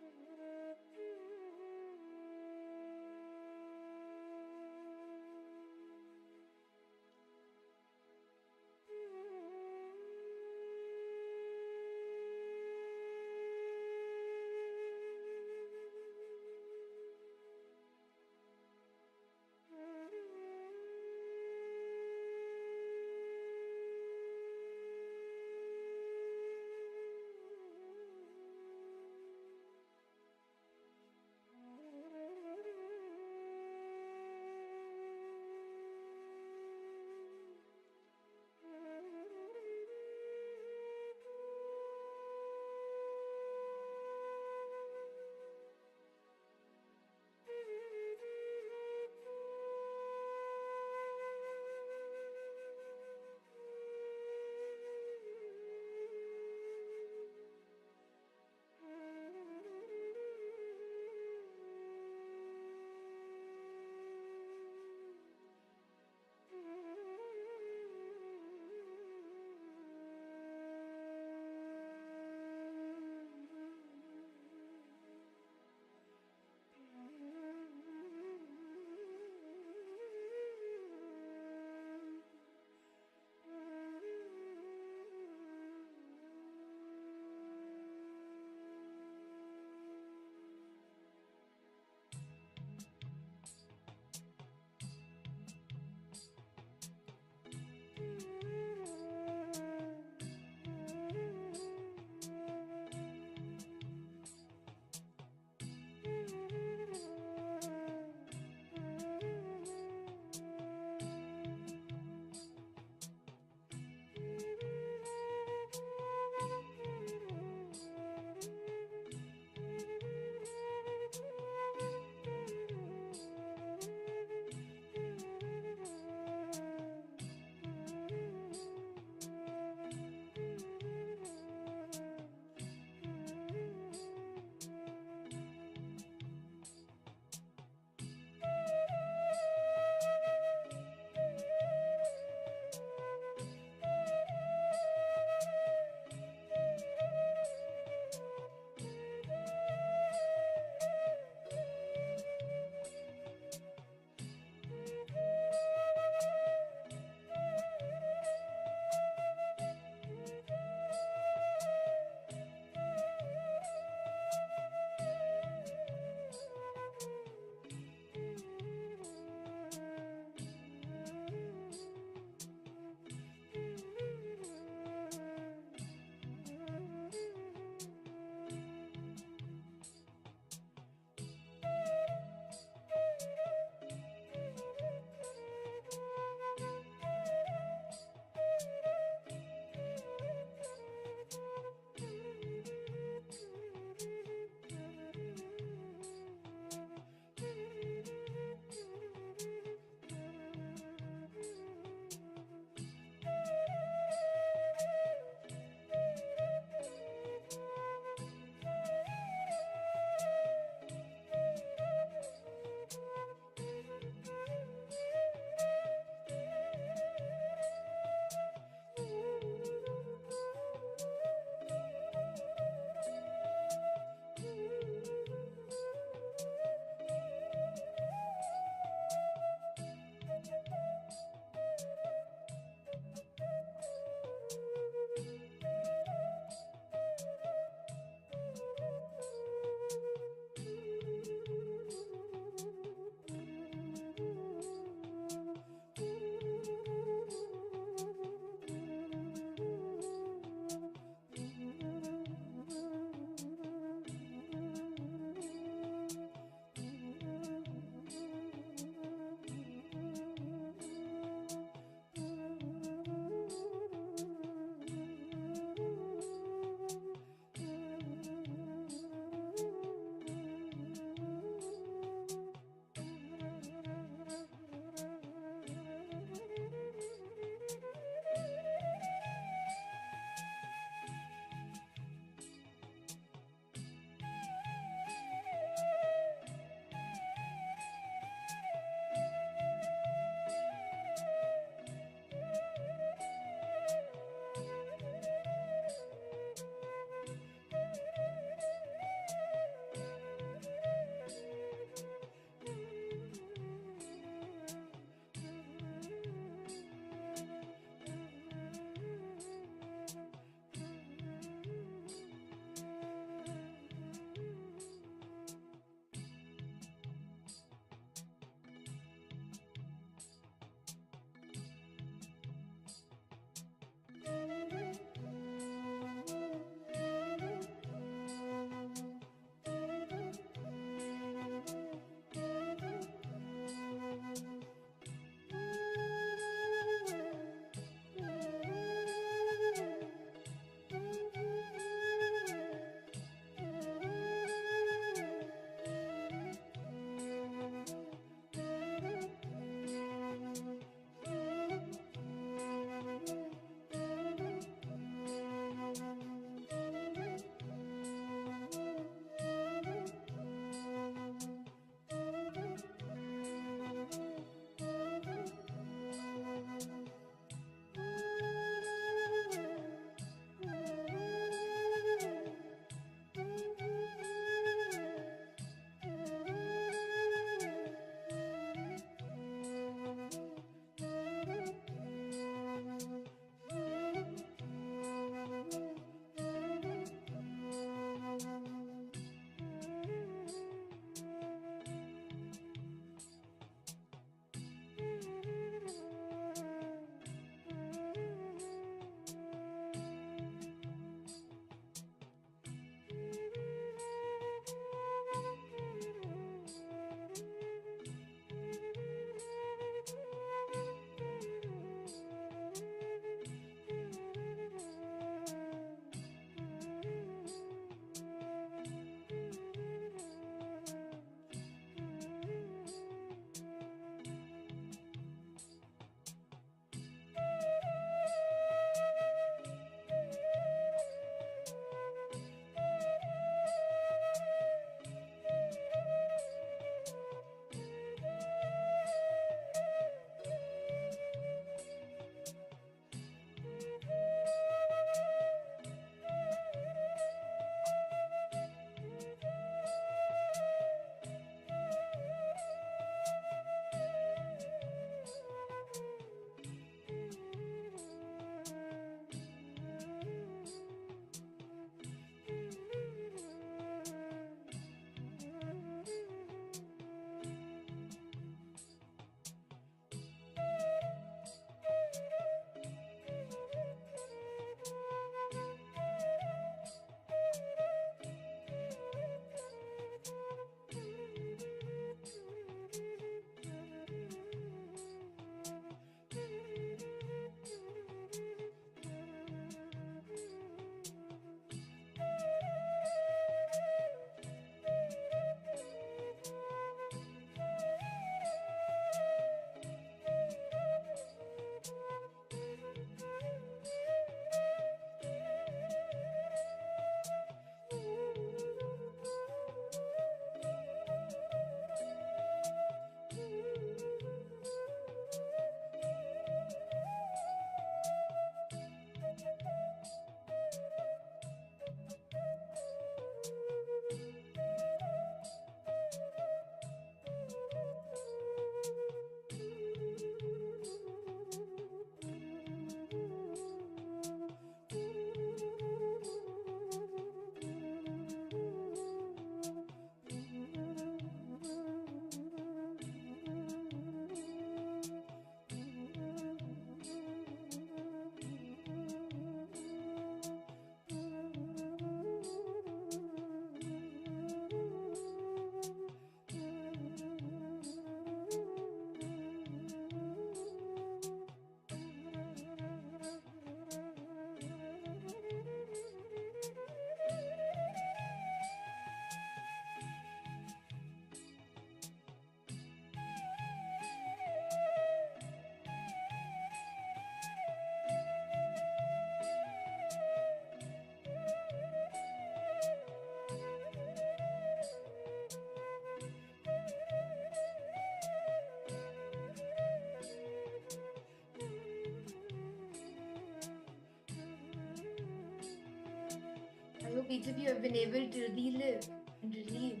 each of you have been able to relive and relieve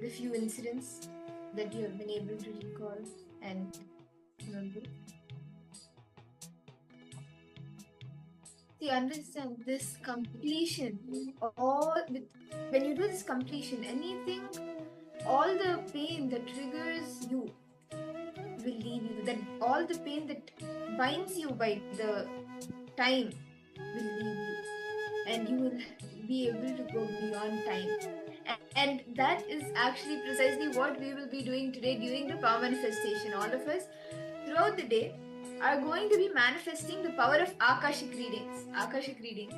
the few incidents that you have been able to recall and remember. See, understand this completion, when you do this completion, anything, all the pain that triggers you will leave you. That all the pain that binds you by the time will leave you, and you will be able to go beyond time. And that is actually precisely what we will be doing today during the power manifestation. All of us throughout the day are going to be manifesting the power of Akashic readings. Akashic readings.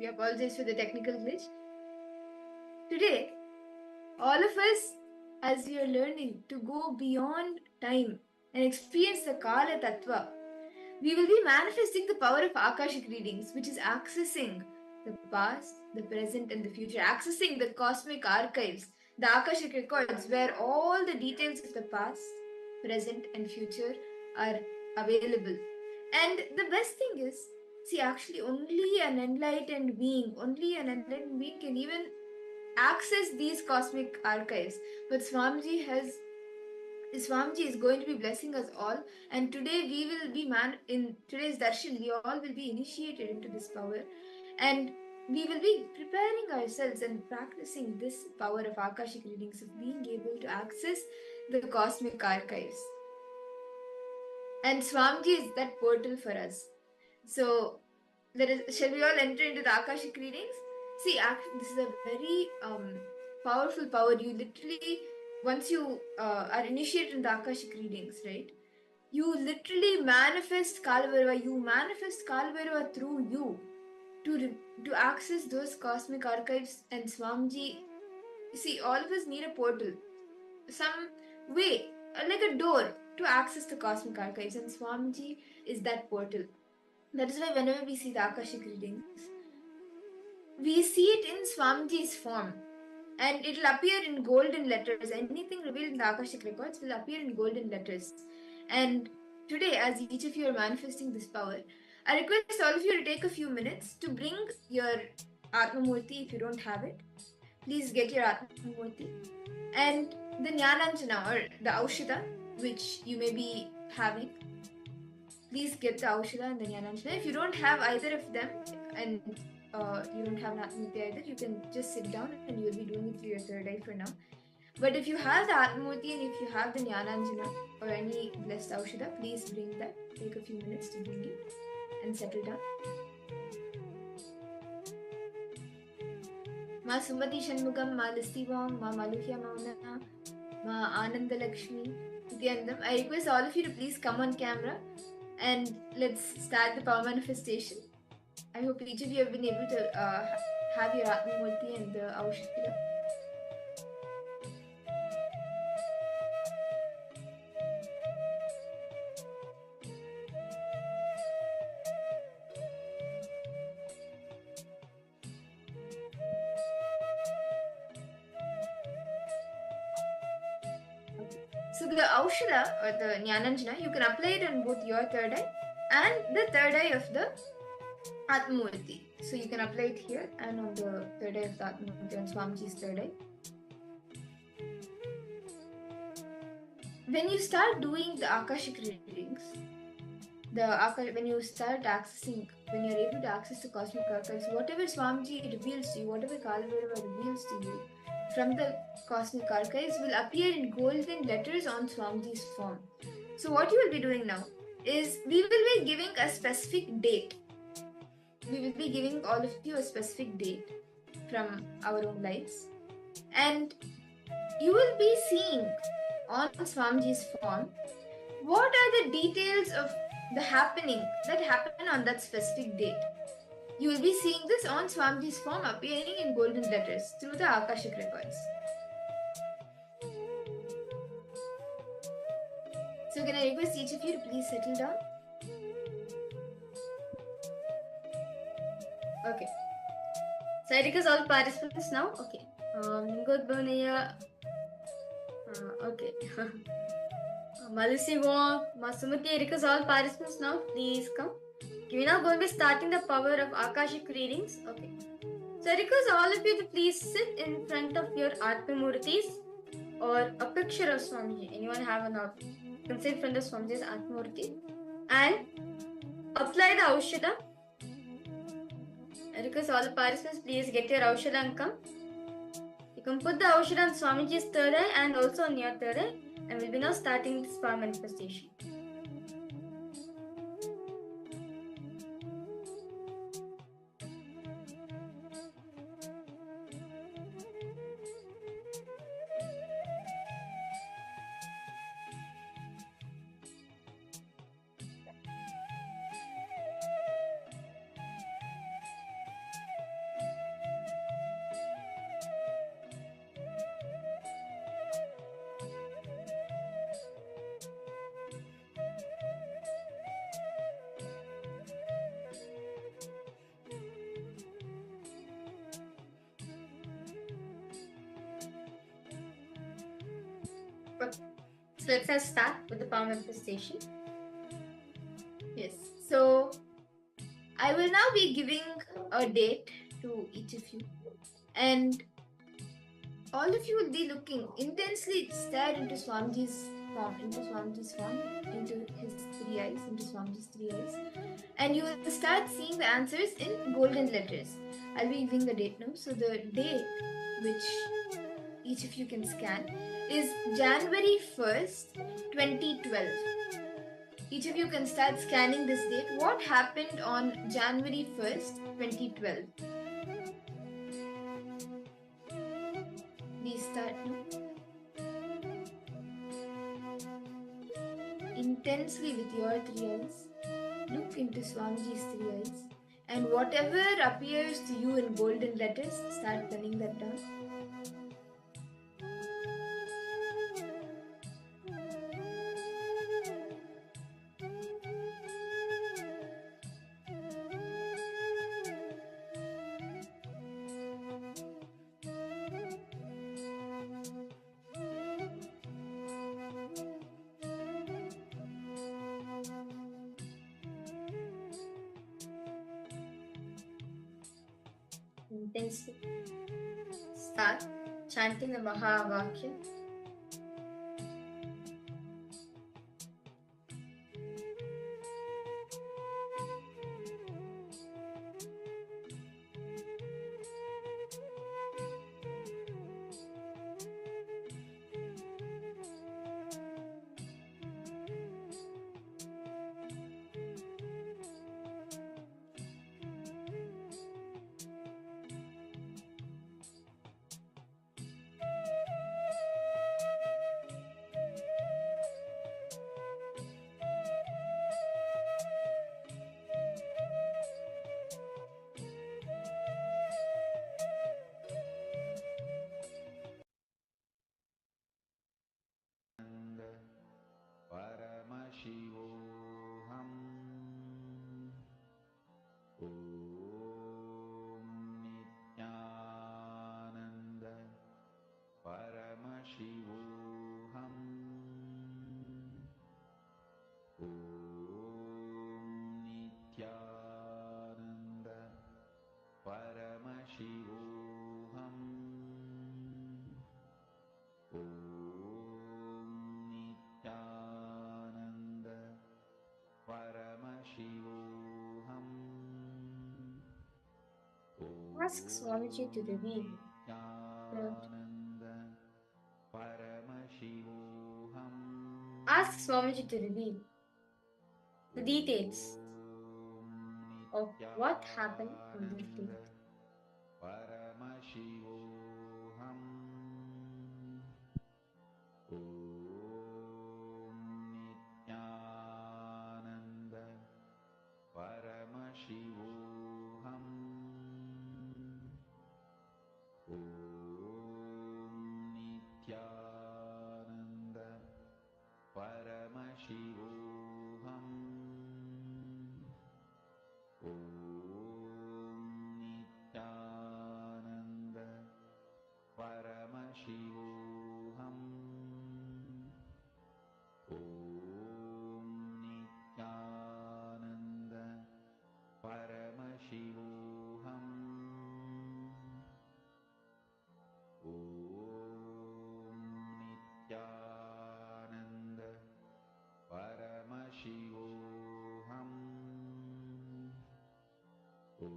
We apologize for the technical glitch. Today, All of us, as we are learning to go beyond time and experience the Kala Tattva, we will be manifesting the power of Akashic readings, which is accessing the past, the present, and the future, accessing the cosmic archives, the Akashic records, where all the details of the past, present, and future are available. And the best thing is, see, actually, only an enlightened being can even access these cosmic archives. But Swamiji is going to be blessing us all, and today we will be in today's darshan, we all will be initiated into this power, and we will be preparing ourselves and practicing this power of Akashic readings, of being able to access the cosmic archives. And Swamiji is that portal for us. So shall we all enter into the Akashic readings? See, this is a very powerful power. You literally, once you are initiated in the Akashic readings, right? You literally manifest Kalabhairava. You manifest Kalabhairava through you to access those cosmic archives. And Swamiji, see, all of us need a portal, some way, like a door to access the cosmic archives. And Swamiji is that portal. That is why whenever we see the Akashic readings, we see it in Swamiji's form, and it will appear in golden letters. Anything revealed in the Akashic records will appear in golden letters. And today, as each of you are manifesting this power, I request all of you to take a few minutes to bring your Atmamurti if you don't have it. Please get your Atmamurti. And the Jnananjana, or the Aushada, which you may be having. Please get the Aushada and the Jnananjana. If you don't have either of them, and you don't have Atmamurti either, you can just sit down and you will be doing it through your third eye for now. But if you have the Atmamurti and if you have the Jnananjana or any blessed Aushada, please bring that. Take a few minutes to bring it and settle down. Ma Sumati Shanmugam, Ma Listivong, Ma Maluhya Mauna, Ma Ananda Lakshmi, Nithyananda. I request all of you to please come on camera and let's start the power manifestation. I hope each of you have been able to have your Atmamurti and the Aushada. So the Aushada or the Jnananjana, you can apply it on both your third eye and the third eye of the Atmamurti. So you can apply it here and on the third eye of the Atmamurti, on Swamiji's third eye. When you start doing the Akashic readings, when you start accessing, when you're able to access the cosmic archives, whatever Swamiji reveals to you, whatever Kalabhairava reveals to you from the cosmic archives will appear in golden letters on Swamiji's form. So what you will be doing now is we will be giving a specific date. We will be giving all of you a specific date from our own lives, and you will be seeing on Swamiji's form what are the details of the happening that happened on that specific date. You will be seeing this on Swamiji's form appearing in golden letters through the Akashic records. So can I request each of you to please settle down? Okay. So I request all participants now. Okay. Lingodbhavaniya. Okay. Malisivo, Masumati, I request all participants now. Please come. Okay, we're now going to be starting the power of Akashic readings. Okay. So I request all of you to please sit in front of your Atmamurtis or a picture of Swamiji. Anyone have an you can sit in front of Swamiji's Atmamurti and apply the Aushada. I request all the participants, please get your Aushada and come. You can put the Aushada on Swamiji's third eye and also on your third eye, and we'll be now starting this power manifestation. Okay. So let's start with the palm manifestation. Yes. So I will now be giving a date to each of you, and all of you will be looking intensely stare into Swamiji's form, into his three eyes, into Swamiji's three eyes, and you will start seeing the answers in golden letters. I'll be giving the date now. So the date which each of you can scan is January 1st, 2012. Each of you can start scanning this date. What happened on January 1st, 2012? We start now. Intensely with your three eyes, look into Swamiji's three eyes, and whatever appears to you in golden letters, start penning that down. Intensely. Start chanting the Mahavakya. Paramashivoham Om Nithyananda Paramashivoham Om Nithyananda Paramashivoham Om Nithyananda Paramashivoham Ask Swamiji to reveal. Nithyananda Paramashivoham Ask Swamiji to reveal the details of what happened on this date. Paramashivoham Om Nithyananda Paramashivoham Om Nithyananda Paramashivoham Om Nithyananda Paramashivoham Om Nithyananda Paramashivoham Om Nithyananda Paramashivoham Om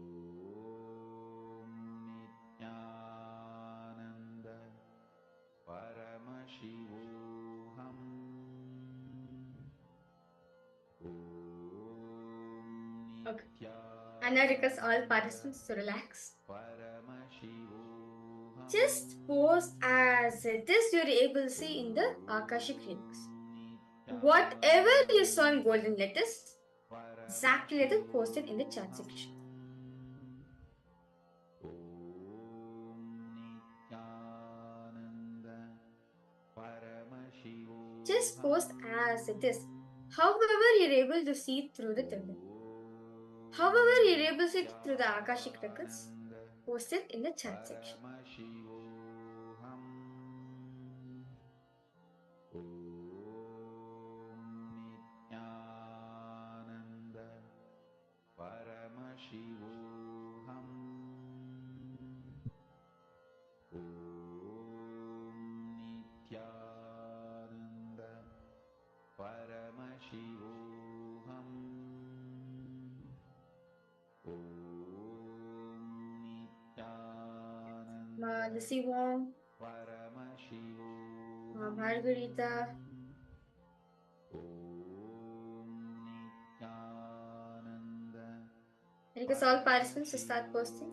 Nithyananda Paramashivoham Okay. And I request all participants to relax. Just pose as it is you're able to see in the Akashic readings. Whatever you saw in golden letters, exactly let it posted in the chat section. Just post as it is. However, you're able to see through the turban. However, you're able to see through the Akashic records, post it in the chat section. Om Ma Lucy Wong, Ma Margarita. I request all participants to start posting.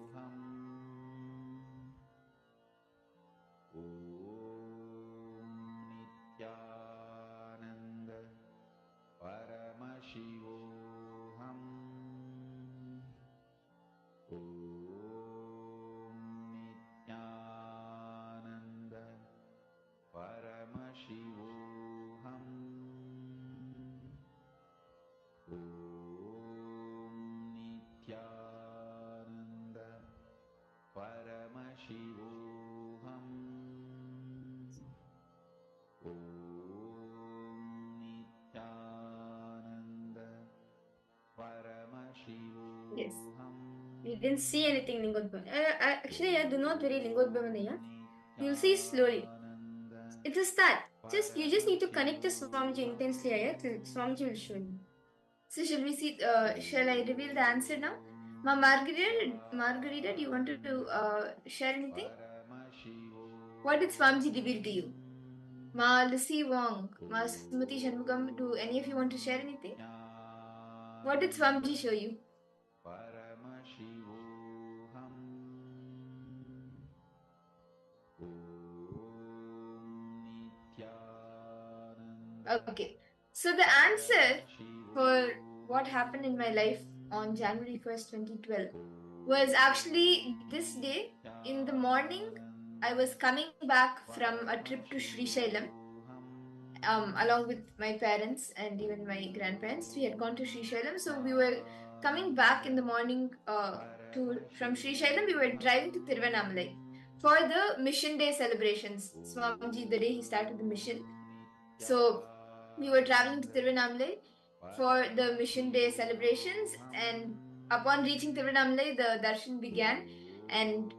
Yes. We didn't see anything Lingodbam. Actually, I do not very Lingodbam. You'll see slowly. It will start. You just need to connect to Swamiji intensely. Swamiji will show you. So shall we see? Shall I reveal the answer now? Ma Margarita, do you want to share anything? What did Swamiji reveal to you? Ma Lucy Wong, Ma Sumati Shanmugam, do any of you want to share anything? What did Swamiji show you? Okay, so the answer for what happened in my life on January 1st, 2012 was actually this day in the morning. I was coming back from a trip to Sri Shailam along with my parents and even my grandparents. We had gone to Sri Shailam, so we were coming back in the morning from Sri Shailam. We were driving to Tiruvannamalai for the Mission Day celebrations. Swamiji, the day he started the mission. So we were traveling to Tiruvannamalai for the Mission Day celebrations, and upon reaching Tiruvannamalai, the darshan began, and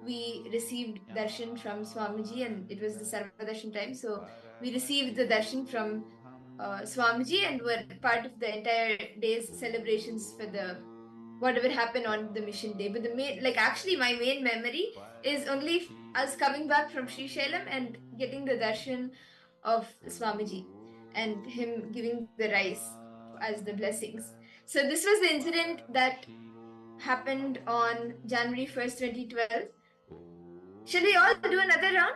we received darshan from Swamiji, and it was the Sarva Darshan time. So we received the darshan from Swamiji and were part of the entire day's celebrations for the whatever happened on the mission day. But actually, my main memory is only us coming back from Sri Shailam and getting the darshan of Swamiji and him giving the rice as the blessings. So this was the incident that happened on January 1st, 2012. Shall we all do another round?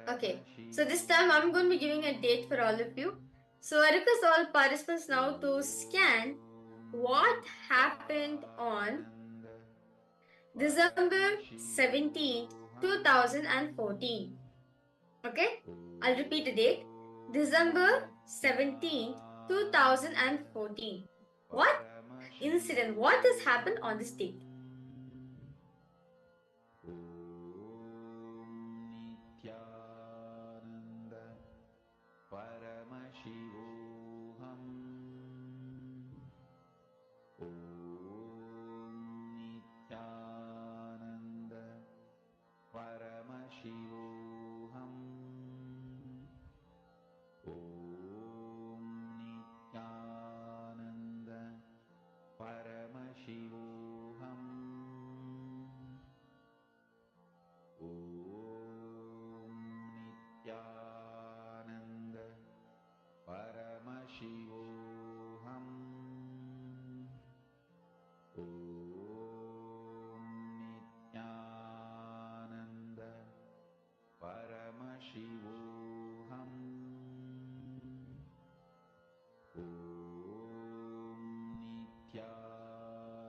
Okay, so this time I'm going to be giving a date for all of you. So I request all participants now to scan what happened on December 17th, 2014. Okay, I'll repeat the date. December 17th, 2014. What incident, what has happened on this date?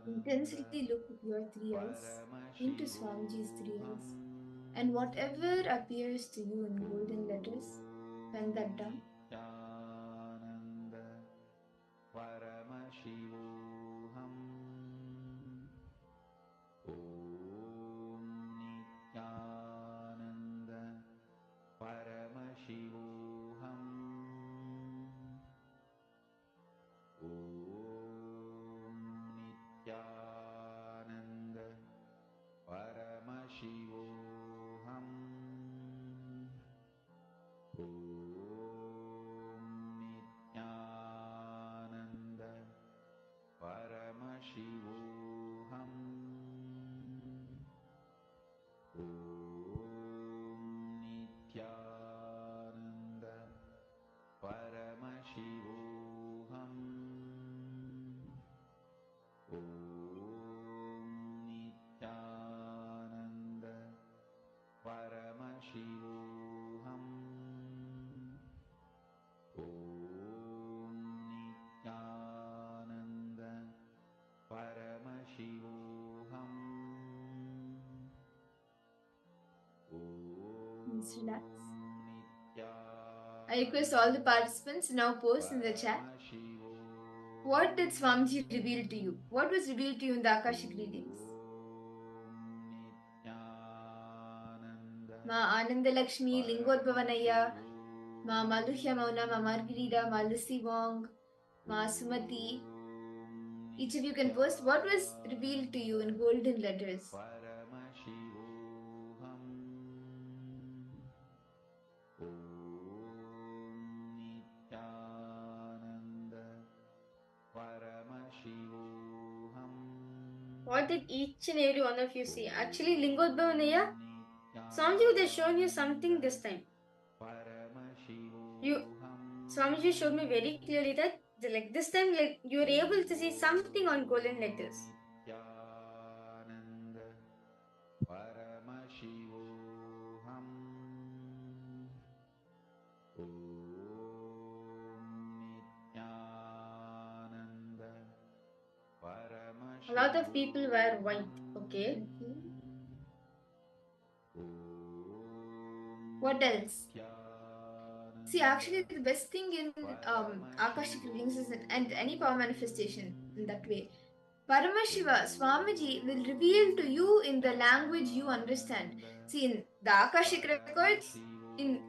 Intensely look with your three eyes into Swamiji's three eyes, and whatever appears to you in golden letters, pen that down. Let's relax. I request all the participants now post in the chat. What did Swamiji reveal to you? What was revealed to you in the Akashic readings? Ma Anandalakshmi, Lingodbhavanaya, Ma Maluhya Mauna, Ma Margarita, Ma Lucy Wong, Ma Sumati. Each of you can post what was revealed to you in golden letters. What did each and every one of you see? Actually, Lingodbhavanaya, Swamiji would have shown you something this time. Swamiji showed me very clearly that this time you were able to see something on golden letters. A lot of people were white. Okay. What else? See, actually, the best thing in Akashic readings is and any power manifestation in that way. Paramashiva, Swamiji will reveal to you in the language you understand. See, in the Akashic records, in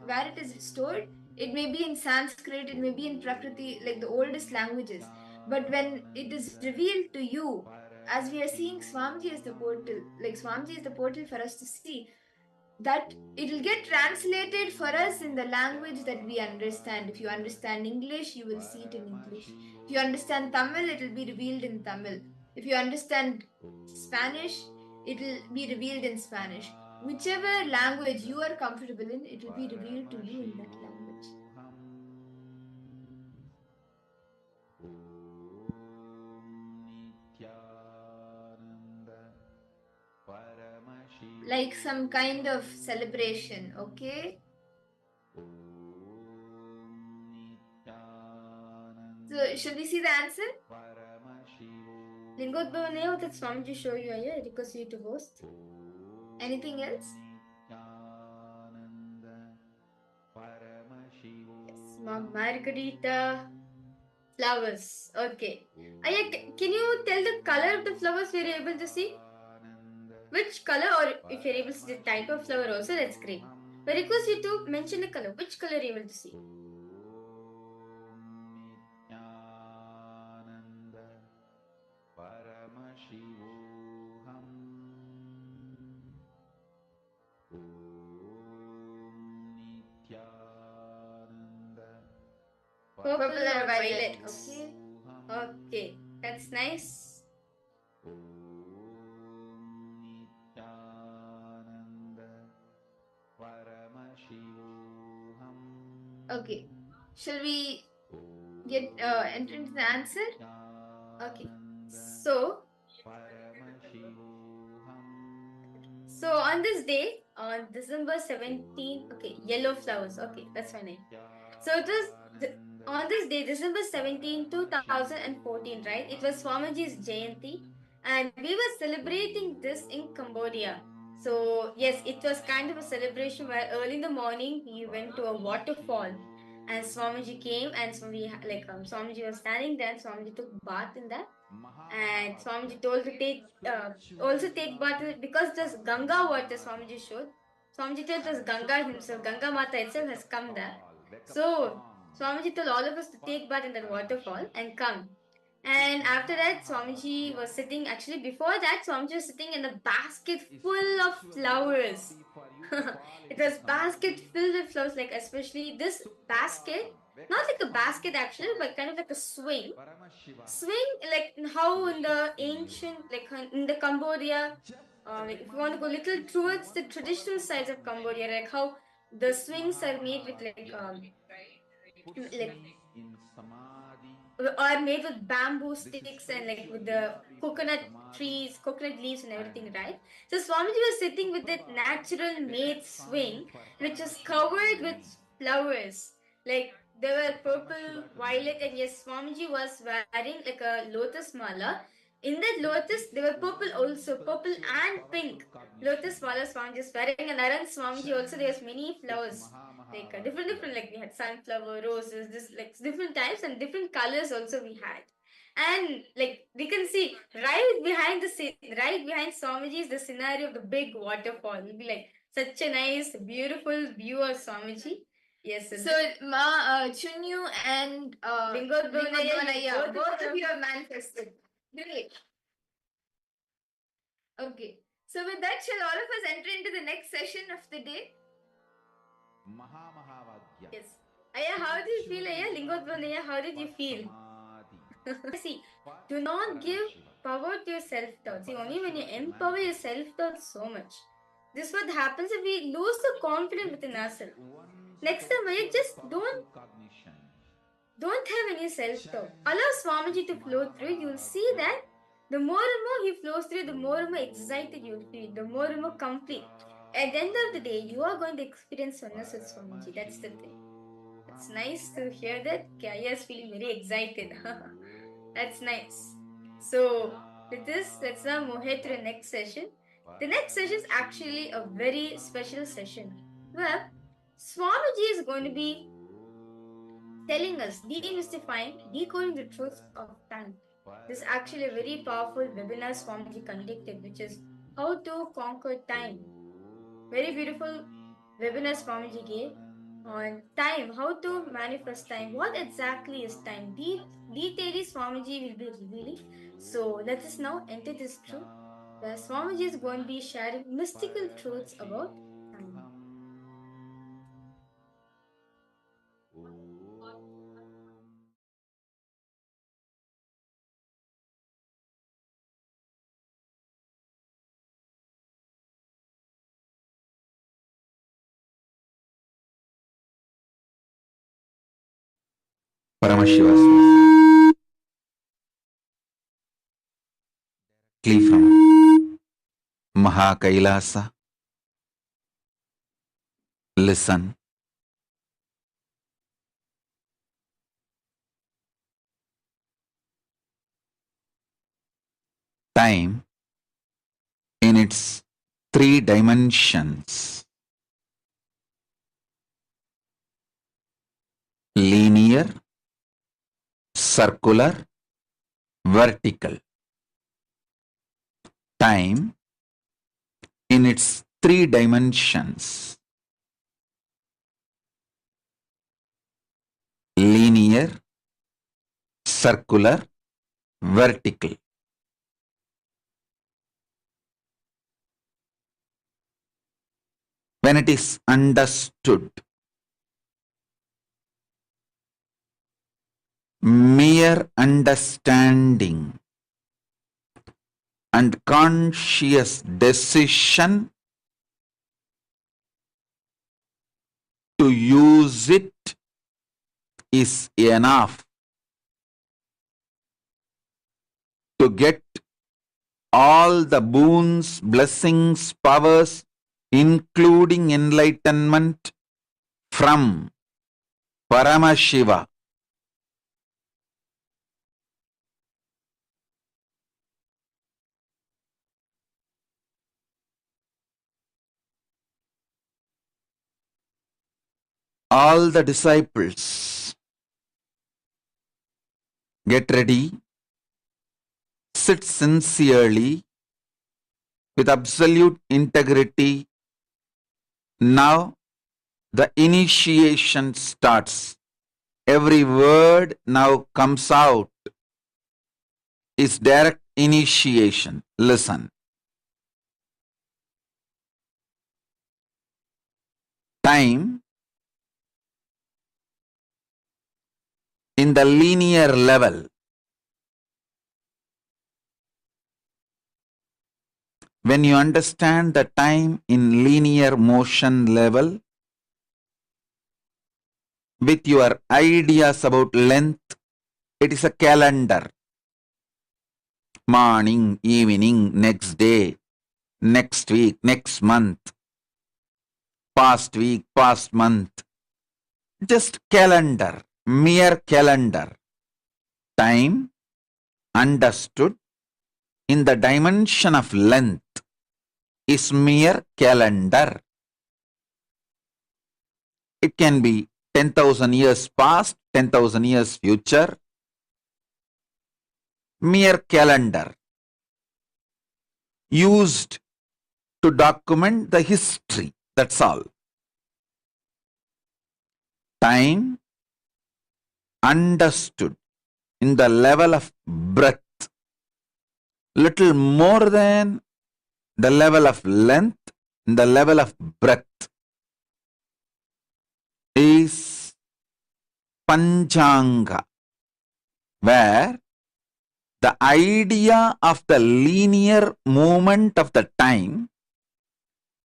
where it is stored, it may be in Sanskrit, it may be in Prakriti, the oldest languages. But when it is revealed to you, as we are seeing Swamiji as the portal, Swamiji is the portal for us to see, that it will get translated for us in the language that we understand. If you understand English, you will see it in English. If you understand Tamil, it will be revealed in Tamil. If you understand Spanish, it will be revealed in Spanish. Whichever language you are comfortable in, it will be revealed to you in that language. Like some kind of celebration, okay? So, should we see the answer? Lingodbhavanaya, that Swamiji show you here. I request you to host. Anything else? Yes, Margarita. Flowers. Okay. Can you tell the color of the flowers we are able to see? Which color, or if you're able to see the type of flower also, that's great. But I request you to mention the color. Which color are you able to see? Purple or violet. Okay. Okay. That's nice. Okay. Shall we get enter into the answer? Okay. So on this day, on December 17th, okay, yellow flowers. Okay, that's my name. So it was on this day, December 17, 2014, right? It was Swamiji's Jayanti, and we were celebrating this in Cambodia. So yes, it was kind of a celebration where early in the morning we went to a waterfall, and Swamiji came, and Swamiji was standing there. And Swamiji took bath in that, and Swamiji told to take also take bath because this Ganga water Swamiji showed. Swamiji told us Ganga himself, Ganga Mata itself has come there. So Swamiji told all of us to take bath in that waterfall and come. And after that, Swamiji was sitting, actually, before that, Swamiji was sitting in a basket full of flowers. It was basket filled with flowers, like especially this basket, not like a basket actually, but kind of like a swing. Swing, like how in the ancient, like in the Cambodia, like if you want to go little towards the traditional sides of Cambodia, like how the swings are made with like are made with bamboo sticks and like with the coconut trees, coconut leaves and everything, right? So Swamiji was sitting with that natural made swing, which was covered with flowers. Like they were purple, violet, and yes, Swamiji was wearing like a lotus mala. In that lotus, they were purple also, purple and pink. Lotus mala Swamiji was wearing, and around Swamiji also there was many flowers like different like we had sunflower roses this like different types and different colors also we had, and like we can see right behind Swamiji is the scenario of the big waterfall. It'll be like such a nice beautiful view of Swamiji. Yes, so Chunyu and Lingodvanaya, both of you have manifested. Great. Okay, so with that, shall all of us enter into the next session of the day? Yes. Aya, how did you feel, Aya? Lingodvanaya, how did you feel? See, do not give power to your self-doubt. See, only when you empower your self-doubt so much, this is what happens if we lose the confidence within ourselves. Next time, Aya, just don't have any self-doubt. Allow Swamiji to flow through. You'll see that the more and more he flows through, the more and more excited you'll feel, the more and more complete. At the end of the day, you are going to experience oneness with Swamiji. That's the thing. It's nice to hear that Kaya is feeling very excited. That's nice. So, with this, let's now move ahead to the next session. The next session is actually a very special session where Swamiji is going to be telling us, demystifying, decoding the truth of time. This is actually a very powerful webinar Swamiji conducted, which is how to conquer time. Very beautiful webinar Swamiji gave on time, how to manifest time, what exactly is time. Details Swamiji will be revealing. So let us now enter this truth where Swamiji is going to be sharing mystical truths about time. Paramashiva directly from KAILASA. Listen. Time in its three dimensions: linear, circular, vertical. Time in its three dimensions: linear, circular, vertical. When it is understood, mere understanding and conscious decision to use it is enough to get all the boons, blessings, powers, including enlightenment from Paramashiva. All the disciples, get ready, sit sincerely with absolute integrity. Now the initiation starts. Every word now comes out is direct initiation. Listen. Time in the linear level. When you understand the time in linear motion level, with your ideas about length, it is a calendar. Morning, evening, next day, next week, next month, past week, past month. Just calendar, mere calendar. Time understood in the dimension of length is mere calendar. It can be 10,000 years past, 10,000 years future. Mere calendar used to document the history. That's all. Time understood in the level of breath, little more than the level of length, in the level of breath, is Panchanga, where the idea of the linear movement of the time,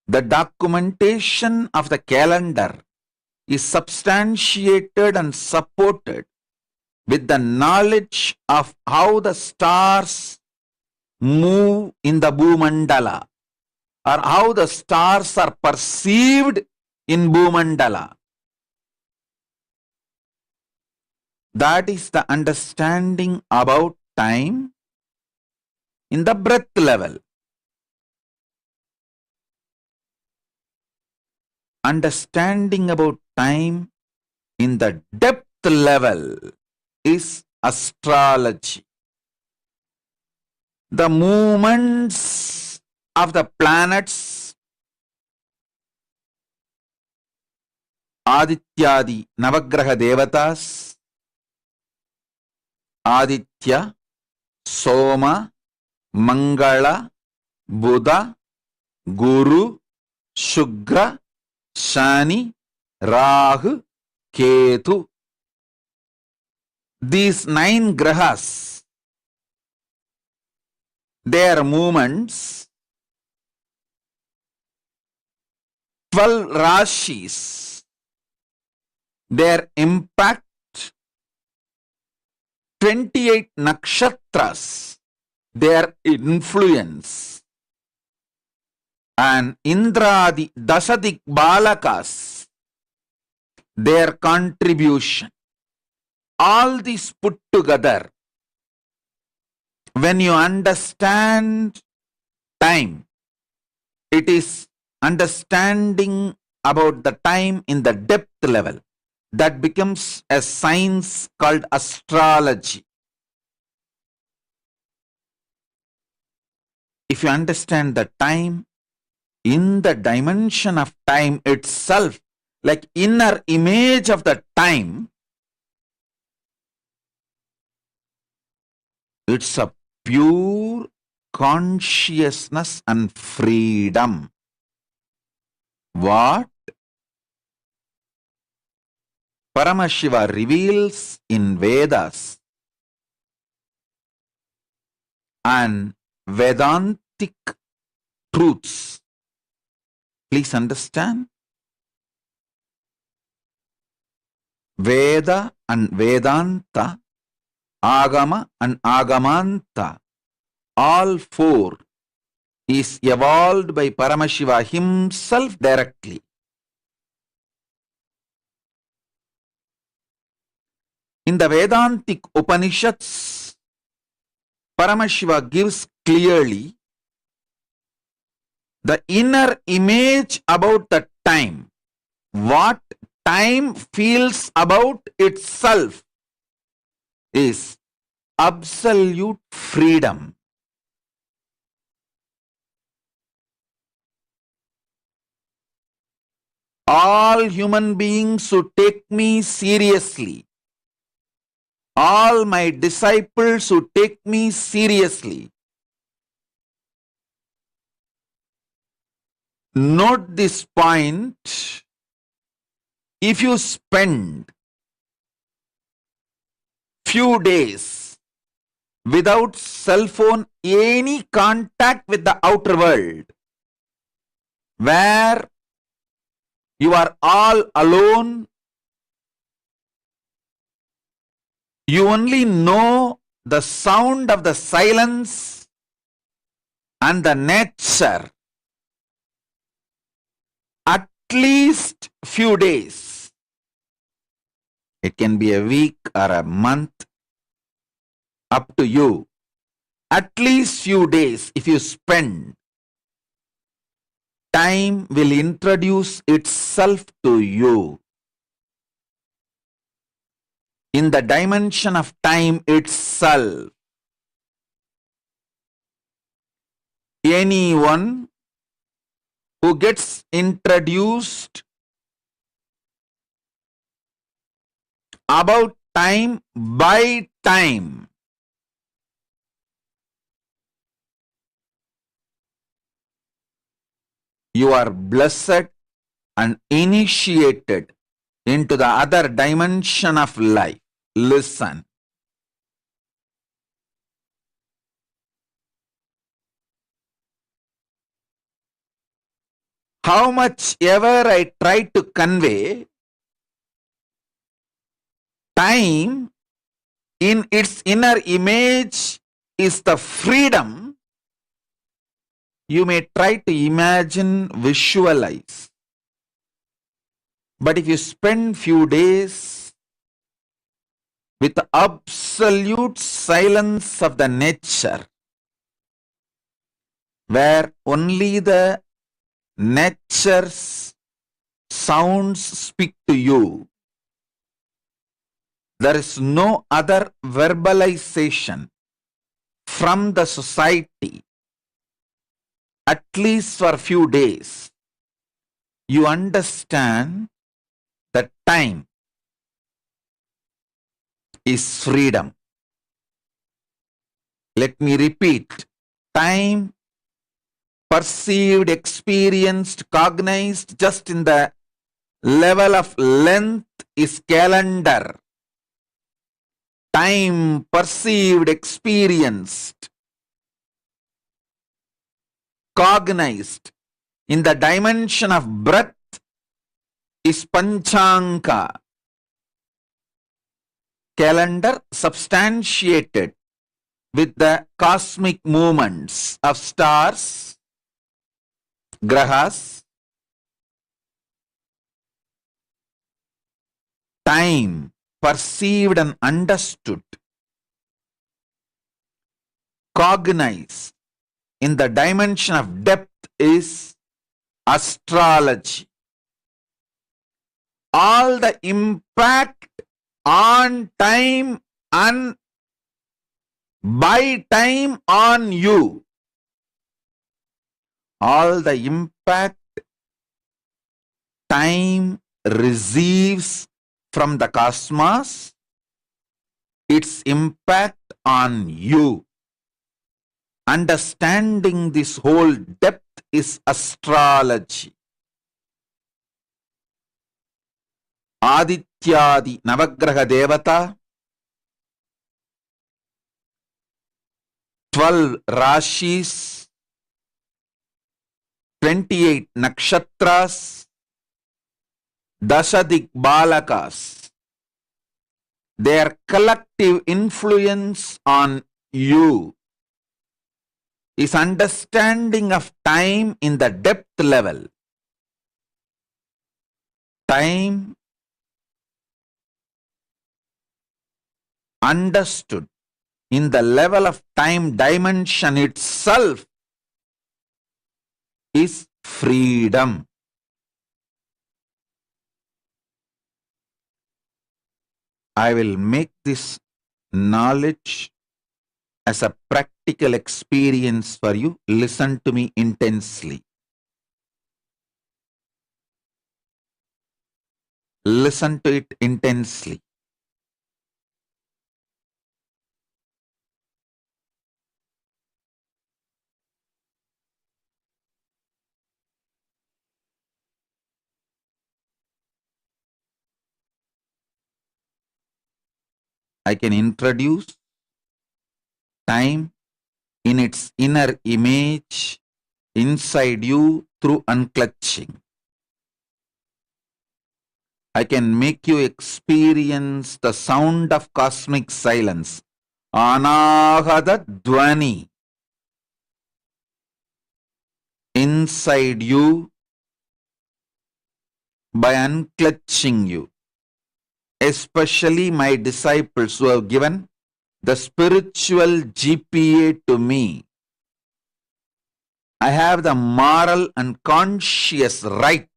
the documentation of the calendar, is substantiated and supported with the knowledge of how the stars move in the Bhumandala, or how the stars are perceived in Bhumandala. That is the understanding about time in the breath level. Understanding about time in the depth level is astrology. The movements of the planets, Adityadi Navagraha Devatas, Aditya, Soma, Mangala, Buddha, Guru, Shugra, Shani, Rahu, Ketu. These 9 grahas, their movements, 12 rashis, their impact, 28 nakshatras, their influence, and Indradi Dasadik Balakas, their contribution. All these put together, when you understand time, it is understanding about the time in the depth level. That becomes a science called astrology. If you understand the time in the dimension of time itself, like inner image of the time, it's a pure consciousness and freedom. What Paramashiva reveals in Vedas and Vedantic truths. Please understand. Veda and Vedanta, Agama and Agamanta, all 4 is evolved by Paramashiva himself directly. In the Vedantic Upanishads, Paramashiva gives clearly the inner image about the time, what time feels about itself is absolute freedom. All human beings who take me seriously all my disciples who take me seriously. Note this point. If you spend few days without cell phone, any contact with the outer world, where you are all alone, you only know the sound of the silence and the nature. At least few days. It can be a week or a month, up to you. At least few days if you spend, time will introduce itself to you. In the dimension of time itself, anyone who gets introduced about time by time, you are blessed and initiated into the other dimension of life. Listen. How much ever I try to convey, time in its inner image is the freedom you may try to imagine, visualize. But if you spend few days with the absolute silence of the nature, where only the nature's sounds speak to you, there is no other verbalization from the society, at least for a few days, you understand that time is freedom. Let me repeat. Time perceived, experienced, cognized just in the level of length is calendar. Time perceived, experienced, cognized in the dimension of breath is panchanka. Calendar substantiated with the cosmic movements of stars, grahas. Time perceived and understood, cognized in the dimension of depth is astrology. All the impact on time and by time on you, all the impact time receives from the cosmos, its impact on you. Understanding this whole depth is astrology. Adityadi Navagraha Devata, 12 Rashis, 28 Nakshatras, Dashadik Balakas, their collective influence on you is understanding of time in the depth level. Time understood in the level of time dimension itself is freedom. I will make this knowledge as a practical experience for you. Listen to me intensely. Listen to it intensely. I can introduce time in its inner image inside you through unclutching. I can make you experience the sound of cosmic silence, anahata dvani, inside you by unclutching you. Especially my disciples who have given the spiritual GPA to me. I have the moral and conscious right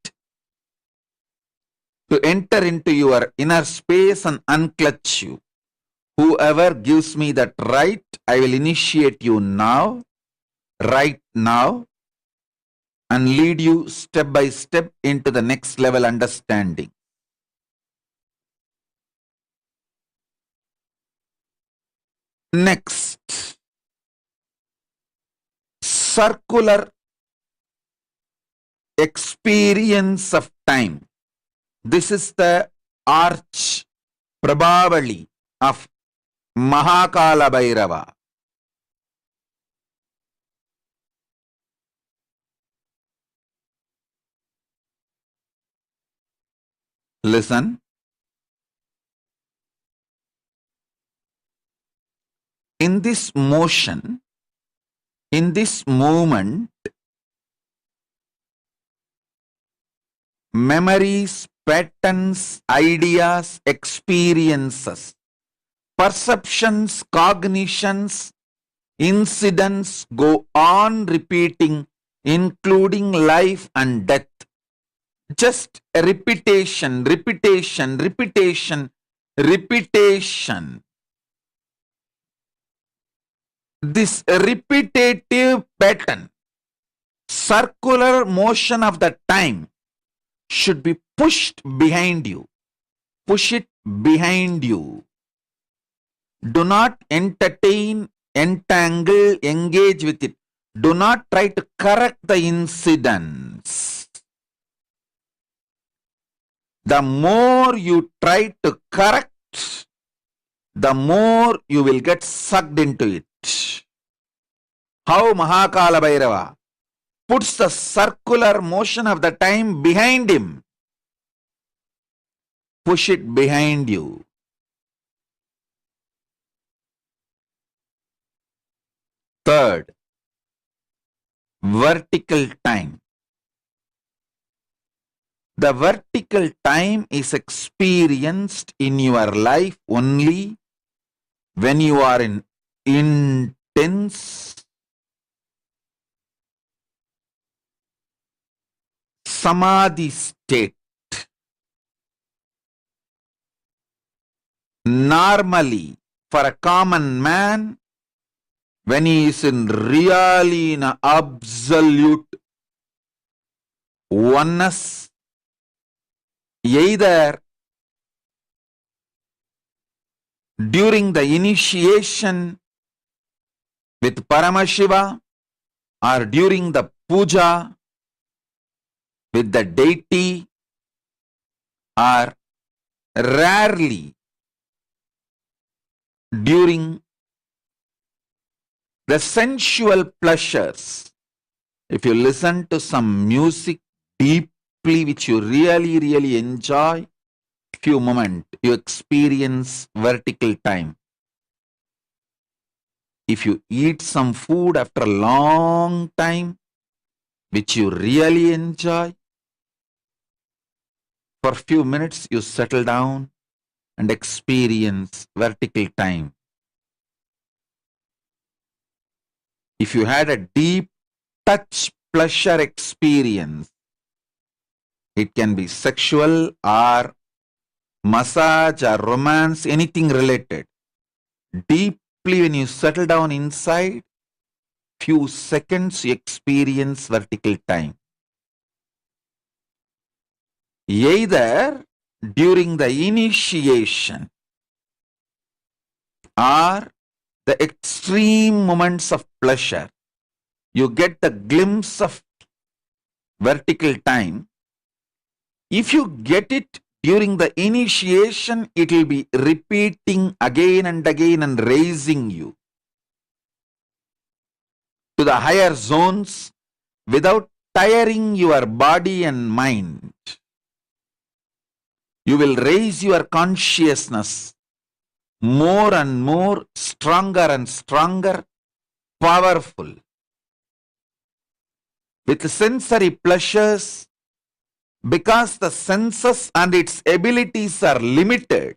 to enter into your inner space and unclutch you. Whoever gives me that right, I will initiate you now, right now, and lead you step by step into the next level understanding. Next, circular experience of time. This is the arch Prabhavali of Mahakala Bhairava. Listen. In this motion, in this movement, memories, patterns, ideas, experiences, perceptions, cognitions, incidents go on repeating, including life and death. Just a repetition, repetition, repetition, repetition. This repetitive pattern, circular motion of the time should be pushed behind you. Push it behind you. Do not entertain, entangle, engage with it. Do not try to correct the incidents. The more you try to correct, the more you will get sucked into it. How Mahakala Bhairava puts the circular motion of the time behind him. Push it behind you. Third, vertical time. The vertical time is experienced in your life only when you are in intense samadhi state. Normally, for a common man, when he is really in an absolute oneness, either during the initiation with Paramashiva or during the puja with the deity, or rarely during the sensual pleasures. If you listen to some music deeply which you really enjoy, few moments you experience vertical time. If you eat some food after a long time which you really enjoy, for few minutes you settle down and experience vertical time. If you had a deep touch pleasure experience, it can be sexual or massage or romance, anything related. Deeply when you settle down inside, few seconds you experience vertical time. Either during the initiation or the extreme moments of pleasure, you get the glimpse of vertical time. If you get it During the initiation, it will be repeating again and again and raising you to the higher zones without tiring your body and mind. You will raise your consciousness more and more, stronger and stronger, powerful. With sensory pleasures, because the senses and its abilities are limited,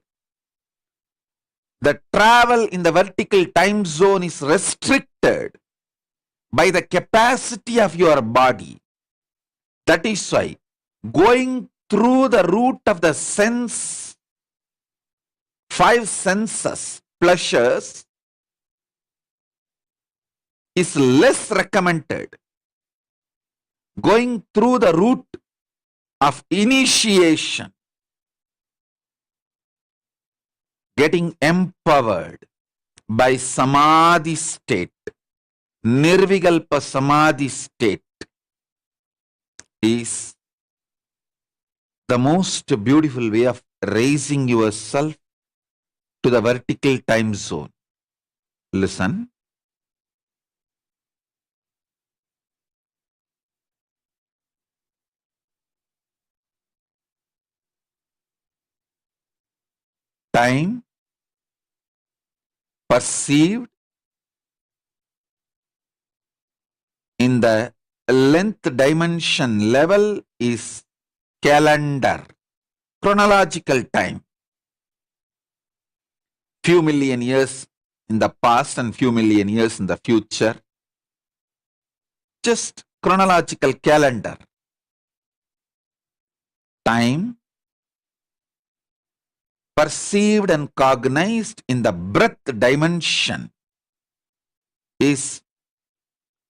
the travel in the vertical time zone is restricted by the capacity of your body. That is why going through the route of the sense, 5 senses, pleasures, is less recommended. Going through the route of initiation, getting empowered by samadhi state, nirvikalpa samadhi state, is the most beautiful way of raising yourself to the vertical time zone. Listen. Time perceived in the length dimension level is calendar, chronological time. Few million years in the past and few million years in the future. Just chronological calendar. Time perceived and cognized in the breath dimension is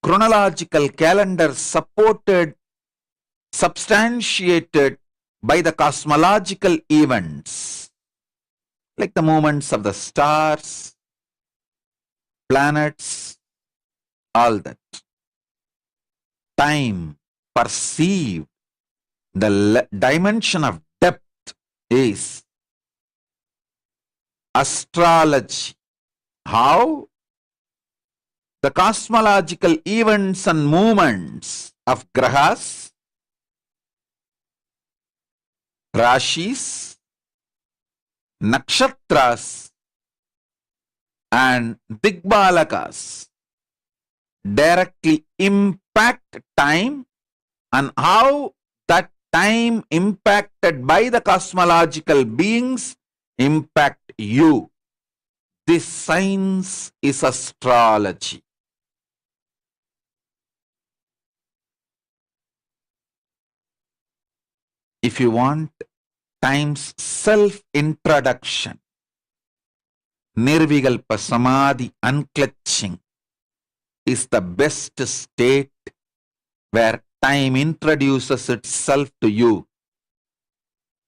chronological calendar supported, substantiated by the cosmological events, like the movements of the stars, planets, all that. Time perceived, the dimension of depth is astrology. How? The cosmological events and movements of grahas, rashis, nakshatras, and digbalakas directly impact time, and how that time impacted by the cosmological beings impact you. This science is astrology. If you want time's self-introduction, nirvikalpa samadhi unclutching is the best state where time introduces itself to you.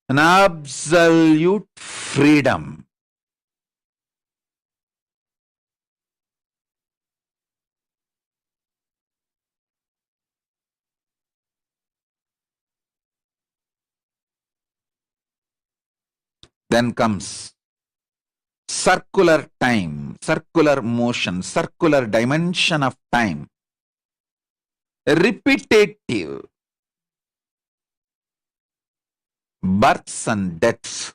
An absolute freedom. Then comes circular time, circular motion, circular dimension of time. Repetitive. Births and deaths.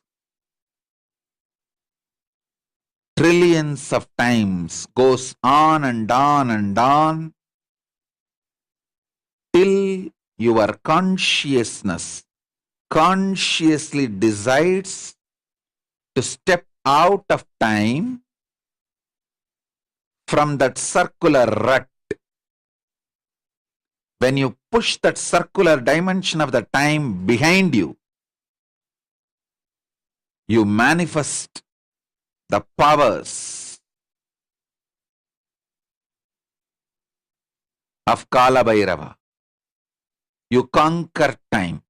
Trillions of times goes on and on and on till your consciousness consciously decides to step out of time from that circular rut. When you push that circular dimension of the time behind you, you manifest the powers of Kala Bhairava. You conquer time.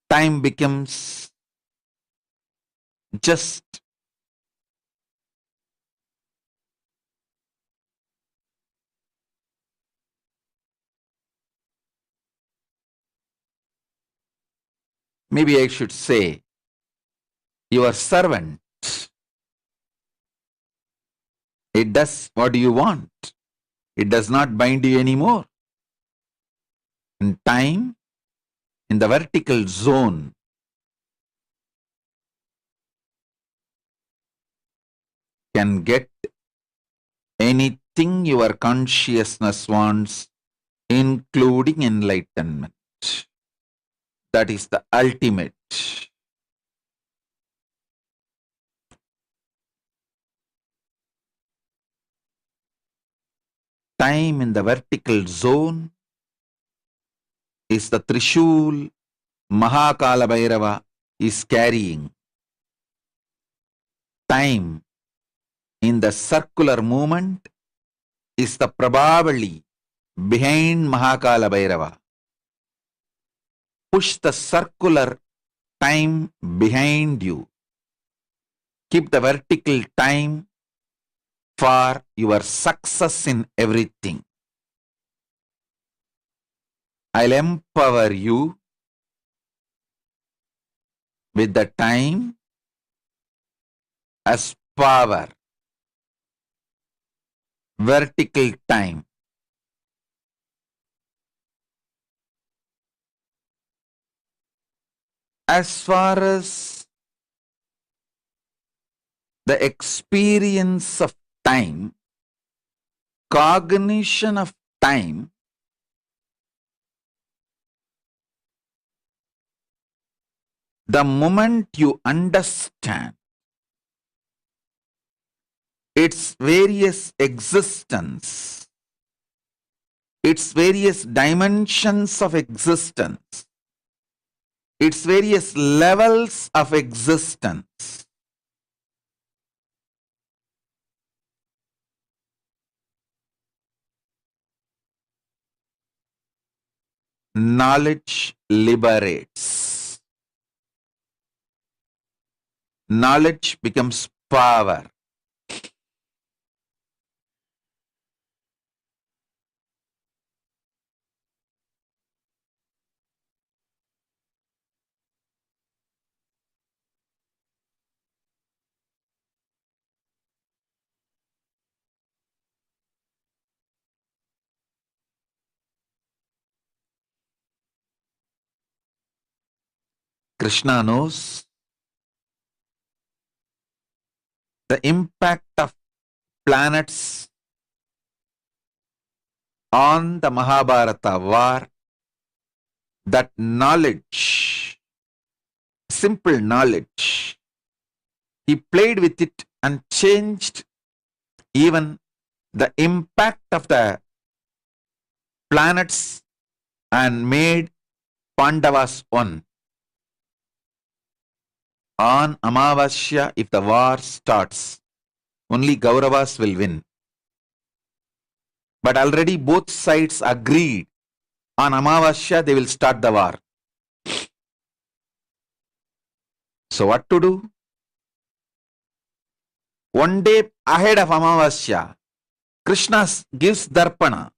Time becomes just maybe I should say, your servant. It does what you want. It does not bind you anymore. In time, in the vertical zone, can get anything your consciousness wants, including enlightenment. That is the ultimate. Time in the vertical zone is the Trishul Mahakala Bhairava is carrying. Time in the circular movement is the Prabhavali behind Mahakala Bhairava. Push the circular time behind you. Keep the vertical time for your success in everything. I'll empower you with the time as power. Vertical time. As far as the experience of time, cognition of time, the moment you understand its various existence, its various dimensions of existence, its various levels of existence, knowledge liberates. Knowledge becomes power. Krishna knows the impact of planets on the Mahabharata war. That knowledge, simple knowledge, he played with it and changed even the impact of the planets and made Pandavas one. On Amavasya, if the war starts, only Kauravas will win. But already both sides agreed on Amavasya they will start the war. So what to do? One day ahead of Amavasya, Krishna gives Darpana.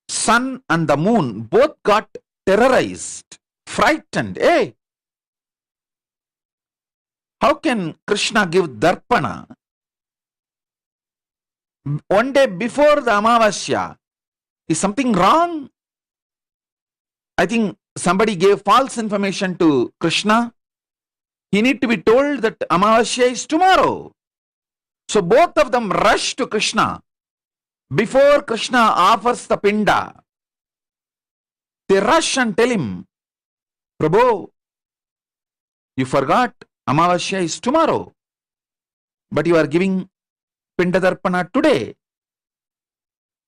Sun and the moon both got terrorized, frightened. Hey, how can Krishna give Darpana one day before the Amavasya? Is something wrong? I think somebody gave false information to Krishna. He need to be told that Amavasya is tomorrow. So both of them rush to Krishna. Before Krishna offers the pinda, they rush and tell him, Prabhu, you forgot Amavasya is tomorrow, but you are giving pinda darpana today.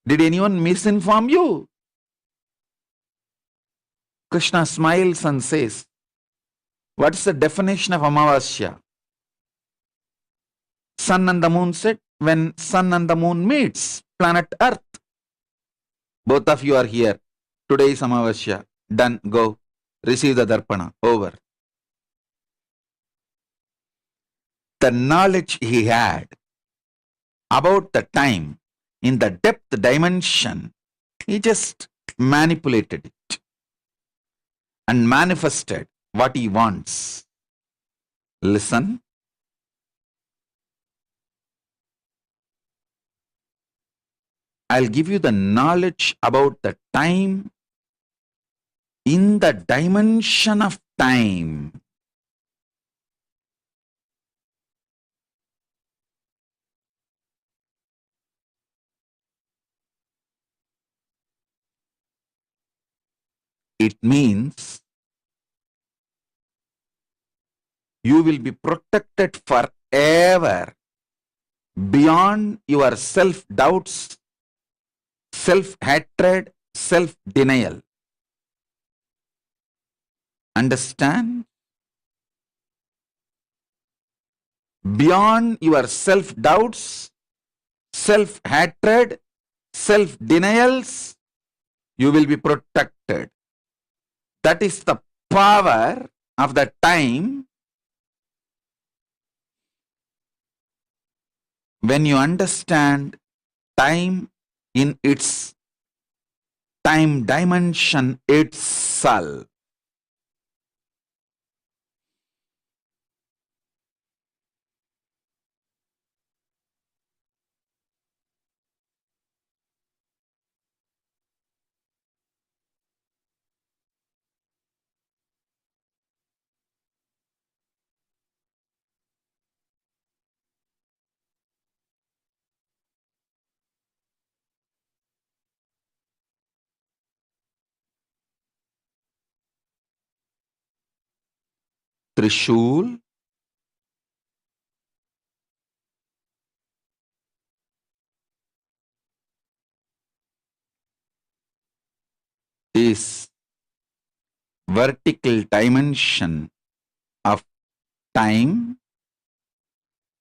Did anyone misinform you? Krishna smiles and says, what is the definition of Amavasya? Sun and the moon said, when sun and the moon meets, planet Earth. Both of you are here. Today is Amavasya. Done. Go. Receive the darpana. Over. The knowledge he had about the time in the depth dimension, he just manipulated it. and manifested what he wants. Listen. I'll give you the knowledge about the time in the dimension of time. It means you will be protected forever beyond your self-doubts, self-hatred, self-denial. Understand? Beyond your self-doubts, self-hatred, self-denials, you will be protected. That is the power of the time. When you understand time in its time dimension itself, Trishul is vertical dimension of time.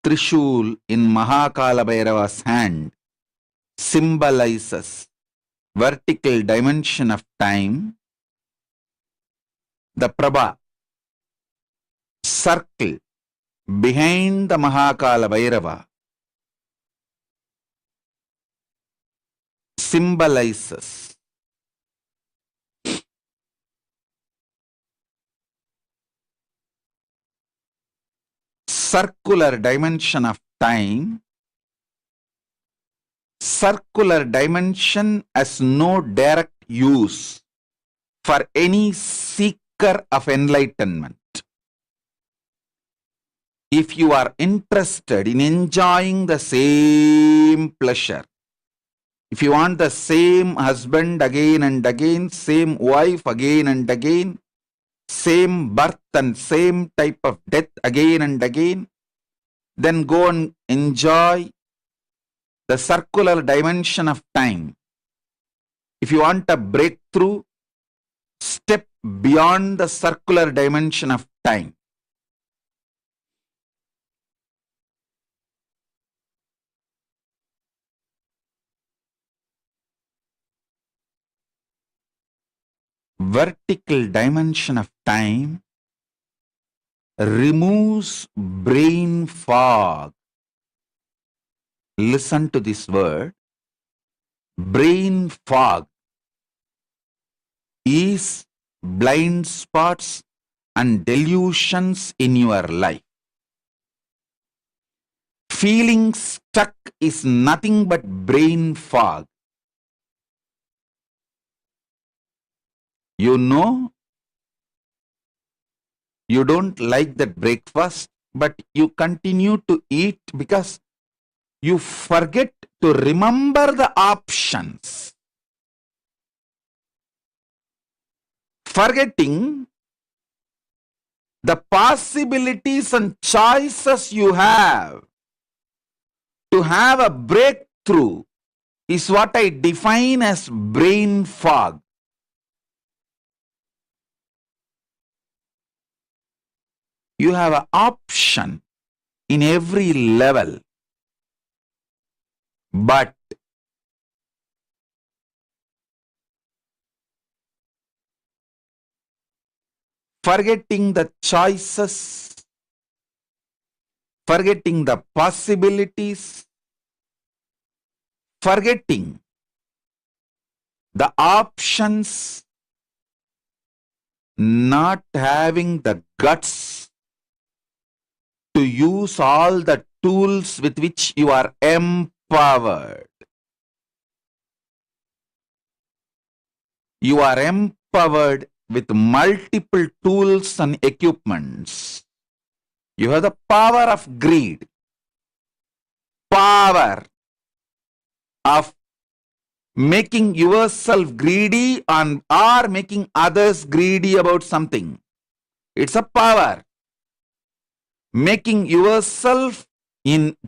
Trishul in Mahakala Bhairava's hand symbolizes vertical dimension of time. The Prabha circle behind the Mahakala Bhairava symbolizes circular dimension of time. Circular dimension has no direct use for any seeker of enlightenment. If you are interested in enjoying the same pleasure, if you want the same husband again and again, same wife again and again, same birth and same type of death again and again, then go and enjoy the circular dimension of time. If you want a breakthrough, step beyond the circular dimension of time. Vertical dimension of time removes brain fog. Listen to this word. Brain fog is blind spots and delusions in your life. Feeling stuck is nothing but brain fog. You know, you don't like that breakfast, but you continue to eat because you forget to remember the options. Forgetting the possibilities and choices you have to have a breakthrough is what I define as brain fog. You have an option in every level, but forgetting the choices, forgetting the possibilities, forgetting the options not having the guts to use all the tools with which you are empowered. You are empowered with multiple tools and equipments. You have the power of greed, power of making yourself greedy or making others greedy about something. It's a power. Making yourself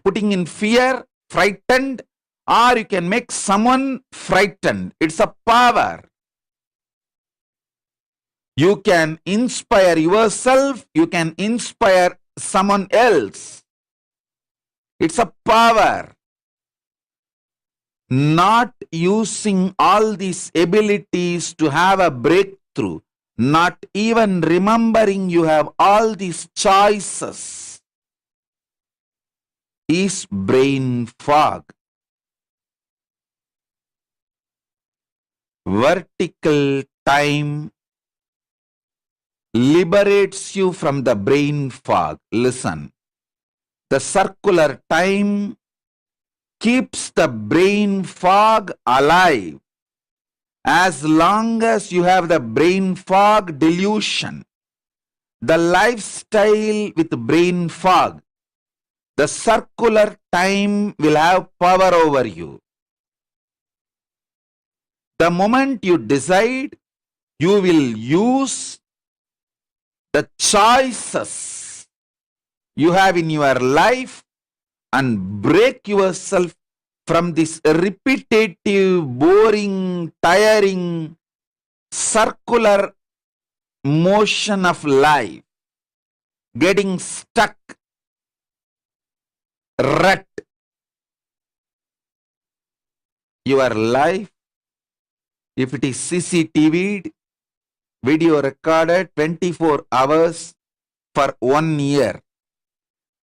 putting in fear, frightened, or you can make someone frightened. It's a power. You can inspire yourself, you can inspire someone else. It's a power. Not using all these abilities to have a breakthrough, not even remembering you have all these choices, is brain fog. Vertical time liberates you from the brain fog. Listen, the circular time keeps the brain fog alive. As long as you have the brain fog delusion, the lifestyle with brain fog, the circular time will have power over you. The moment you decide, you will use the choices you have in your life and break yourself from this repetitive, boring, tiring, circular motion of life, getting stuck, rut. Your life, if it is CCTV'd, video recorded 24 hours for 1 year,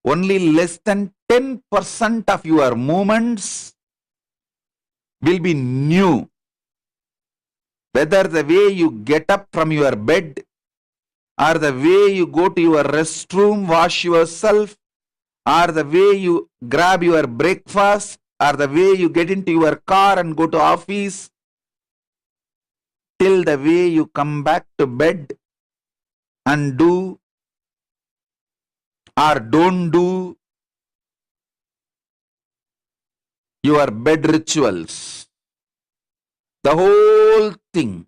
only less than 10% of your movements will be new. Whether the way you get up from your bed, or the way you go to your restroom, wash yourself, or the way you grab your breakfast, or the way you get into your car and go to office, till the way you come back to bed and do or don't do your bed rituals. The whole thing,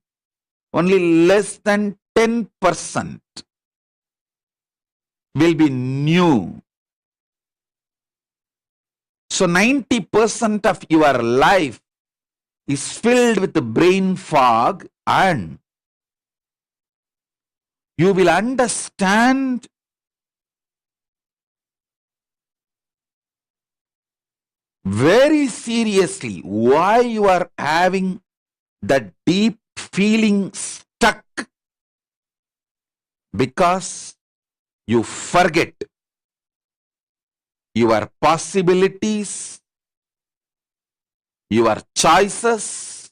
only less than 10% will be new. So 90% of your life is filled with the brain fog, and you will understand very seriously why you are having that deep feeling stuck, because you forget your possibilities, your choices,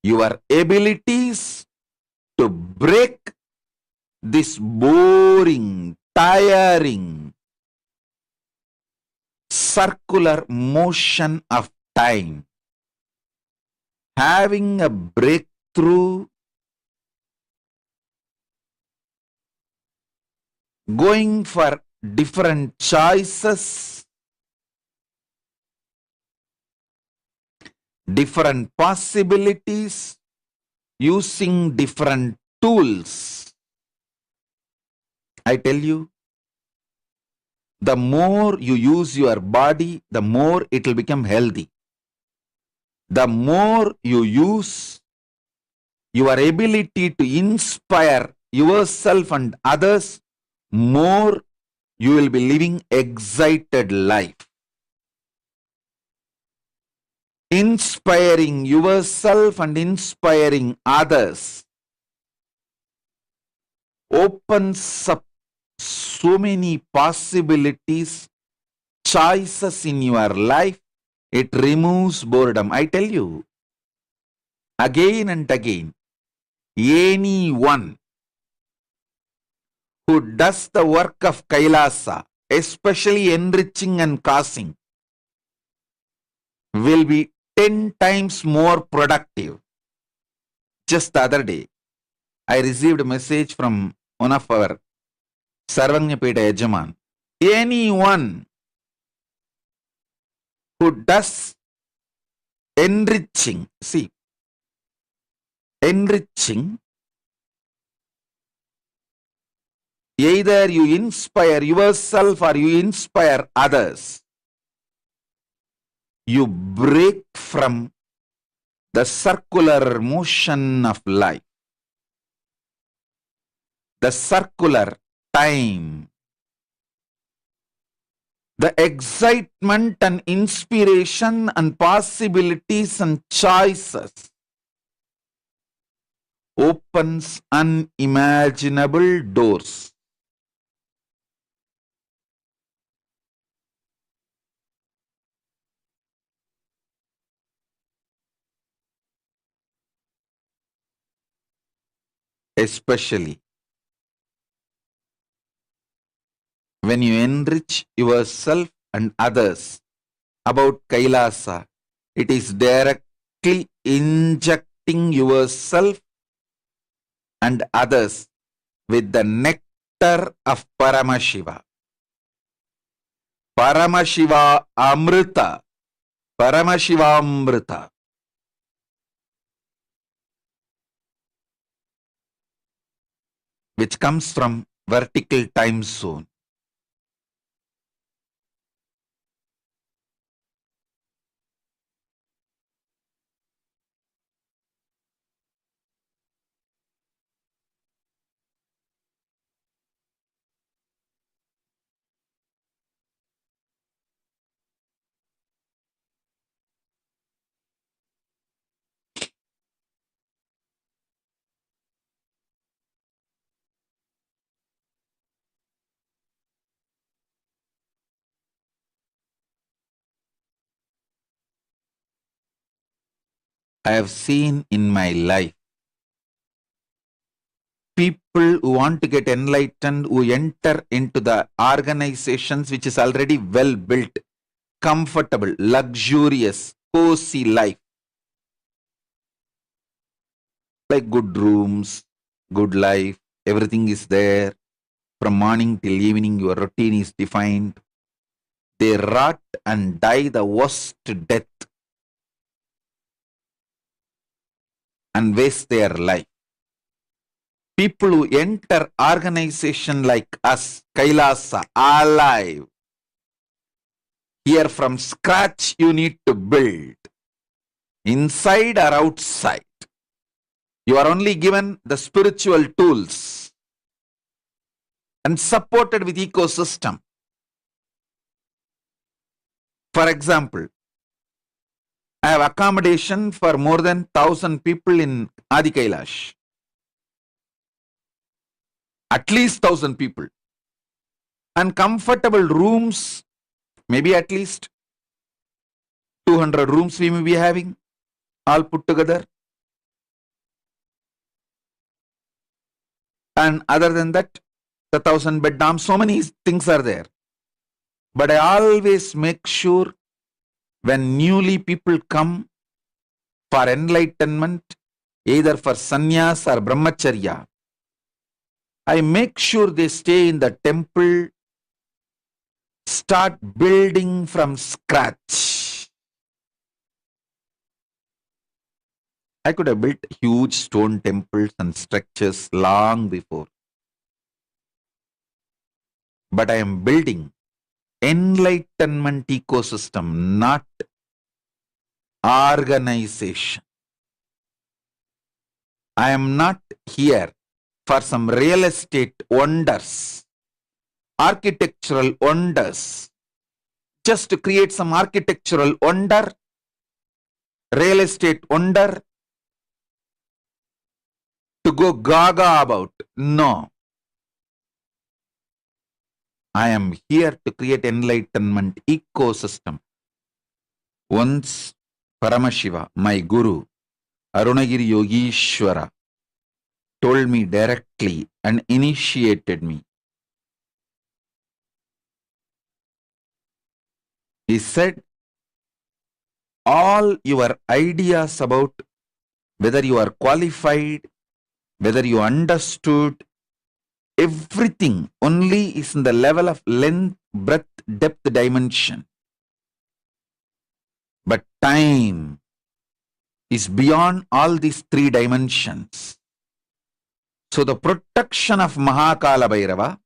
your abilities to break this boring, tiring, circular motion of time. Having a breakthrough, going for different choices, different possibilities, using different tools. I tell you, the more you use your body, the more it will become healthy. The more you use your ability to inspire yourself and others, more you will be living excited life. Inspiring yourself and inspiring others opens up so many possibilities, choices in your life. It removes boredom. I tell you, again and again, anyone who does the work of Kailasa, especially enriching and causing, will be 10 times more productive. Just the other day, I received a message from one of our Sarvanyapeta Yajaman. Anyone who does enriching, enriching, either you inspire yourself or you inspire others, you break from the circular motion of life, the circular time, the excitement and inspiration and possibilities and choices opens unimaginable doors. Especially when you enrich yourself and others about Kailasa, it is directly injecting yourself and others with the nectar of Paramashiva. Paramashiva Amrita. Paramashiva Amrita. Which comes from vertical time zone. I have seen in my life people who want to get enlightened, who enter into the organizations which is already well built, comfortable, luxurious, cozy life. Like good rooms, good life, everything is there. From morning till evening, your routine is defined. They rot and die the worst death and waste their life. People who enter organization like us, Kailasa, alive. Here from scratch you need to build. Inside or outside. You are only given the spiritual tools and supported with ecosystem. For example, I have accommodation for more than 1,000 people in Adi Kailash. At least 1,000 people. And comfortable rooms, maybe at least 200 rooms we may be having, all put together. And other than that, the 1,000-bed dorm, so many things are there. But I always make sure when newly people come for enlightenment, either for sannyas or brahmacharya, I make sure they stay in the temple, start building from scratch. I could have built huge stone temples and structures long before. But I am building enlightenment ecosystem, not organization. I am not here for some real estate wonders, architectural wonders, just to create some architectural wonder, real estate wonder, to go gaga about. No. I am here to create enlightenment ecosystem. Once Paramashiva, my guru, Arunagiri Yogishwara, told me directly and initiated me He said, all your ideas about whether you are qualified, whether you understood, everything only is in the level of length, breadth, depth, dimension. But time is beyond all these three dimensions. So the protection of Mahakala Bhairava,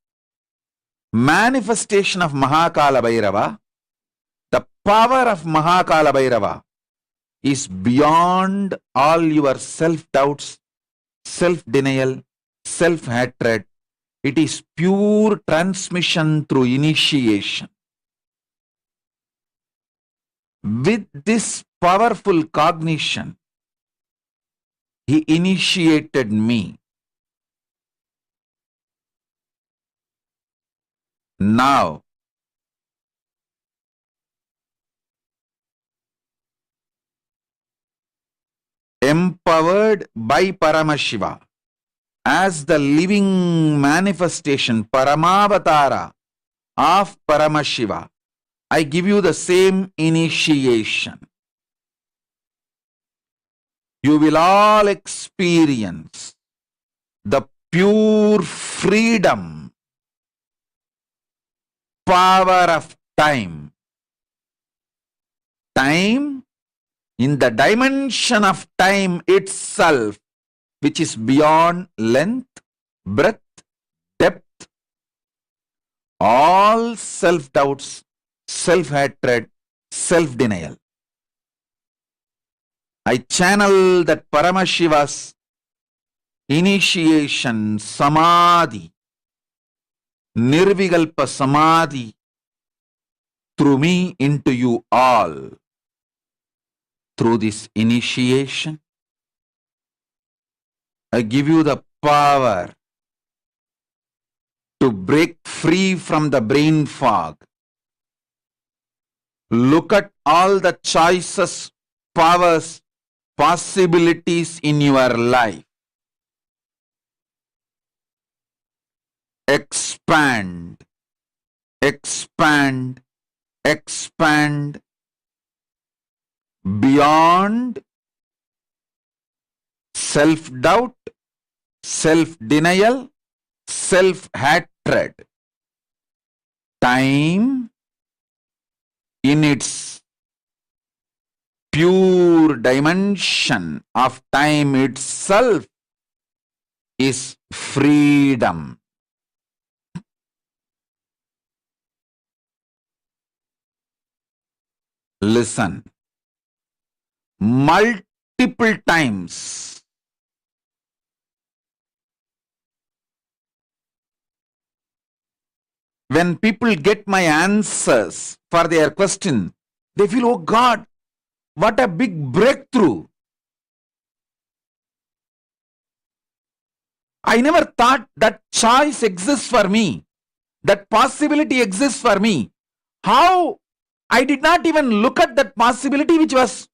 manifestation of Mahakala Bhairava, the power of Mahakala Bhairava is beyond all your self-doubts, self-denial, self-hatred. It is pure transmission through initiation. With this powerful cognition, he initiated me. Now, empowered by Paramashiva as the living manifestation, Paramavatara of Paramashiva, I give you the same initiation. You will all experience the pure freedom, power of time. Time in the dimension of time itself, which is beyond length, breadth, depth, all self-doubts, self-hatred, self-denial. I channel that Paramashiva's initiation samadhi, nirvikalpa samadhi, through me into you all. Through this initiation, I give you the power to break free from the brain fog. Look at all the choices, powers, possibilities in your life. Expand, expand, expand beyond self-doubt, self-denial, self-hatred. Time in its pure dimension of time itself is freedom. Listen. Multiple times when people get my answers for their question, they feel, oh God, what a big breakthrough. I never thought that choice exists for me, that possibility exists for me. How I did not even look at that possibility which was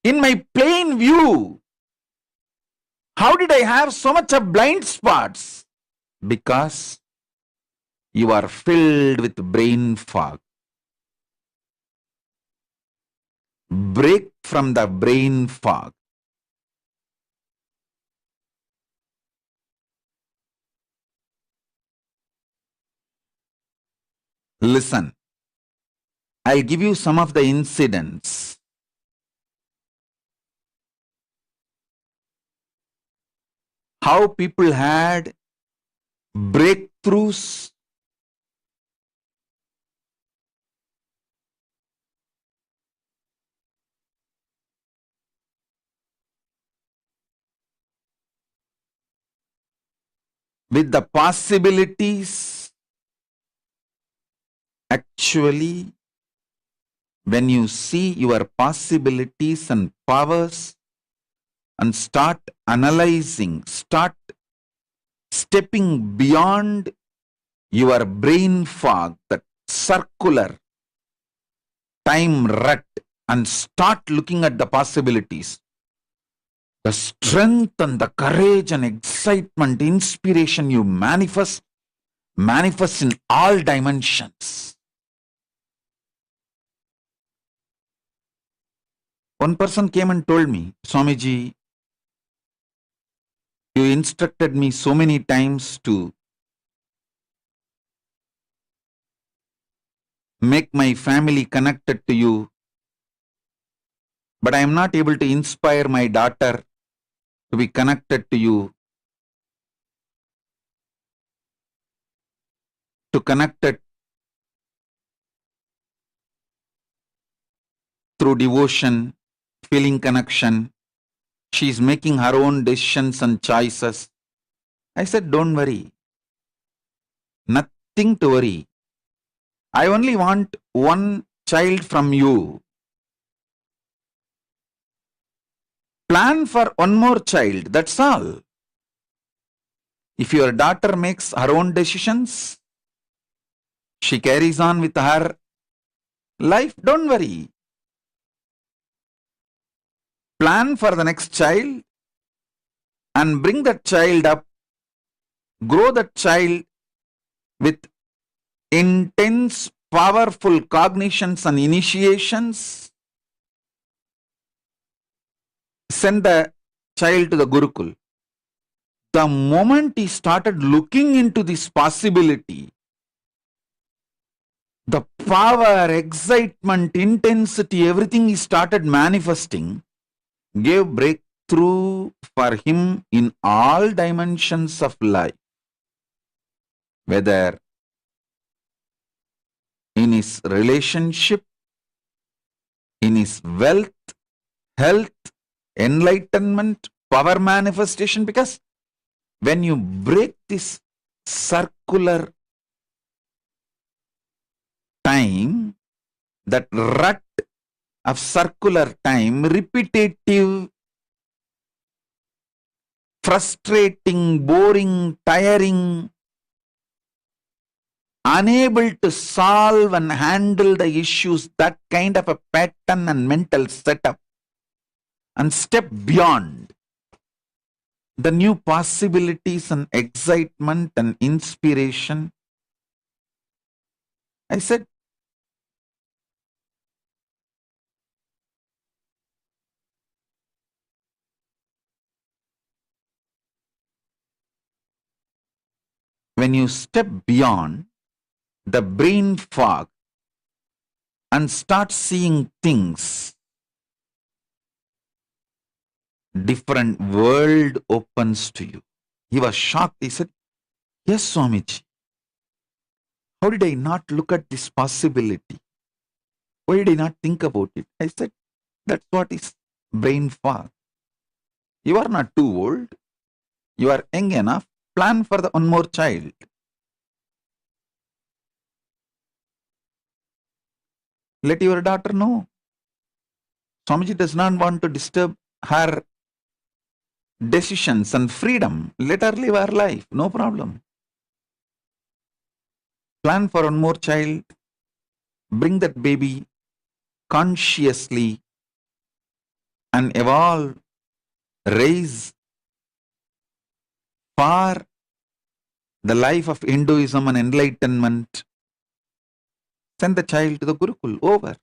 in my plain view. How did I have so much of blind spots? Because you are filled with brain fog. Break from the brain fog. Listen, I'll give you some of the incidents. How people had breakthroughs with the possibilities. Actually, when you see your possibilities and powers and start analyzing, start stepping beyond your brain fog, that circular time rut, and start looking at the possibilities, the strength and the courage and excitement, inspiration you manifest in all dimensions. One person came and told me, Swamiji, you instructed me so many times to make my family connected to you, but I am not able to inspire my daughter to be connected to you, to connect it through devotion, feeling connection. She is making her own decisions and choices. I said, don't worry. Nothing to worry. I only want one child from you. Plan for one more child. That's all. If your daughter makes her own decisions, she carries on with her life, don't worry. Plan for the next child and bring that child up. Grow that child with intense, powerful cognitions and initiations. Send the child to the Gurukul. The moment he started looking into this possibility, the power, excitement, intensity, everything he started manifesting, gave breakthrough for him in all dimensions of life. Whether in his relationship, in his wealth, health, enlightenment, power manifestation, because when you break this circular time, that rut of circular time, repetitive, frustrating, boring, tiring, unable to solve and handle the issues, that kind of a pattern and mental setup, and step beyond the new possibilities and excitement and inspiration. I said, when you step beyond the brain fog and start seeing things, different world opens to you. He was shocked. He said, yes, Swamiji. How did I not look at this possibility? Why did I not think about it? I said, that's what is brain fog. You are not too old. You are young enough. Plan for the one more child. Let your daughter know. Swamiji does not want to disturb her decisions and freedom. Let her live her life. No problem. Plan for one more child. Bring that baby consciously and evolve, raise for the life of Hinduism and enlightenment. Send the child to the Gurukul. Over.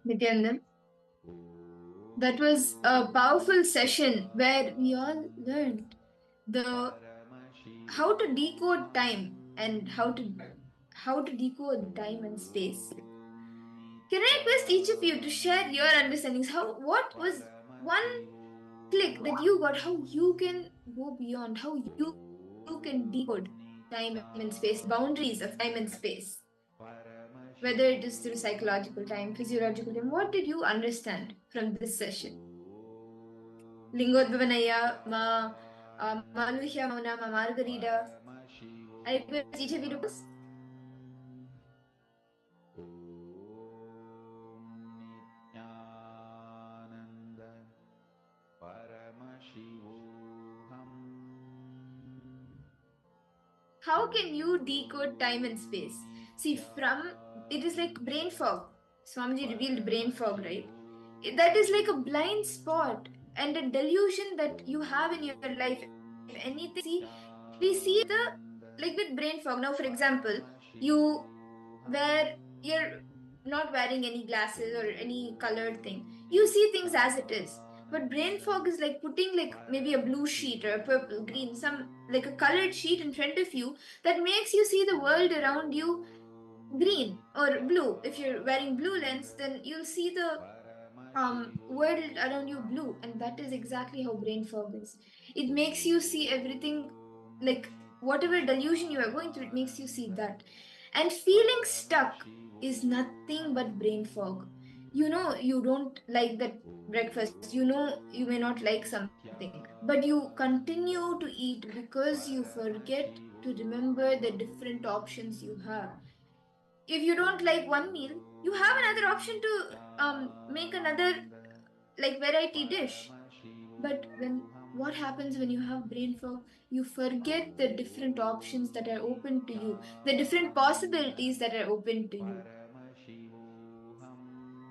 Nithyananda, that was a powerful session where we all learned the how to decode time and how to decode time and space. Can I request each of you to share your understandings? What was one click that you got? How you can go beyond? How you can decode time and space, boundaries of time and space, whether it is through psychological time, physiological time. What did you understand from this session? Lingodvavanaya, Maluhya Mauna, Margarita. I request each of you to pause. How can you decode time and space? See, it is like brain fog. Swamiji revealed brain fog, right? That is like a blind spot and a delusion that you have in your life. If anything, we see like with brain fog. Now, for example, you're not wearing any glasses or any colored thing. You see things as it is. But brain fog is like putting like maybe a blue sheet or a purple, green, some like a colored sheet in front of you that makes you see the world around you green or blue. If you're wearing blue lens, then you'll see the world around you blue, and that is exactly how brain fog is. It makes you see everything like whatever delusion you are going through, it makes you see that. And feeling stuck is nothing but brain fog. You know you don't like that breakfast, you know you may not like something, but you continue to eat because you forget to remember the different options you have. If you don't like one meal, you have another option to make another like variety dish. But what happens when you have brain fog? You forget the different options that are open to you, the different possibilities that are open to you.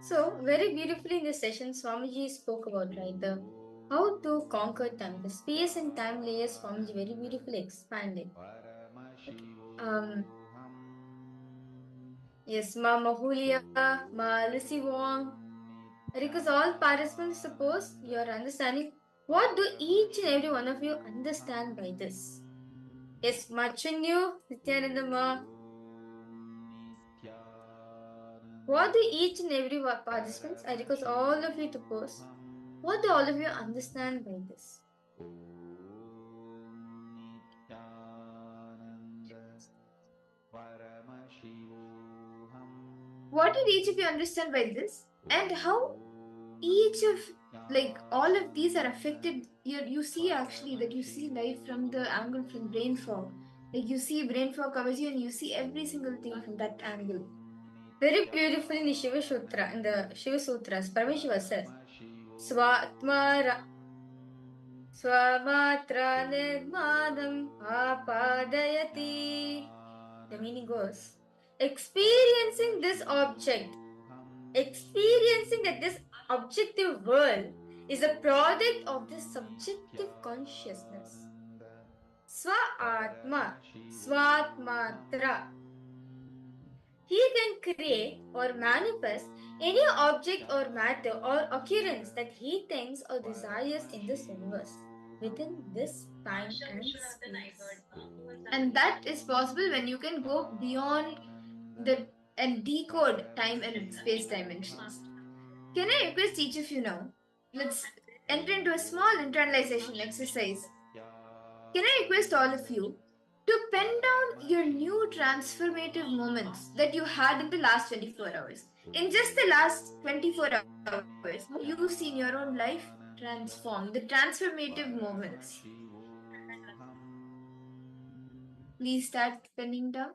So, very beautifully in this session, Swamiji spoke about, right, the how to conquer time. The space and time layers Swamiji very beautifully expanded. Yes, Ma Mahulia, Ma Lissy Wong. Because all participants suppose you are understanding. What do each and every one of you understand by this? Yes, matching you, Nithyananda Ma. What do each and every participants, I request all of you to post, what do all of you understand by this? What did each of you understand by this? And how each of like all of these are affected? You see actually that you see life from the angle from brain fog. Like you see brain fog covers you and you see every single thing from that angle. Very beautifully in the Shiva Sutra, in the Shiva Sutras, Paramashiva says, Swatmara Swamatra Nirmadam Apadayati. The meaning goes, experiencing this object, experiencing that this objective world is a product of this subjective consciousness. Swa-atma, Swatmatra. He can create or manifest any object or matter or occurrence that he thinks or desires in this universe within this time and space. And that is possible when you can go beyond the and decode time and space dimensions. Can I request each of you now? Let's enter into a small internalization exercise. Can I request all of you to pen down your new transformative moments that you had in the last 24 hours? In just the last 24 hours, you've seen your own life transform, the transformative moments. Please start penning down.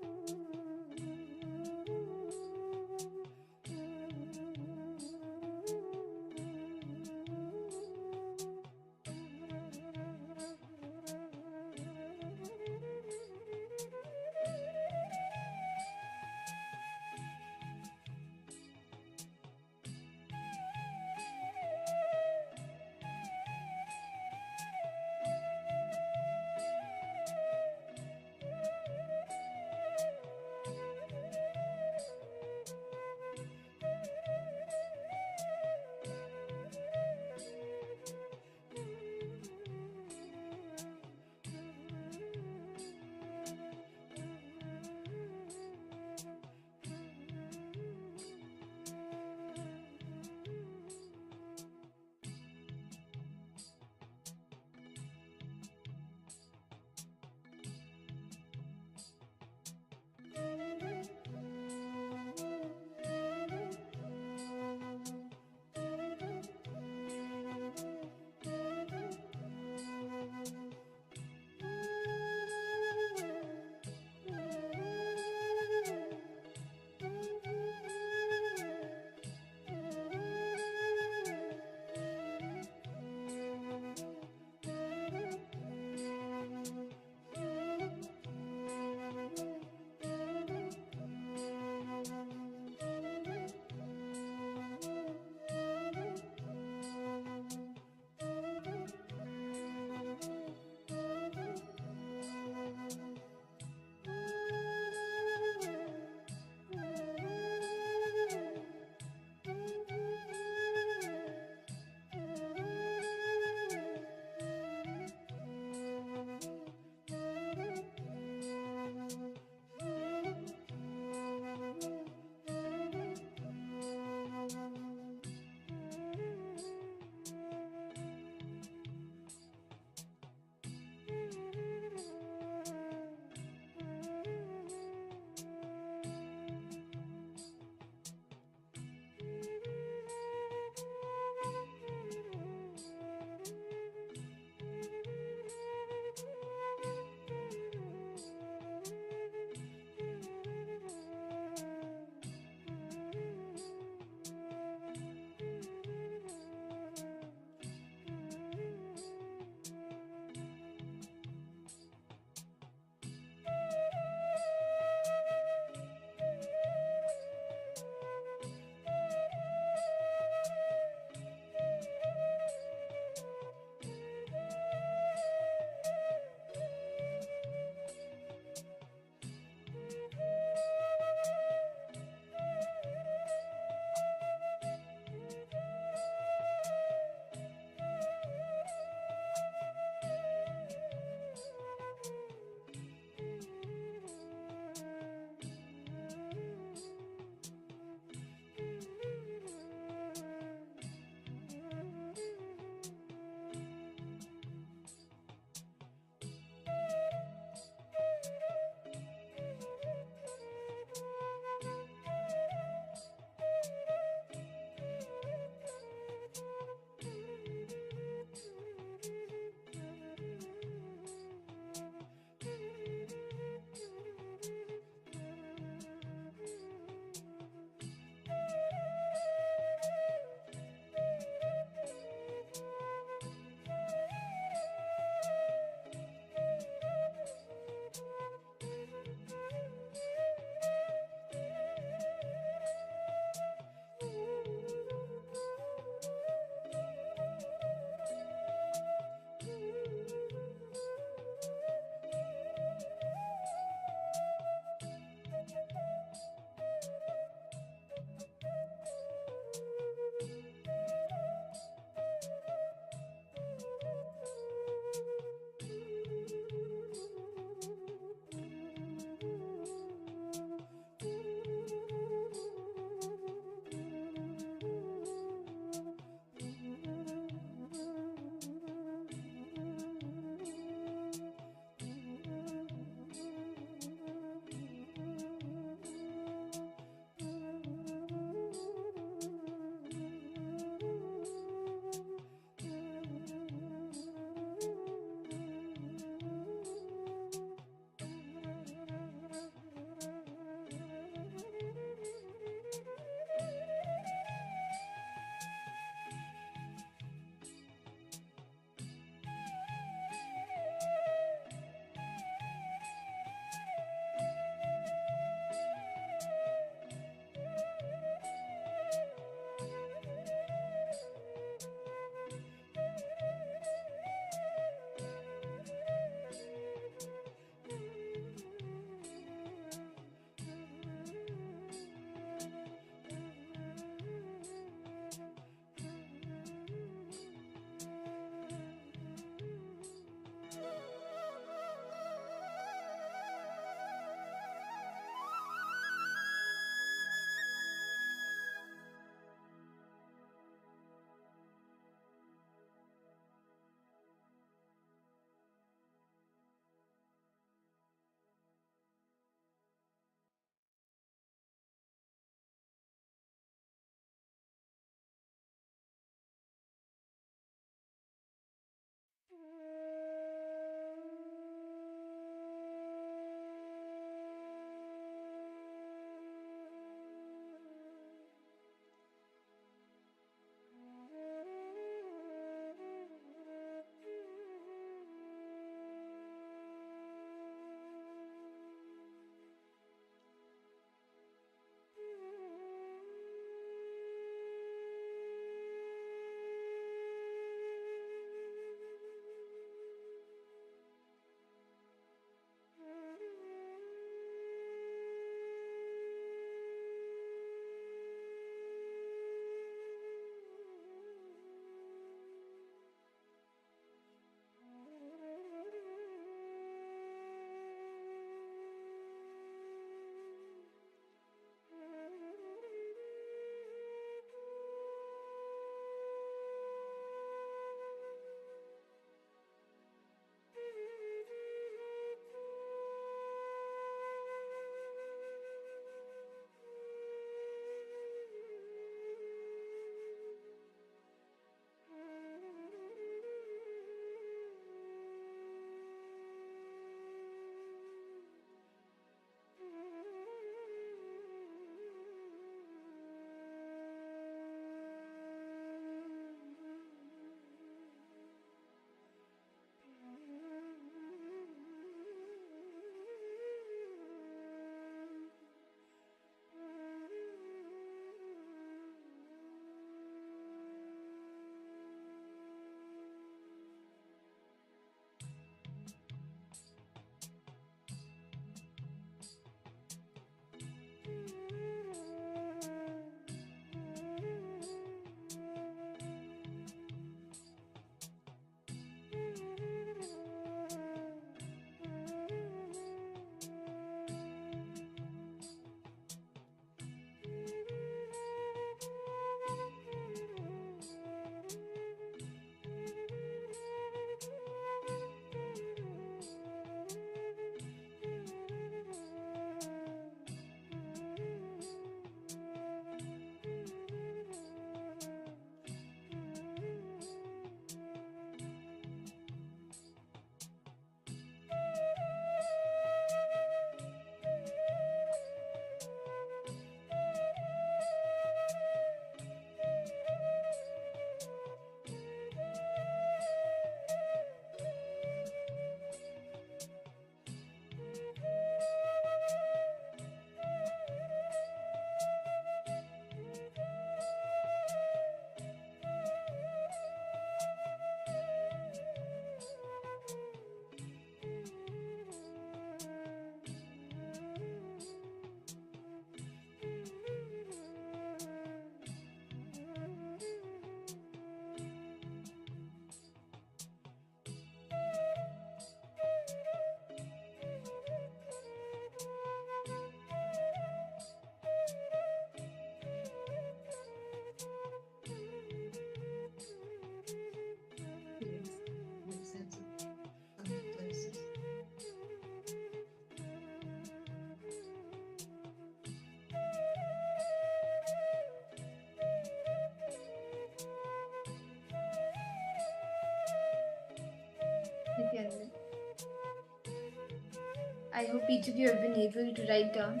I hope each of you have been able to write down.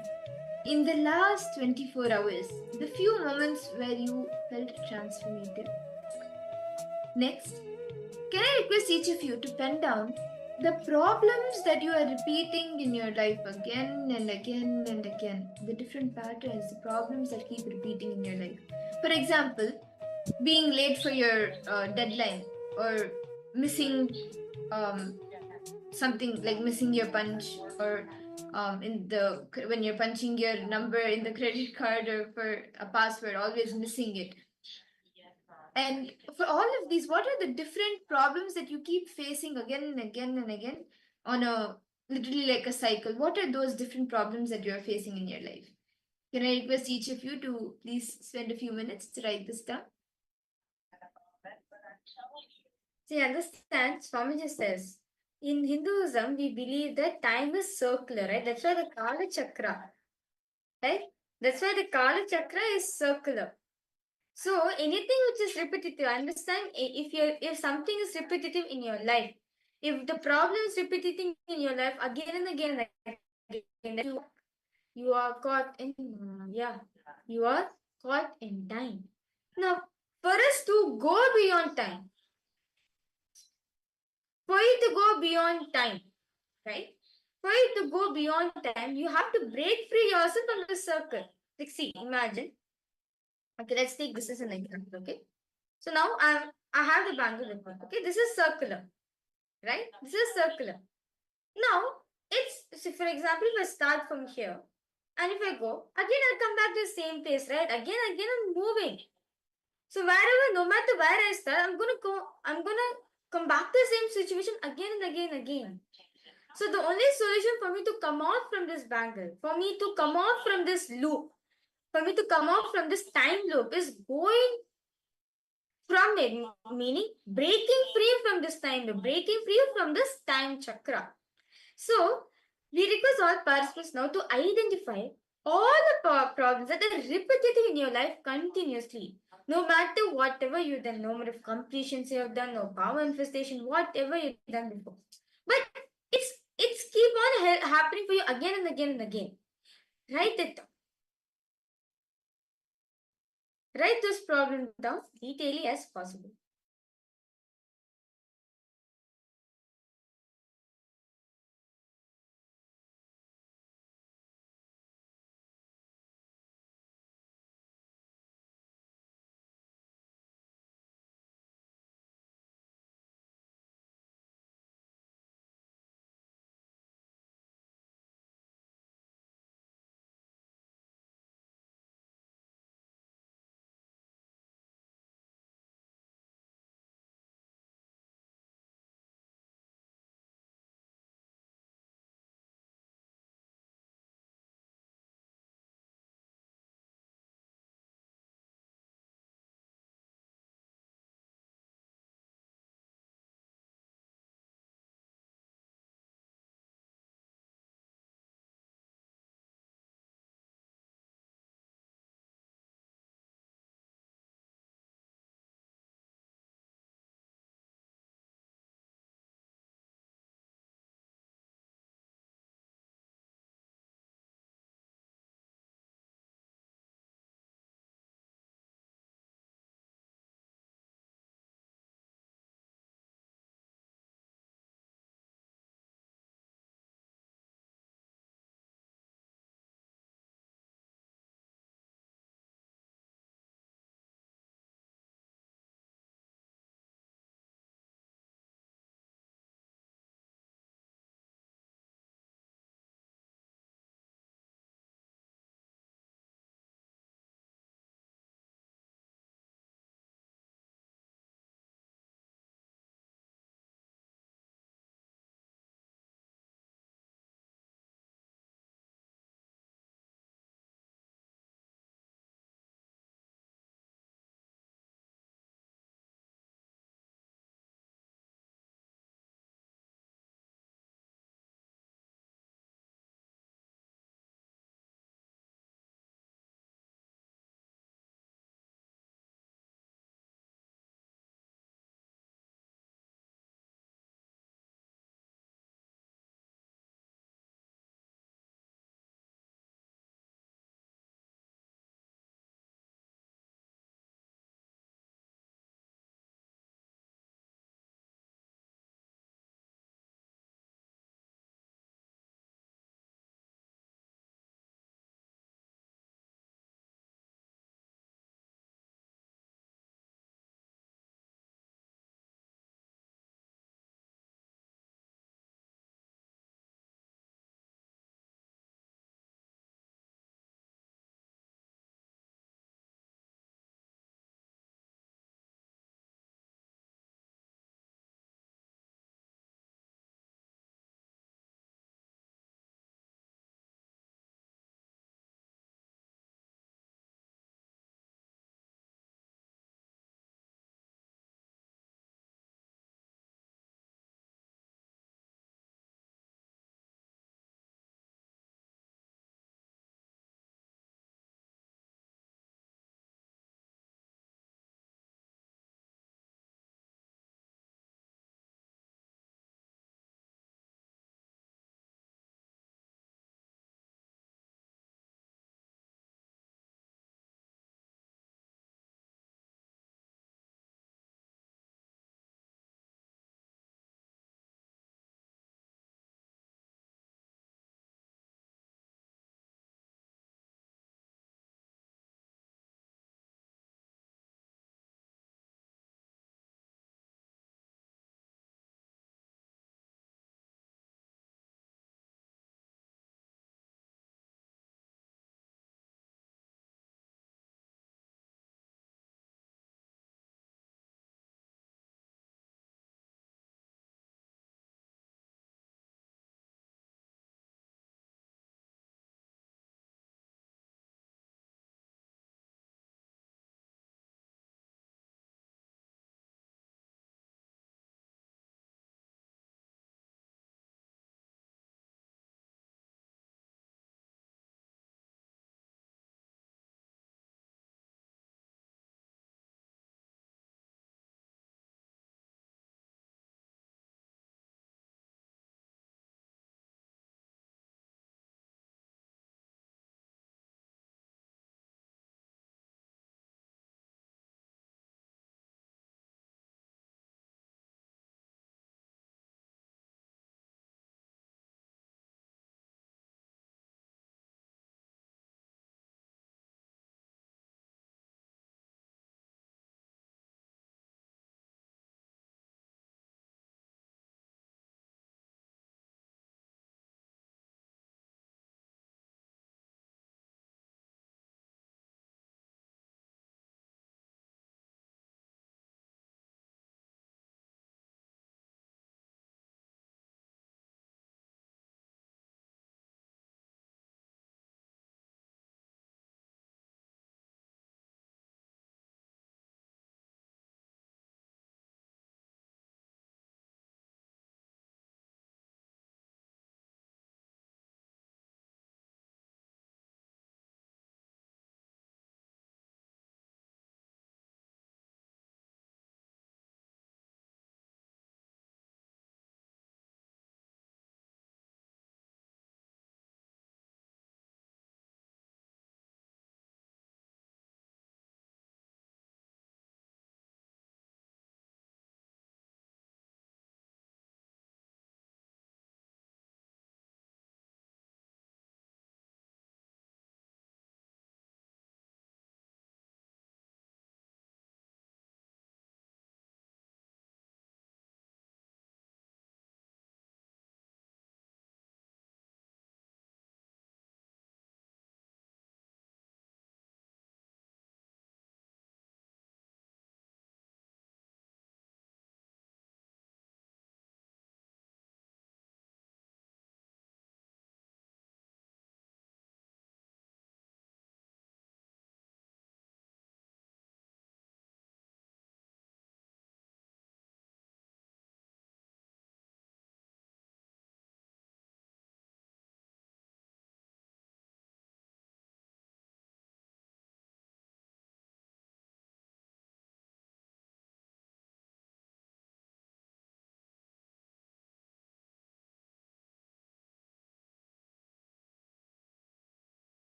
In the last 24 hours, the few moments where you felt transformative. Next, can I request each of you to pen down the problems that you are repeating in your life again and again and again? The different patterns, the problems that keep repeating in your life. For example, being late for your deadline, or missing something like missing your punch, or when you're punching your number in the credit card or for a password, always missing it. And for all of these, what are the different problems that you keep facing again and again and again on a literally like a cycle? What are those different problems that you're facing in your life? Can I request each of you to please spend a few minutes to write this down? See, understand, Swamiji says, in Hinduism, we believe that time is circular, right? That's why the Kala Chakra, right? That's why the Kala Chakra is circular. So anything which is repetitive, understand, if something is repetitive in your life, if the problem is repetitive in your life again and again and again, you are caught in you are caught in time. Now, for us to go beyond time, for you to go beyond time, right? For you to go beyond time, you have to break free yourself from the circle. Like, see, imagine. Okay, let's take this as an example. Okay, so now I have the bangle with me. Okay, this is circular, right? This is circular. Now it's, so for example, if I start from here, and if I go again, I'll come back to the same place, right? Again, I'm moving. So wherever, no matter where I start, I'm gonna come back to the same situation again and again and again. So the only solution for me to come out from this bangle, for me to come out from this loop, for me to come out from this time loop is going from it, meaning breaking free from this time loop, breaking free from this time chakra. So we request all participants now to identify all the problems that are repetitive in your life continuously. No matter whatever you've done, no matter completions you have done, no power manifestation, whatever you've done before. But it's keep on happening for you again and again and again. Write it down. Write those problems down detailedly as possible.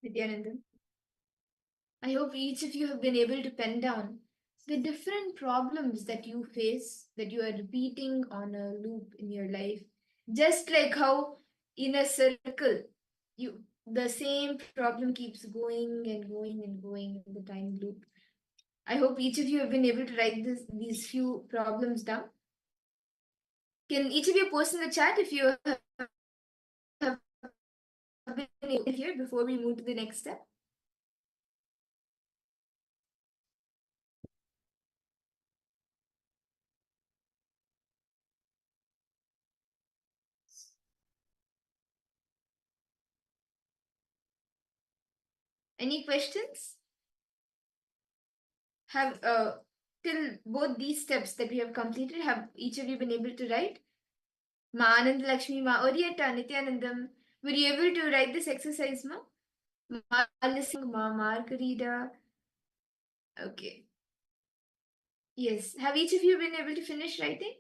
Nithyananda. I hope each of you have been able to pen down the different problems that you face, that you are repeating on a loop in your life. Just like how in a circle, the same problem keeps going and going and going in the time loop. I hope each of you have been able to write these few problems down. Can each of you post in the chat if you have been able here before we move to the next step? Any questions? Have till both these steps that we have completed, have each of you been able to write? Ma Anand Lakshmi, Ma Orietta, Nithyanandam, were you able to write this exercise, Ma? Ma listening, Ma Margarita. Okay. Yes. Have each of you been able to finish writing?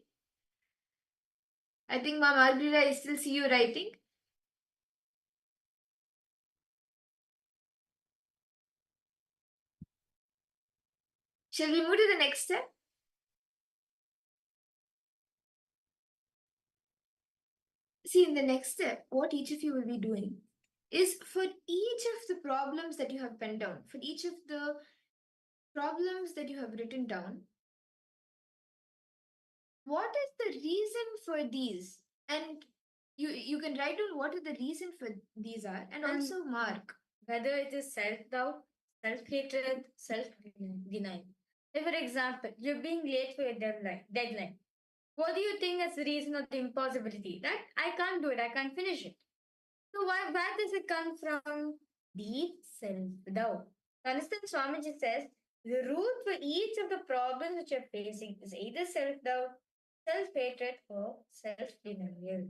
I think Ma Margarita, I still see you writing. Shall we move to the next step? See, in the next step, what each of you will be doing is for each of the problems that you have penned down, for each of the problems that you have written down, what is the reason for these? And you can write down what the reason for these are, and also mark whether it is self-doubt, self-hatred, self-denial. Like for example, you're being late for your deadline. What do you think is the reason of the impossibility? That I can't do it, I can't finish it. So where does it come from? Deep self-doubt. Understand, Swamiji says the root for each of the problems which you're facing is either self-doubt, self-hatred, or self-denial.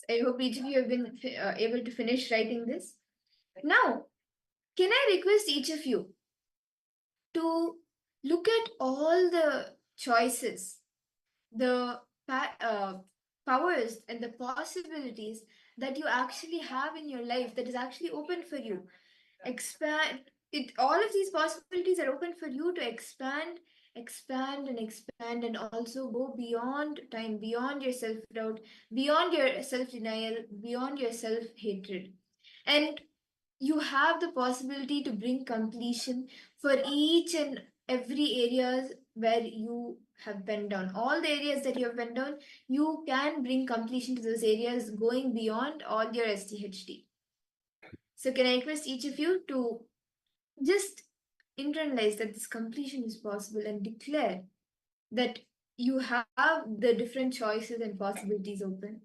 I hope each of you have been able to finish writing this. Now, can I request each of you to look at all the choices, the powers, and the possibilities that you actually have in your life that is actually open for you? Expand it. All of these possibilities are open for you to expand, and also go beyond time, beyond your self-doubt, beyond your self-denial, beyond your self-hatred. And you have the possibility to bring completion for each and every areas where you have bent down. All the areas that you have bent down, you can bring completion to those areas, going beyond all your STHD. So can I request each of you to just internalize that this completion is possible and declare that you have the different choices and possibilities open.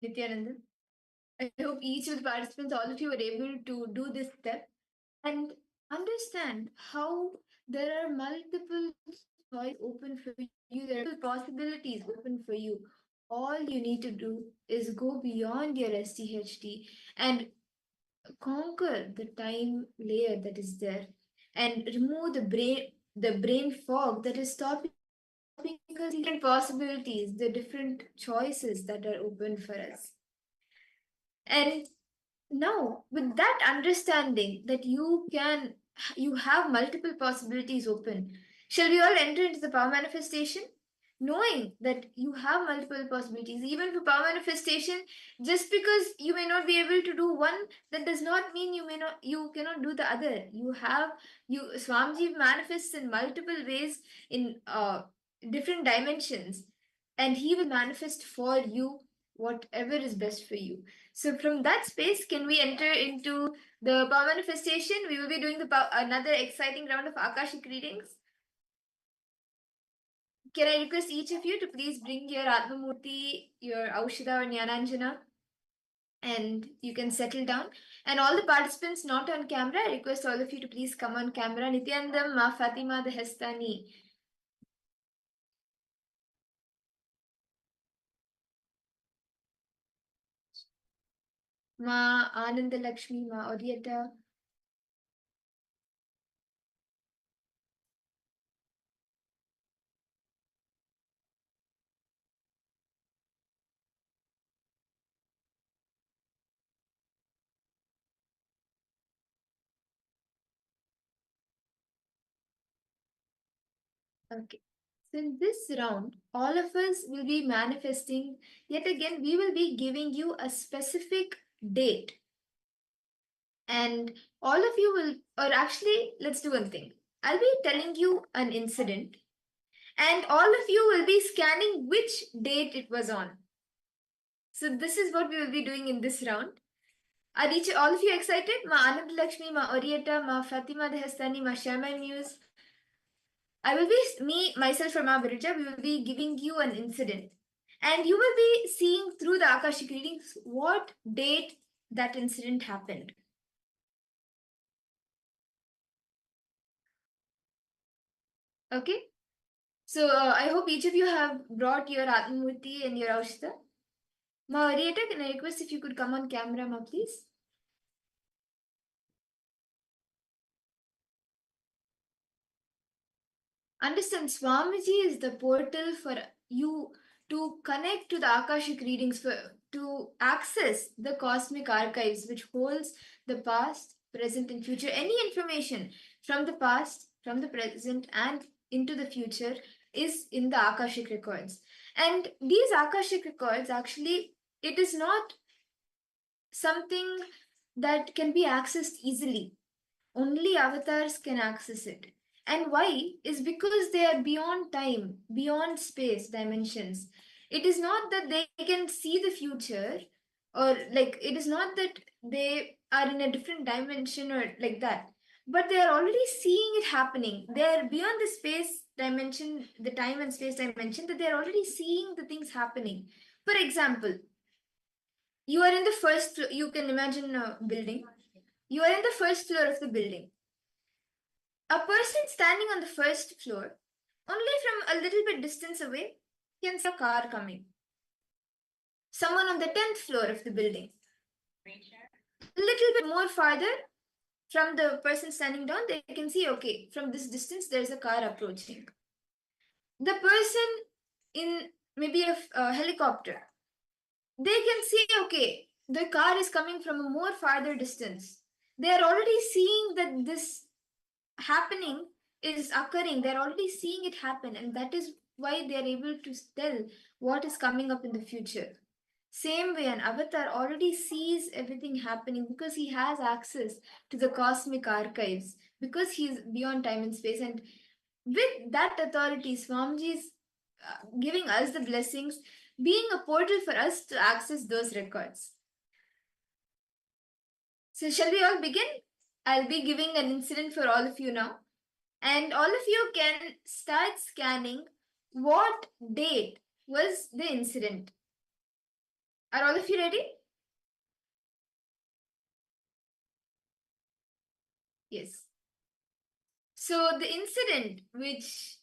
Nithyananda. I hope each of the participants, all of you, were able to do this step and understand how there are multiple choices open for you, there are multiple possibilities open for you. All you need to do is go beyond your STHT and conquer the time layer that is there and remove the brain fog that is stopping us different possibilities, the different choices that are open for us. And now, with that understanding that you have multiple possibilities open, shall we all enter into the power manifestation? Knowing that you have multiple possibilities, even for power manifestation, just because you may not be able to do one, that does not mean you cannot do the other. Swamiji manifests in multiple ways in different dimensions, and he will manifest for you whatever is best for you. So from that space, can we enter into the power manifestation? We will be doing another exciting round of Akashic readings. Can I request each of you to please bring your Atmamurti, your Aushada or Jnananjana, and you can settle down. And all the participants not on camera, I request all of you to please come on camera. Nithyananda, Ma Fatima the Hestani. Ma Ananda Lakshmi, Ma Orieta. Okay. So in this round, all of us will be manifesting. Yet again, we will be giving you a specific date. And all of you will, or actually, let's do one thing. I'll be telling you an incident, and all of you will be scanning which date it was on. So this is what we will be doing in this round. Are all of you excited? Ma Anand Lakshmi, Ma Orieta, Ma Fatima Dehastani, Ma Sharma Muse. I will be, myself from Ma Virja, we will be giving you an incident. And you will be seeing through the Akashic readings what date that incident happened. Okay? So I hope each of you have brought your Atmamurti and your Aushita. Ma Arieta, can I request if you could come on camera, ma, please? Understand, Swamiji is the portal for you to connect to the Akashic readings, to access the cosmic archives, which holds the past, present, and future. Any information from the past, from the present, and into the future is in the Akashic records. And these Akashic records, actually, it is not something that can be accessed easily. Only avatars can access it. And why? Is because they are beyond time, beyond space, dimensions. It is not that they can see the future, or like it is not that they are in a different dimension or like that, but they are already seeing it happening. They are beyond the space dimension, the time and space dimension, that they are already seeing the things happening. For example, you are in the first, you can imagine a building. You are in the first floor of the building. A person standing on the first floor, only from a little bit distance away, can see a car coming. Someone on the 10th floor of the building, a little bit more farther from the person standing down, they can see, okay, from this distance, there's a car approaching. The person in maybe a helicopter, they can see, okay, the car is coming from a more farther distance. They are already seeing that this happening is occurring. They're already seeing it happen, and that is why they're able to tell what is coming up in the future. Same way, an avatar already sees everything happening because he has access to the cosmic archives, because he's beyond time and space. And with that authority, Swamiji is giving us the blessings, being a portal for us to access those records. So shall we all begin? I'll be giving an incident for all of you now. And all of you can start scanning what date was the incident. Are all of you ready? Yes. So the incident which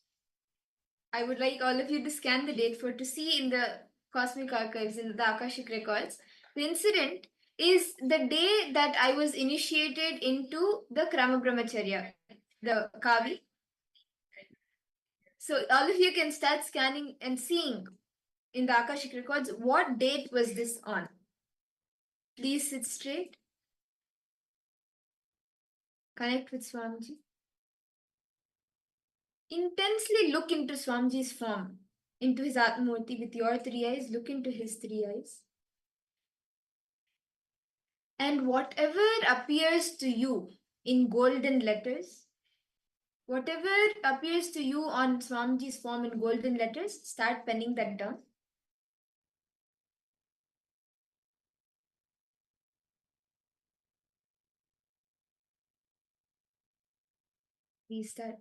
I would like all of you to scan the date for to see in the cosmic archives, in the Akashic records, the incident is the day that I was initiated into the Krama Brahmacharya, the Kavi. So all of you can start scanning and seeing in the Akashic records what date was this on. Please sit straight. Connect with Swamiji. Intensely look into Swamiji's form, into his Atmamurti with your three eyes. Look into his three eyes. And whatever appears to you in golden letters, whatever appears to you on Swamiji's form in golden letters, start penning that down. Please start.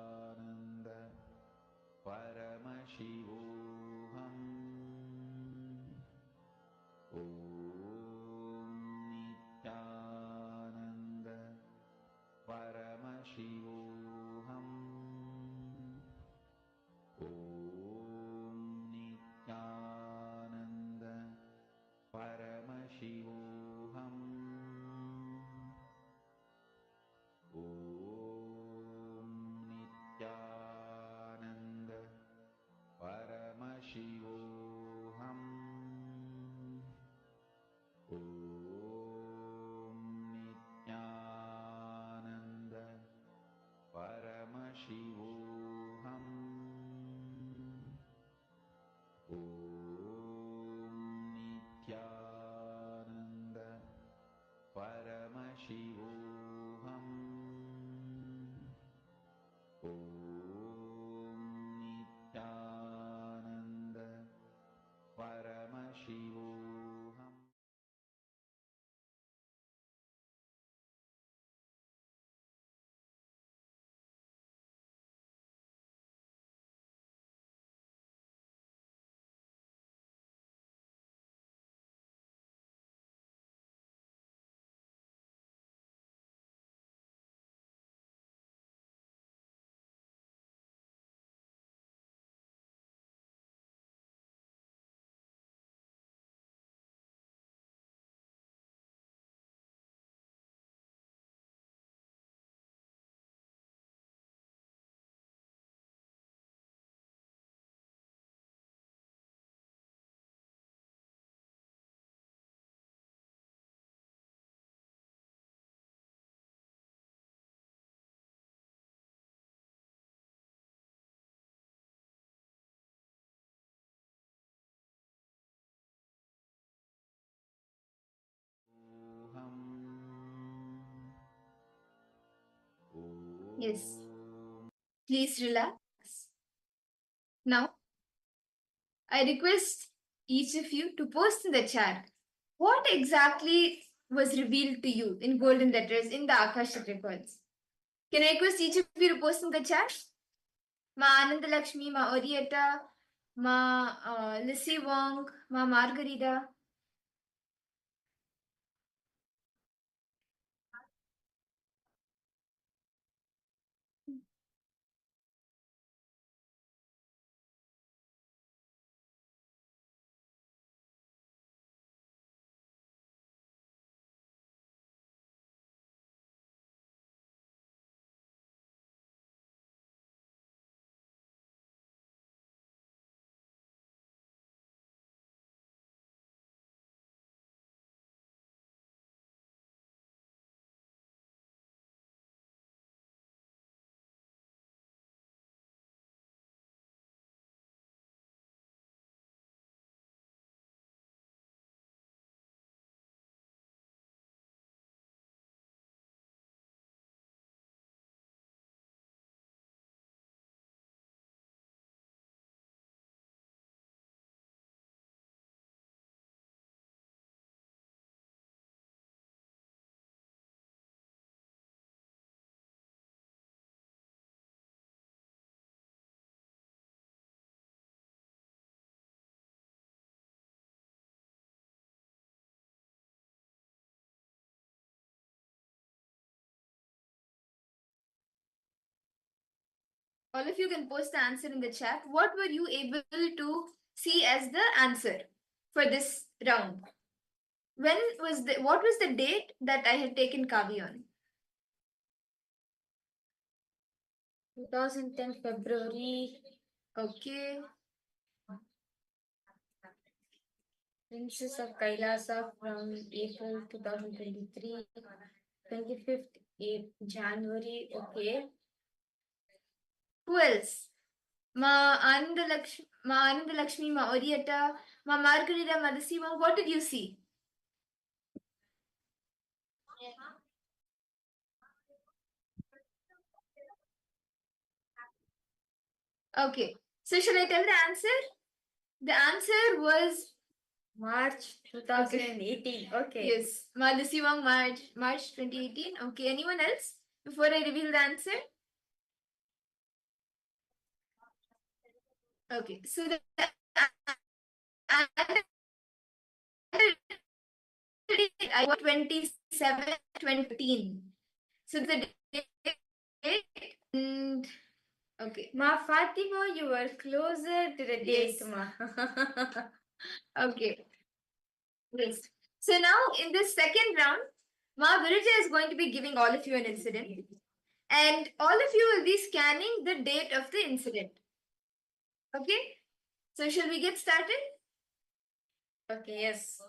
Nithyananda Paramashivoham Om Nithyananda Paramashivoham Om Nithyananda Paramashivoham Om Nithyananda Paramashivoham Om Nithyananda Paramashivoham Om Nithyananda Paramashivoham Om Nithyananda Paramashivoham. Yes. Please relax. Now, I request each of you to post in the chat what exactly was revealed to you in golden letters in the Akashic records. Can I request each of you to post in the chat? Ma Ananda Lakshmi, Ma Orietta, Ma Lissy Wong, Ma Margarita. All of you can post the answer in the chat. What were you able to see as the answer for this round? What was the date that I had taken Kavi on? 2010 February. Okay. Princess of Kailasa from April 2023. 25th January. Okay. Who else? Ma Ananda Lakshmi, Ma Orietta, Ma Margarita, Madasiva. What did you see? Okay. So shall I tell the answer? The answer was March 2018. Okay. Yes. Madasiva, March 2018. Okay. Anyone else? Before I reveal the answer? Okay. So the answer I 27, 2018. So the date and okay. Ma Fatima, you were closer to the date, yes. Ma. Okay. Yes. So now in this second round, Ma Virija is going to be giving all of you an incident. And all of you will be scanning the date of the incident. Okay? So shall we get started? Okay, yes.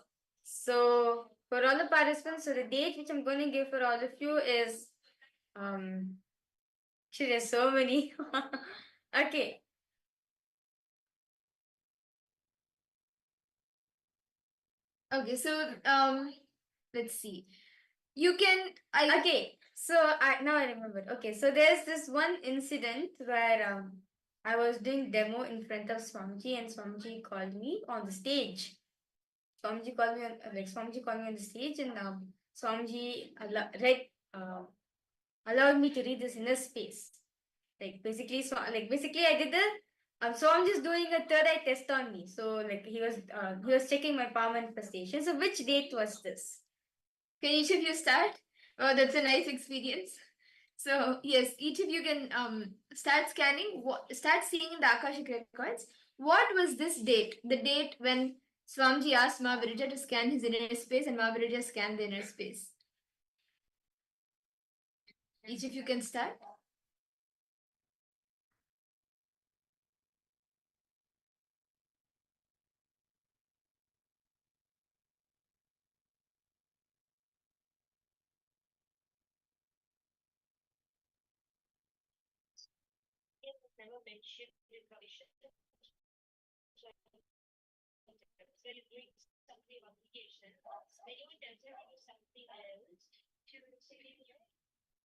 So for all the participants, so the date which I'm going to give for all of you is actually there's so many. Okay. Okay, so let's see. You can okay. So now I remember. Okay, so there's this one incident where I was doing demo in front of Swamiji and Swamiji called me on the stage. Swamiji called me on the stage and Swamiji allowed me to read this inner space. Basically I did the so I'm just doing a third eye test on me. So he was checking my power manifestation. So which date was this? Can each of you start? Oh, that's a nice experience. So yes, each of you can start scanning. Start seeing in the Akashic records. What was this date? The date when Swamiji asked Mahavirija to scan his inner space and Mahavirija scanned the inner space. Each of you can start. Never mentioned information. When you're doing something application, when you tell them to do something else, to say,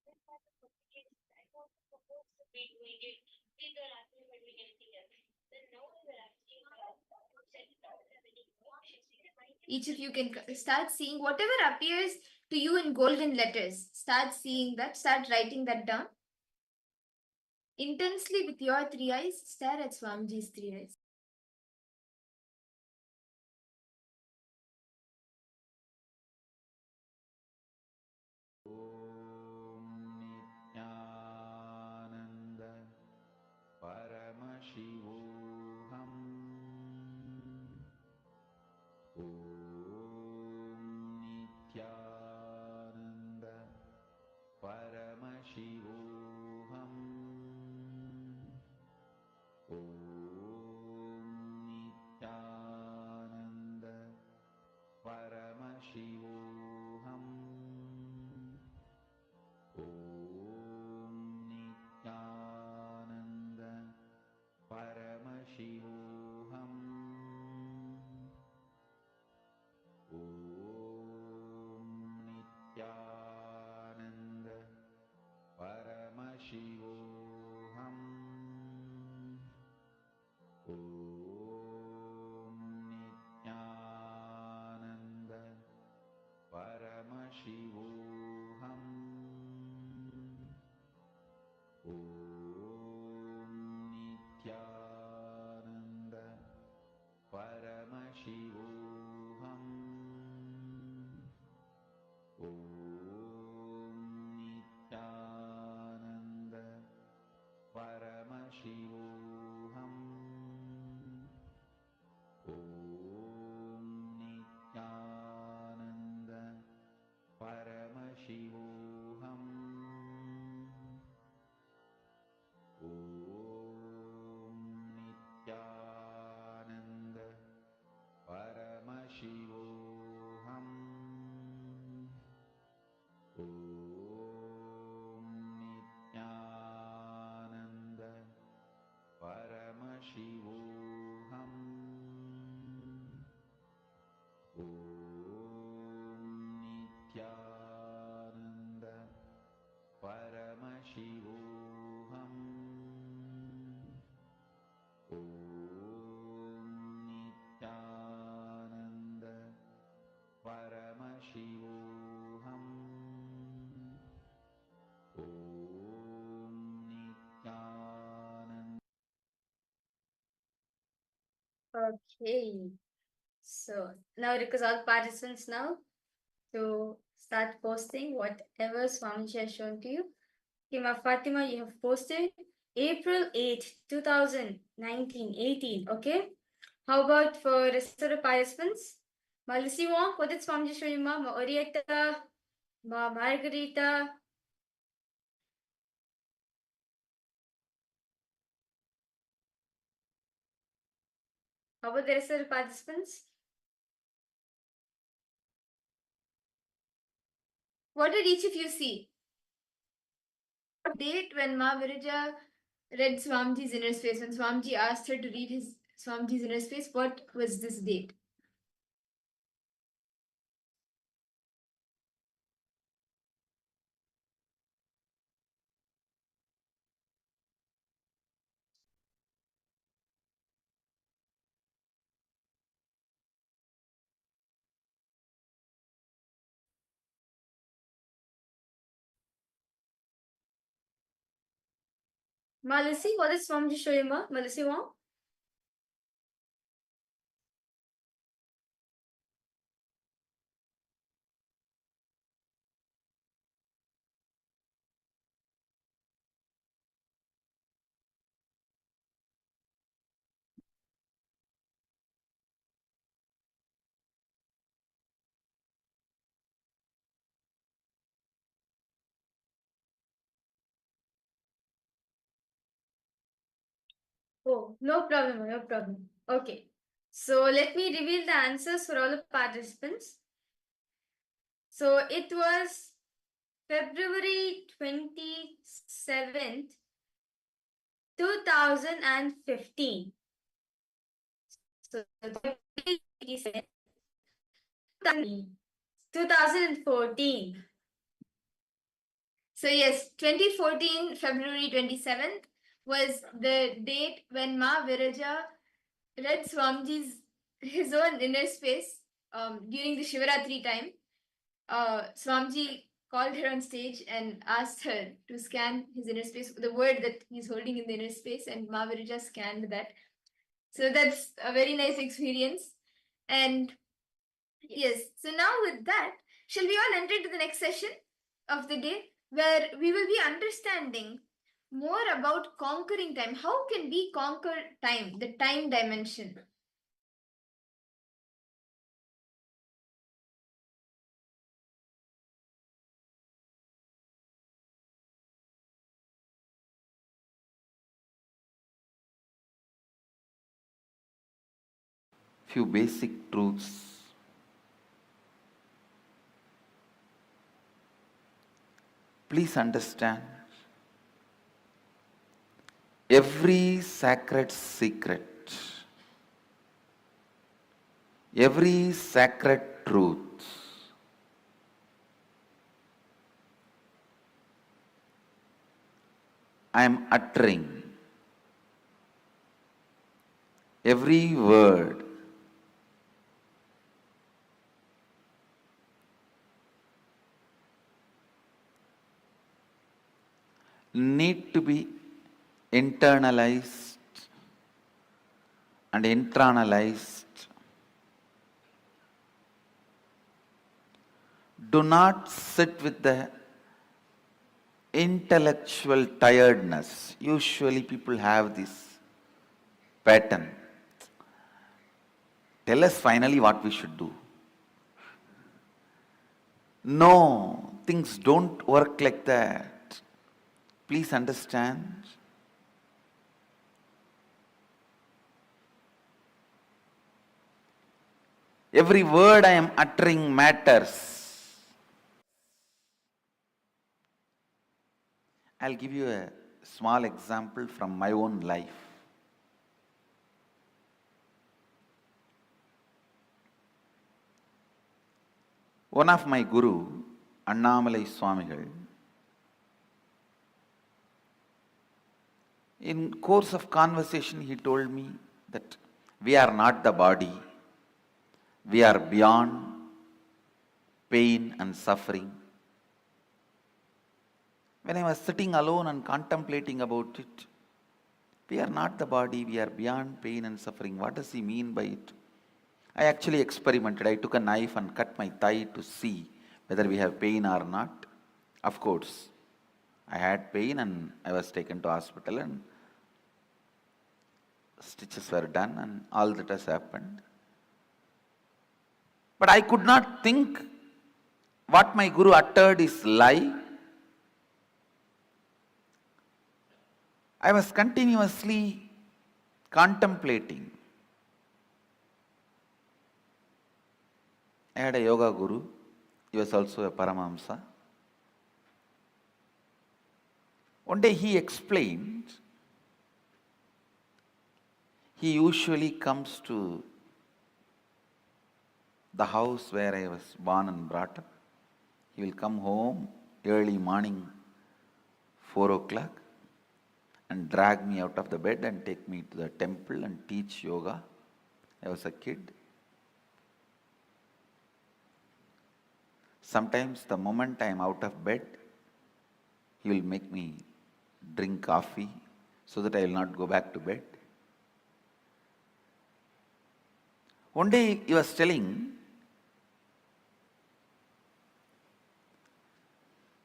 what part of application I want to propose to be doing it, either asking or doing anything else. Each of you can start seeing whatever appears to you in golden letters. Start seeing that, start writing that down. Intensely with your three eyes, stare at Swamiji's three eyes. Nithyananda Paramashivoham Nithyananda Paramashivoham Nithyananda Paramashivoham Nithyananda Paramashivoham Nithyananda Paramashivoham Nithyananda Paramashivoham Nithyananda Paramashivoham Nithyananda Paramashivoham Nithyananda Paramashivoham Nithyananda Paramashivoham Nithyananda Paramashivoham Nithyananda Paramashivoham Nithyananda Paramashivoham Nithyananda. Okay. So now request all participants now to start posting whatever Swamiji has shown to you. Kima Fatima, you have posted April 8, 2019, 18. Okay. How about for rest of the participants? Malisi Wong, what did Swamiji show you, Ma? Ma Orietta, Ma Margarita. How about the rest of the participants? What did each of you see? Date when Ma Virija read Swamiji's inner space, when Swamiji asked her to read his Swamiji's inner space, what was this date? Malisi, what did Swamiji show you, Ma? Malisi Wong? Oh, no problem, no problem. Okay. So let me reveal the answers for all the participants. So it was February 27th, 2015. So 2014. So yes, 2014, February 27th was the date when Ma Viraja read Swamiji's his own inner space during the Shivaratri time. Swamiji called her on stage and asked her to scan his inner space, the word that he's holding in the inner space, and Ma Viraja scanned that. So that's a very nice experience. And yes, so now with that, shall we all enter into the next session of the day where we will be understanding more about conquering time. How can we conquer time, the time dimension? Few basic truths. Please understand, every sacred secret, every sacred truth I am uttering, every word need to be internalized and internalized. Do not sit with the intellectual tiredness. Usually people have this pattern. Tell us finally what we should do. No, things don't work like that. Please understand. Every word I am uttering matters. I'll give you a small example from my own life. One of my guru, Annamalai Swamigal, in course of conversation he told me that we are not the body, we are beyond pain and suffering. When I was sitting alone and contemplating about it, we are not the body, we are beyond pain and suffering. What does he mean by it? I actually experimented. I took a knife and cut my thigh to see whether we have pain or not. Of course, I had pain and I was taken to hospital and stitches were done and all that has happened. But I could not think what my guru uttered is lie. I was continuously contemplating. I had a yoga guru. He was also a Paramahamsa. One day he explained, he usually comes to the house where I was born and brought up. He will come home early morning, 4 o'clock, and drag me out of the bed and take me to the temple and teach yoga. I was a kid. Sometimes the moment I am out of bed, he will make me drink coffee so that I will not go back to bed. One day he was telling,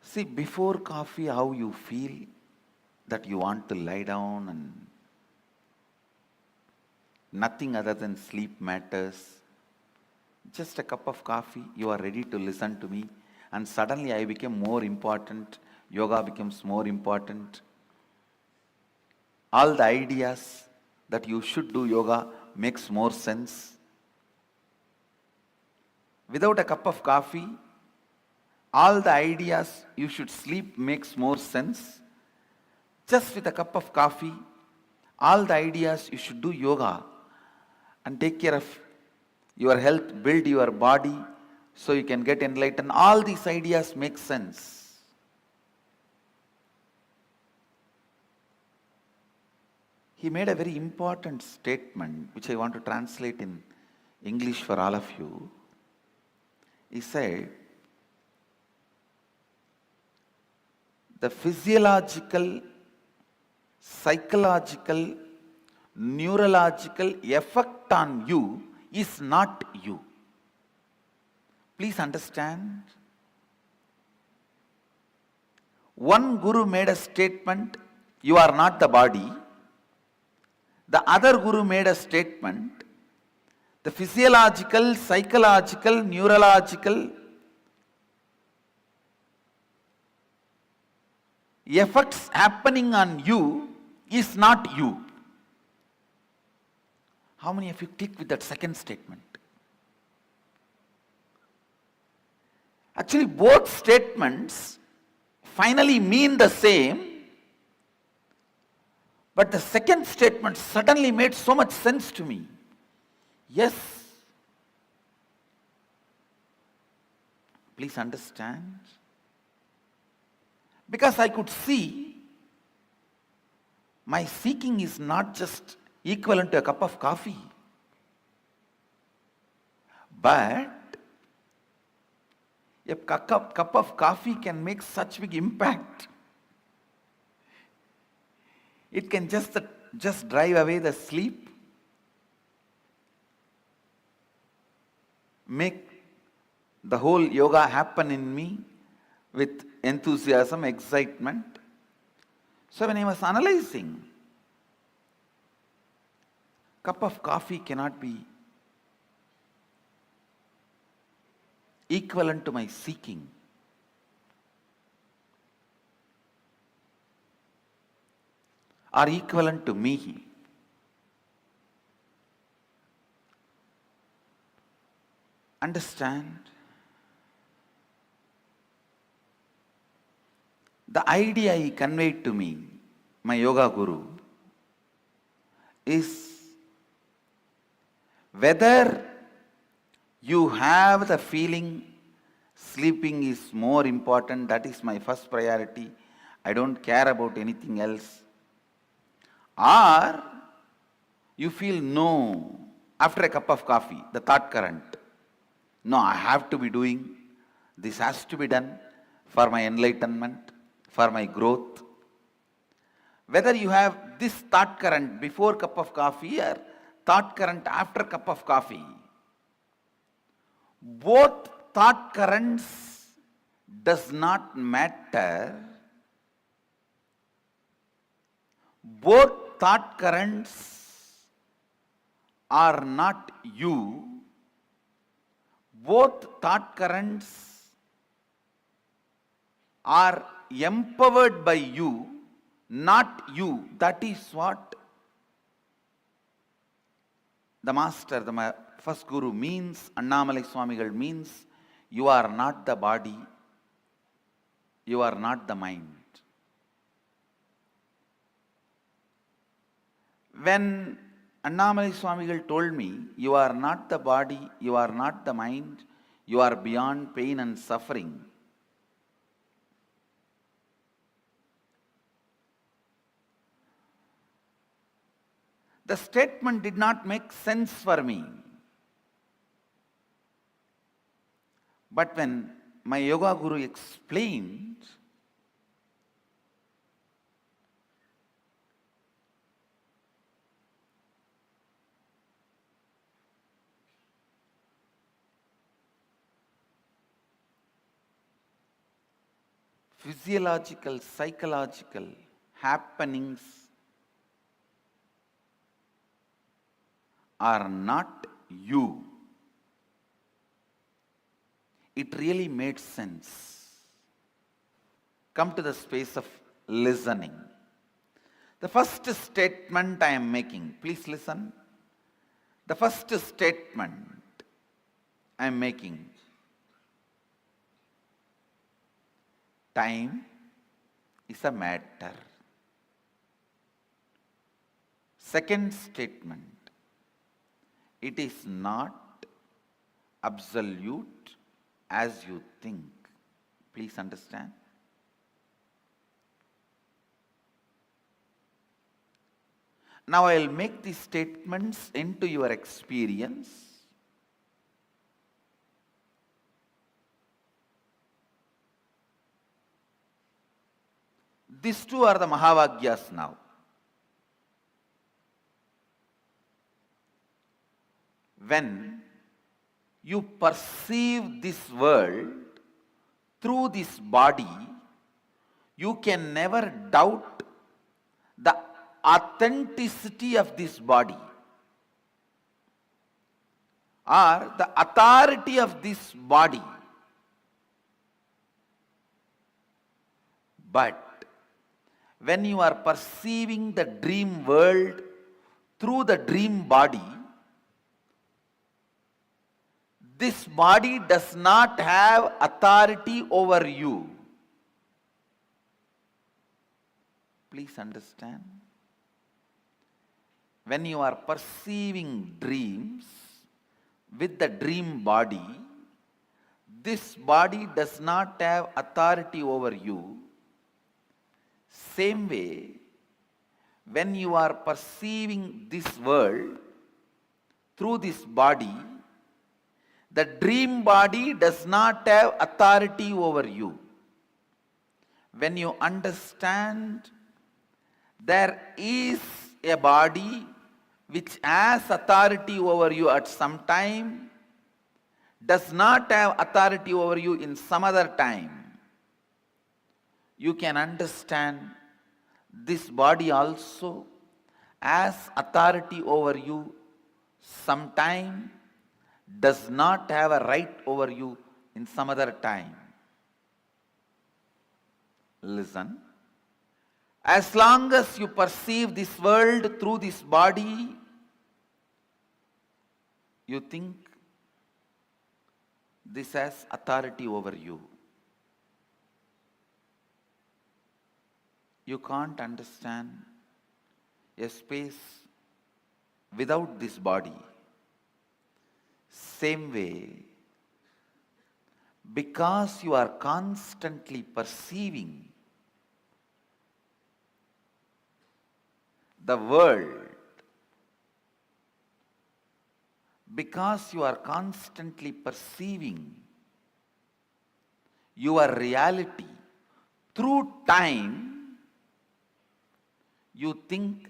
see, before coffee, how you feel that you want to lie down and nothing other than sleep matters. Just a cup of coffee, you are ready to listen to me, and suddenly I became more important. Yoga becomes more important. All the ideas that you should do yoga makes more sense. Without a cup of coffee, all the ideas you should sleep makes more sense. Just with a cup of coffee, all the ideas you should do yoga and take care of your health, build your body so you can get enlightened. All these ideas make sense. he made a very important statement which I want to translate in English for all of you. He said, the physiological, psychological, neurological effect on you is not you. Please understand. One guru made a statement, you are not the body. The other guru made a statement, the physiological, psychological, neurological effects happening on you is not you. How many of you click with that second statement? Actually, both statements finally mean the same, but the second statement suddenly made so much sense to me. Yes. Please understand. Because I could see my seeking is not just equivalent to a cup of coffee, but a cup of coffee can make such big impact. It can just drive away the sleep, make the whole yoga happen in me with enthusiasm, excitement. So when I was analyzing, cup of coffee cannot be equivalent to my seeking. Or equivalent to me. Understand? The idea he conveyed to me, my yoga guru, is whether you have the feeling sleeping is more important, that is my first priority, I don't care about anything else, or you feel no, after a cup of coffee, the thought current, no, I have to be doing, this has to be done for my enlightenment, for my growth. Whether you have this thought current before cup of coffee or thought current after cup of coffee, both thought currents does not matter. Both thought currents are not you. Both thought currents are empowered by you, not you. That is what the master, the first guru means, Annamalai Swamigal means, you are not the body, you are not the mind. When Annamalai Swamigal told me, you are not the body, you are not the mind, you are beyond pain and suffering, the statement did not make sense for me. But when my yoga guru explained, physiological, psychological happenings are not you, it really made sense. Come to the space of listening. The first statement I am making, please listen. The first statement I am making, time is a matter. Second statement, it is not absolute as you think. Please understand. Now I will make these statements into your experience. These two are the Mahavagyas now. When you perceive this world through this body, you can never doubt the authenticity of this body or the authority of this body. But when you are perceiving the dream world through the dream body, this body does not have authority over you. Please understand. When you are perceiving dreams with the dream body, this body does not have authority over you. Same way, when you are perceiving this world through this body, the dream body does not have authority over you. When you understand there is a body which has authority over you at some time, does not have authority over you in some other time, you can understand this body also has authority over you sometime, does not have a right over you in some other time. Listen. As long as you perceive this world through this body, you think this has authority over you. You can't understand a space without this body. Same way, because you are constantly perceiving the world, because you are constantly perceiving your reality through time, you think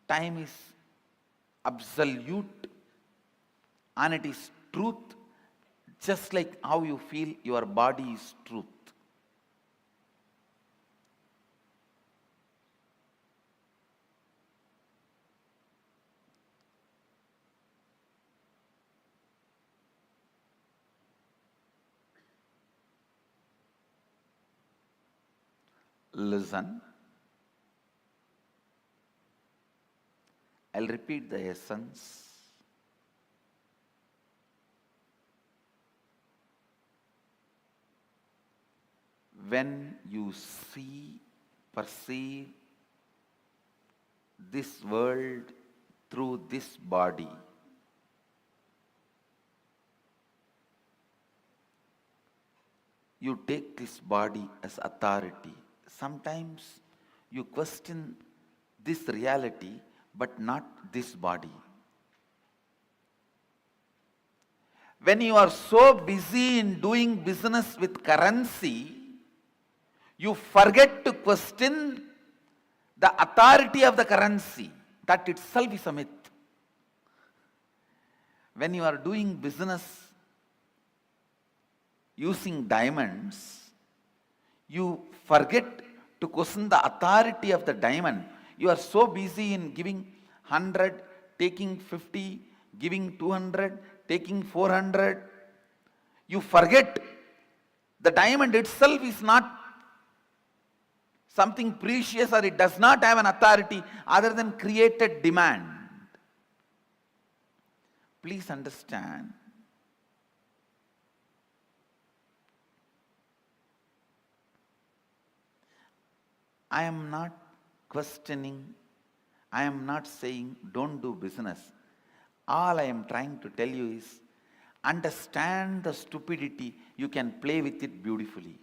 time is absolute and it is truth, just like how you feel your body is truth. Listen. I'll repeat the essence. When you see, perceive this world through this body, you take this body as authority. Sometimes you question this reality, but not this body. When you are so busy in doing business with currency, you forget to question the authority of the currency. That itself is a myth. When you are doing business using diamonds, you forget to question the authority of the diamond. You are so busy in giving 100, taking 50, giving 200, taking 400. You forget the diamond itself is not something precious, or it does not have an authority other than created demand. Please understand. I am not questioning, I am not saying don't do business. All I am trying to tell you is understand the stupidity, you can play with it beautifully.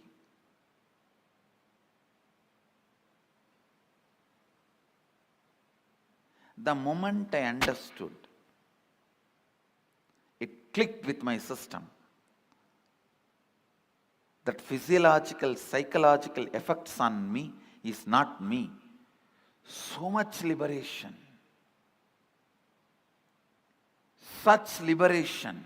The moment I understood, it clicked with my system that physiological, psychological effects on me is not me. So much liberation. Such liberation.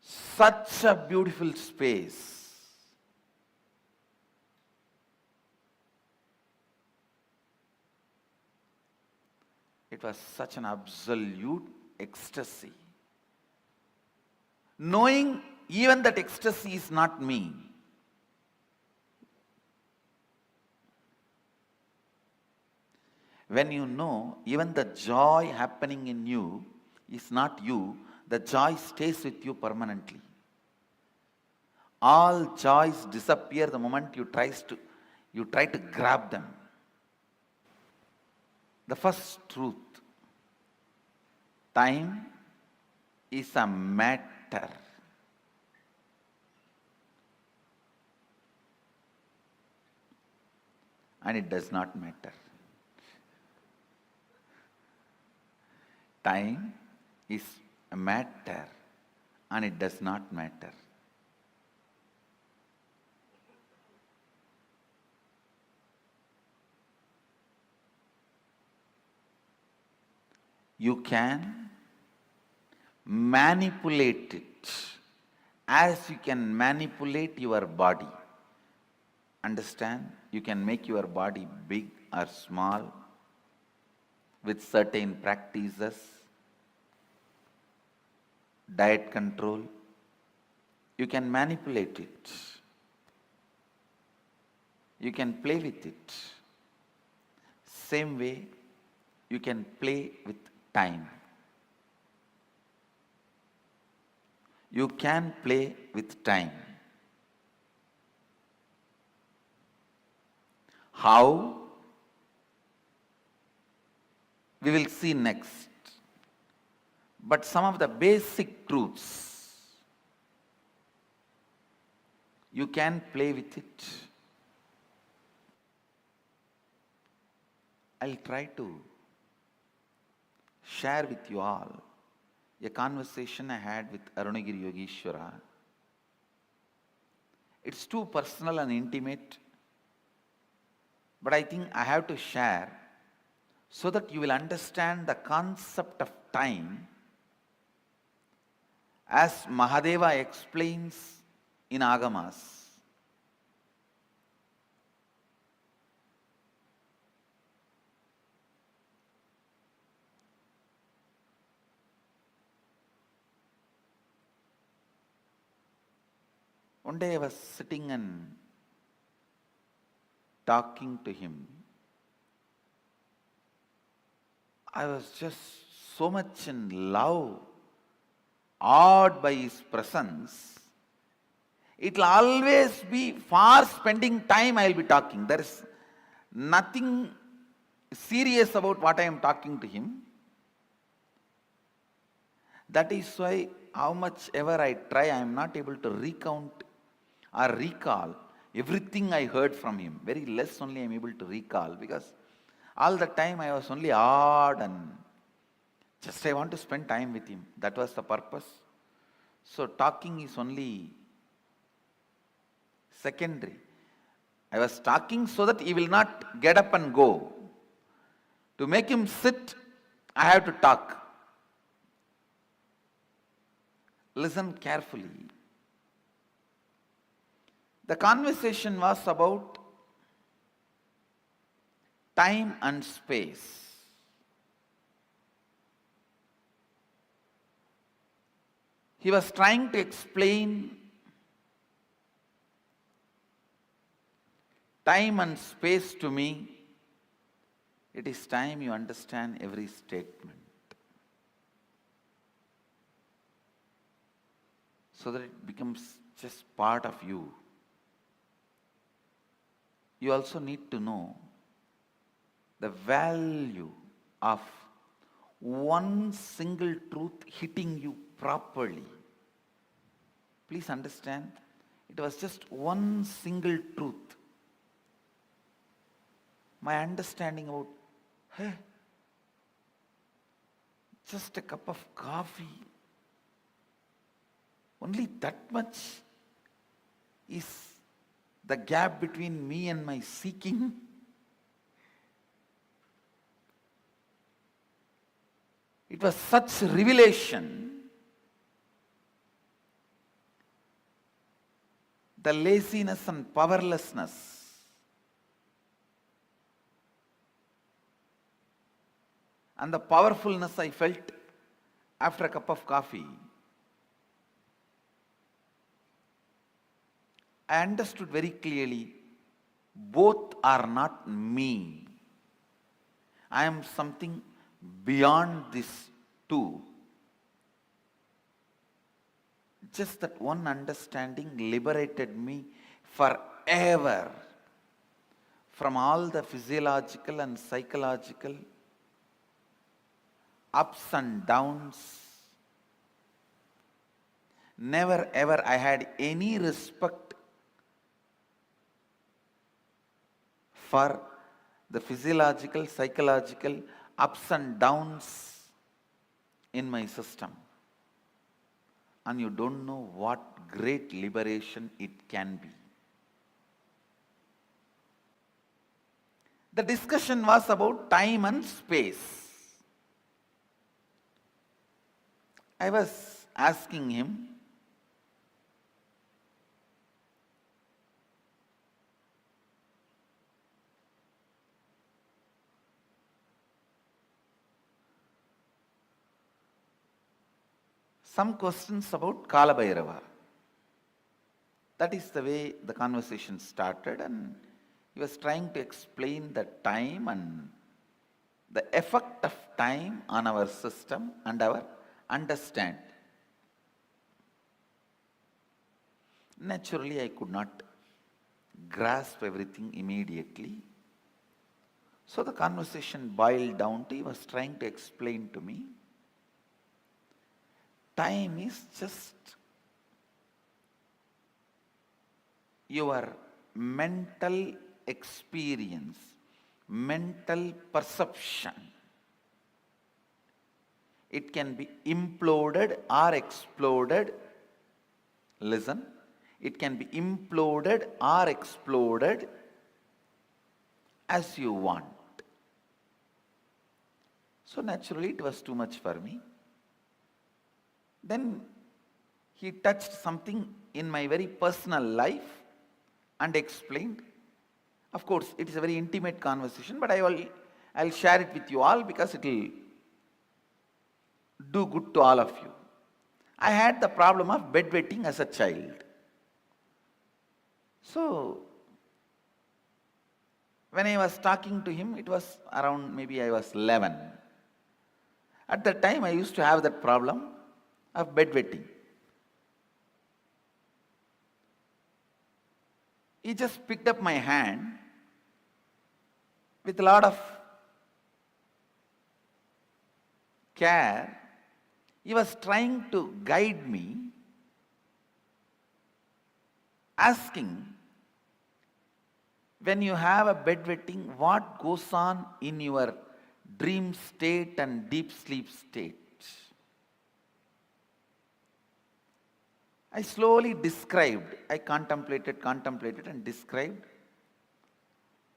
Such a beautiful space. It was such an absolute ecstasy. Knowing even that ecstasy is not me. When you know even the joy happening in you is not you, the joy stays with you permanently. All joys disappear the moment you try to grab them. The first truth, time is a matter. And it does not matter. Time is a matter and it does not matter. You can manipulate it as you can manipulate your body. Understand? You can make your body big or small with certain practices, diet control. You can manipulate it. You can play with it. Same way, you can play with time. You can play with time. How? We will see next. But some of the basic truths, you can play with it. I'll try to share with you all a conversation I had with Arunagiri Yogeshwara. It's too personal and intimate, but I think I have to share so that you will understand the concept of time as Mahadeva explains in Agamas. One day I was sitting and talking to him. I was just so much in love, awed by his presence. It will always be for spending time I will be talking. There is nothing serious about what I am talking to him. That is why how much ever I try, I am not able to recount or recall everything I heard from him. Very less only I am able to recall, because all the time I was only awed and just I want to spend time with him. That was the purpose. So talking is only secondary. I was talking so that he will not get up and go. To make him sit, I have to talk. Listen carefully. The conversation was about time and space. He was trying to explain time and space to me. It is time you understand every statement, so that it becomes just part of you. You also need to know the value of one single truth hitting you properly. Please understand, It was just one single truth. My understanding about, hey, just a cup of coffee, only that much is the gap between me and my seeking. It was such revelation. The laziness and powerlessness and the powerfulness I felt after a cup of coffee, I understood very clearly, both are not me. I am something beyond this too. Just that one understanding liberated me forever from all the physiological and psychological ups and downs. Never ever I had any respect for the physiological, psychological ups and downs in my system. And you don't know what great liberation it can be. The discussion was about time and space. I was asking him, some questions about Kala Bhairava. That is the way the conversation started, and he was trying to explain the time and the effect of time on our system and our understand. Naturally, I could not grasp everything immediately. So the conversation boiled down to, he was trying to explain to me, time is just your mental experience, mental perception. It can be imploded or exploded. Listen, it can be imploded or exploded as you want. So naturally it was too much for me. Then he touched something in my very personal life and explained. Of course, it is a very intimate conversation, but I'll share it with you all because it will do good to all of you. I had the problem of bedwetting as a child. So, when I was talking to him, it was around maybe I was 11. At that time, I used to have that problem of bedwetting. He just picked up my hand with a lot of care. He was trying to guide me, asking, when you have a bedwetting, what goes on in your dream state and deep sleep state? I slowly described, I contemplated and described.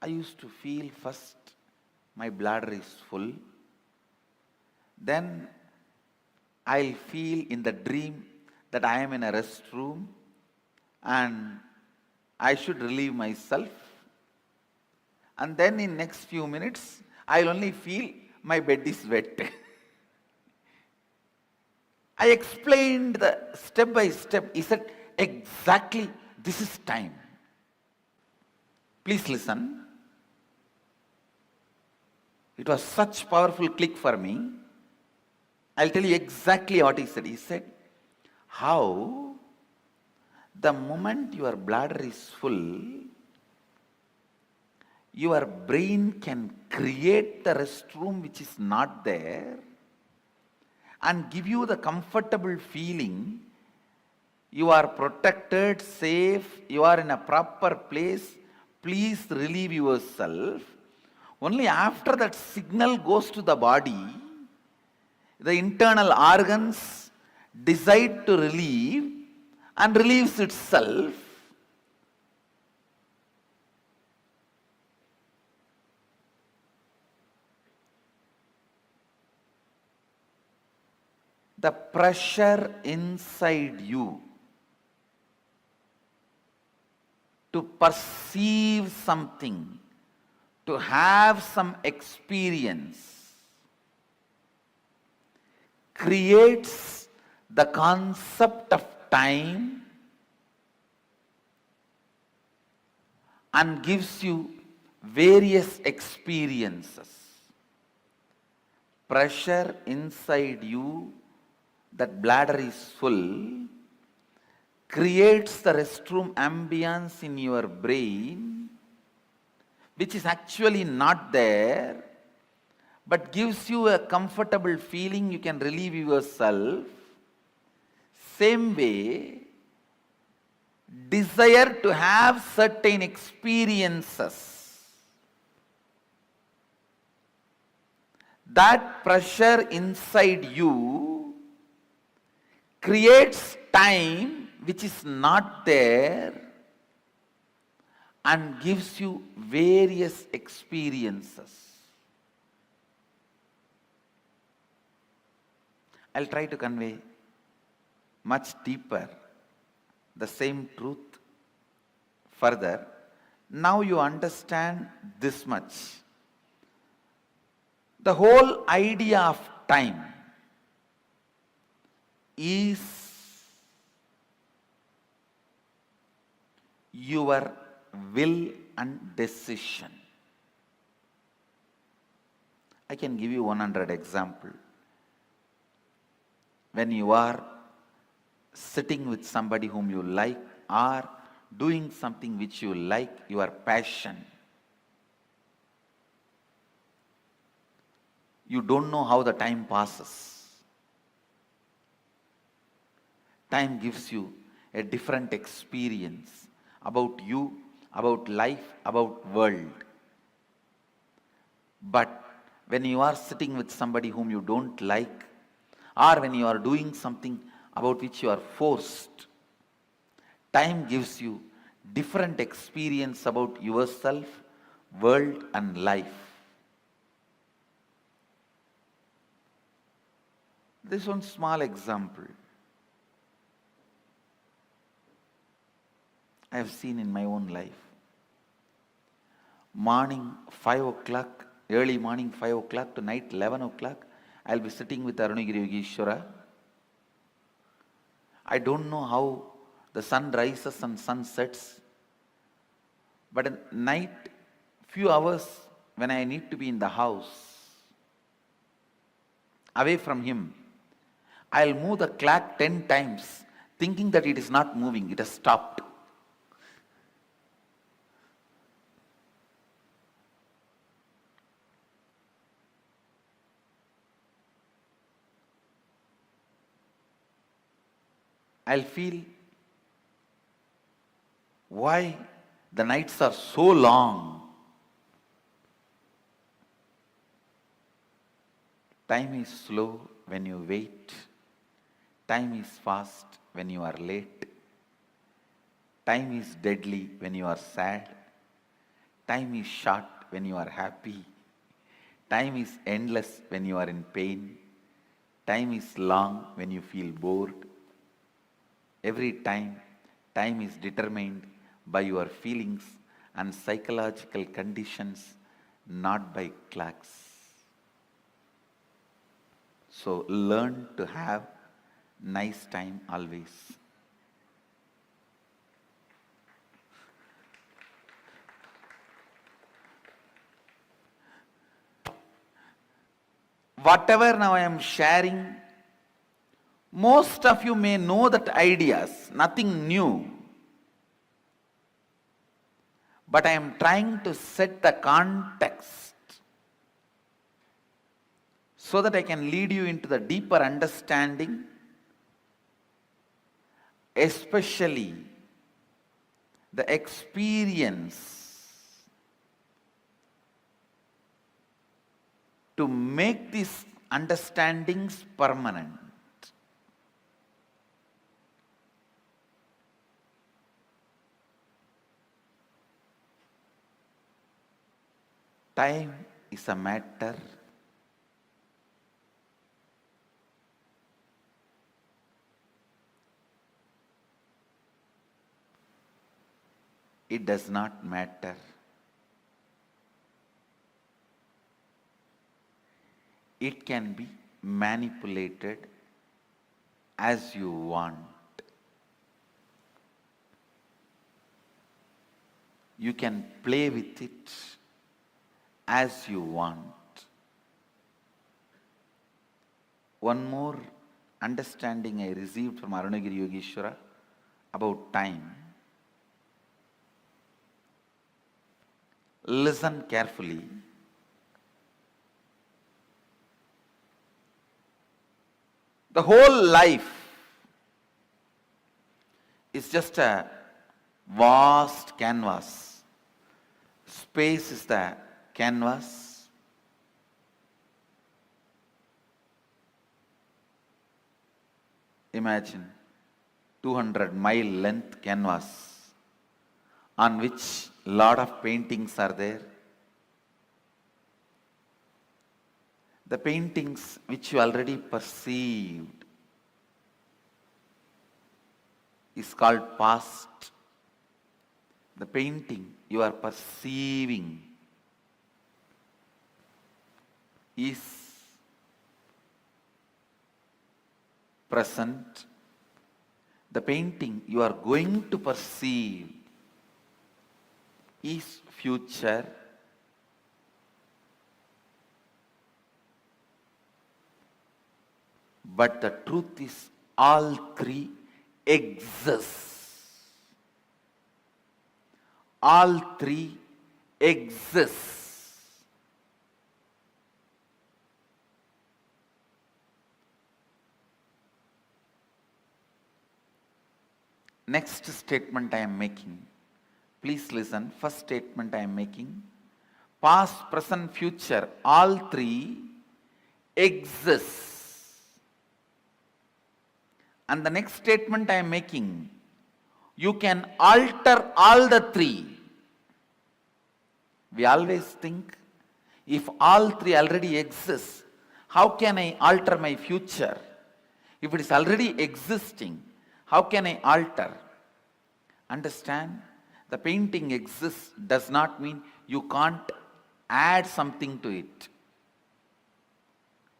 I used to feel first my bladder is full. Then I'll feel in the dream that I am in a restroom and I should relieve myself. And then in next few minutes, I'll only feel my bed is wet. I explained the step by step. He said, exactly, this is time. Please listen. It was such powerful click for me. I'll tell you exactly what he said. He said, how the moment your bladder is full, your brain can create the restroom which is not there and give you the comfortable feeling you are protected, safe, you are in a proper place, please relieve yourself. Only after that signal goes to the body, the internal organs decide to relieve and relieves itself. The pressure inside you to perceive something, to have some experience, creates the concept of time and gives you various experiences. Pressure inside you, that bladder is full, creates the restroom ambience in your brain, which is actually not there, but gives you a comfortable feeling, you can relieve yourself. Same way, desire to have certain experiences, that pressure inside you creates time which is not there and gives you various experiences. I'll try to convey much deeper the same truth further. Now you understand this much. The whole idea of time is your will and decision. I can give you 100 examples. When you are sitting with somebody whom you like or doing something which you like, your passion, you don't know how the time passes. Time gives you a different experience about you, about life, about world. But when you are sitting with somebody whom you don't like, or when you are doing something about which you are forced, time gives you different experience about yourself, world and life. This one small example I have seen in my own life. Morning 5 o'clock, early morning 5 o'clock to night 11 o'clock, I'll be sitting with Arunagiri Yogeshwara. I don't know how the sun rises and sun sets, but at night, few hours when I need to be in the house, away from him, I'll move the clock 10 times, thinking that it is not moving, it has stopped. I'll feel why the nights are so long. Time is slow when you wait. Time is fast when you are late. Time is deadly when you are sad. Time is short when you are happy. Time is endless when you are in pain. Time is long when you feel bored. Every time, time is determined by your feelings and psychological conditions, not by clocks. So learn to have nice time always. Whatever now I am sharing, most of you may know that ideas, nothing new. But I am trying to set the context so that I can lead you into the deeper understanding especially the experience to make these understandings permanent. Time is a matter it does not matter. It can be manipulated as you want. You can play with it as you want. One more understanding I received from Arunagiri Yogeshwara about time. Listen carefully. The whole life is just a vast canvas. Space is the canvas. Imagine 200-mile length canvas on which lot of paintings are there. The paintings which you already perceived is called past. The painting you are perceiving is present. The painting you are going to perceive is future. But the truth is all three exist. All three exist. Next statement I am making. Please listen. First statement I am making. Past, present, future, all three exist. And the next statement I am making, you can alter all the three. We always think, if all three already exist, how can I alter my future? If it is already existing, how can I alter? Understand? The painting exists does not mean you can't add something to it.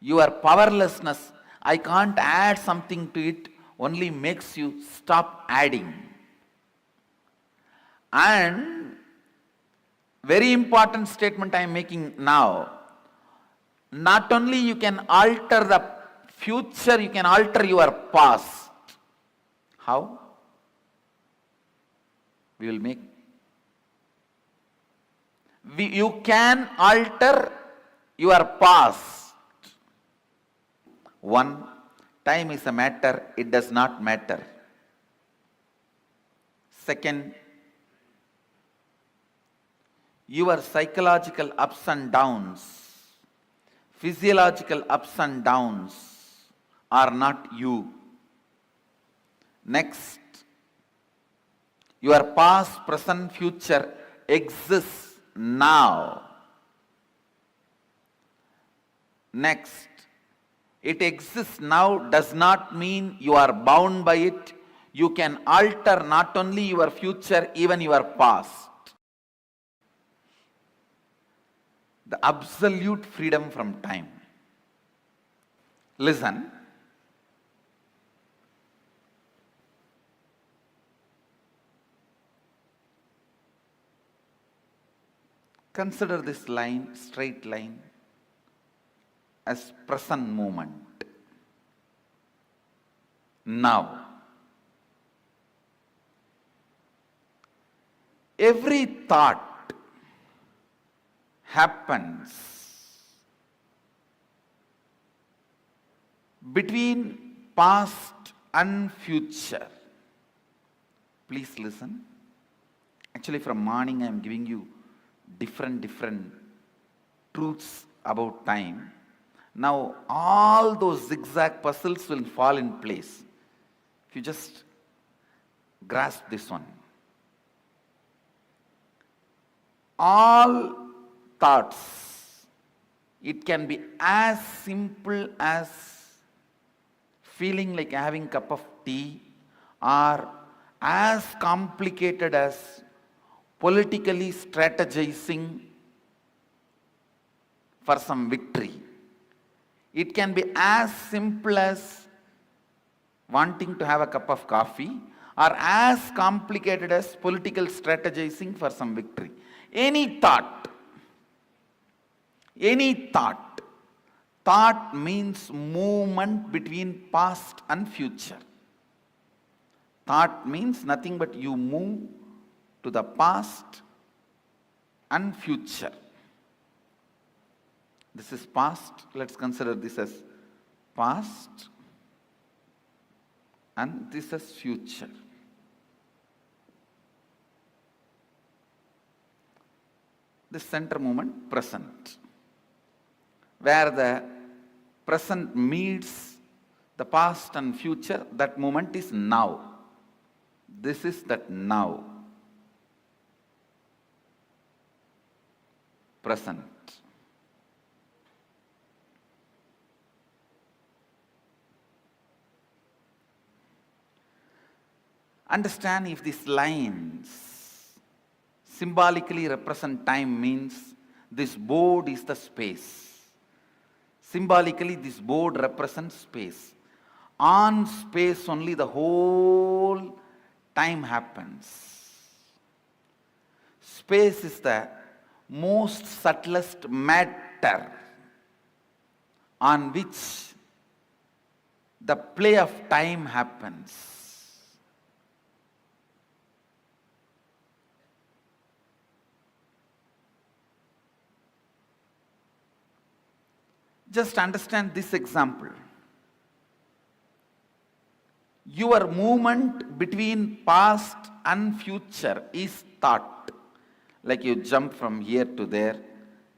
Your powerlessness, I can't add something to it, only makes you stop adding. And very important statement I am making now. Not only you can alter the future, you can alter your past. How? We will make. You can alter your past. One, time is a matter, it does not matter. Second, your psychological ups and downs, physiological ups and downs are not you. Next, your past, present, future exists now. Next, it exists now does not mean you are bound by it. You can alter not only your future, even your past. The absolute freedom from time. Listen. Consider this line, straight line, as present moment. Now, every thought happens between past and future. Please listen. Actually, from morning I am giving you different truths about time. Now all those zigzag puzzles will fall in place if you just grasp this one. All thoughts, it can be as simple as feeling like having a cup of tea, or as complicated as politically strategizing for some victory. It can be as simple as wanting to have a cup of coffee, or as complicated as political strategizing for some victory. Any thought. Thought means movement between past and future. Thought means nothing but you move to the past and future. This is past. Let's consider this as past, and this as future. This center moment, present. Where the present meets the past and future, that moment is now. This is that now. Present. Understand, if these lines symbolically represent time, means this board is the space. Symbolically, this board represents space. On space only the whole time happens. Space is the most subtlest matter on which the play of time happens. Just understand this example. Your movement between past and future is thought. Like you jump from here to there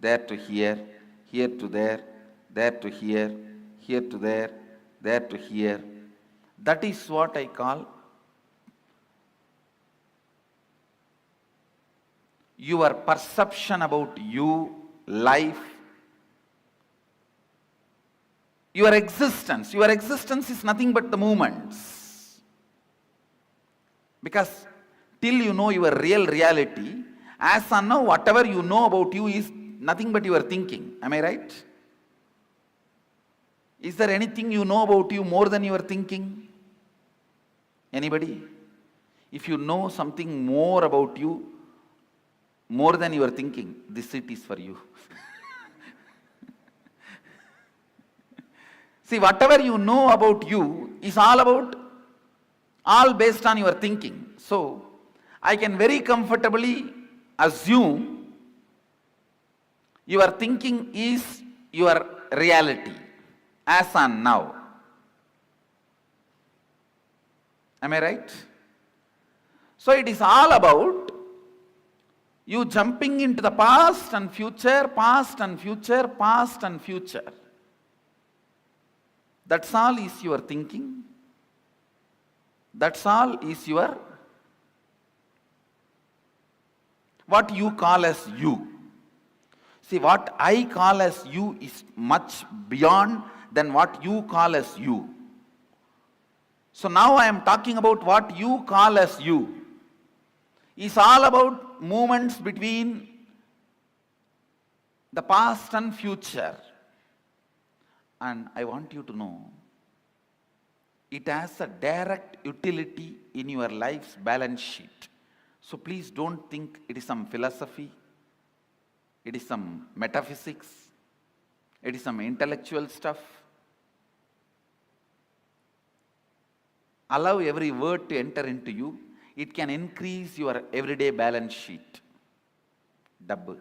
to here, here to there to here, here to there to here. That is what I call your perception about you, life, your existence. Your existence is nothing but the movements. Because till you know your real reality, as of now, whatever you know about you is nothing but your thinking. Am I right? Is there anything you know about you more than your thinking? Anybody? If you know something more about you, more than your thinking, this seat is for you. See, whatever you know about you is all based on your thinking. So, I can very comfortably assume your thinking is your reality, as on now. Am I right? So, it is all about you jumping into the past and future, past and future, past and future. That's all is your thinking. That's all is your, what you call as you. See, what I call as you is much beyond than what you call as you. So now I am talking about what you call as you. It's all about movements between the past and future. And I want you to know, it has a direct utility in your life's balance sheet. So please don't think it is some philosophy, it is some metaphysics, it is some intellectual stuff. Allow every word to enter into you. It can increase your everyday balance sheet. Double.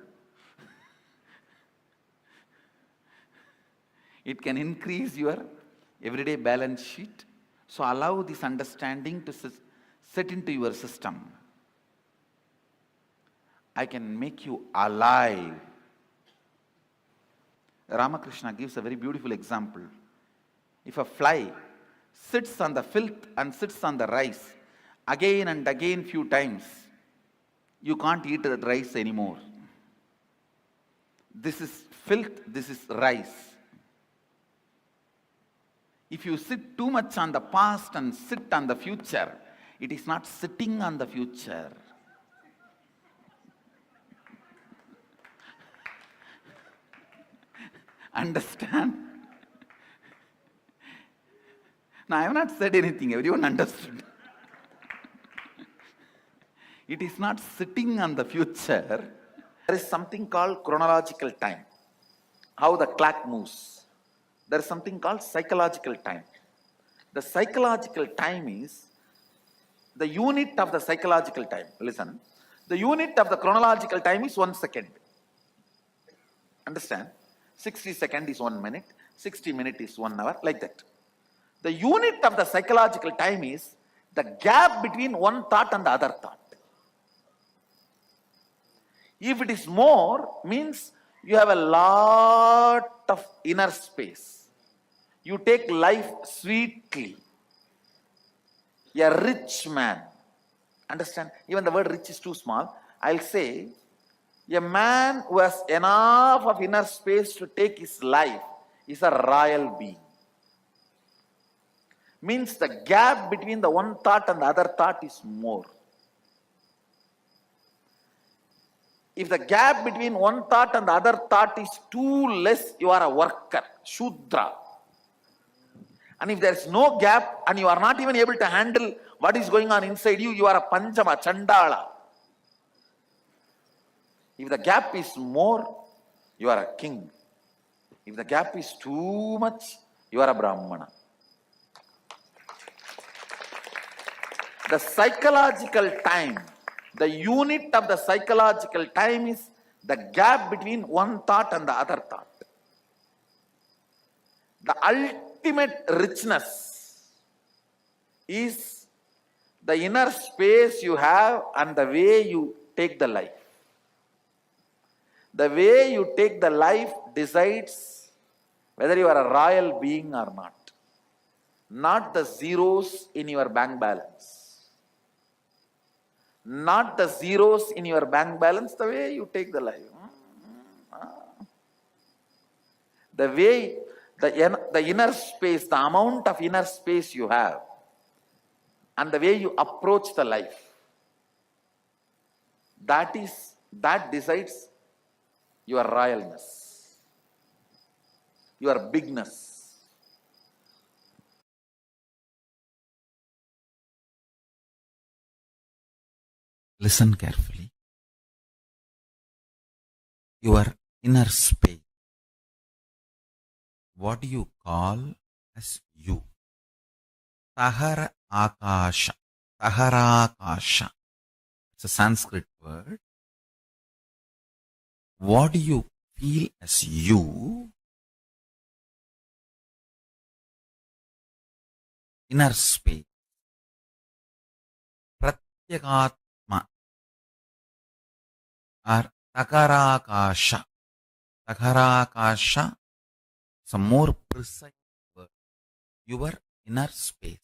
It can increase your everyday balance sheet. So allow this understanding to set into your system, I can make you alive. Ramakrishna gives a very beautiful example. If a fly sits on the filth and sits on the rice again and again few times, you can't eat the rice anymore. This is filth, this is rice. If you sit too much on the past and sit on the future, it is not sitting on the future. Understand? Now, I have not said anything, everyone understood. It is not sitting on the future. There is something called chronological time, how the clock moves. There is something called psychological time. The psychological time is the unit of the psychological time. Listen, the unit of the chronological time is 1 second. Understand? 60 seconds is 1 minute, 60 minutes is 1 hour, like that. The unit of the psychological time is the gap between one thought and the other thought. If it is more, means you have a lot of inner space. You take life sweetly. A rich man. Understand? Even the word rich is too small. I'll say, a man who has enough of inner space to take his life is a royal being. Means the gap between the one thought and the other thought is more. If the gap between one thought and the other thought is too less, you are a worker, Shudra. And if there is no gap and you are not even able to handle what is going on inside you, you are a Panchama, Chandala. If the gap is more, you are a king. If the gap is too much, you are a Brahmana. The psychological time, the unit of the psychological time is the gap between one thought and the other thought. The ultimate richness is the inner space you have and the way you take the life. The way you take the life decides whether you are a royal being or not the zeros in your bank balance. Not the zeros in your bank balance, the way you take the life. The way, the inner space, the amount of inner space you have, and the way you approach the life, that decides your royalness, your bigness. Listen carefully. Your inner space. What do you call as you? Tahara Akasha. Taharakasha. It's a Sanskrit word. What do you feel as you? Inner space. Pratyagatma or Takarakasha. Takarakasha is a more precise word. Your inner space.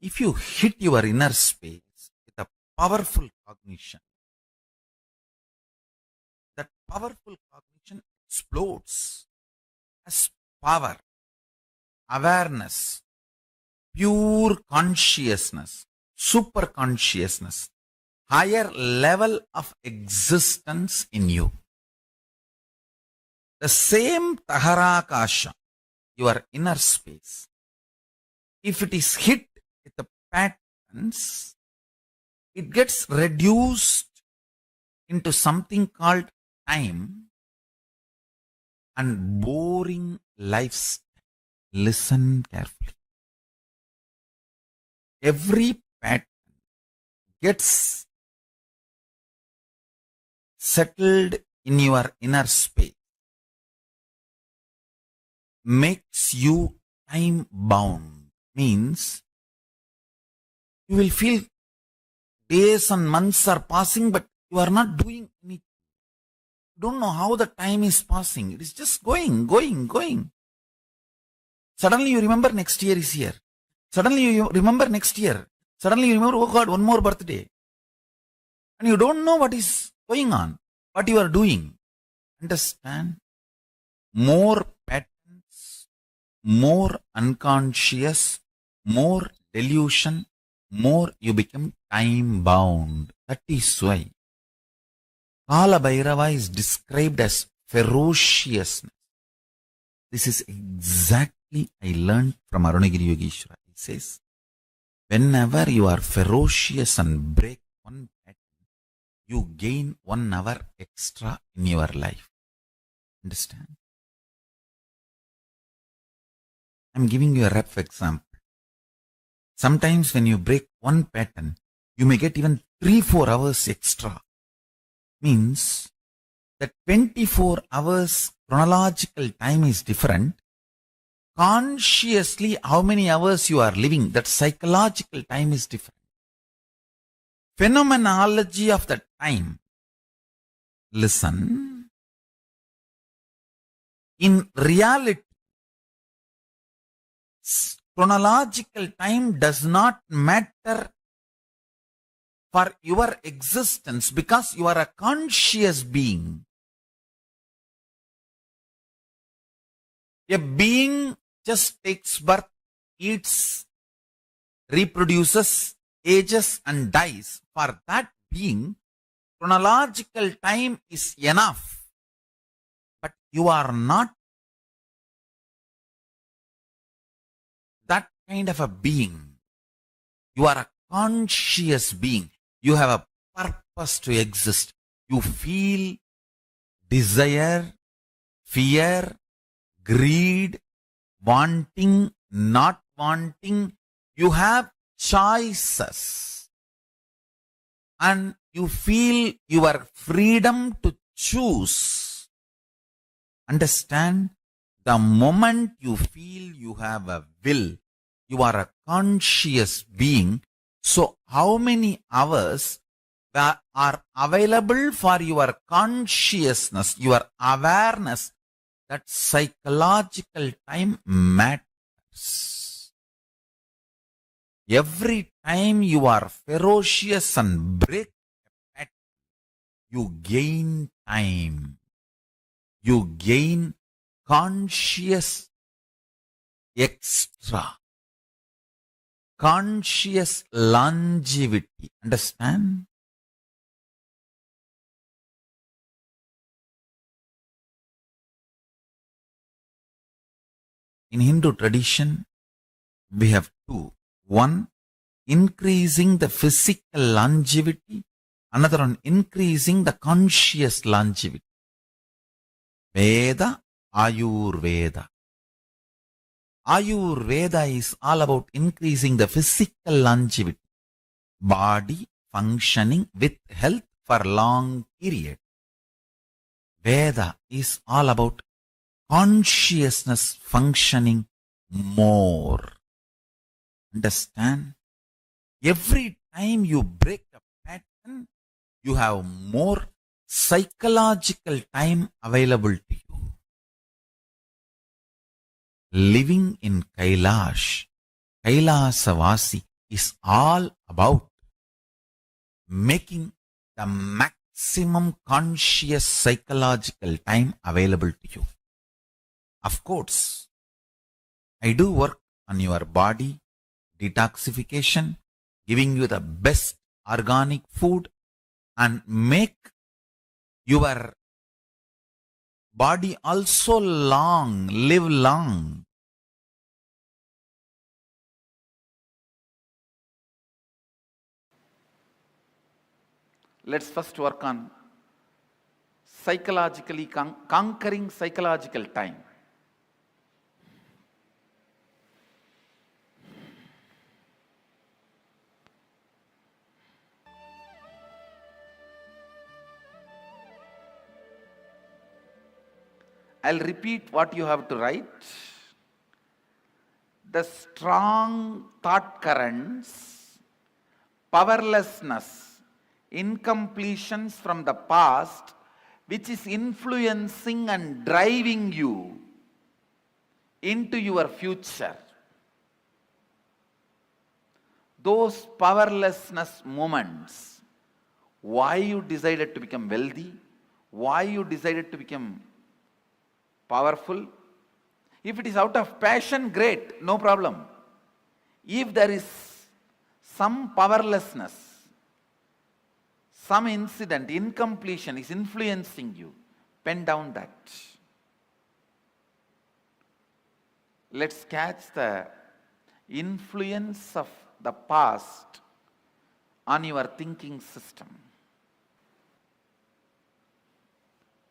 If you hit your inner space with a powerful cognition, that powerful cognition explodes as power, awareness, pure consciousness, super consciousness, higher level of existence in you. The same Taharakasha, your inner space, if it is hit with the patterns, it gets reduced into something called time and boring lifestyle. Listen carefully. Every pattern gets settled in your inner space, makes you time bound, means You will feel days and months are passing, but you are not doing anything. You don't know how the time is passing. It is just going. Suddenly you remember next year is here. Suddenly you remember next year. Suddenly you remember, oh God, one more birthday. And you don't know what is going on, what you are doing. Understand? More patterns, more unconscious, more delusion, more you become time bound. That is why Kala Bhairava is described as ferociousness. This is exactly I learned from Arunagiri Yogeshwara. He says, whenever you are ferocious and break one pattern, you gain 1 hour extra in your life. Understand? I'm giving you a rough example. Sometimes when you break one pattern, you may get even 3-4 hours extra. Means that 24 hours chronological time is different. Consciously, how many hours you are living, that psychological time is different. Phenomenology of the time. Listen. In reality, chronological time does not matter for your existence because you are a conscious being. A being just takes birth, eats, reproduces, ages and dies. For that being, chronological time is enough. But you are not that kind of a being. You are a conscious being. You have a purpose to exist. You feel desire, fear, greed, wanting, not wanting. You have choices. And you feel your freedom to choose. Understand? The moment you feel you have a will, you are a conscious being. So how many hours that are available for your consciousness, your awareness, that psychological time matters. Every time you are ferocious and break a pattern, you gain time. You gain conscious extra. Conscious longevity. Understand? In Hindu tradition, we have two. One, increasing the physical longevity. Another one, increasing the conscious longevity. Veda, Ayurveda. Ayurveda is all about increasing the physical longevity. Body functioning with health for long period. Veda is all about consciousness functioning more. Understand? Every time you break a pattern, you have more psychological time available to you. Living in Kailash, Kailasavasi is all about making the maximum conscious psychological time available to you. Of course, I do work on your body, detoxification, giving you the best organic food and make your body also live long. Let's first work on psychologically conquering psychological time. I'll repeat what you have to write. The strong thought currents powerlessness, incompletions from the past, which is influencing and driving you into your future. Those powerlessness moments, why you decided to become wealthy, why you decided to become powerful. If it is out of passion, great, no problem. If there is some powerlessness, some incident, incompletion is influencing you, pen down that. Let's catch the influence of the past on your thinking system.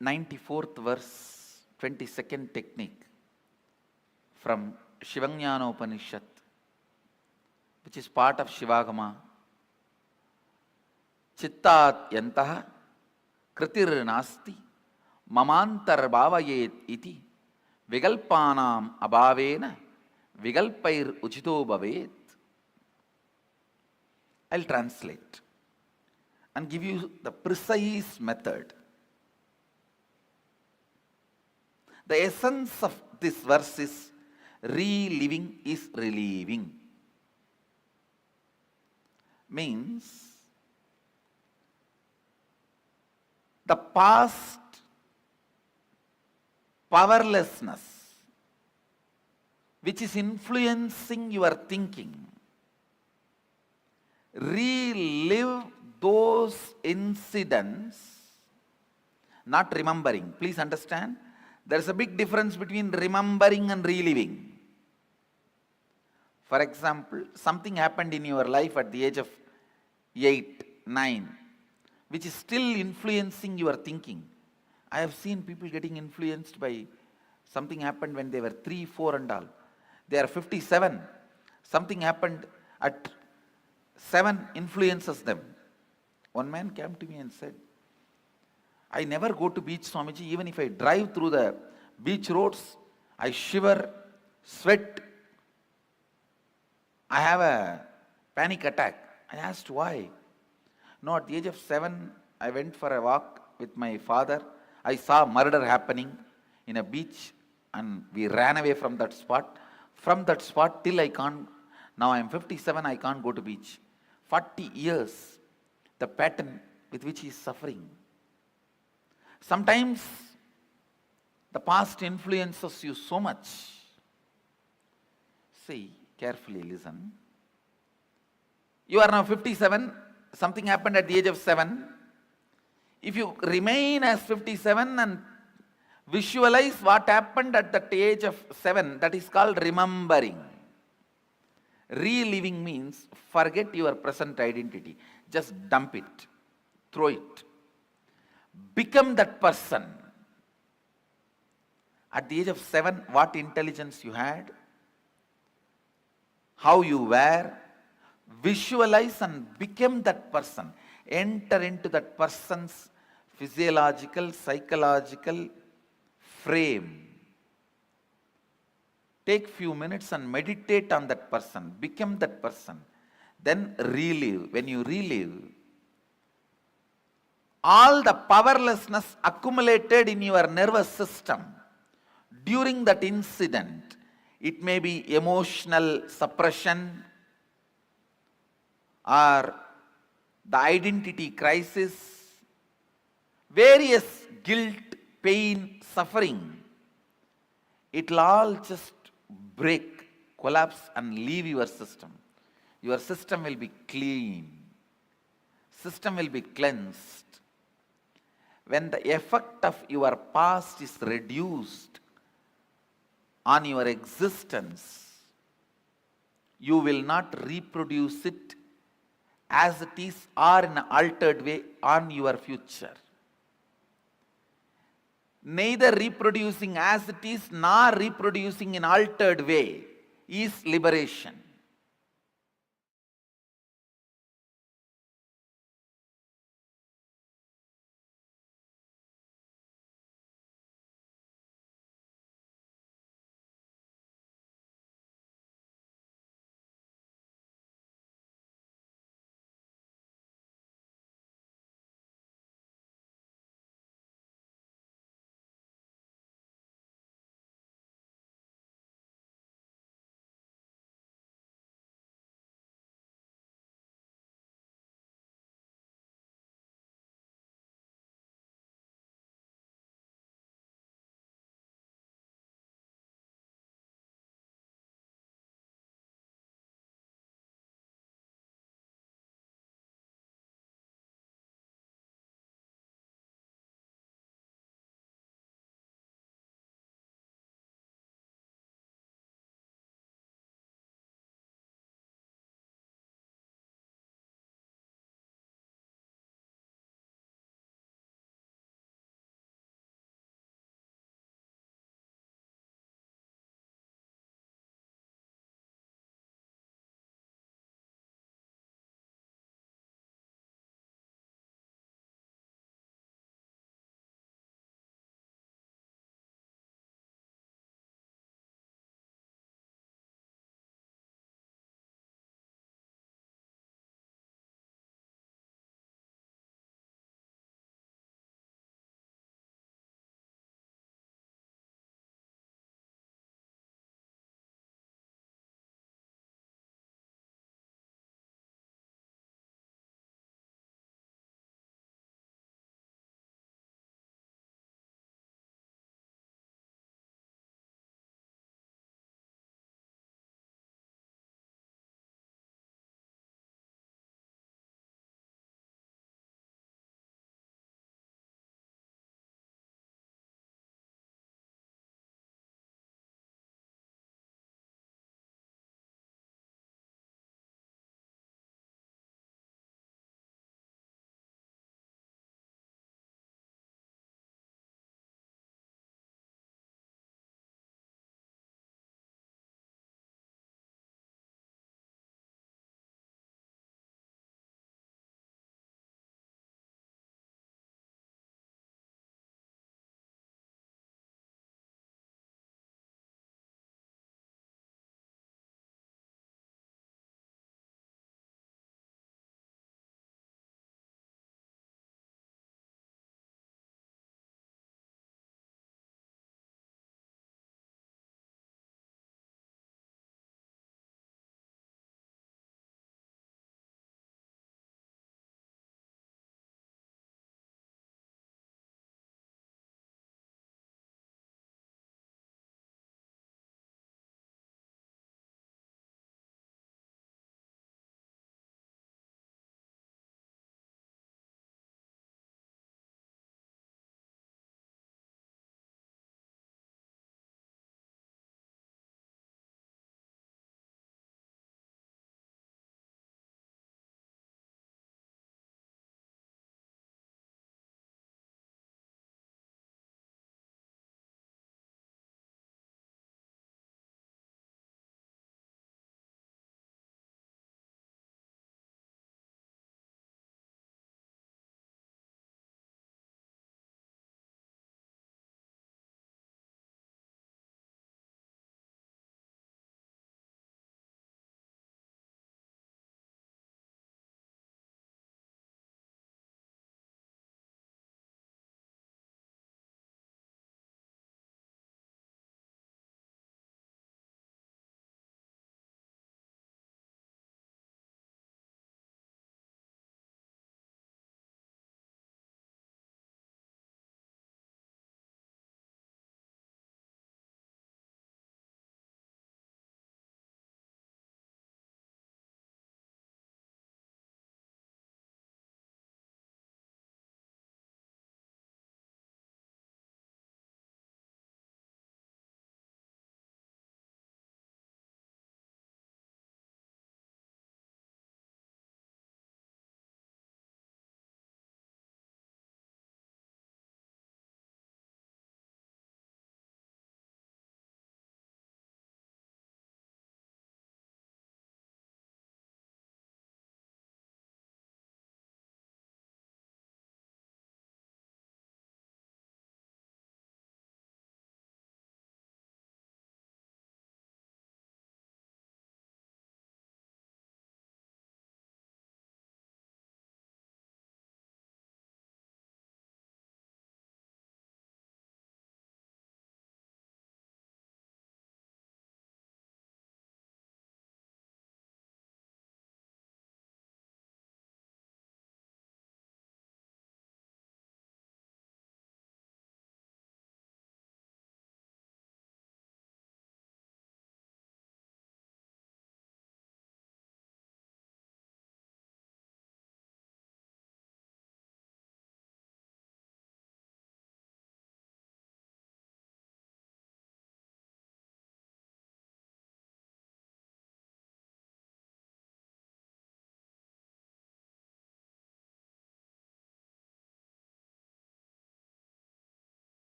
94th verse, 22nd technique from Shivanyana Upanishad, which is part of Shivagama. Chittat yantaha kritir nasti mamantar bhavayet iti vigalpanam abhavena vigalpair uchito bhavet. I'll translate and give you the precise method. The essence of this verse is reliving is relieving. Means the past powerlessness which is influencing your thinking, relive those incidents, not remembering. Please understand, there is a big difference between remembering and reliving. For example, something happened in your life at the age of 8, 9, which is still influencing your thinking. I have seen people getting influenced by something happened when they were 3, 4 and all. They are 57. Something happened at 7 influences them. One man came to me and said, I never go to beach, Swamiji. Even if I drive through the beach roads, I shiver, sweat. I have a panic attack. I asked why. No, at the age of 7, I went for a walk with my father. I saw murder happening in a beach and we ran away from that spot. From that spot till I can't, now I am 57, I can't go to beach. 40 years, the pattern with which he is suffering. Sometimes the past influences you so much. See, carefully listen. You are now 57, something happened at the age of 7. If you remain as 57 and visualize what happened at that age of 7, that is called remembering. Reliving means forget your present identity. Just dump it, throw it. Become that person. At the age of 7, what intelligence you had, how you were, visualize and become that person. Enter into that person's physiological, psychological frame. Take few minutes and meditate on that person. Become that person. Then relive. When you relive, all the powerlessness accumulated in your nervous system during that incident, it may be emotional suppression or the identity crisis, various guilt, pain, suffering, it will all just break, collapse and leave your system. Your system will be clean. System will be cleansed. When the effect of your past is reduced on your existence, you will not reproduce it as it is or in an altered way on your future. Neither reproducing as it is nor reproducing in altered way is liberation.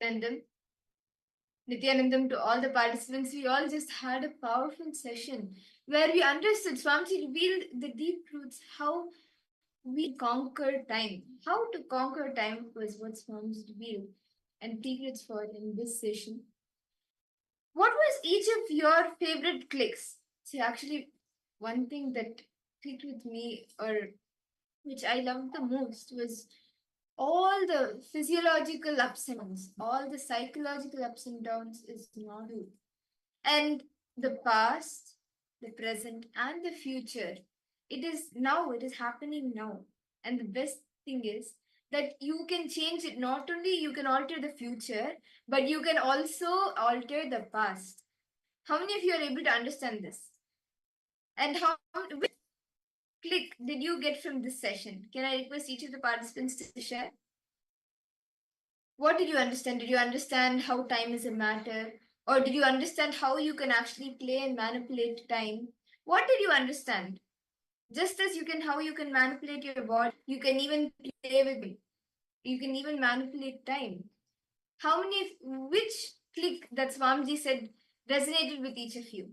Nithyanandam, to all the participants, we all just had a powerful session where we understood Swamiji revealed the deep truths, how we conquer time. How to conquer time was what Swamiji revealed and secrets for in this session. What was each of your favorite clicks? See, actually, one thing that clicked with me, or which I loved the most, was all the physiological ups and downs, all the psychological ups and downs is normal. And the past, the present, and the future, it is now, it is happening now. And the best thing is that you can change it. Not only you can alter the future, but you can also alter the past. How many of you are able to understand this? And which click did you get from this session? Can I request each of the participants to share? What did you understand? Did you understand how time is a matter? Or did you understand how you can actually play and manipulate time? What did you understand? Just as you can, how you can manipulate your body, you can even play with it. You can even manipulate time. How many, which click that Swamiji said resonated with each of you?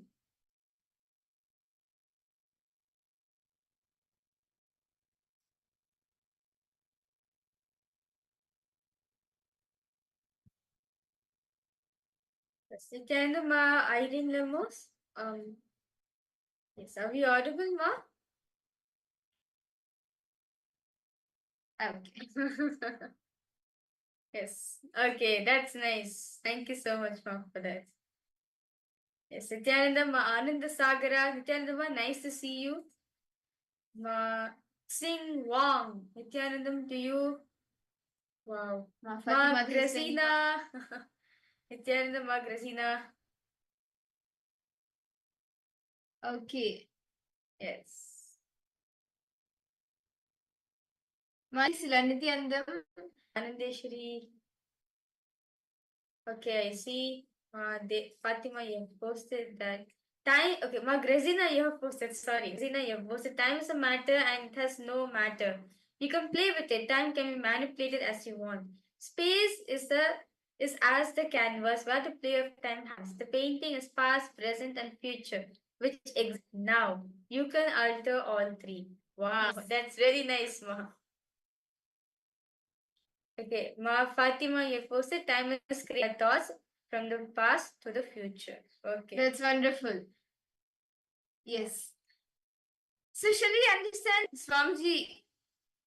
Nithyananda Ma, Irene Lemos. Yes, are we audible, Ma? Okay. Yes. Okay, that's nice. Thank you so much, Ma, for that. Yes, Nithyananda Ma, Ananda Sagara. Nithyananda Ma, nice to see you. Ma, Sing Wong. Nithyanandam to you. Wow. Ma, Grazina. Nithyananda Ma, Grazina. Okay. Yes. Ma, Nithyanandam. Anandeshwari. Okay, I see. Fatima, you have posted that time. Okay, Ma Grazina, you have posted. Sorry, Grazina, you have posted. Time is a matter and it has no matter. You can play with it. Time can be manipulated as you want. Space is as the canvas where the play of time happens. The painting is past, present, and future, which exists now. You can alter all three. Wow, yes. That's very nice, Ma. Okay, Ma Fatima, you have posted time is create thoughts from the past to the future. Okay. That's wonderful. Yes. So shall we understand Swamiji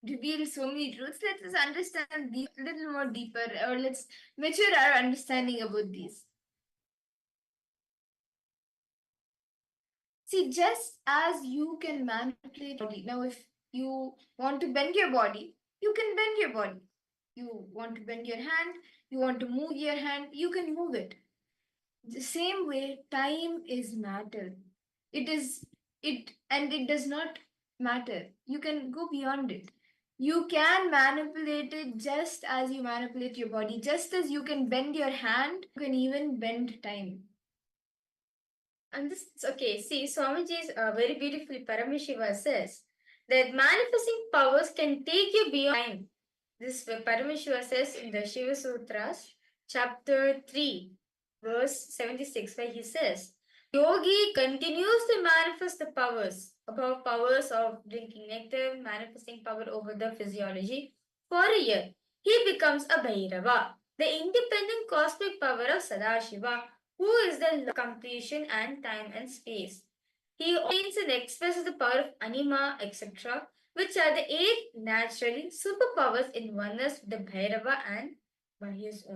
revealed so many truths? Let us understand these a little more deeper, or let's mature our understanding about these. See, just as you can manipulate body. Now, if you want to bend your body, you can bend your body. You want to bend your hand, you want to move your hand, you can move it. The same way, time is matter. It does not matter. You can go beyond it. You can manipulate it just as you manipulate your body. Just as you can bend your hand, you can even bend time. And this okay. See, Swamiji's very beautifully Paramashiva says that manifesting powers can take you beyond time. This Paramashiva says in the Shiva Sutras, chapter 3, verse 76, where he says, Yogi continues to manifest the powers, above powers of drinking nectar, manifesting power over the physiology. For a year, he becomes a Bhairava, the independent cosmic power of Sadashiva, who is the law of completion and time and space. He obtains and expresses the power of Anima, etc., which are the eight naturally superpowers in oneness with the Bhairava and by his own.